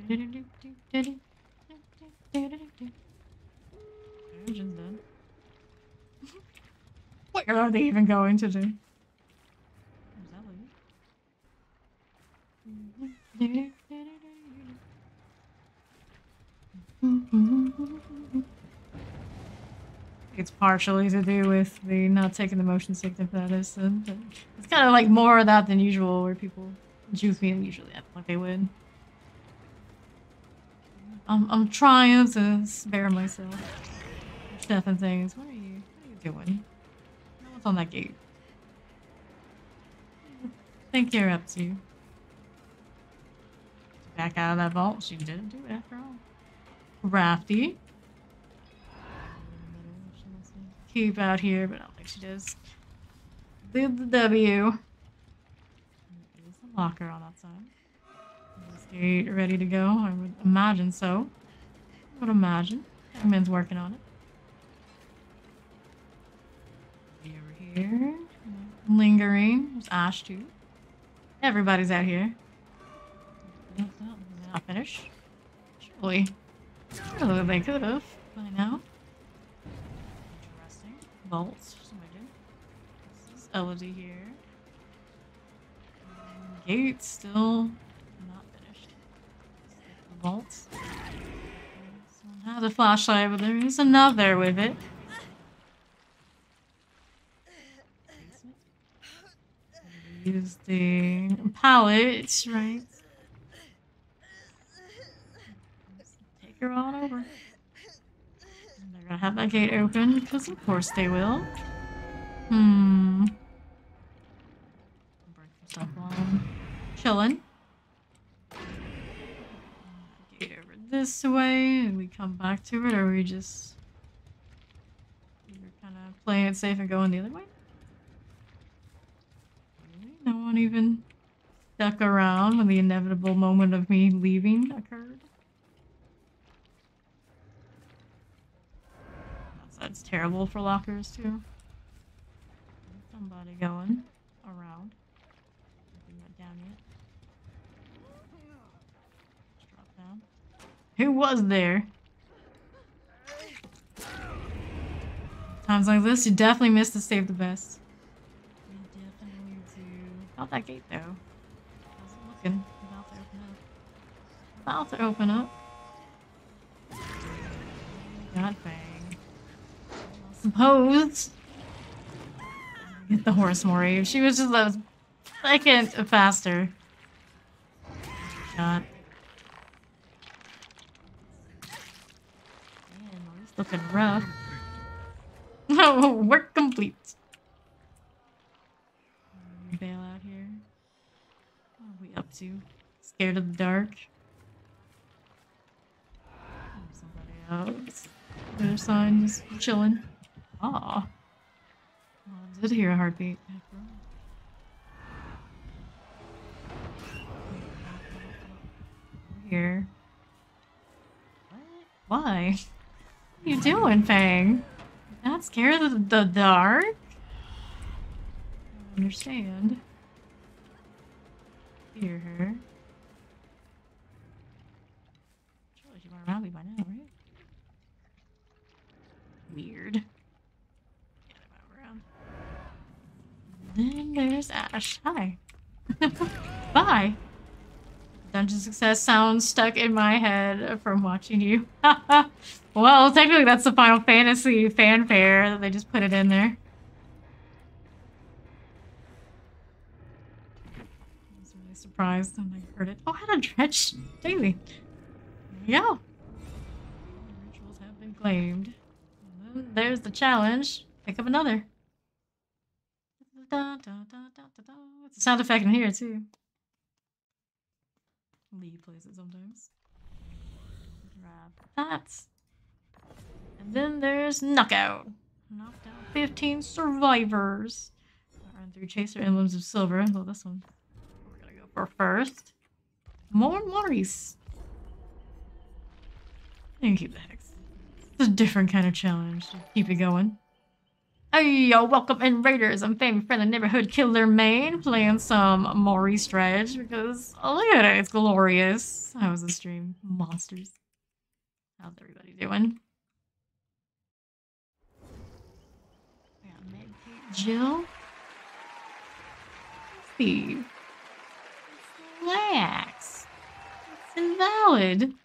Origins dead. Where are they even going to do? It's partially to do with the not taking the motion sickness medicine. But it's kind of like more of that than usual, where people juice me and usually act like they would. I'm trying to spare myself. Stuff and things. What are you doing? What's on that gate? I think you're up to. Back out of that vault. She didn't do it after all. Rafty. Keep out here, but I don't think she does. Leave the W. There's a locker on that side. This gate ready to go. I would imagine so. I would imagine. Man's working on it. Over here. Lingering. There's Ash too. Everybody's out here. Not finished. Surely. Surely they could have by now. Interesting. Bolts. Somebody did. This is Elodie here. Gate still not finished. The bolts. Someone has a flashlight, but there is another with it. Use the pallet, right? Take her on over. They're gonna have that gate open, because of course they will. Break some stuff while I'm chilling. Gate over this way, and we come back to it, or we just... We're kind of playing it safe and going the other way. No one even stuck around when the inevitable moment of me leaving occurred. That's terrible for lockers, too. Somebody going around. Nothing went down yet. Just drop down. Who was there? Times like this, you definitely miss the save the best. You definitely do. About that gate, though. How's it looking? About to open up. God dang. Suppose. Get the horse more if she was just a second faster. Shot. Man, it's looking rough. Oh, work complete. Bail out here. What are we up to? Scared of the dark? Somebody else. Other sign, just chilling. Ah. Well, I did hear a heartbeat after all. Here. What? Why? What are you doing, Fang? Not scared of the dark? I don't understand. Hear her. Surely she went around me by now, right? Weird. Yeah, I'm around. Then there's Ash. Hi. Bye. Dungeon success sounds stuck in my head from watching you. Well, technically that's the Final Fantasy fanfare that they just put it in there. I was really surprised when I heard it. Oh, I had a Dredge daily. There you go. Rituals have been claimed. And then there's the challenge. Pick up another. It's a sound effect in here too. Lee plays it sometimes. Grab that. And then there's Knockout. Knocked out 15 survivors. Run through Chaser Emblems of Silver. Well, this one we're gonna go for first. More Maurice. And keep the hex. It's a different kind of challenge. Keep it going. Hey, yo, welcome in Raiders. I'm famous friend of neighborhood killer main, playing some Maurice Dredge because oh, look at it, it's glorious. How was the stream? Monsters. How's everybody doing? We got Meg, Kate, Jill, Steve. Relax. It's invalid.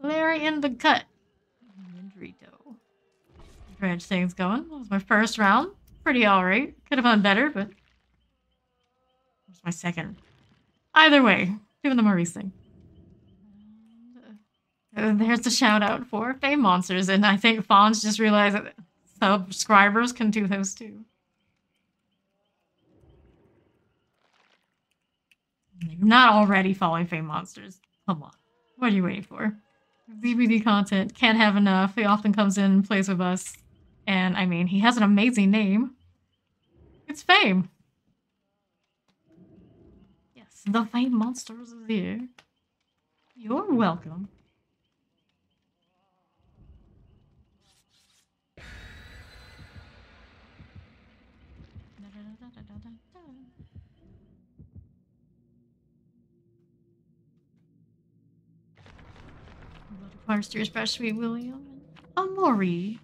Larry in the cut. Rito. Dredge thing's going. That was my first round. Pretty alright. Could have done better, but it was my second. Either way, doing the Maurice thing. And there's the shout out for Fame Monsters, and I think Fonz just realized that subscribers can do those too. You're not already following Fame Monsters. Come on. What are you waiting for? DVD content, can't have enough. He often comes in and plays with us. And, I mean, he has an amazing name. It's Fame. Yes, the Fame Monsters is here. You're welcome. Foresters, Fresh Sweet William, and Amori.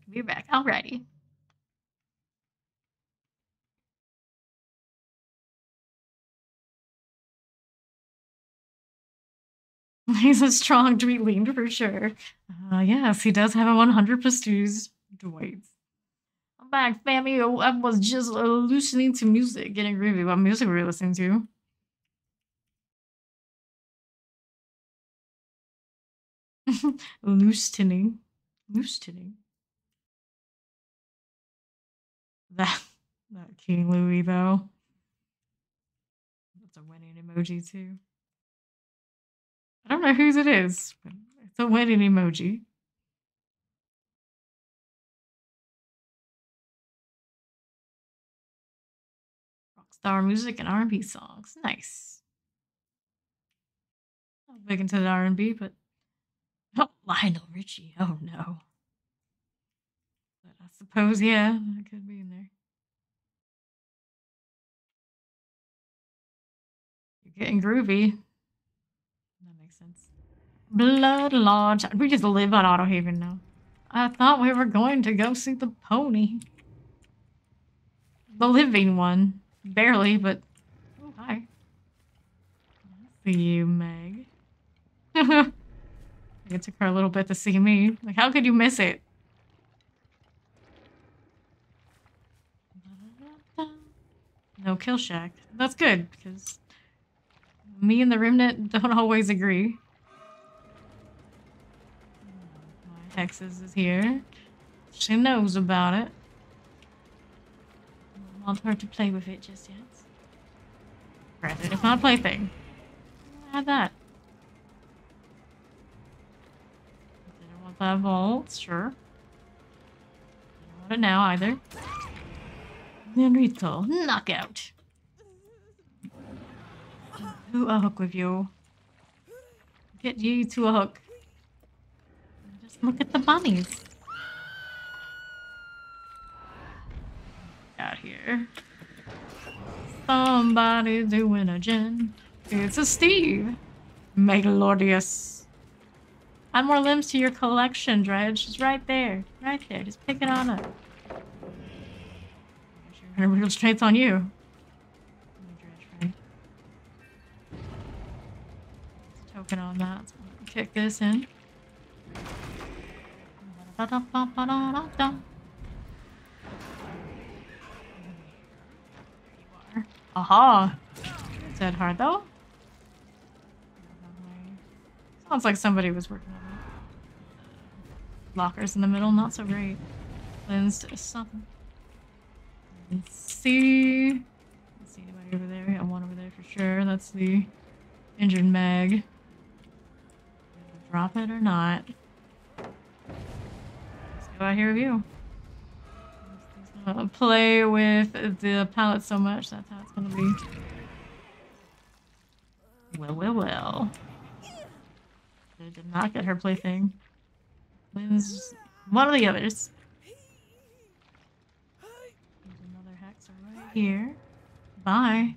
Be back. Alrighty. He's a strong Dweetling for sure. Yes, he does have a 100 prestige Dwight. I'm back, family. I was just listening to music, getting groovy. What music were you listening to? Loosening. That King Louis though. That's a winning emoji too. I don't know whose it is, but it's a winning emoji. Rockstar music and R&B songs. Nice. I'm big into the R&B, but oh, Lionel Richie. Oh no. But I suppose, yeah, that could be in there. You're getting groovy. That makes sense. Blood Lodge. We just live on Autohaven now. I thought we were going to go see the pony. The living one. Barely, but... Oh, hi. See you, Meg. It took her a little bit to see me. Like, how could you miss it? No kill shack. That's good, because me and the Remnant don't always agree. My Hexes is here. She knows about it. I want her to play with it just yet. Granted, it's not a plaything. Add that. Didn't want that vault, sure. Didn't want it now either. Nenrito, knockout. To a hook with you. Get you to a hook. Just look at the bunnies. Out here. Somebody doing a gen. It's a Steve. Megalordius. Add more limbs to your collection, Dredge. It's right there. Right there. Just pick it on up. Real strength on you. Dredge, right? broken on that. So I'm gonna kick this in. Aha! Is that hard though? Sounds like somebody was working on it. Lockers in the middle, not so great. Lens something. Let's see. Let's see anybody over there. We got one over there for sure. That's the injured mag. Drop it or not. Let's go out here with you. He's gonna play with the pallet so much, that's how it's gonna be. Well. They did not get her plaything. Wins one of the others. There's another hex right here. Bye.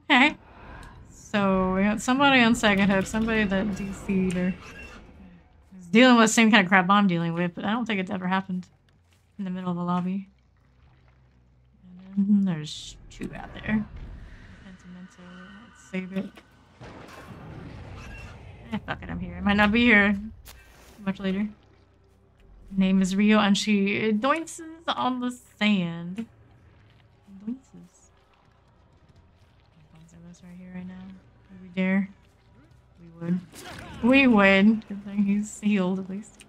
Okay. So we got somebody on second hook, somebody that DC'd or is dealing with the same kind of crap I'm dealing with, but I don't think it's ever happened in the middle of the lobby. And then there's two out there. Let's save it. Fuck it, I'm here. I might not be here much later. Name is Rio, and she doinces on the sand. Doinces. This right here, right now. Would we dare? We would. We would. Good thing he's healed at least.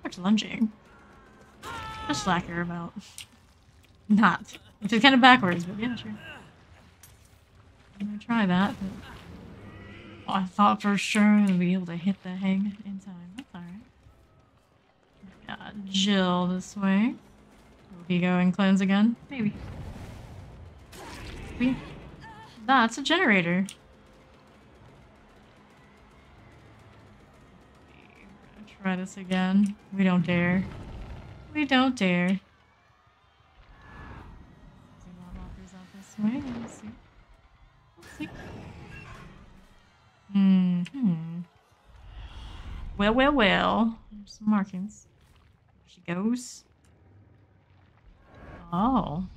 Much lunging. Much slacker about. Not. Which is kind of backwards, but yeah, sure. I'm gonna try that, but I thought for sure I'd be able to hit the hang in time. That's alright. Got Jill this way. Will he go and cleanse again? Maybe. That's a generator. We're gonna try this again. We don't dare. We don't dare. Lockers out this way. Let's see. Well. There's some markings. There she goes. Oh.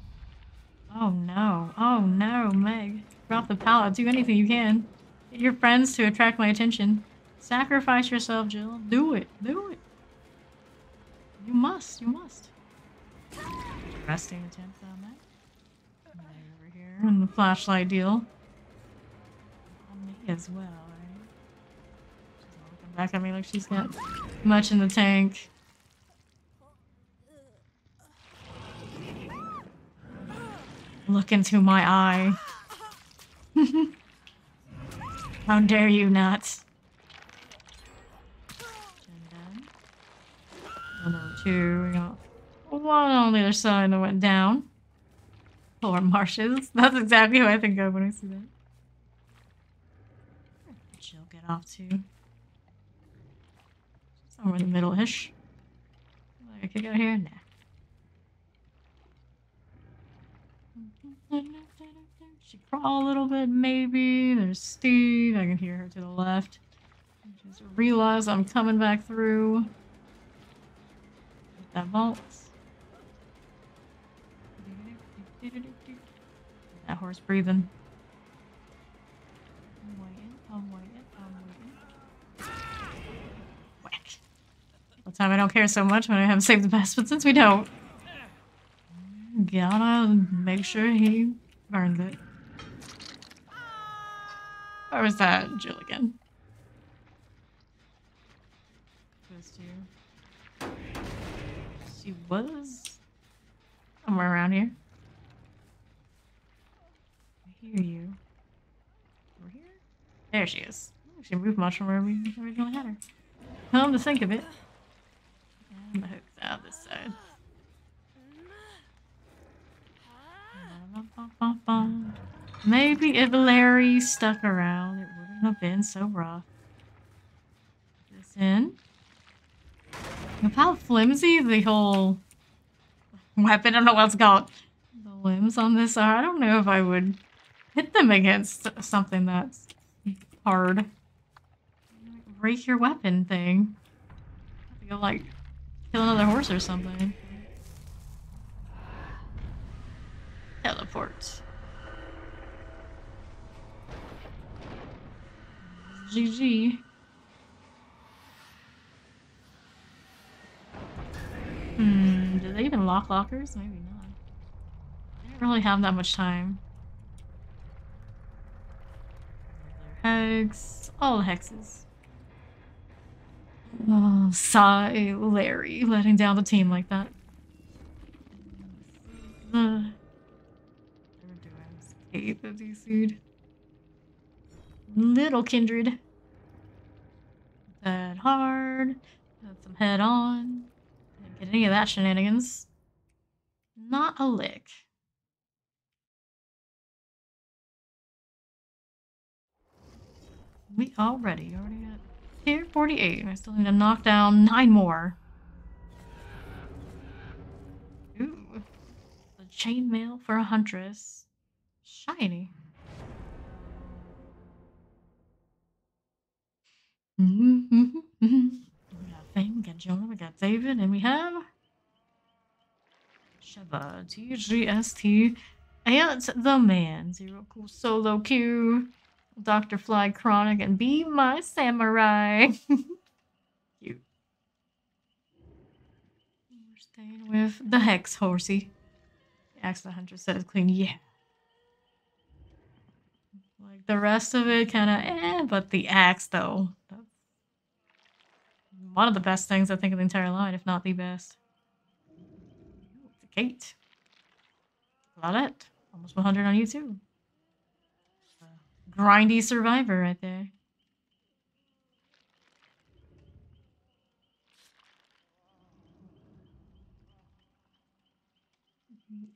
Oh no, Meg. Drop the pallet. Do anything you can. Get your friends to attract my attention. Sacrifice yourself, Jill. Do it. You must. Resting attempt on that. Over here. And the flashlight deal. On me as well, right? She's not looking back at me like she's got much in the tank. Look into my eye. How dare you not? Number 2, we got one on the other side that went down. Poor marshes. That's exactly who I think of when I see that. She'll get off to. Somewhere in the middle-ish. I could go here? Nah. She crawl a little bit, maybe. There's Steve. I can hear her to the left. Just realize I'm coming back through. That vault. That horse breathing. I'm waiting. Whack. The time I don't care so much when I have saved the best, but since we don't, gotta make sure he burns it. Or was that Jill again? Those two. She was somewhere around here. I hear you. Over here? There she is. She moved much from where we originally had her. Come to think of it. And the hook's out this side. Maybe if Larry stuck around, it wouldn't have been so rough. Put this in. Look how flimsy the whole weapon, I don't know what it's called. The limbs on this are. I don't know if I would hit them against something that's hard. Break your weapon thing. I have to go like kill another horse or something. GG. Do they even lock lockers? Maybe not. I didn't really have that much time. Hex. All the hexes. Oh, sigh, Larry, letting down the team like that. They're doing hate the DC'd. Little kindred. That hard. Got some head on. Didn't get any of that shenanigans. Not a lick. We already at tier 48. And I still need to knock down 9 more. Ooh. The chainmail for a huntress. Shiny. We got Fang, we got Jonah, we got David, and we have Sheba, TGST, and the man. Zero Cool Solo Q, Dr. Fly Chronic, and Be My Samurai. Cute. We're staying with the Hex Horsey. The Axe the Hunter says clean, yeah. Like the rest of it, kind of but the axe, though. That's one of the best things I think of the entire line, if not the best. Ooh, the Kate. Claudette. Almost 100 on YouTube. Grindy survivor right there.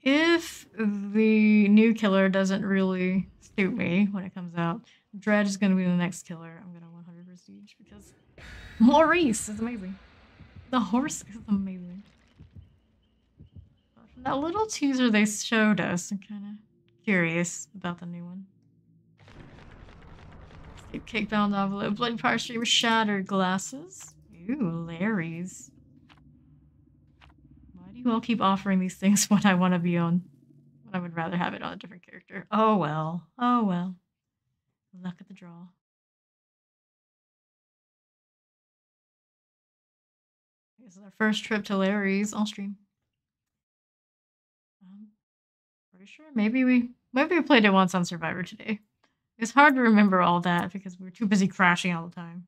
If the new killer doesn't really suit me when it comes out, Dredge is going to be the next killer. I'm going to 100 prestige because Maurice is amazing. The horse is amazing. But from that little teaser they showed us, I'm kind of curious about the new one. Cake bound envelope, bloody power stream, shattered glasses. Ooh, Larry's. Why do you all keep offering these things when I want to be on? When I would rather have it on a different character. Oh well. Oh well. Luck at the draw. This is our first trip to Larry's. I'll stream. Pretty sure. Maybe we played it once on Survivor today. It's hard to remember all that because we were too busy crashing all the time.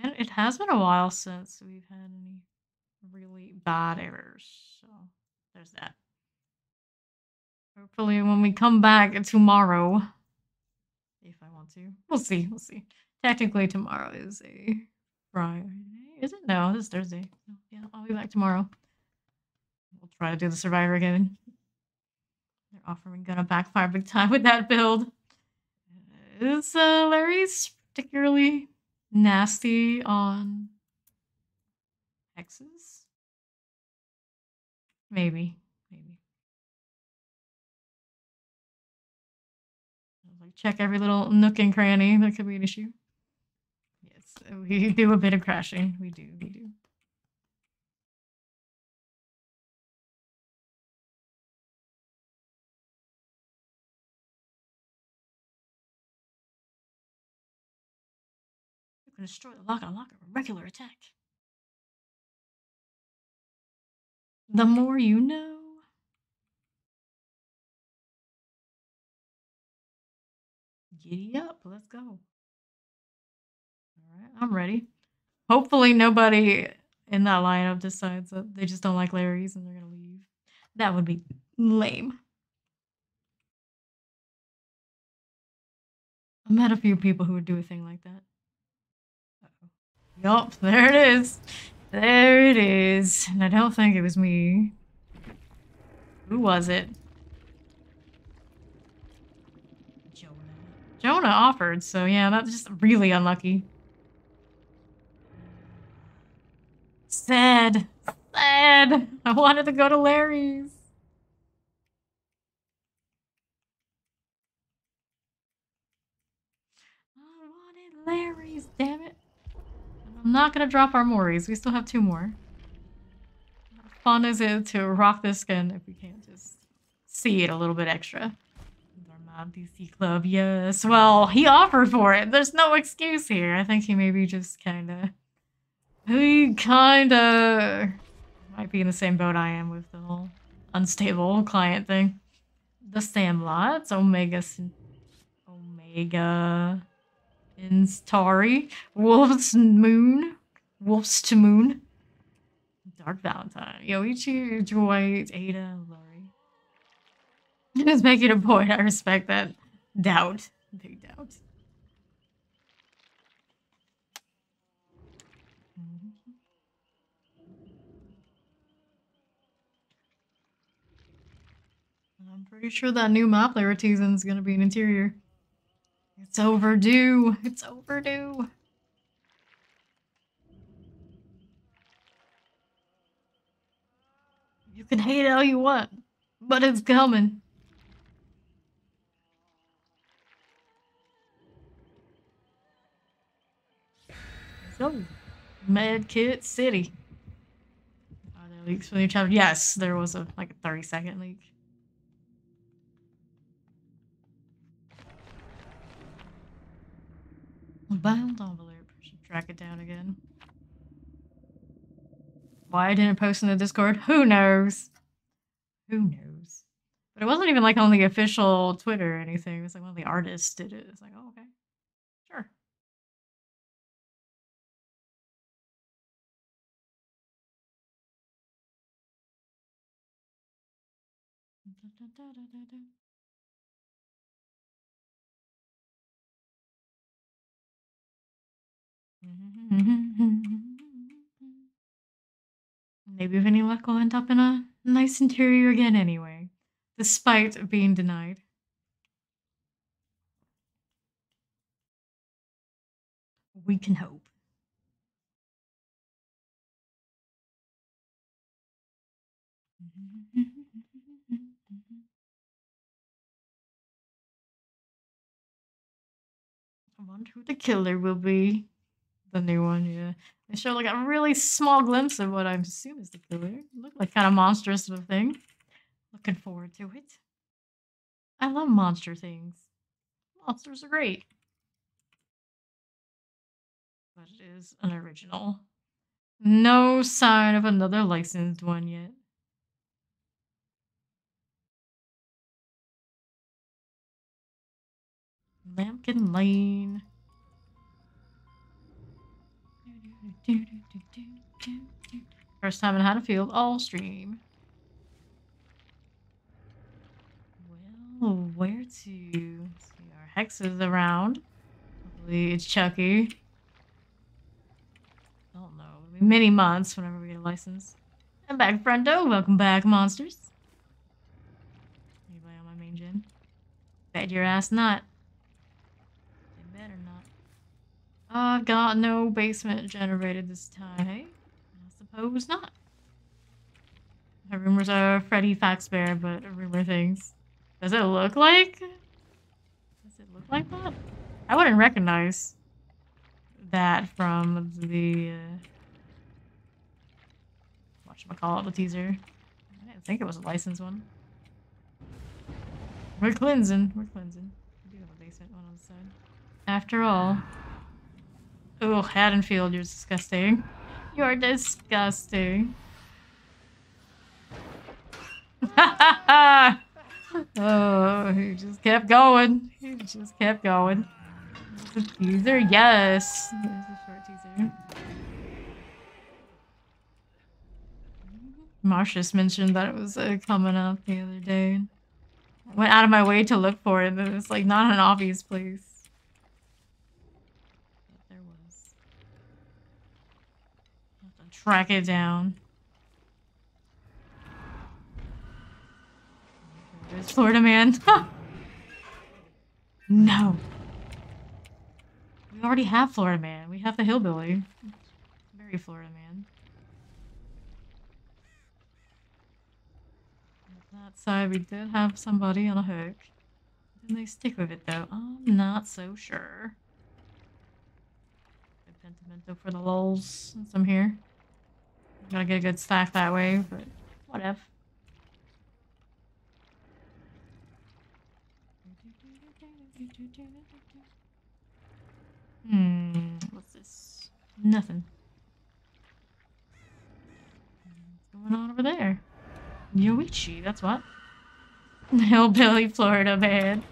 And it has been a while since we've had any really bad errors. So there's that. Hopefully when we come back tomorrow, if I want to. We'll see. We'll see. Technically tomorrow is a Friday. Is it? No, this is Thursday. So, yeah, I'll be back tomorrow. We'll try to do the Survivor again. They're offering gonna backfire big time with that build. Is Larry's particularly nasty on hexes? Maybe. Like check every little nook and cranny. That could be an issue. Yes, we do a bit of crashing. We do. You can destroy the lock on locker with regular attack. The more you know. Giddy up. Let's go. All right, I'm ready. Hopefully nobody in that lineup decides that they just don't like Larry's and they're going to leave. That would be lame. I met a few people who would do a thing like that. Yup, there it is. There it is. And I don't think it was me. Who was it? Jonah offered, so yeah, that's just really unlucky. Sad. I wanted to go to Larry's. I wanted Larry's, damn it. I'm not gonna drop our Moris. We still have 2 more. How fun is it to rock this skin if we can't just see it a little bit extra? With our DC Club, yes. Well, he offered for it. There's no excuse here. I think he maybe just kinda... He kinda... might be in the same boat I am with the whole unstable client thing. The Sandlots, Omega... Instari, Wolf's to Moon, Dark Valentine, Yoichi, Joy, Ada, Lori. Just making a point. I respect that. Doubt. Big doubt. I'm pretty sure that new map they were teasing is going to be an interior. It's overdue. It's overdue. You can hate it all you want, but it's coming. So, Medkit City. Are there leaks from the chapter? Yes, there was a 30-second leak. Bound envelope. Should track it down again. Why I didn't post in the Discord? Who knows? Who knows? But it wasn't even on the official Twitter or anything. It was one of the artists did it. It's oh, okay. Sure. Maybe with any luck we'll end up in a nice interior again anyway. Despite being denied. We can hope. I wonder who the killer will be. The new one, yeah. They show a really small glimpse of what I assume is the killer. Looked kind of monstrous of a thing. Looking forward to it. I love monster things. Monsters are great. But it is an original. No sign of another licensed one yet. Lampkin Lane. First time in Haddonfield, all stream. Well, where to? See, our Hex is around. Hopefully it's Chucky. Don't know. It'll be many months whenever we get a license. I'm back, friendo. Welcome back, monsters. Anybody on my main gen? Bet your ass not. They better not. I've got no basement generated this time, hey? I suppose not. My rumors are Freddy Faxbear, but rumor things. Does it look like? Does it look like that? I wouldn't recognize that from the whatchamacallit, the teaser. I didn't think it was a licensed one. We're cleansing. We're cleansing. We do have a basement one on the side. After all. Oh, Haddonfield, you're disgusting. You're disgusting. Oh, he just kept going. He just kept going. There's a teaser, yes. There's a short teaser. Marcius mentioned that it was coming up the other day. I went out of my way to look for it, and it's not an obvious place. But there was. I have to track it down. There's Florida Man. No. We already have Florida Man. We have the hillbilly. Very Florida Man. On that side, we did have somebody on a hook. Didn't they stick with it, though? I'm not so sure. Pentimento for the lulz since I'm here. Gotta get a good stack that way, but whatever. What's this? Nothing. What's going on over there? Yoichi, that's what. Hillbilly Florida man.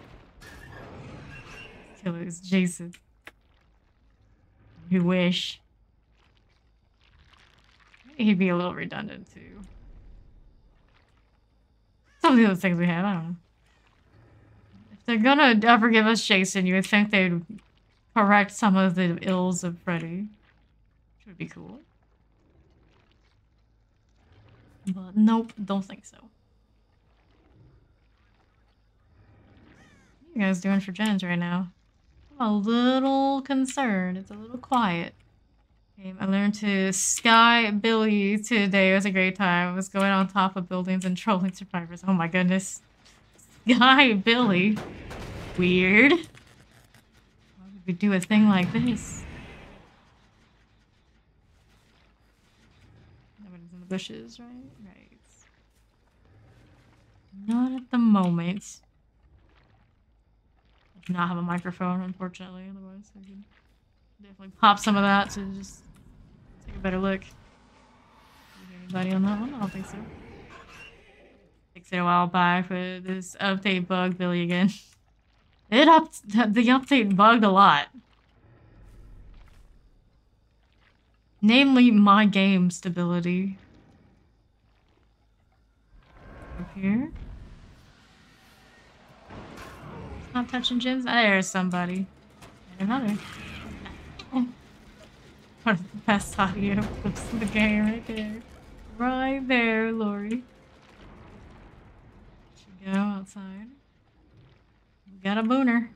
Killer is Jason. You wish. Maybe he'd be a little redundant too. Some of the other things we have, I don't know. If they're gonna ever give us Jason, you would think they'd correct some of the ills of Freddy. Which would be cool. But nope, don't think so. What are you guys doing for gens right now? I'm a little concerned. It's a little quiet. Okay, I learned to Sky Billy today. It was a great time. I was going on top of buildings and trolling survivors. Oh my goodness. Sky Billy. Weird. Why would we do a thing like this? Nobody's in the bushes, right? Right. Not at the moment. I do not have a microphone, unfortunately. Otherwise, I could definitely pop some of that to just take a better look. Anybody on that one? I don't think so. Takes it a while back for this update bug, Billy again. The update bugged a lot. Namely, my game stability. Up here. Not touching gyms. There's somebody. And another. One of the best audio clips in the game right there. Right there, Lori. Should go outside. We got a booner.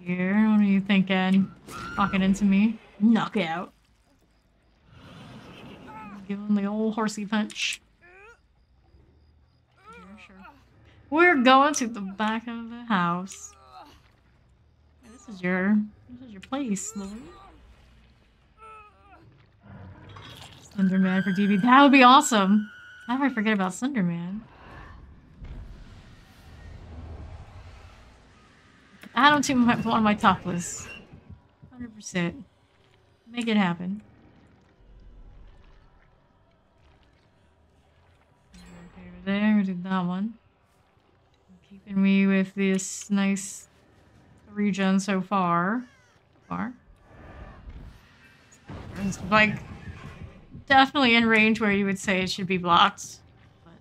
Here, what are you thinking? Walking into me. Knockout. Give him the old horsey punch. We're going to the back of the house. This is your place, Lord. Slenderman for DB. That would be awesome. How do I forget about Slenderman? Add him to one of my top lists. 100%. Make it happen. Okay, over there, we did that one. Keeping me with this nice regen so far. It's like definitely in range where you would say it should be blocked, but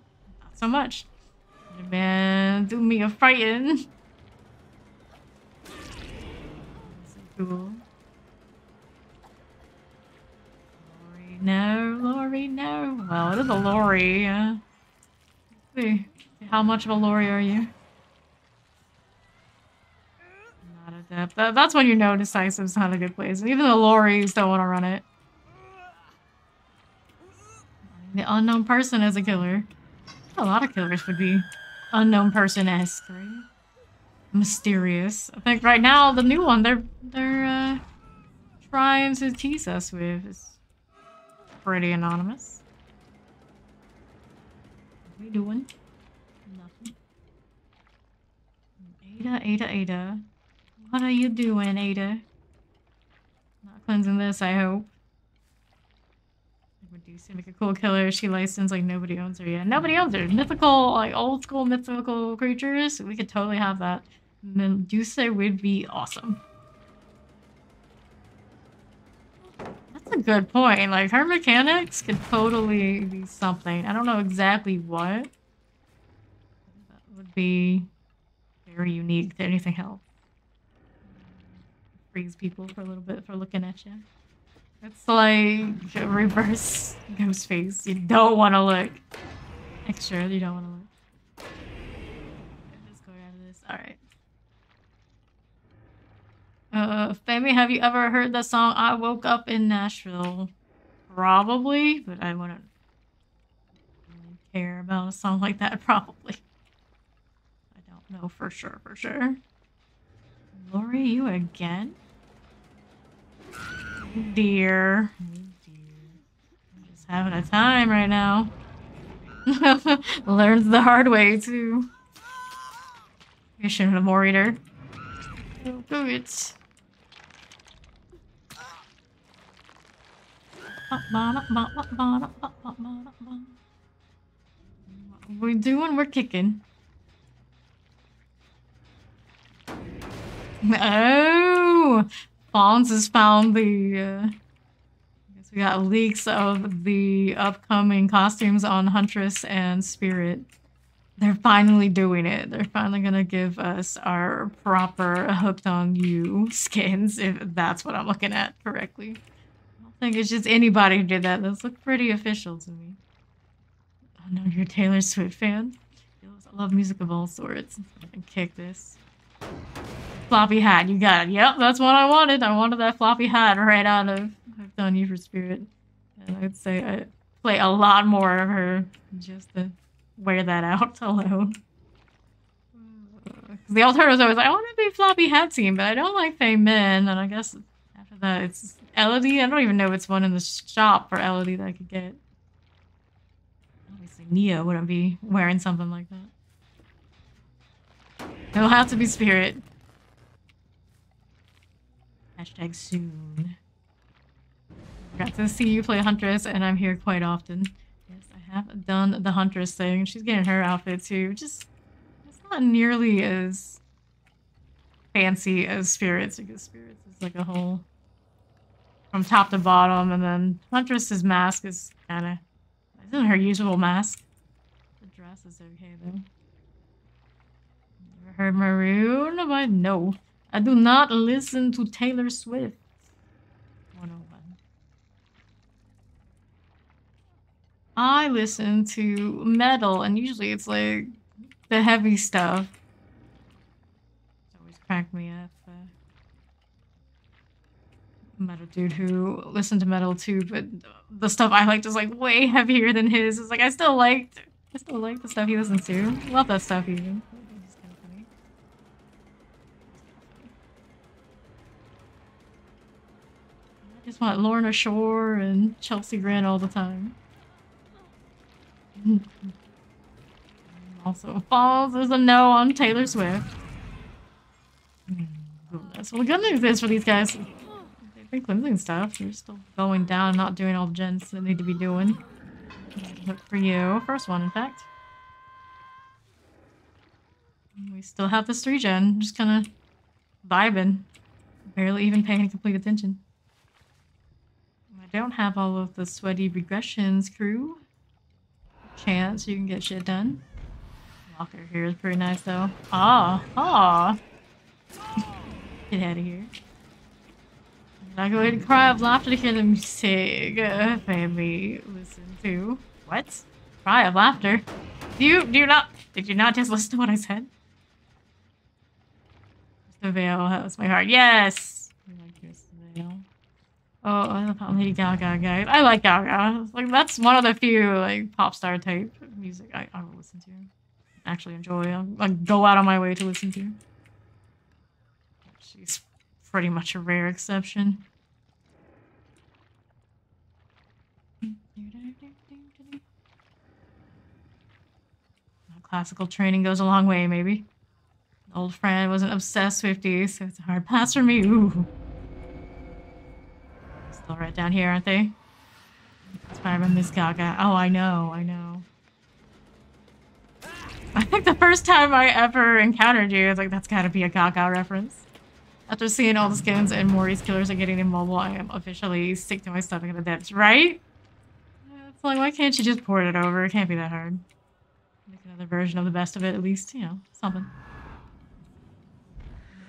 not so much. Man, do me a frighten. So cool. Lori, no, Lori, no. Well, it is a Lori. Let's see. How much of a Lori are you? Not adept. That's when you know Decisive's not a good place. Even the Loris don't want to run it. The unknown person as a killer. A lot of killers would be unknown person-esque, right? Mysterious. I think right now the new one they're trying to tease us with is pretty anonymous. What are we doing? Ada. What are you doing, Ada? Not cleansing this, I hope. Would do seem like a cool killer. She licensed like nobody owns her yet. Nobody owns her. Mythical, like old school mythical creatures. We could totally have that. Medusa would be awesome. That's a good point. Like her mechanics could totally be something. I don't know exactly what. That would be very unique to anything else. Freeze people for a little bit for looking at you. It's like a reverse ghost face. You don't want to look. Extra, you don't want to look. Let's go out of this. Alright. Femi, have you ever heard the song I Woke Up in Nashville? Probably, but I wouldn't really care about a song like that, probably. No, for sure. Lori, you again? Oh dear. I'm just having a time right now. Learns the hard way, too. I shouldn't have worried her. Oh, good. We're doing, we're kicking. Oh! Fonz has found the, I guess we got leaks of the upcoming costumes on Huntress and Spirit. They're finally doing it. They're finally gonna give us our proper Hooked on You skins, if that's what I'm looking at correctly. I don't think it's just anybody who did that. Those look pretty official to me. Oh no, you're a Taylor Swift fan? I love music of all sorts. I can kick this. Floppy hat, you got it. Yep, that's what I wanted. I wanted that floppy hat right out of Hooked on You for Spirit. And I'd say I play a lot more of her just to wear that out alone. The alternatives always like, I want to be floppy hat team, but I don't like Faye Min. And I guess after that, it's Elodie. I don't even know if it's one in the shop for Elodie that I could get. Obviously, Nia wouldn't be wearing something like that. It'll have to be Spirit. Hashtag soon. Got to see you play Huntress, and I'm here quite often. Yes, I have done the Huntress thing. She's getting her outfit too. Just, it's not nearly as fancy as Spirits, because Spirits is like a whole from top to bottom, and then Huntress's mask is kind of isn't her usual mask. The dress is okay though. Never heard Maroon? But no, I do not listen to Taylor Swift. 101. I listen to metal, and usually it's like the heavy stuff. It's always cracked me up. Metal dude who listened to metal too, but the stuff I liked is like way heavier than his. It's like I still like the stuff he listens to. Love that stuff even. It's kind of funny. I just want Lorna Shore and Chelsea Grin all the time. Also, Falls is a no on Taylor Swift. Goodness. Well, the good news is for these guys, they've been cleansing stuff. They're still going down, not doing all the gens they need to be doing. Look for you. First one, in fact. We still have this 3-gen, just kind of vibing. Barely even paying complete attention. I don't have all of the sweaty regressions crew. Chance you can get shit done. Walker here is pretty nice though. Ah. Get out of here. I'm not going to cry of laughter to hear the music family listen to. What? Cry of laughter? Did you not just listen to what I said? The veil has my heart. Yes! I like this veil. Oh, I love how Lady Gaga, guys. I like Gaga. Like, that's one of the few, like, pop star type music I will listen to. Actually enjoy. I'll go out on my way to listen to. She's pretty much a rare exception. Classical training goes a long way, maybe. Old friend was an obsessed Swiftie, so it's a hard pass for me. Ooh. Still right down here, aren't they? Inspired by Miss Gaga. Oh, I know. I think the first time I ever encountered you, I was like, that's gotta be a Gaga reference. After seeing all the skins and Maurice killers are getting immobile, I am officially sick to my stomach in the depths, right? It's like, why can't you just port it over? It can't be that hard. Make another version of the best of it, at least, you know, something.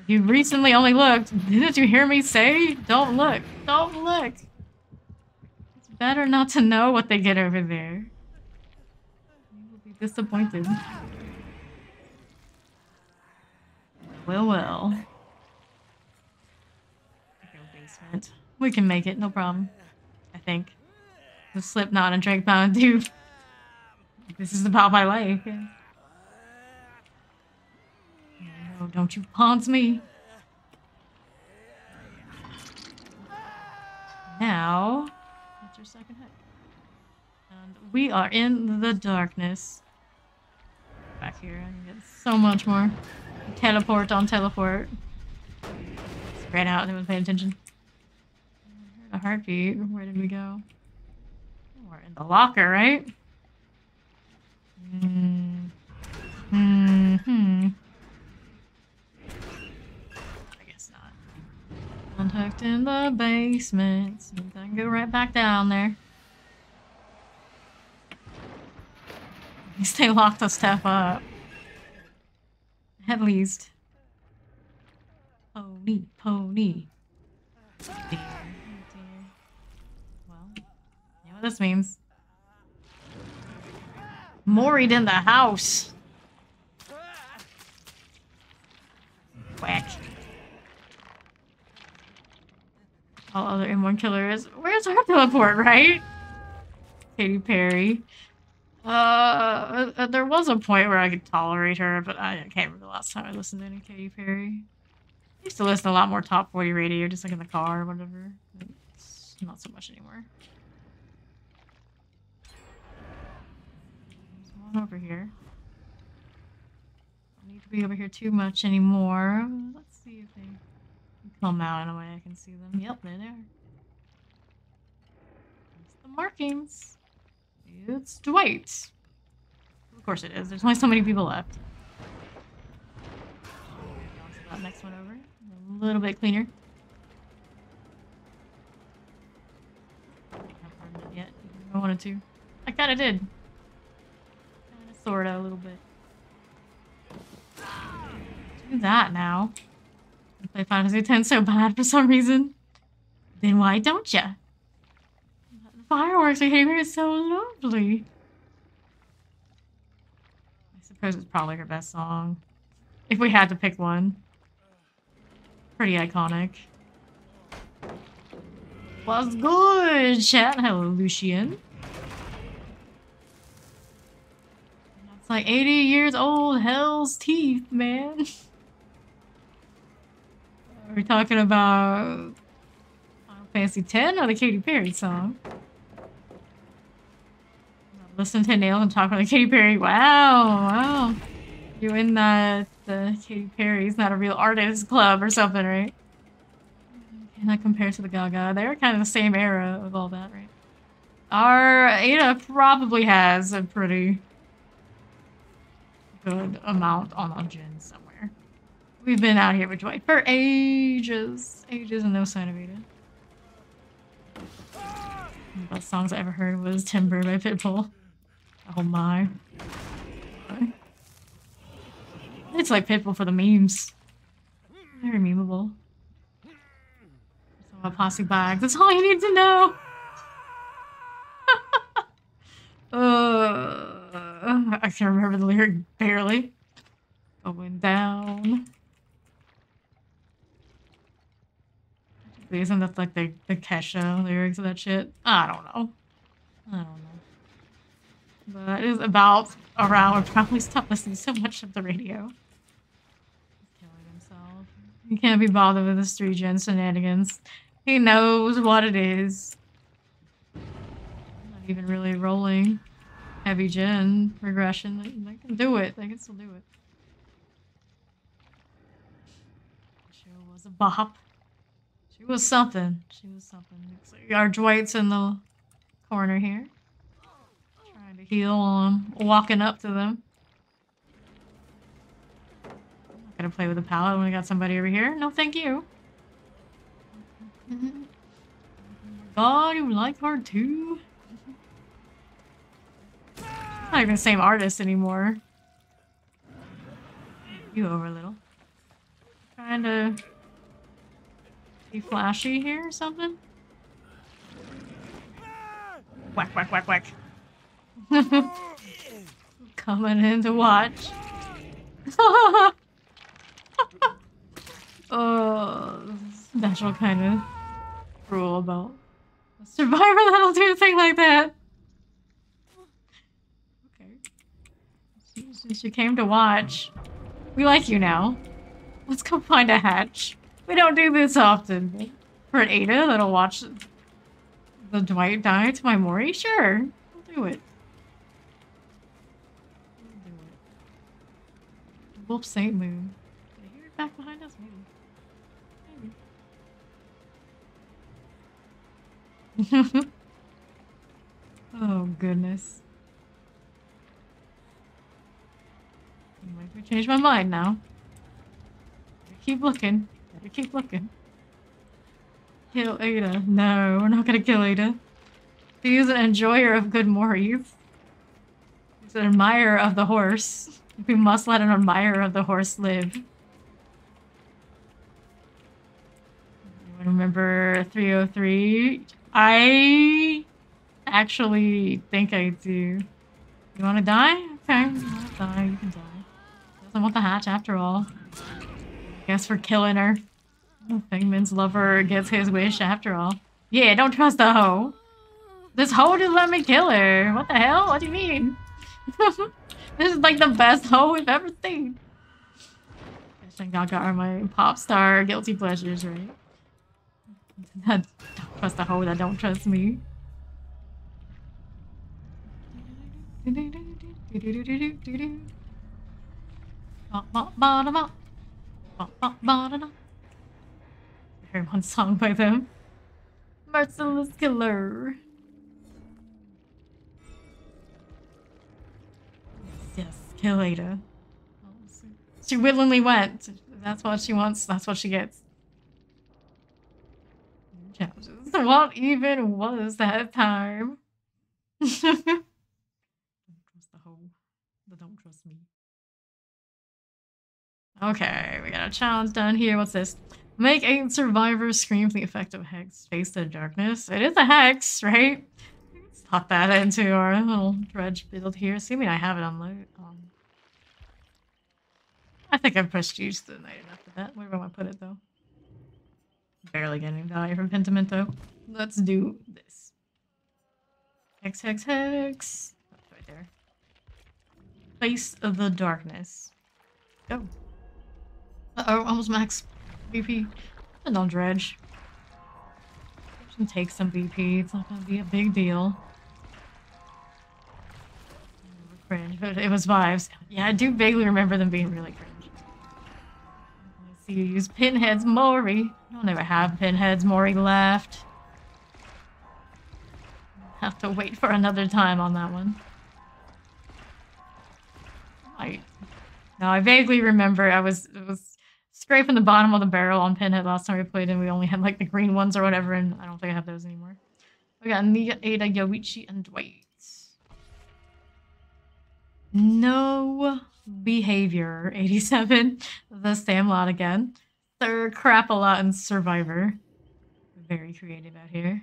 You recently only looked. Didn't you hear me say? Don't look. Don't look. It's better not to know what they get over there. You will be disappointed. Well. Basement. We can make it, no problem. I think. With Slipknot and Drake Mountain Dew. This is about my life. Yeah. No, don't you haunt me. Now, that's your second hit. And we are in the darkness. Back here, I can get so much more. Teleport on teleport. Ran out and wasn't paying attention. A heartbeat. Where did we go? We're in the locker, right? I guess not. Contact in the basement. So I can go right back down there. At least they locked the stuff up. At least. Pony, pony. Oh dear, oh dear. Well, you know what this means. Mori'd in the house. Whack. All other M1 killer is. Where's her teleport, right? Katy Perry. There was a point where I could tolerate her, but I can't remember the last time I listened to any Katy Perry. I used to listen to a lot more top 40 radio, just like in the car or whatever. It's not so much anymore. There's one over here. Don't need to be over here too much anymore. Let's see if they come out in a way I can see them. Yep, there they are. That's the markings. It's Dwight. Of course it is. There's only so many people left. That next one over. A little bit cleaner. I haven't burned it yet, even if I wanted to. I kinda did. Kinda, sorta, a little bit. Do that now. I play Final Fantasy X so bad for some reason. Then why don't ya? The fireworks are here is so lovely. I suppose it's probably her best song. If we had to pick one. Pretty iconic. What's good, chat? Hello, Lucian. It's like 80 years old. Hell's teeth, man. Are we talking about Final Fantasy X or the Katy Perry song? Listen to Nails and talk about the Katy Perry. Wow, wow. You in the Katy Perry's not a real artist club or something, right? Cannot compare to the Gaga. They're kind of the same era of all that, right? Our Ada probably has a pretty good amount on a gen somewhere. We've been out here with Dwight for ages. Ages and no sign of Ada. One of the best songs I ever heard was Timber by Pitbull. Oh my. It's like Pitbull for the memes. Very memeable. So a posse bags. That's all you need to know. I can't remember the lyric barely. Going down. Isn't that like the Kesha lyrics of that shit? I don't know. But it is about around. Would probably stop listening so much of the radio. He's killing himself. He can't be bothered with the 3-gen shenanigans. He knows what it is. Not even really rolling heavy gen regression. They can do it. They can still do it. She was a bop. She was something. She was something. Our Dwight's in the corner here. Trying to heal on walking up to them. I'm not gonna play with a pallet when we got somebody over here. No, thank you. God, you like her too? She's not even the same artist anymore. You over a little. Trying to be flashy here or something? Whack, whack, whack, whack. Coming in to watch. Oh, natural kind of rule about a survivor that'll do a thing like that. Okay. Since you came to watch, we like you now. Let's go find a hatch. We don't do this often. For an Ada that'll watch the Dwight die to my Mori? Sure. We'll do it. Wolf Saint Moon. back behind us? Maybe. Oh, goodness. You make me change my mind now. Keep looking. Gotta keep looking. Kill Ada. No, we're not gonna kill Ada. He's an enjoyer of good mores. He's an admirer of the horse. We must let an admirer of the horse live. Anyone remember 303? I actually think I do. You wanna die? Okay, you wanna die, you can die. Doesn't want the hatch after all. Guess we're killing her. Figman's lover gets his wish after all. Yeah, don't trust the hoe. This hoe just let me kill her. What the hell? What do you mean? This is like the best hoe we've ever seen. I got my pop star guilty pleasures, right? Don't trust the hoe that don't trust me. I heard one song by them. Merciless Killer. Yes, kill Ada. She willingly went. That's what she wants. That's what she gets. Challenges. What even was that time? Don't trust the hoe. But don't trust me. Okay, we got a challenge done here. What's this? Make 8 survivors scream for the effect of hex face the darkness. It is a hex, right? Let's pop that into our little dredge build here. Assuming I have it unloaded. I think I've prestiged the night enough for that. Where do I want to put it though? Barely getting value from Pentimento. Let's do this. Hex, hex, hex. That's right there. Face of the darkness. Go. Uh-oh, almost max BP. And on Dredge. I can take some BP. It's not gonna be a big deal. Cringe, but it was vibes. Yeah, I do vaguely remember them being really cringe. Let's see you use Pinhead's Mori. I don't ever have Pinhead's Mori left. Have to wait for another time on that one. Now I vaguely remember I was scraping the bottom of the barrel on Pinhead last time we played, and we only had like the green ones or whatever, and I don't think I have those anymore. We got Nia, Ada, Yoichi, and Dwight. No behavior. 87. The Sandlot again. Sir Crap-a-Lot and Survivor. Very creative out here.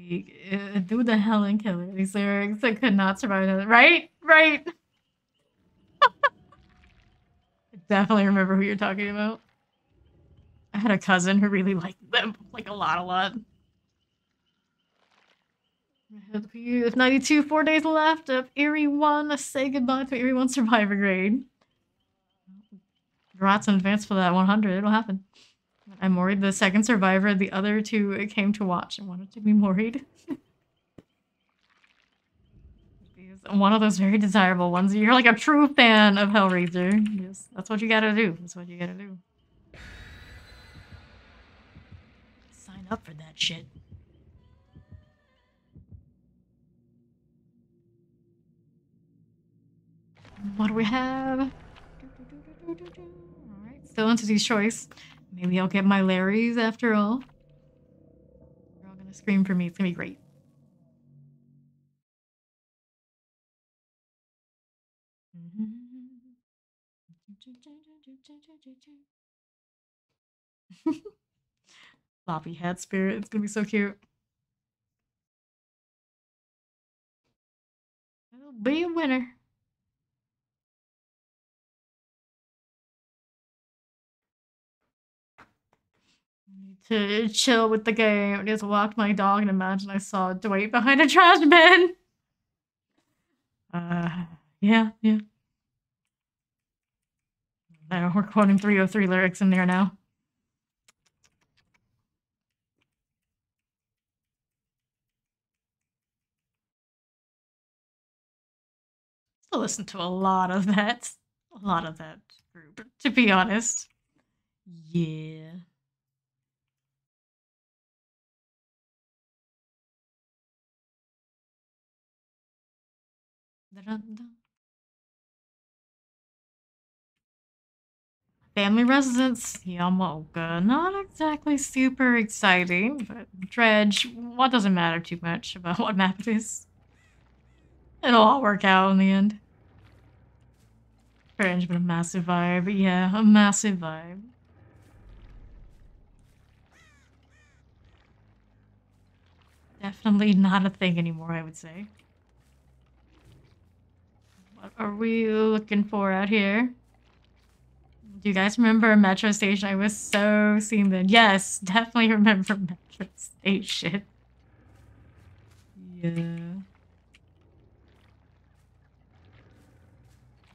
Like, who the hell and killer? These lyrics I could not survive that. Right? Right! I definitely remember who you're talking about. I had a cousin who really liked them. Like, a lot. If 92, 4 days left of Erie 1. Say goodbye to Erie 1 Survivor grade. Congrats in advance for that 100. It'll happen. I moried the second survivor. The other two came to watch and wanted to be moried. One of those very desirable ones. You're like a true fan of Hellraiser. Yes, that's what you gotta do. That's what you gotta do. Sign up for that shit. What do we have? Alright, still Entity's Choice. Maybe I'll get my Larrys after all. They're all gonna scream for me. It's gonna be great. Floppy hat spirit. It's gonna be so cute. It'll be a winner. To chill with the game. I just walked my dog and imagine I saw Dwight behind a trash bin. Yeah. We're quoting 303 lyrics in there now. I listen to a lot of that. a lot of that group, to be honest. Yeah. Dun-dun-dun. Family residence, Yamaoka. Not exactly super exciting, but Dredge, what doesn't matter too much about what map it is. It'll all work out in the end. Strange, but a massive vibe. Yeah, a massive vibe. Definitely not a thing anymore, I would say. What are we looking for out here? Do you guys remember Metro Station? I was so seeing that. Yes, definitely remember Metro Station. Yeah.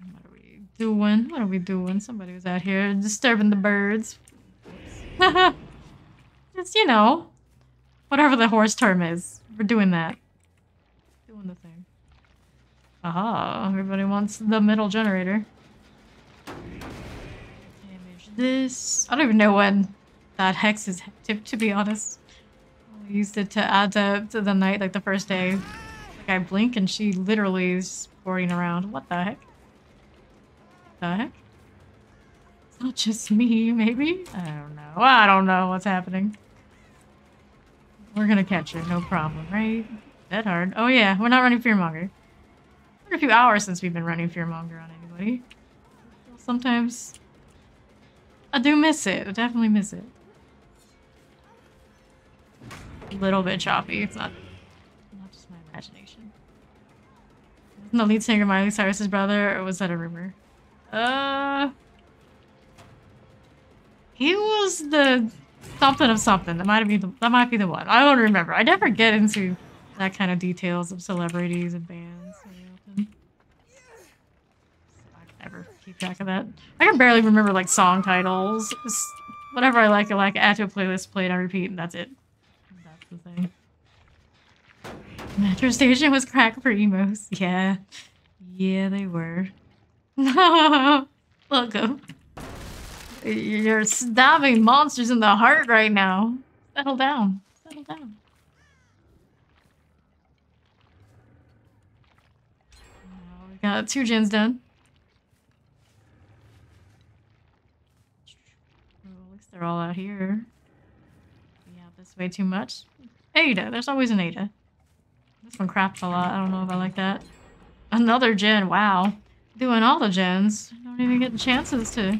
What are we doing? What are we doing? Somebody was out here disturbing the birds. Just, you know, whatever the horse term is. We're doing that. Doing the thing. Aha, everybody wants the middle generator. Damage this. I don't even know when that hex is active, to be honest. I used it to add to the night, like the first day. Like I blink and she literally is boarding around. What the heck? The heck? It's not just me, maybe? I don't know. I don't know what's happening. We're gonna catch her, no problem, right? Dead hard. Oh yeah, we're not running Fearmonger. It's been a few hours since we've been running Fearmonger on anybody. Sometimes I do miss it. I definitely miss it. A little bit choppy. It's not just my imagination. Wasn't the lead singer Miley Cyrus's brother, or was that a rumor? He was the something of something. That might be the one. I don't remember. I never get into that kind of details of celebrities and bands very often. So I can never keep track of that. I can barely remember like song titles. Just whatever I like, add to a playlist, play it on repeat, and that's it. That's the thing. Metro Station was crack for emos. Yeah. Yeah, they were. Welcome. You're stabbing monsters in the heart right now. Settle down. Settle down. We got 2 gens done. At least they're all out here. Yeah, this way too much. Ada. There's always an Ada. This one craps a lot. I don't know if I like that. Another gen. Wow. Doing all the gens. I don't even get the chances to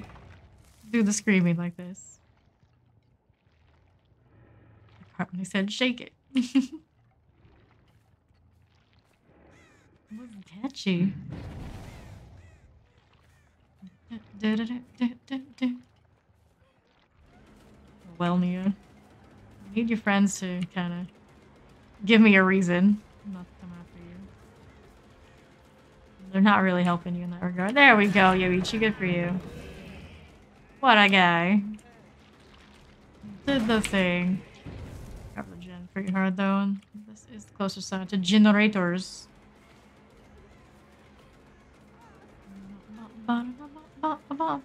do the screaming like this. The part when they said shake it. It was catchy. Well, Nia, you need your friends to kind of give me a reason not to come after you. They're not really helping you in that regard. There we go, Yoichi. Good for you. What a guy. Did the thing. Got the gen pretty hard though, and this is the closest side to generators.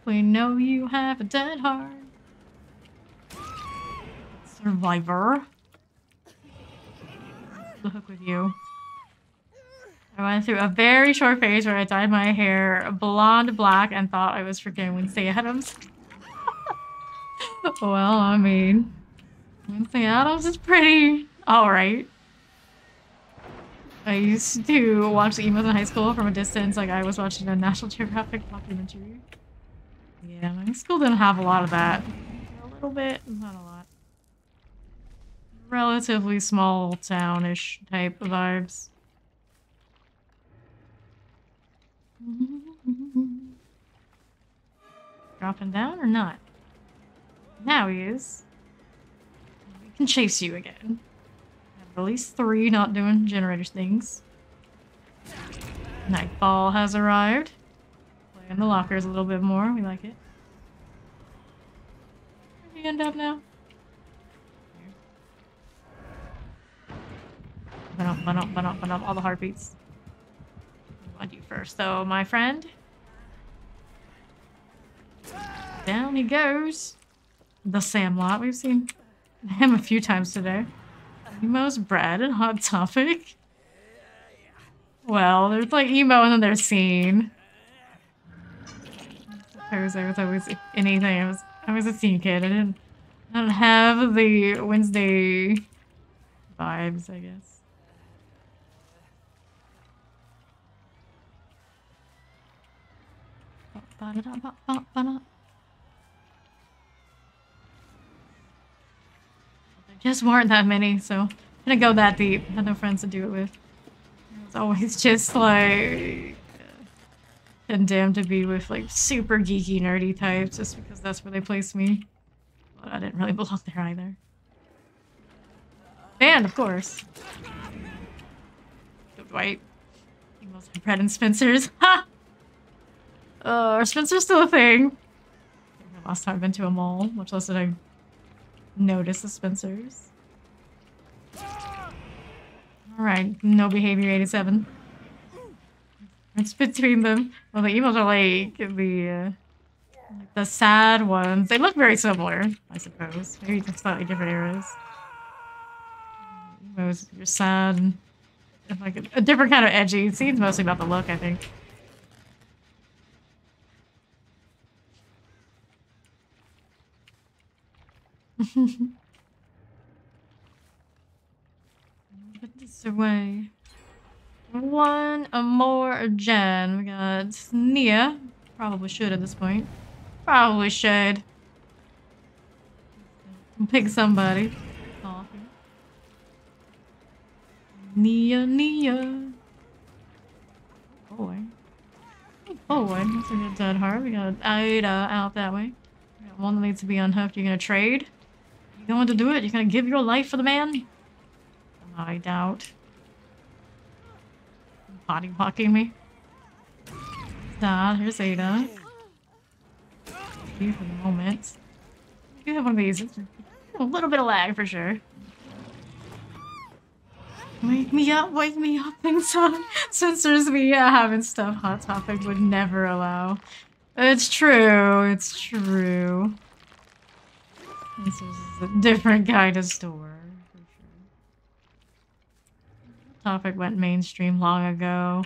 We know you have a dead heart. Survivor. The hook with you. I went through a very short phase where I dyed my hair blonde black and thought I was freaking Wednesday Addams. Well, I mean, Wednesday Addams is pretty alright. I used to watch the emos in high school from a distance, like I was watching a National Geographic documentary. Yeah, my school didn't have a lot of that. A little bit, not a lot. Relatively small town-ish type of vibes. Dropping down or not? Now he is. We can chase you again. I have at least 3 not doing generators things. Nightfall has arrived. Play in the lockers a little bit more. We like it. Where do you end up now? All the heartbeats. What do you want to do first, though, my friend? Down he goes. The Sandlot. We've seen him a few times today. Emo's Brad and Hot Topic. Well, there's like emo and then there's scene. I was always anything. I was a scene kid. I don't have the Wednesday vibes, I guess. There just weren't that many, so I'm gonna go that deep. I had no friends to do it with. It was always just like condemned to be with like super geeky, nerdy types just because that's where they placed me. But I didn't really belong there either. And of course, Dwight. He must have Bread and Spencer's. Ha! Are Spencer's still a thing? The last time I've been to a mall, much less did I notice the Spencers. Alright, no behavior 87. It's between them. Well, the emos are like the sad ones. They look very similar, I suppose. Maybe just slightly different eras. Emos, you're sad and like a different kind of edgy. It seems mostly about the look, I think. Put this away. One more gen. We got Nia. Probably should at this point. Probably should. Pick somebody. Coffee. Nia. Boy. Oh boy, that's a good dead heart. We got Ida out that way. We got one that needs to be unhooked. You gonna trade? You going to do it? You gonna give your life for the man? I doubt. Body blocking me. Here's Ada. For the moment. You have one of these. It's a little bit of lag for sure. Wake me up, and so censors me having stuff Hot Topic would never allow. It's true, it's true. This is a different kind of store, for sure. Topic went mainstream long ago.